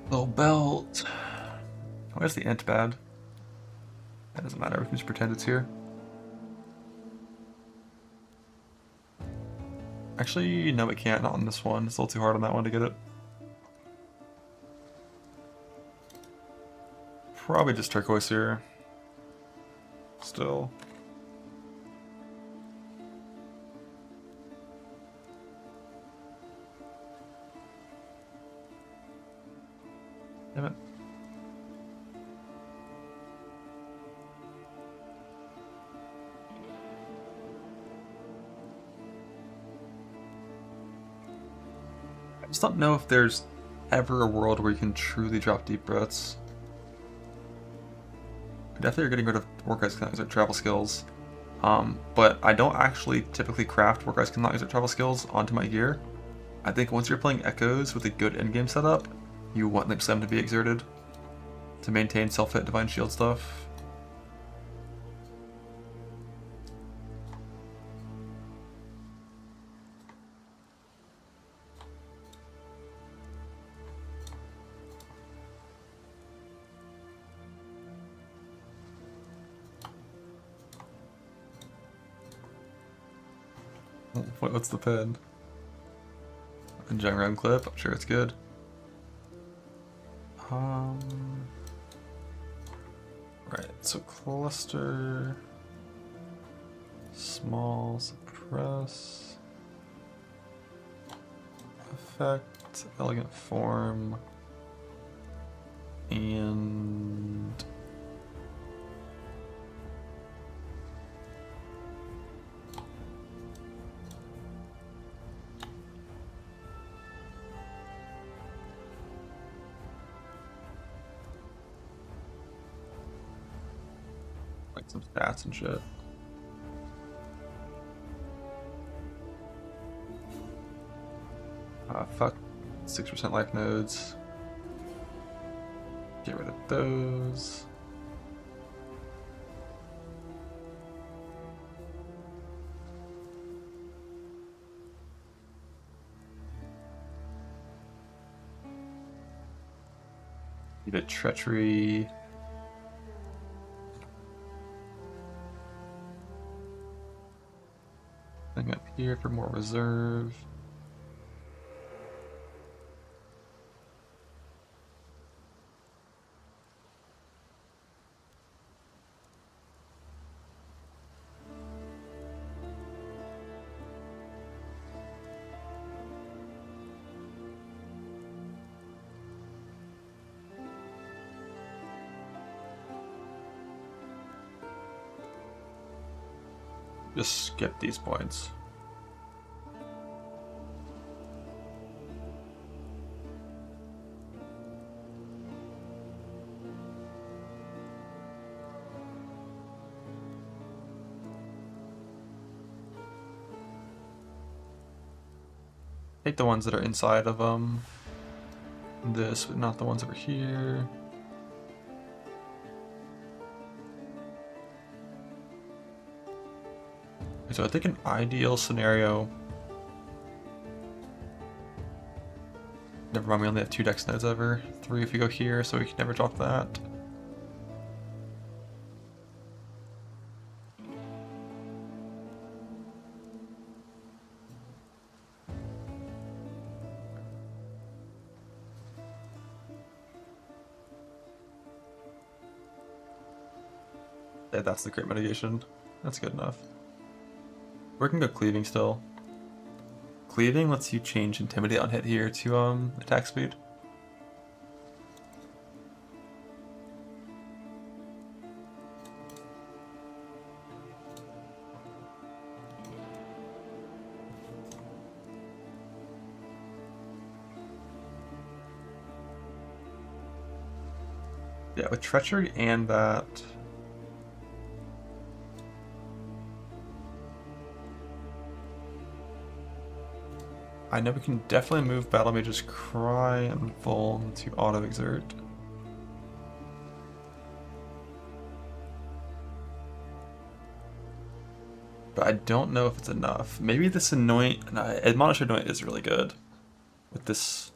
Little belt. Where's the int bad? That doesn't matter, we can just pretend it's here. Actually, no, it can't, not on this one. It's a little too hard on that one to get it. Probably just turquoise here. Still. Damn it. I just don't know if there's ever a world where you can truly drop deep breaths. definitely are getting rid of Work Eyes Cannot Use Their Travel Skills. But I don't actually typically craft Work Eyes Cannot Use Their Travel Skills onto my gear. I think once you're playing Echoes with a good endgame setup, you want Limp Slam to be exerted to maintain self-hit Divine Shield stuff. What's the pin? Jung clip, I'm sure it's good. Right, so cluster, small, suppress, effect, elegant form, and some stats and shit. Fuck 6% life nodes. Get rid of those. Need a treachery. Thing up here for more reserve. Just skip these points. Take the ones that are inside of this, but not the ones over here. So I think an ideal scenario. Never mind, we only have 2 dex nodes ever. 3 if you go here, so we can never drop that. Yeah, that's the crit mitigation. That's good enough. We can go cleaving still. Cleaving lets you change intimidate on hit here to attack speed. Yeah, with treachery and that. I know we can definitely move Battle Mage's Cry and Vuln to auto-exert. But I don't know if it's enough. Maybe this Anoint... No, Admonish Anoint is really good. With this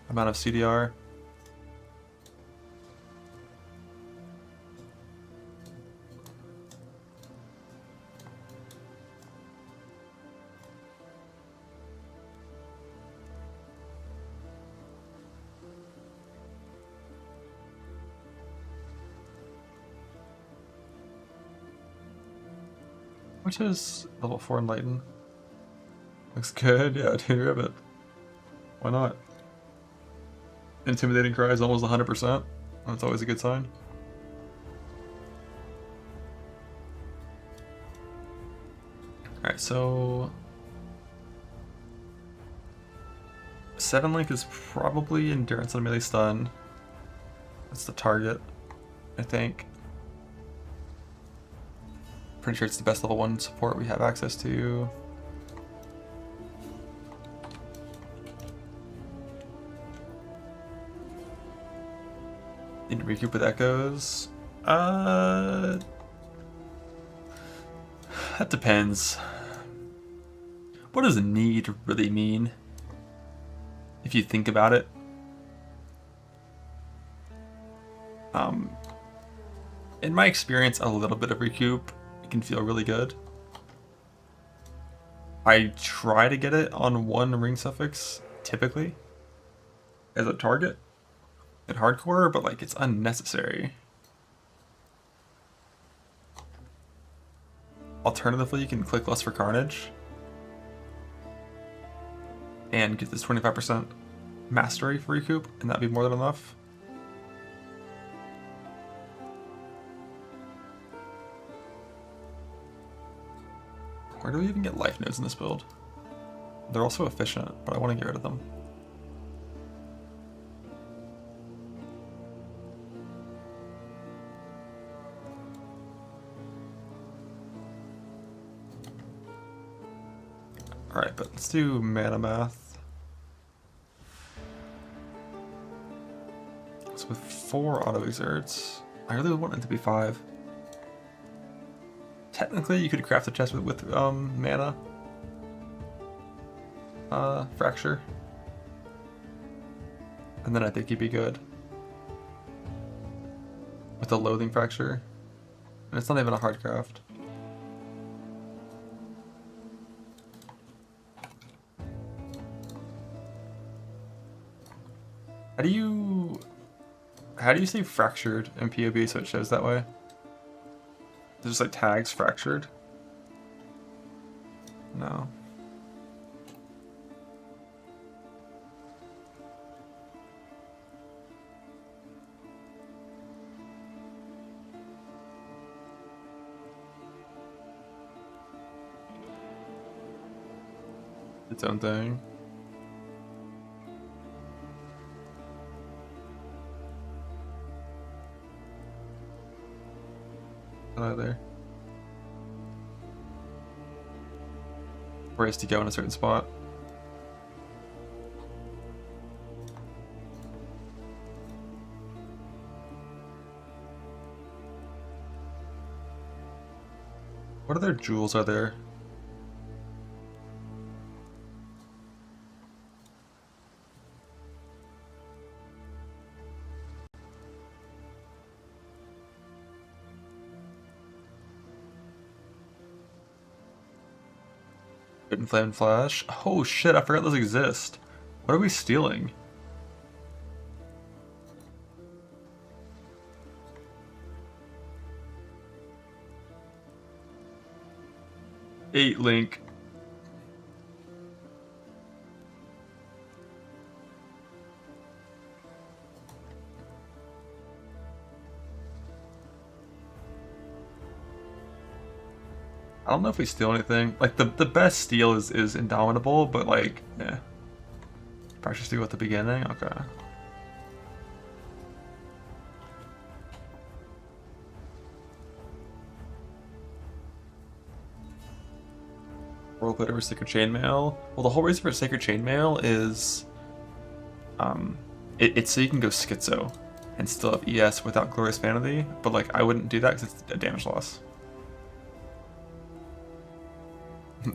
amount of CDR. Which is level 4 Enlighten. Looks good, yeah, dude, Ribbit. Why not? Intimidating Cry is almost 100%. That's always a good sign. Alright, so 7 link is probably Endurance on melee stun. That's the target. I think. Pretty sure it's the best level 1 support we have access to. Need to recoup with echoes. That depends. What does need really mean? If you think about it. In my experience, a little bit of recoup can feel really good. I try to get it on 1 ring suffix, typically, as a target in hardcore, but like it's unnecessary. Alternatively, you can click less for carnage and get this 25% mastery for recoup, and that'd be more than enough. Where do we even get life nodes in this build? They're also efficient, but I want to get rid of them. Alright, but let's do mana math. So with 4 auto exerts, I really want it to be 5. Technically, you could craft a chest with mana fracture, and then I think you'd be good with the loathing fracture, and it's not even a hard craft. How do you say fractured in POB so it shows that way? There's just like tags fractured? No. Its own thing. There. Where is to go in a certain spot? What other jewels are there? Flame and Flash. Oh shit, I forgot those exist. What are we stealing? Eight Link. I don't know if we steal anything. Like the best steal is Indomitable, but like, yeah. Precious steal at the beginning? Okay. Roleplay over Sacred Chainmail. Well, the whole reason for Sacred Chainmail is it's so you can go schizo and still have ES without Glorious Vanity, but like I wouldn't do that because it's a damage loss.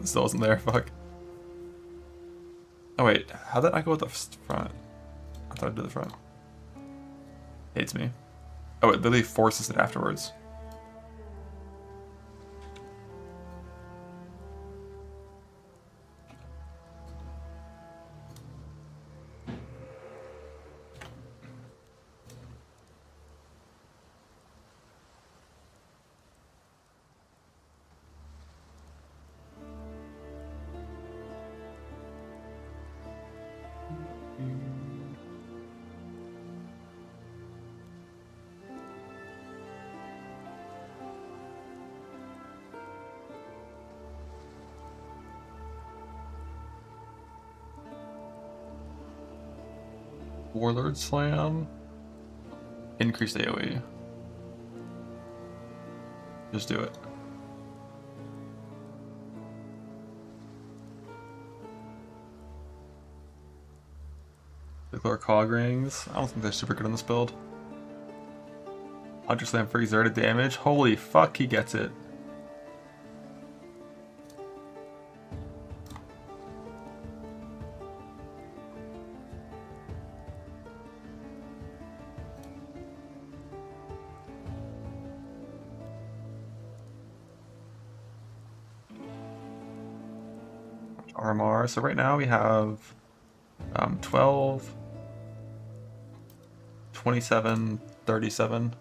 Still isn't there, fuck. Oh wait, how did I go with the front? I thought I'd do the front. Hates me. Oh, it literally forces it afterwards. Warlord Slam. Increased AoE. Just do it. Declare cog rings. I don't think they're super good on this build. Hunter Slam for exerted damage. Holy fuck, he gets it. RMR. So right now we have 12, 27, 37.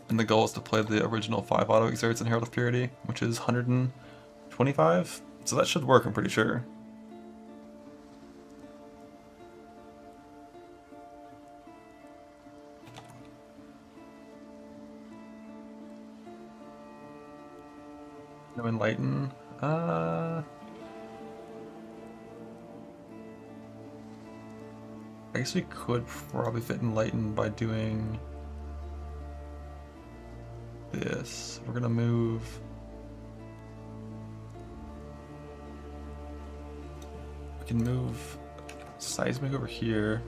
And the goal is to play the original 5 auto exerts in Herald of Purity, which is 125. So that should work, I'm pretty sure. No Enlighten. I guess we could probably fit Enlighten by doing this. We're gonna move. We can move Seismic over here.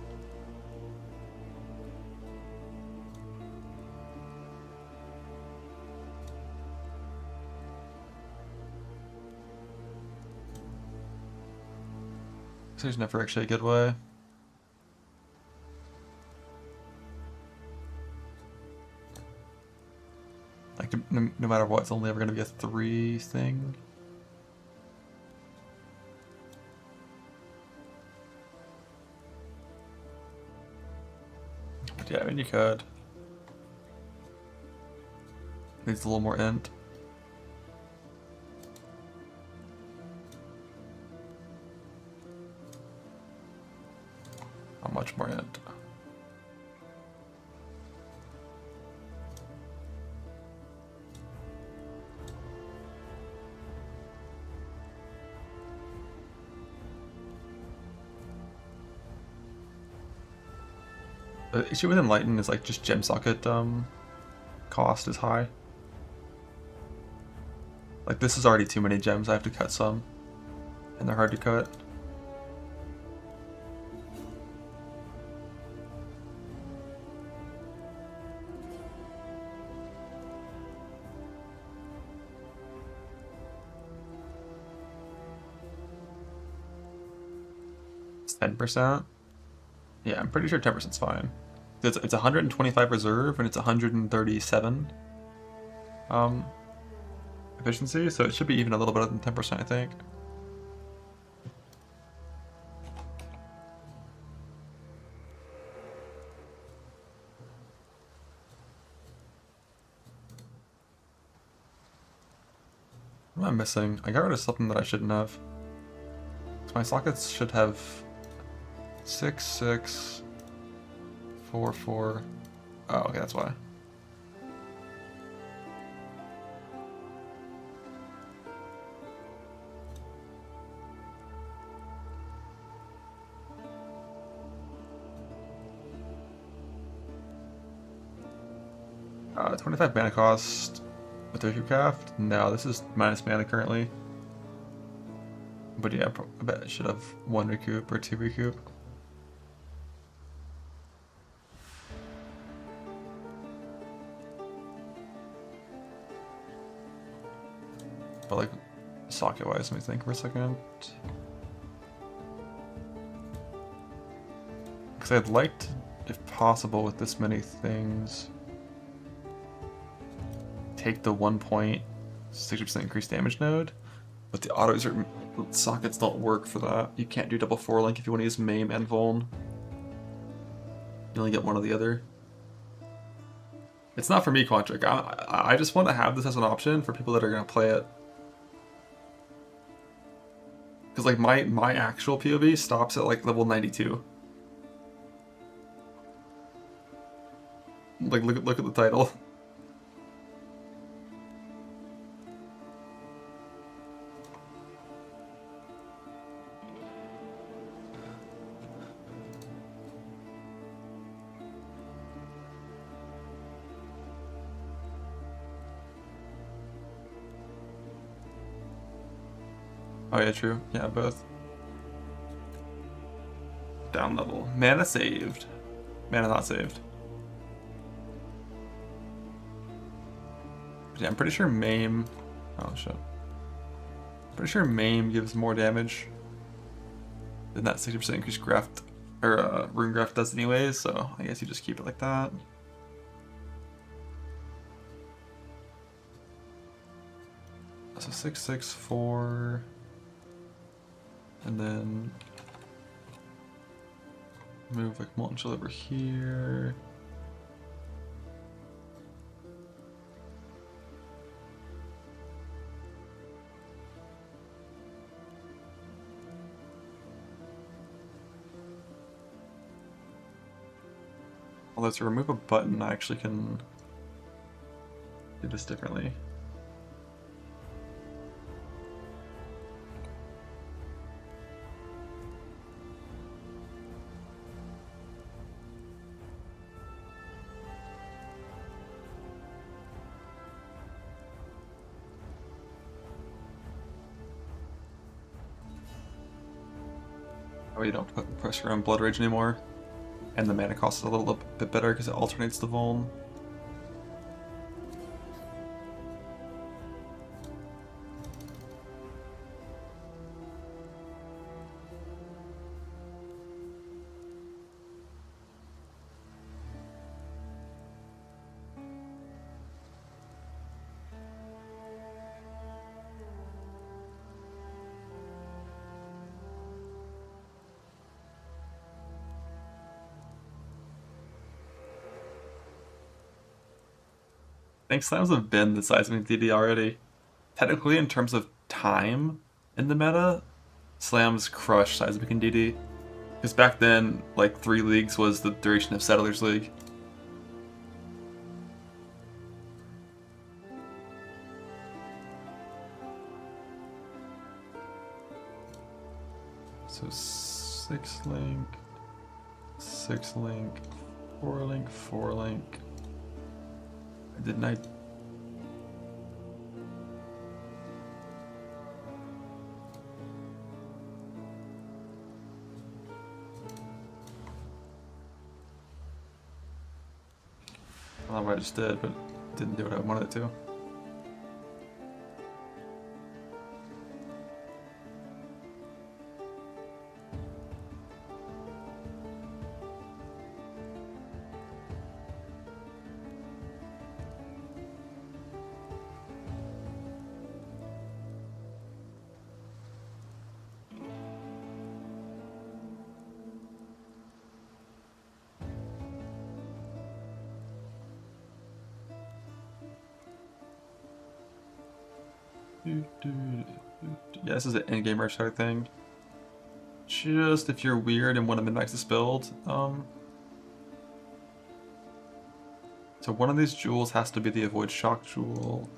So there's never actually a good way. Like, no matter what, it's only ever going to be a 3 thing. But yeah, I mean, you could. Needs a little more int. How much more int? The issue with Enlighten is like just gem socket cost is high. Like this is already too many gems, I have to cut some. And they're hard to cut. It's 10%. Yeah, I'm pretty sure 10% is fine. It's 125 reserve and it's 137 efficiency, so it should be even a little better than 10%, I think. What am I missing? I got rid of something that I shouldn't have. So my sockets should have 6, 6, 4, 4. Oh, okay, that's why. Uh, 25 mana cost with Recoup craft? No, this is minus mana currently. But yeah, I bet I should have 1 Recoup or 2 Recoup. But like, socket wise, let me think for a second. Because I'd like to, if possible, with this many things, take the 1.60% increased damage node, but the auto exert sockets don't work for that. You can't do double 4-link if you want to use Maim and Vuln. You only get one or the other. It's not for me, Quantric. I just want to have this as an option for people that are going to play it. Because like my actual POV stops at like level 92. Like look at the title. Oh yeah, true. Yeah, both. Down level. Mana saved. Mana not saved. Yeah, I'm pretty sure Maim... Oh shit. Pretty sure Maim gives more damage than that 60% increased graft, or rune graft does anyways, so I guess you just keep it like that. So 6, 6, 4, and then move like Molten Chill over here. Although to remove a button, I actually can do this differently. Oh, you don't put pressure on Blood Rage anymore. And the mana cost is a little bit better because it alternates the vuln. I think slams have been the seismic DD already. Technically, in terms of time in the meta, slams crush seismic and DD. Because back then, like 3 leagues was the duration of Settlers League. So 6 link, 6 link, 4 link, 4 link. Didn't I? I don't know what I just did, but didn't do what I wanted it to. Yeah, this is an endgame merch type thing. Just if you're weird and want to min-max this build, so one of these jewels has to be the avoid shock jewel.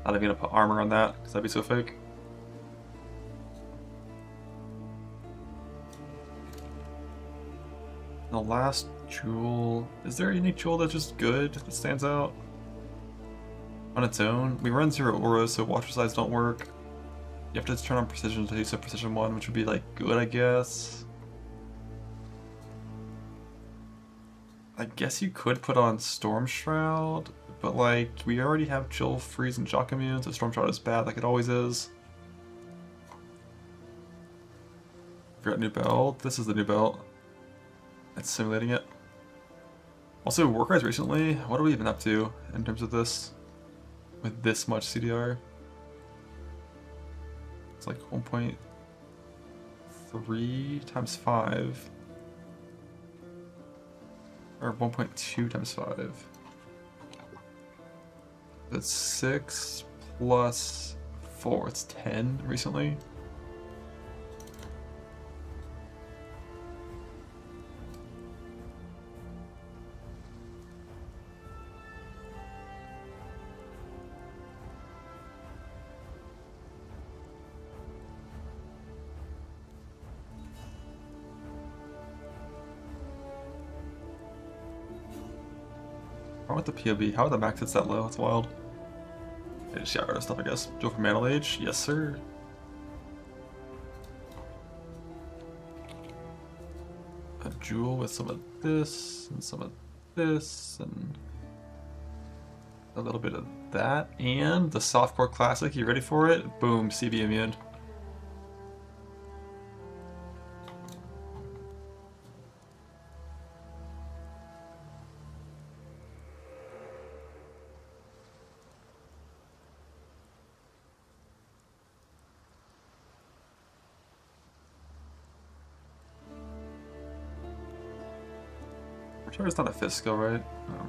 Not even gonna put armor on that, because that'd be so fake. The last jewel... Is there any jewel that's just good, that stands out? On its own? We run 0 auras, so watcher size don't work. You have to turn on precision to use a precision 1, which would be like good, I guess. I guess you could put on Storm Shroud, but like, we already have Chill, Freeze, and Shock Immune, so Storm Shroud is bad like it always is. Figure out new belt. This is the new belt. It's simulating it. Also, Warcries recently, what are we even up to in terms of this? With this much CDR? It's like 1.3 times 5. Or 1.2 times 5. That's 6 plus 4. It's 10 recently. want the POB. How are the max hits that low? It's wild. I just got rid of stuff, I guess. Go for Mana Age? Yes, sir. A jewel with some of this, and some of this, and a little bit of that, and the Softcore Classic. You ready for it? Boom, CB immune. I'm sure it's not a fist skill, right? No.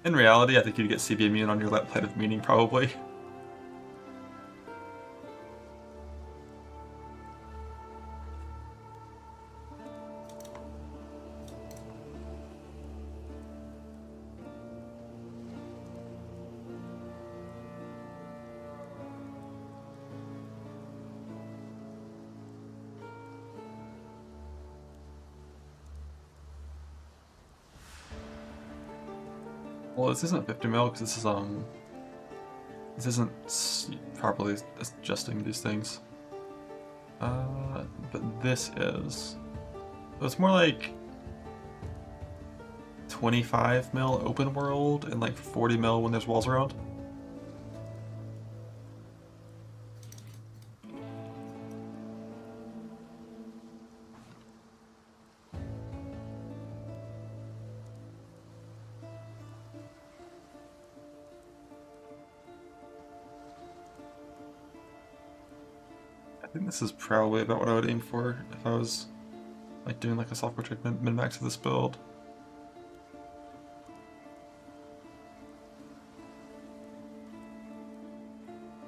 In reality, I think you'd get CB immune on your Light of Meaning, probably. Well, this isn't 50 mil because this isn't properly adjusting these things. But this is. So it's more like 25 mil open world and like 40 mil when there's walls around. I think this is probably about what I would aim for if I was like doing like a software check min-max of this build.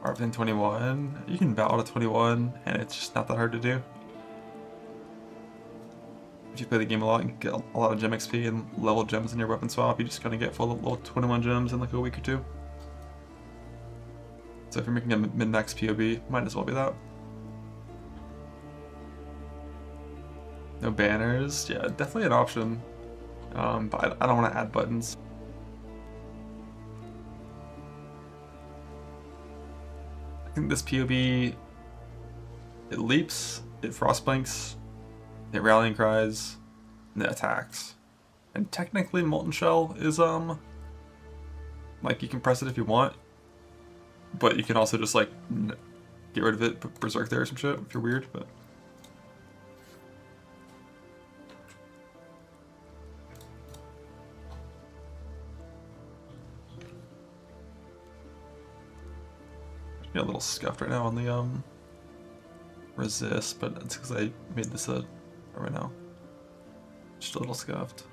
Within 21, you can battle to 21 and it's just not that hard to do. If you play the game a lot and get a lot of gem XP and level gems in your weapon swap, you just gonna get full level 21 gems in like a week or two. So if you're making a min-max POB, might as well be that. No banners, yeah, definitely an option, but I don't want to add buttons. I think this POB, it leaps, it frostblinks, it rallying cries, and it attacks. And technically Molten Shell is, like you can press it if you want, but you can also just like get rid of it, put Berserk there or some shit if you're weird, but. A little scuffed right now on the resist, but it's because I made this right now. Just a little scuffed.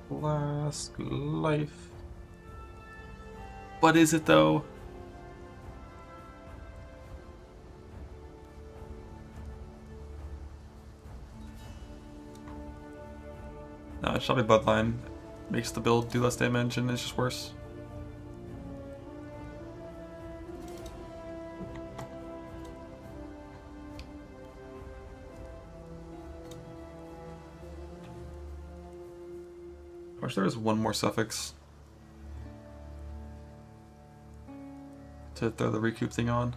Flask life. What is it though? No, it shall be Bloodline. Makes the build do less damage and it's just worse. I wish there was one more suffix to throw the Recoup thing on.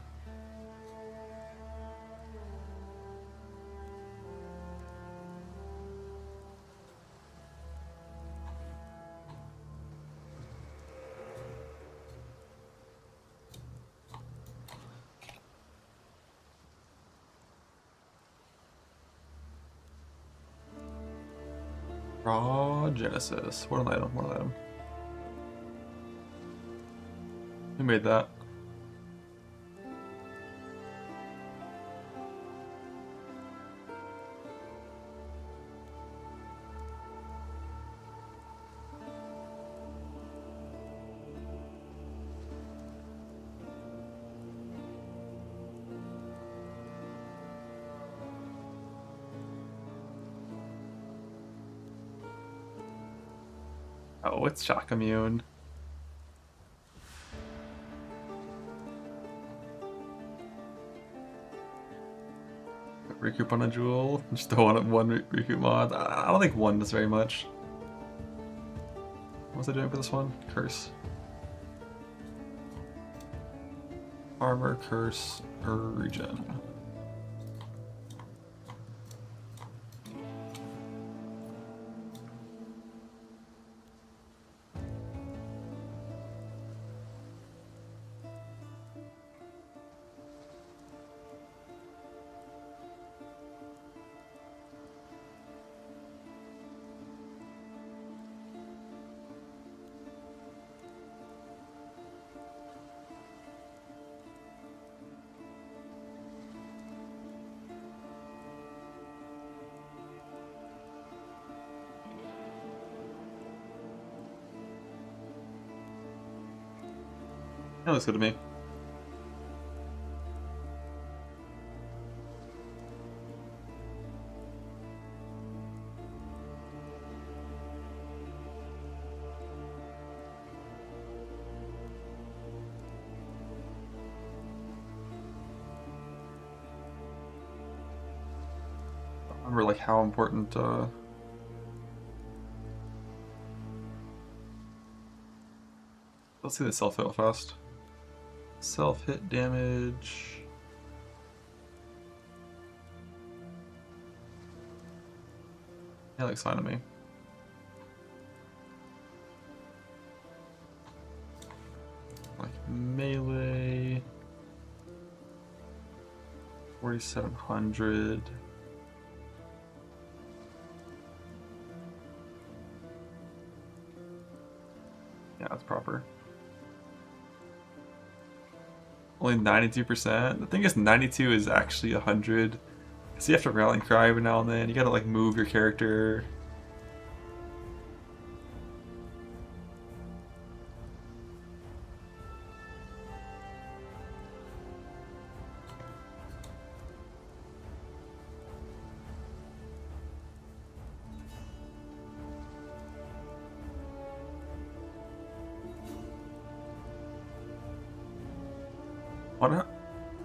Raw Genesis. What an item, what an item. Who made that? Oh, it's shock immune. Recoup on a jewel. Just don't want one recoup mod. I don't think one does very much. What was I doing for this one? Curse. Armor, curse, or regen. That looks good to me. I remember like how important let's see the self-hit fast. Self-hit damage. Yeah, looks fine to me. Like melee. 4,700. Yeah, that's proper. Only 92%. The thing is, 92 is actually 100. So you have to rally cry every now and then. You gotta like move your character.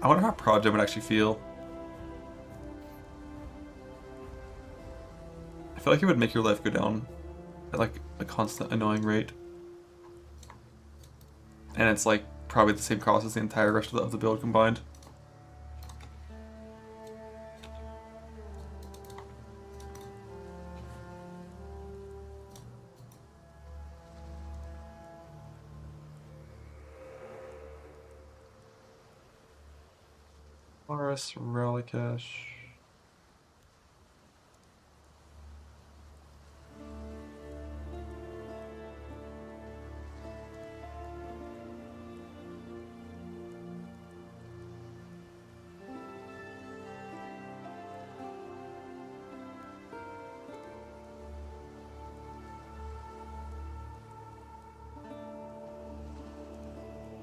I wonder how Project would actually feel. I feel like it would make your life go down at like a constant annoying rate. And it's like probably the same cost as the entire rest of the build combined. Forest Relicash.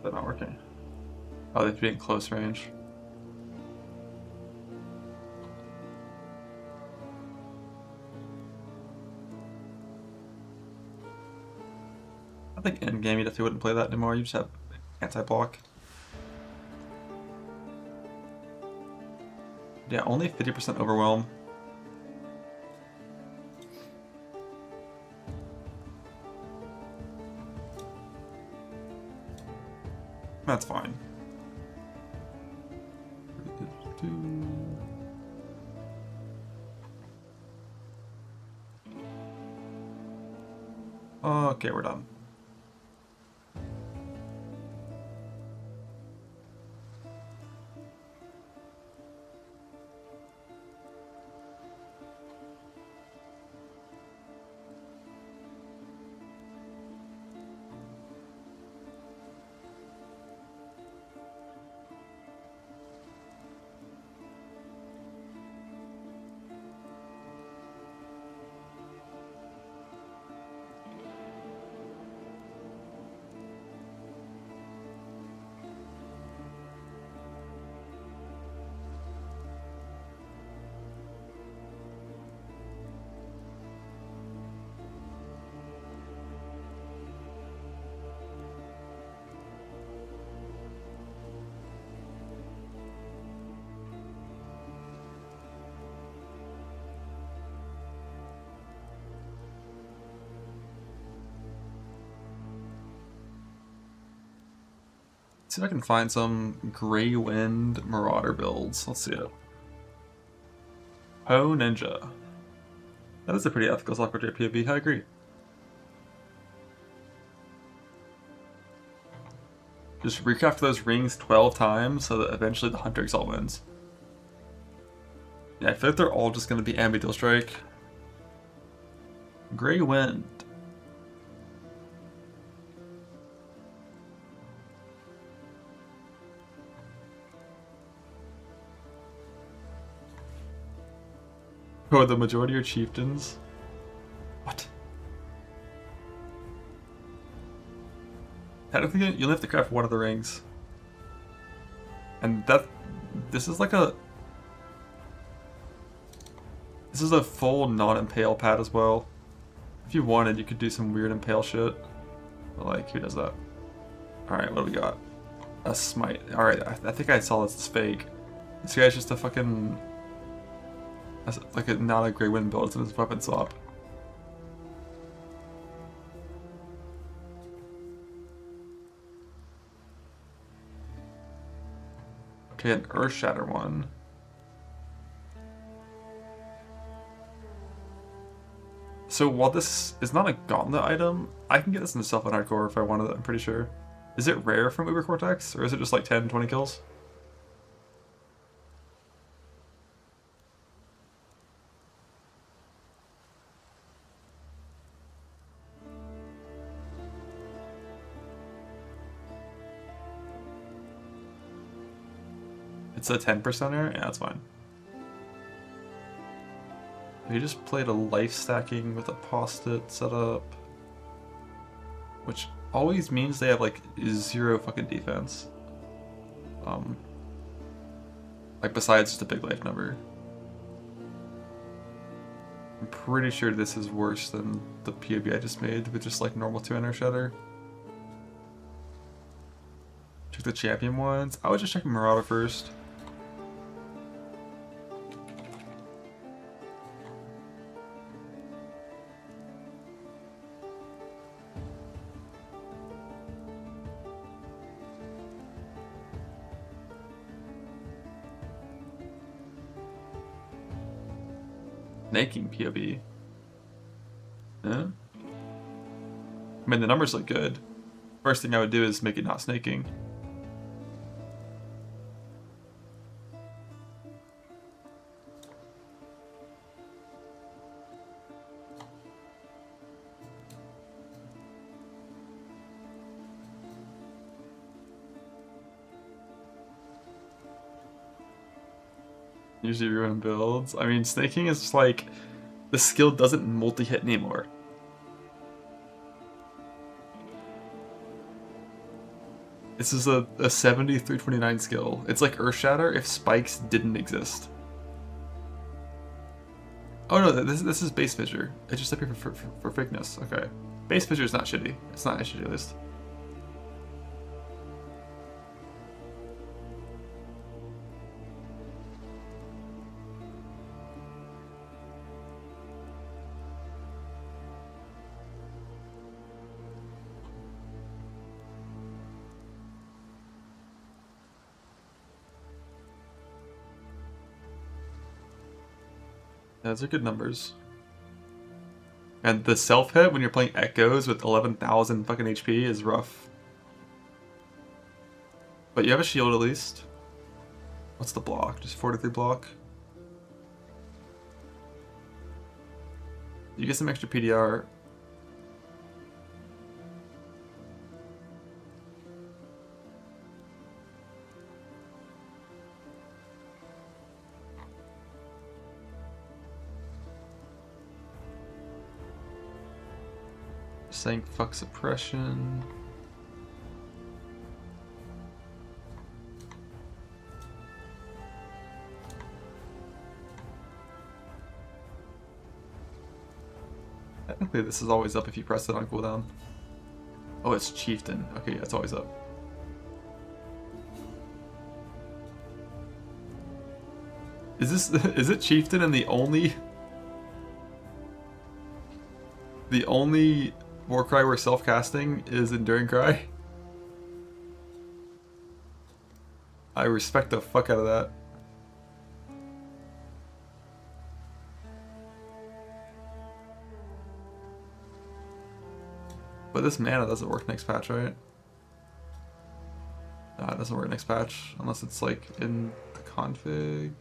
They're not working. Oh, they have to be in close range. I think Endgame you definitely wouldn't play that anymore, you just have anti-block. Yeah, only 50% overwhelm. That's fine. Okay, we're done. see if I can find some Grey Wind Marauder builds. Let's see it. Ho Ninja. That is a pretty ethical Software POV, I agree. Just recraft those rings 12 times so that eventually the Hunter Exalt wins. Yeah, I feel like they're all just going to be Ambidil Strike. Grey Wind. Oh, the majority are chieftains? What? Technically, you'll have to craft one of the rings. And this is like a... This is a full non-impale pad as well. If you wanted, you could do some weird impale shit. But like, who does that? Alright, what do we got? A smite. Alright, I think I saw this is fake. This guy's just a fucking... Like not a Grey Wind build, it's in his weapon swap. Okay, an Earth Shatter one. So while this is not a gauntlet item, I can get this in the Self and Hardcore if I wanted it, I'm pretty sure. Is it rare from Uber Cortex, or is it just like 10, 20 kills? It's a 10%er? Yeah, that's fine. We just played a life stacking with a post-it setup. Which always means they have like 0 fucking defense. Like besides just a big life number. I'm pretty sure this is worse than the POV I just made with just like normal 2 Shatter. Check the champion ones. I would just check Marauder first. Snaking POV. Yeah. I mean, the numbers look good. First thing I would do is make it not snaking. Usually ruin builds. I mean, snaking is just like, the skill doesn't multi-hit anymore. This is a 70-329 skill. It's like Earth Shatter if spikes didn't exist. Oh no, this is base fissure. It's just up here for fakeness. Okay. Base fissure is not shitty. It's not a shitty list. Those are good numbers. And the self hit when you're playing Echoes with 11,000 fucking HP is rough. But you have a shield at least. What's the block? Just 43 block. You get some extra PDR. Saying fuck suppression. Technically this is always up if you press it on cooldown. Oh, it's chieftain. Okay, yeah, it's always up. Is it chieftain and the only Warcry we're self-casting is Enduring Cry? I respect the fuck out of that. But this mana doesn't work next patch, right? No, it doesn't work next patch unless it's like in the config.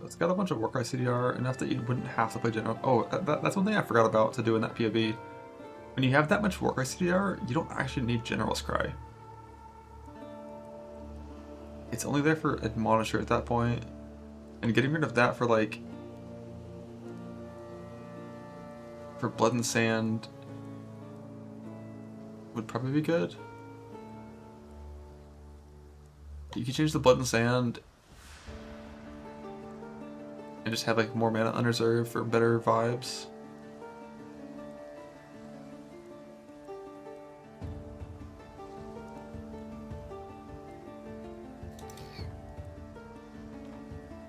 It's got a bunch of Warcry CDR, enough that you wouldn't have to play general. Oh, that's one thing I forgot about to do in that POV. When you have that much Warcry CDR, you don't actually need General Scry. It's only there for Admonisher at that point, and getting rid of that for like Blood and Sand would probably be good. You can change the Blood and Sand and just have like more mana unreserved for better vibes.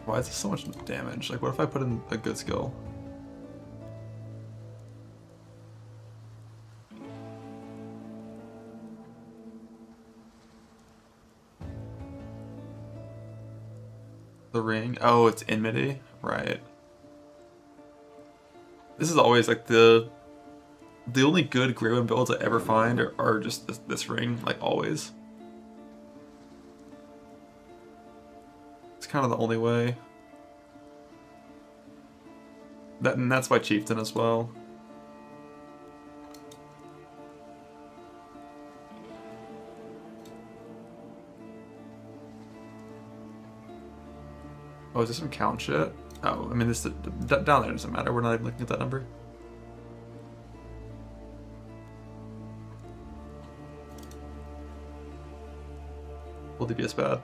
Why is this so much damage? Like, what if I put in a good skill? The ring? Oh, it's enmity? Right. This is always like the only good Greywind builds I ever find are just this ring, like always. It's kind of the only way. And that's by Chieftain as well. Oh, is this some count shit? Oh, I mean, this down there doesn't matter. We're not even looking at that number. Will DPS bad?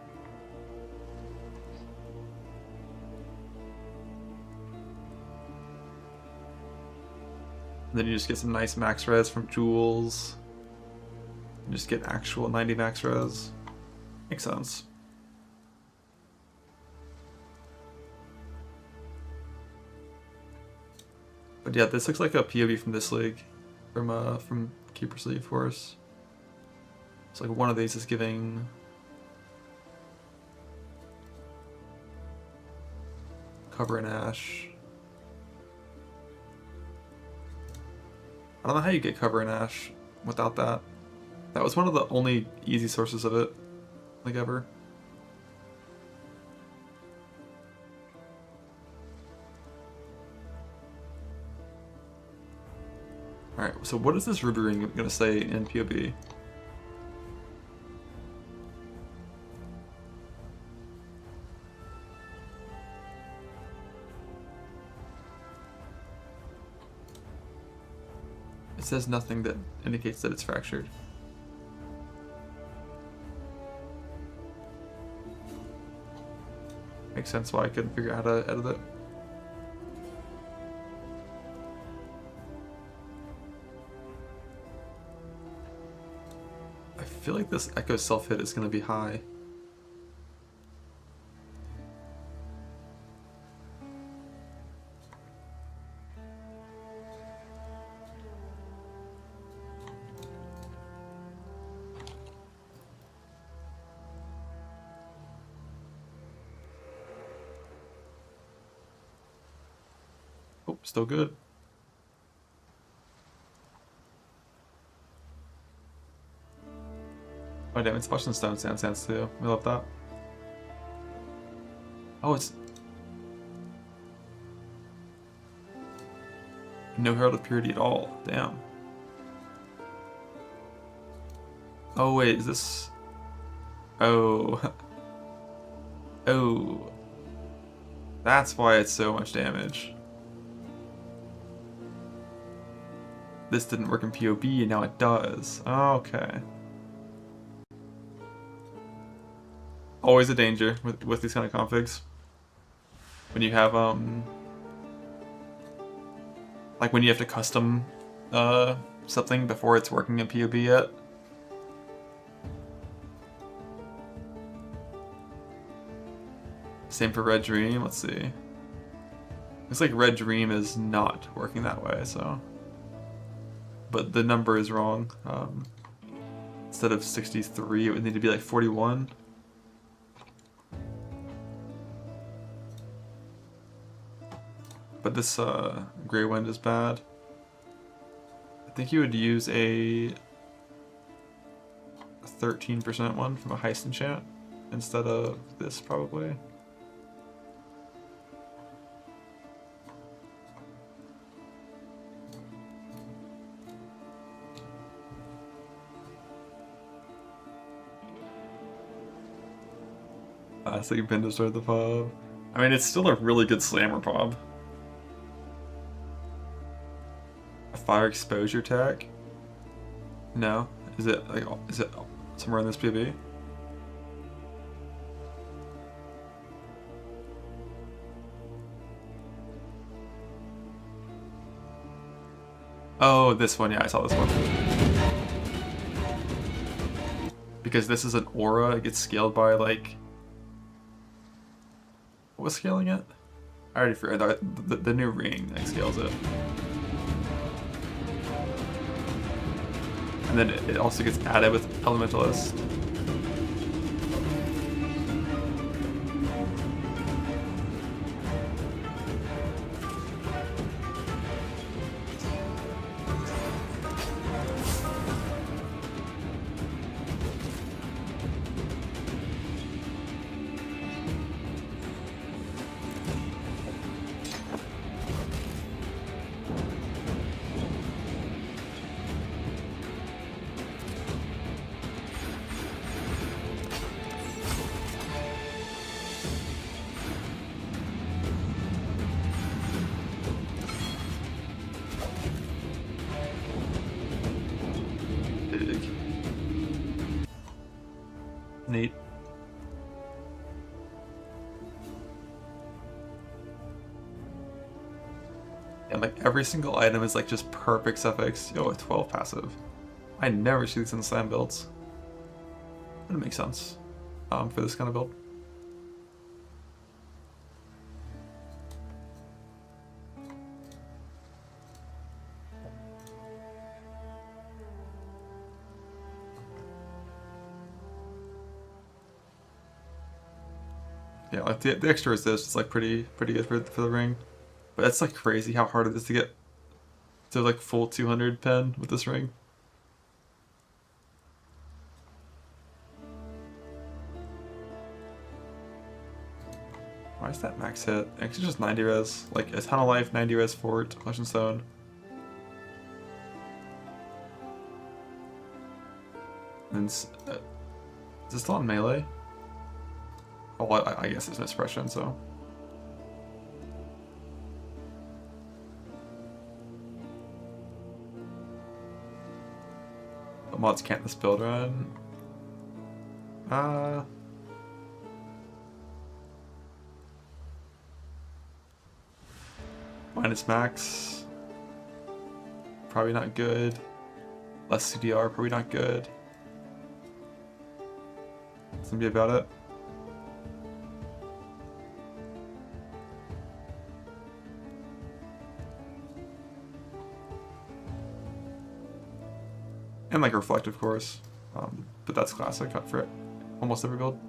And then you just get some nice max res from jewels. You just get actual 90 max res. Makes sense. But yeah, this looks like a POV from this league, from Keeper's League for us. It's like one of these is giving cover in Ash. I don't know how you get cover in Ash without that. That was one of the only easy sources of it, like ever. Alright, so what is this ruby ring gonna say in POB? It says nothing that indicates that it's fractured. Makes sense why I couldn't figure out how to edit it. I feel like this echo self-hit is going to be high. Oh, still good. Oh damn, it's Splash and Stone Sands too. We love that. Oh, it's... No Herald of Purity at all. Damn. Oh wait, is this... Oh. Oh. That's why it's so much damage. This didn't work in POB and now it does. Okay. Always a danger with these kind of configs. When you have like when you have to custom something before it's working in POB yet. Same for Red Dream. Let's see. Looks like Red Dream is not working that way, so. But the number is wrong. Instead of 63, it would need to be like 41. But this Grey Wind is bad. I think you would use a 13% one from a heist enchant instead of this, probably. Classic pin to start the pub. I mean, it's still a really good slammer pub. A fire exposure tag? No. Is it somewhere in this PB? Oh, this one. Yeah, I saw this one. Because this is an aura, it gets scaled by like. What was scaling it? I already forgot. The new ring that scales it. And then it also gets added with Elementalist. Neat. And like every single item is like just perfect suffix. Yo, with 12 passive. I never see these in slam builds. That makes sense for this kind of build. Yeah, like the extra resist is like pretty good for the ring, but it's like crazy how hard it is to get to like full 200 pen with this ring. Why is that max hit? It's just 90 res, like a ton of life, 90 res fort, Legend Stone. And is this still on melee? Oh, I guess it's mispression, so. The mods can't this build run. Minus max. Probably not good. Less CDR, probably not good. It's gonna be about it. And like Reflect, of course, but that's classic for almost every build.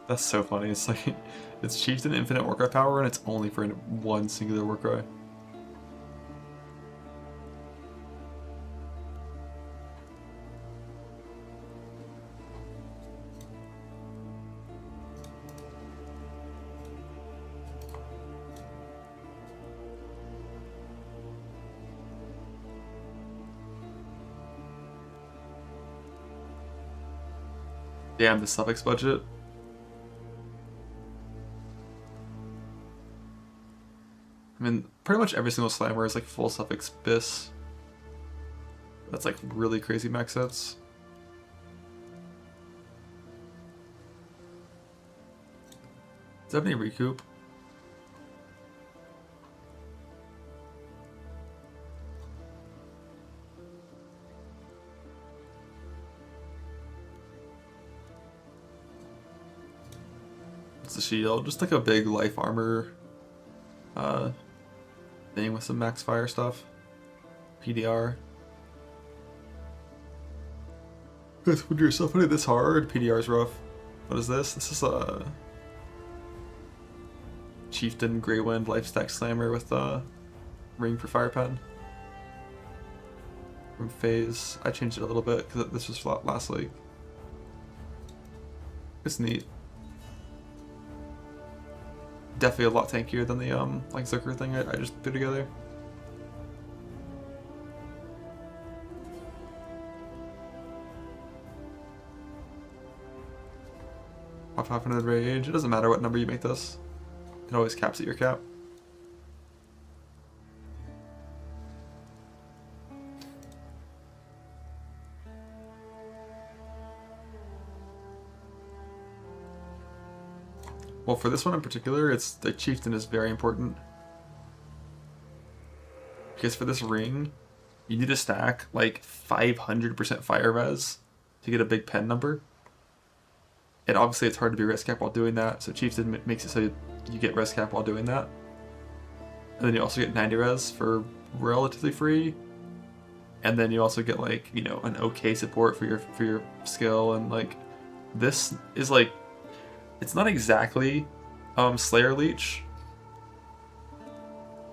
That's so funny. It's like, it's chieftain infinite Warcry power and it's only for one singular Warcry. Damn, the suffix budget. I mean, pretty much every single slammer is like full suffix bis. That's like really crazy max sets. Does that have any recoup? It's a shield, just like a big life armor thing with some max fire stuff. PDR. When you're summoning this hard, PDR is rough. What is this? This is a chieftain Grey Wind lifestack slammer with a ring for fire pen. From phase, I changed it a little bit because this was last league. It's neat. Definitely a lot tankier than the like Zucker thing I just threw together. Pop 500 rage. It doesn't matter what number you make this. It always caps at your cap. Well, for this one in particular, it's the chieftain is very important. Because for this ring, you need to stack like 500% fire res to get a big pen number. And obviously it's hard to be res cap while doing that, so chieftain makes it so you get res cap while doing that. And then you also get 90 res for relatively free. And then you also get like, you know, an okay support for your skill, and like this is like, it's not exactly Slayer Leech.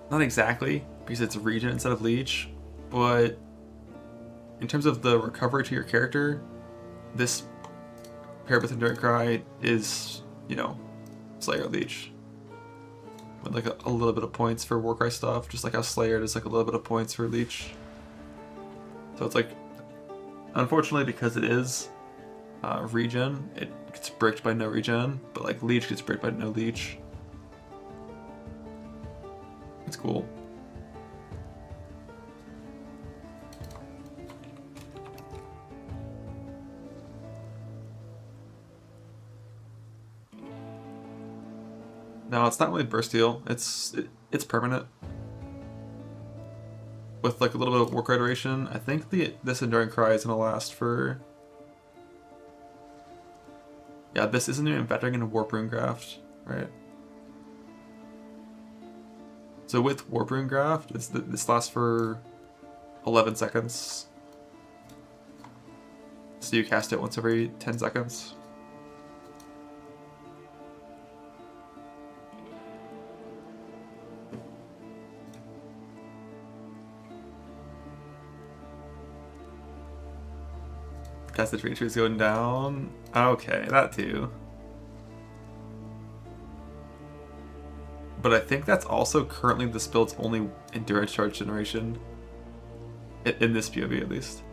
Not exactly, because it's Regen instead of Leech, but in terms of the recovery to your character, this paired with Enduring Cry is, you know, Slayer Leech. With like a little bit of points for Warcry stuff, just like how Slayer is like a little bit of points for Leech. So it's like, unfortunately, because it is regen, it gets bricked by no regen, but like Leech gets bricked by no Leech. It's cool. No, it's not really burst heal. It's permanent. With like a little bit of Warcry duration. I think this Enduring Cry is gonna last for. Yeah, this isn't even Veteran in Warp Rune Graft, right? So with Warp Rune Graft, this lasts for 11 seconds. So you cast it once every 10 seconds. Cast the tree trees going down. Okay, that too. But I think that's also currently this build's only endurance charge generation. In this POV at least.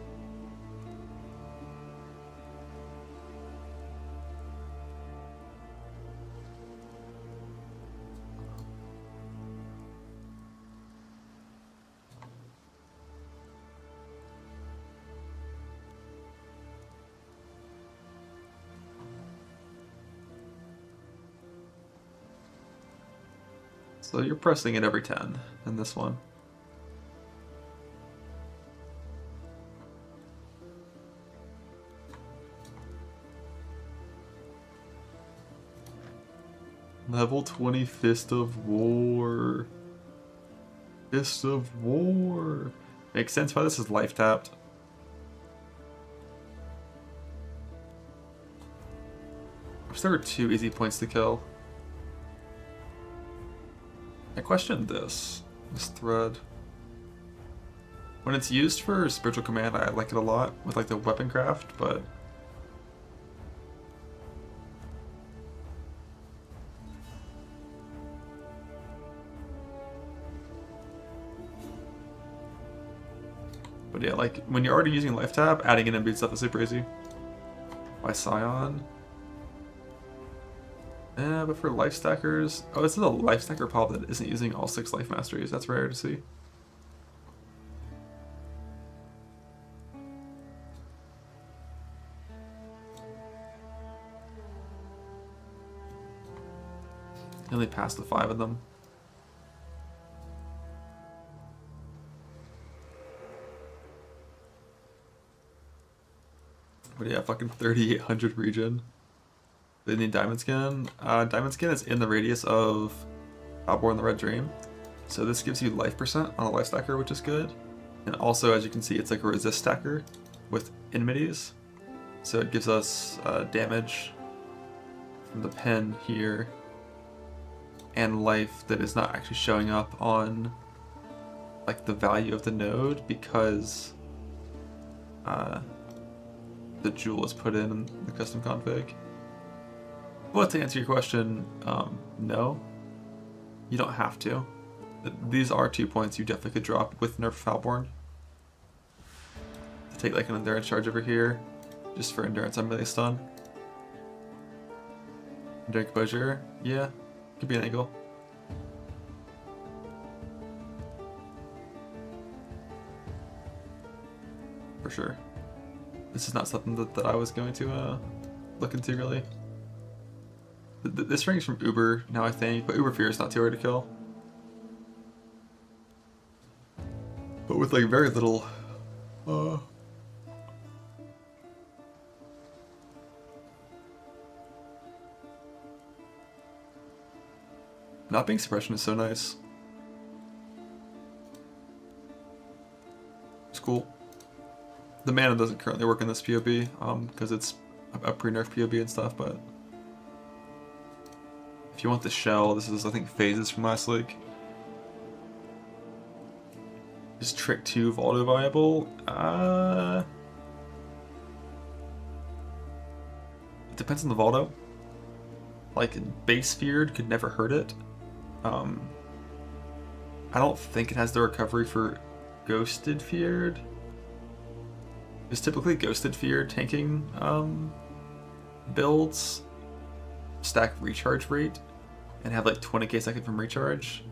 So you're pressing it every 10 in this one. Level 20 Fist of War. Fist of War. Makes sense why this is life tapped. I wish there were 2 easy points to kill. I questioned this thread. When it's used for spiritual command, I like it a lot with like the weapon craft, but yeah, like when you're already using life tap, adding in imbued stuff is super easy. By Scion. But for life stackers, oh, this is a life stacker pop that isn't using all 6 life masteries. That's rare to see. He only passed the 5 of them. But yeah, fucking 3,800 regen. They need diamond skin. Diamond skin is in the radius of Outborn the Red Dream. So this gives you life percent on a life stacker, which is good. And also, as you can see, it's like a resist stacker with enmities. So it gives us damage from the pen here and life that is not actually showing up on like the value of the node because the jewel is put in the custom config. But to answer your question, no, you don't have to. These are 2 points you definitely could drop with Nerf Falborn. To take like an endurance charge over here, just for endurance I'm really stun. Endurance exposure, yeah, could be an angle. For sure. This is not something that I was going to look into really. This ring's from Uber now, I think, but Uber Fear is not too hard to kill. But with like very little not being suppression is so nice. It's cool. The mana doesn't currently work in this POB, because it's a pre-nerf POB and stuff, but if you want the shell, this is I think phases from last league. Is Trick 2 Voldo viable? It depends on the Voldo. Like, base feared could never hurt it. I don't think it has the recovery for ghosted feared. Because typically ghosted feared tanking builds stack recharge rate and have like 20k second from recharge.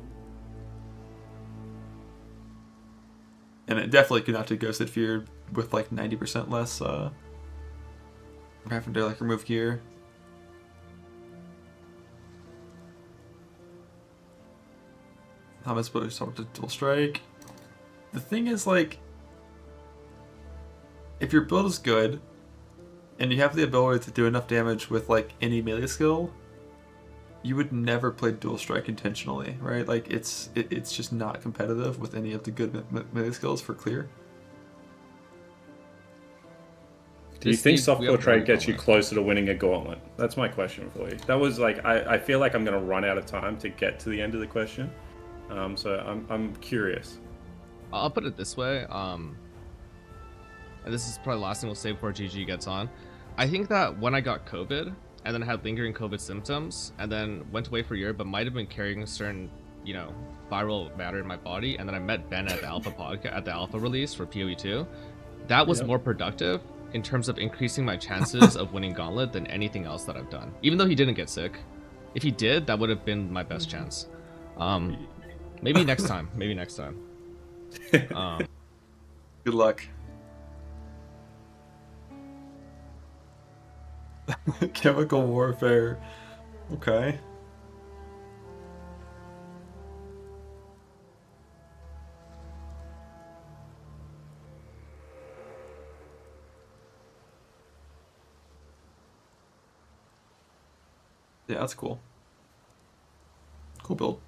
And it definitely could not do ghosted feared with like 90% less having to like remove gear. How am I supposed to start with dual strike? The thing is, like, if your build is good and you have the ability to do enough damage with like any melee skill, you would never play dual strike intentionally, right? Like it's just not competitive with any of the good melee skills for clear. Do you think softcore trade gets you closer to winning a gauntlet? That's my question for you. That was like, I feel like I'm going to run out of time to get to the end of the question. So I'm curious. I'll put it this way. And this is probably the last thing we'll say before GG gets on. I think that when I got COVID and then had lingering COVID symptoms and then went away for a year, but might have been carrying a certain, you know, viral matter in my body, and then I met Ben at the Alpha podcast at the Alpha release for PoE2. That was more productive in terms of increasing my chances of winning Gauntlet than anything else that I've done. Even though he didn't get sick, if he did, that would have been my best chance. Maybe next time. Maybe next time. Good luck. Chemical warfare. Okay. Yeah, that's cool. Cool build.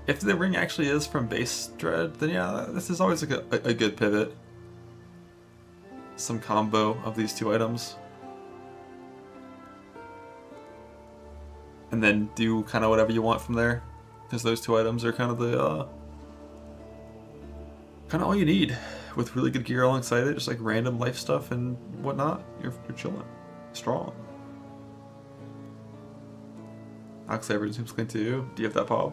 If the ring actually is from base dread, then yeah, this is always like a good pivot. Some combo of these two items. And then do kind of whatever you want from there. Because those two items are kind of the kind of all you need. With really good gear alongside it, just like random life stuff and whatnot, you're chilling. Strong. Oxaver seems clean too. Do you have that pop?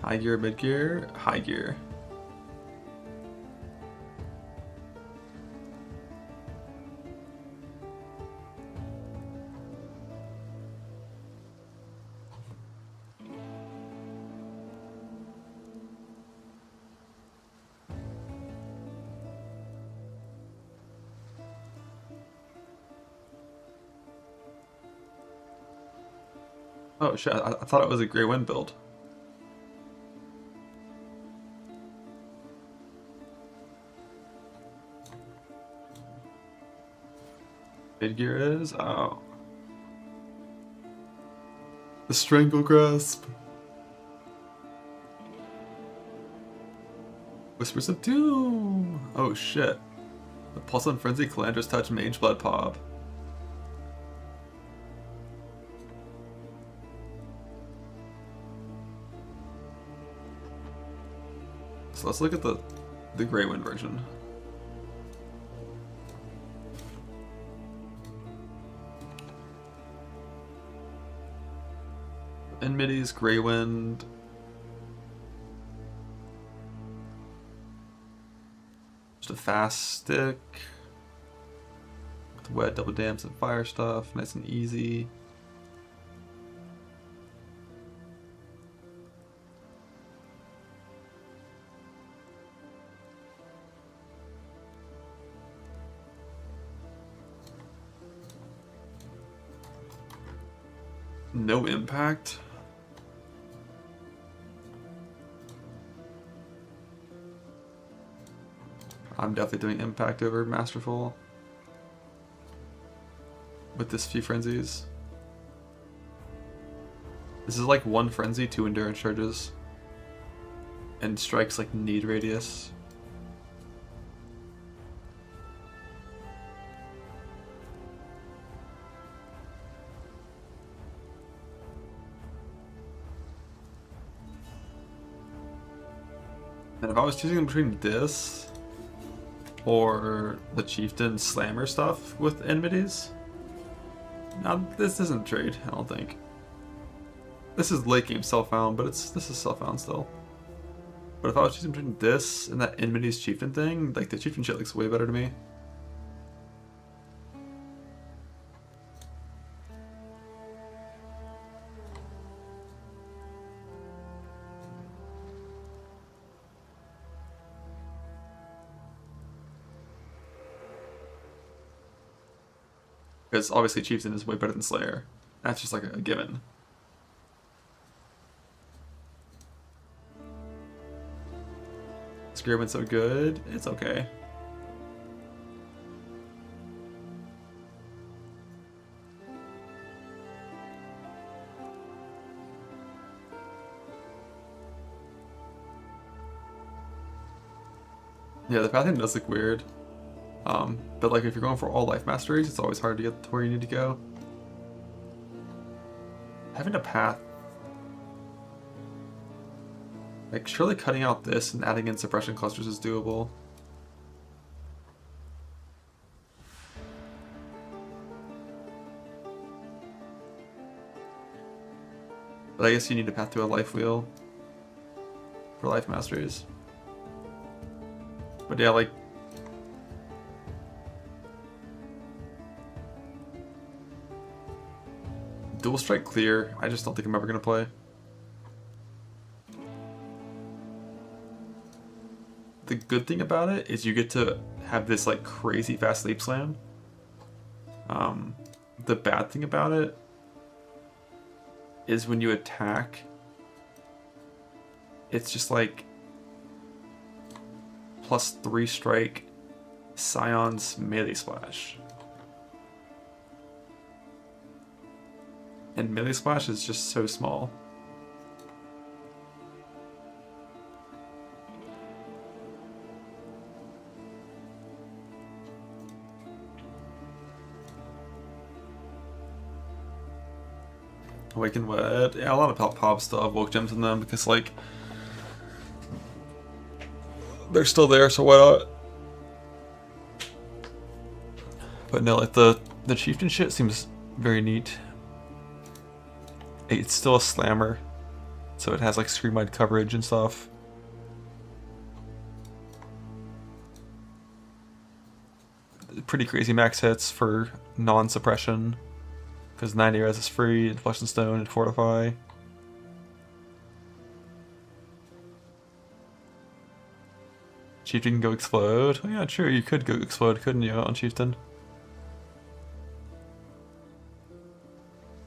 High gear, mid gear, high gear. Oh shit, I thought it was a Grey Wind build. Mid gear is? Oh. The Strangle Grasp. Whispers of Doom! Oh shit. The Pulse and Frenzy, Calandra's Touch, Mage Blood Pop. So let's look at the Grey Wind version. In midis, Grey Wind. Just a fast stick. With wet, double damps, and fire stuff. Nice and easy. No impact. I'm definitely doing impact over Masterful with this few frenzies. This is like 1 frenzy, 2 endurance charges, and strikes like need radius. And if I was choosing between this or the chieftain slammer stuff with enmities, now this isn't trade, I don't think. This is late game self-found, but this is self-found still. But if I was choosing between this and that enmities chieftain thing, like the chieftain shit looks way better to me. Because obviously Chieftain is way better than Slayer. That's just like a given. Spearman's so good, it's okay. Yeah, the pathing does look weird. But like if you're going for all life masteries, it's always hard to get to where you need to go. Having a path, like surely cutting out this and adding in suppression clusters is doable. But I guess you need a path to a life wheel for life masteries. But yeah, like Dual Strike clear, I just don't think I'm ever gonna play. The good thing about it is you get to have this like crazy fast leap slam. The bad thing about it is when you attack, it's just like +3 strike Scion's melee splash. And melee splash is just so small. Awaken Wet. Yeah, a lot of pop stuff, woke gems in them because like they're still there, so why not? But no, like the chieftain shit seems very neat. It's still a slammer. So it has like screen-wide coverage and stuff. Pretty crazy max hits for non-suppression. Because 90 res is free, and Flesh and Stone, and Fortify. Chieftain can go Explode. Oh yeah, true, you could go Explode, couldn't you, on Chieftain?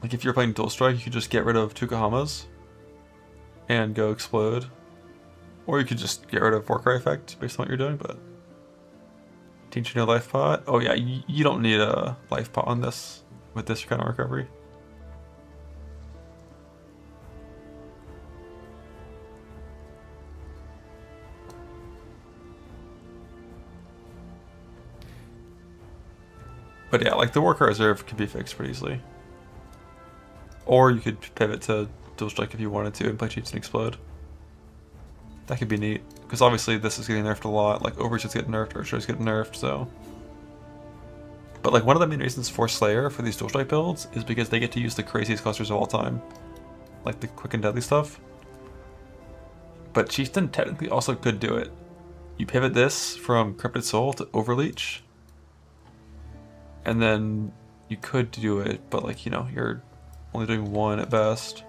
Like if you're playing Dual Strike, you could just get rid of Tukahamas and go Explode. Or you could just get rid of Warcry effect based on what you're doing, but... Teach you no life pot. Oh yeah, you don't need a life pot on this. With this kind of recovery. But yeah, like the Warcry Reserve can be fixed pretty easily. Or you could pivot to Dual Strike if you wanted to and play Chieftain Explode. That could be neat. Because obviously this is getting nerfed a lot. Like Overwatch is getting nerfed, Archer is getting nerfed, so... But like one of the main reasons for Slayer for these Dual Strike builds is because they get to use the craziest clusters of all time. Like the quick and deadly stuff. But Chieftain technically also could do it. You pivot this from Corrupted Soul to Overleech. And then you could do it, but like, you know, you're only doing one at best.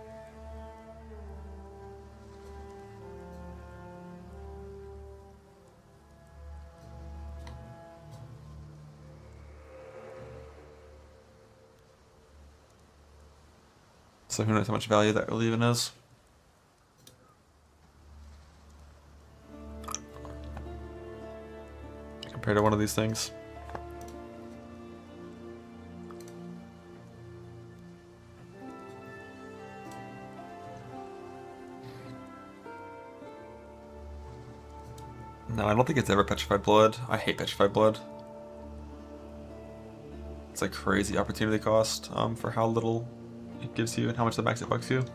So who knows how much value that really even is. Compared to one of these things. No, I don't think it's ever Petrified Blood. I hate Petrified Blood. It's like crazy opportunity cost for how little it gives you and how much the max it bucks you.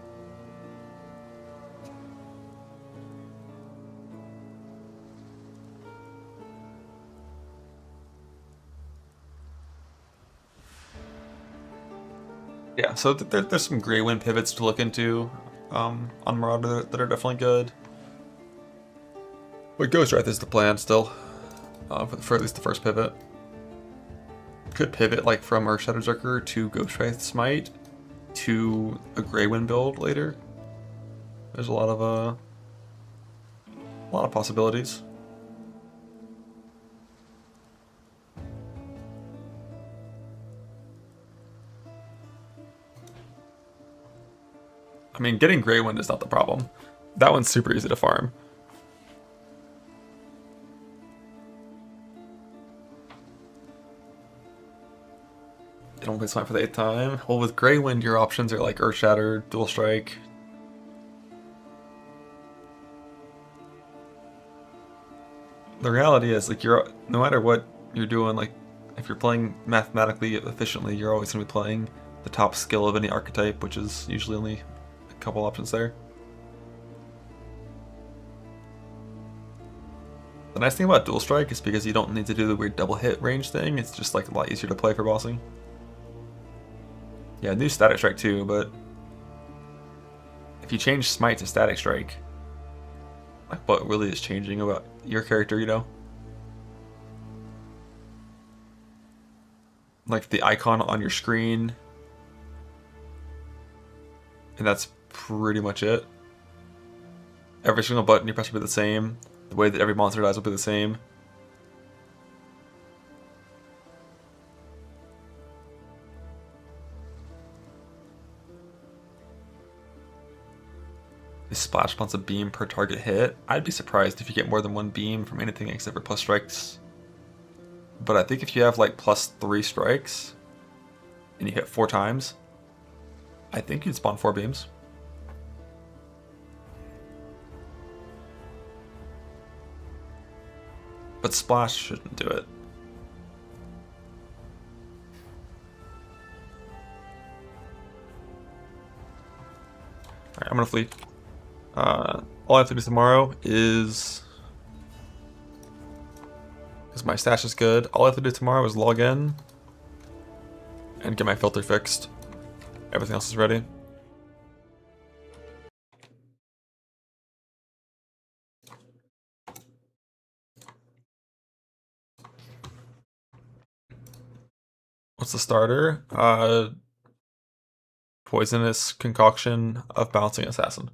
Yeah, so there's some gray wind pivots to look into on Marauder that are definitely good. But Ghost Wrath is the plan still, for at least the first pivot. Could pivot like from Earth Shadow Berserker to Ghost Wrath Smite to a Grey Wind build later. There's a lot of possibilities. I mean, getting Grey Wind is not the problem. That one's super easy to farm. You don't play Smite for the 8th time. Well, with Grey Wind, your options are like Earth Shatter, Dual Strike. The reality is, like, no matter what you're doing, like, if you're playing mathematically efficiently, you're always going to be playing the top skill of any archetype, which is usually only a couple options there. The nice thing about Dual Strike is because you don't need to do the weird double hit range thing, it's just like a lot easier to play for bossing. Yeah, new Static Strike too, but if you change Smite to Static Strike, like what really is changing about your character, you know? Like the icon on your screen, and that's pretty much it. Every single button you press will be the same. The way that every monster dies will be the same. This splash wants a beam per target hit. I'd be surprised if you get more than one beam from anything except for plus strikes. But I think if you have like +3 strikes and you hit 4 times, I think you'd spawn 4 beams. But splash shouldn't do it. Alright, I'm gonna flee. All I have to do tomorrow is... because my stash is good, all I have to do tomorrow is log in and get my filter fixed. Everything else is ready. What's the starter? Poisonous concoction of bouncing assassin.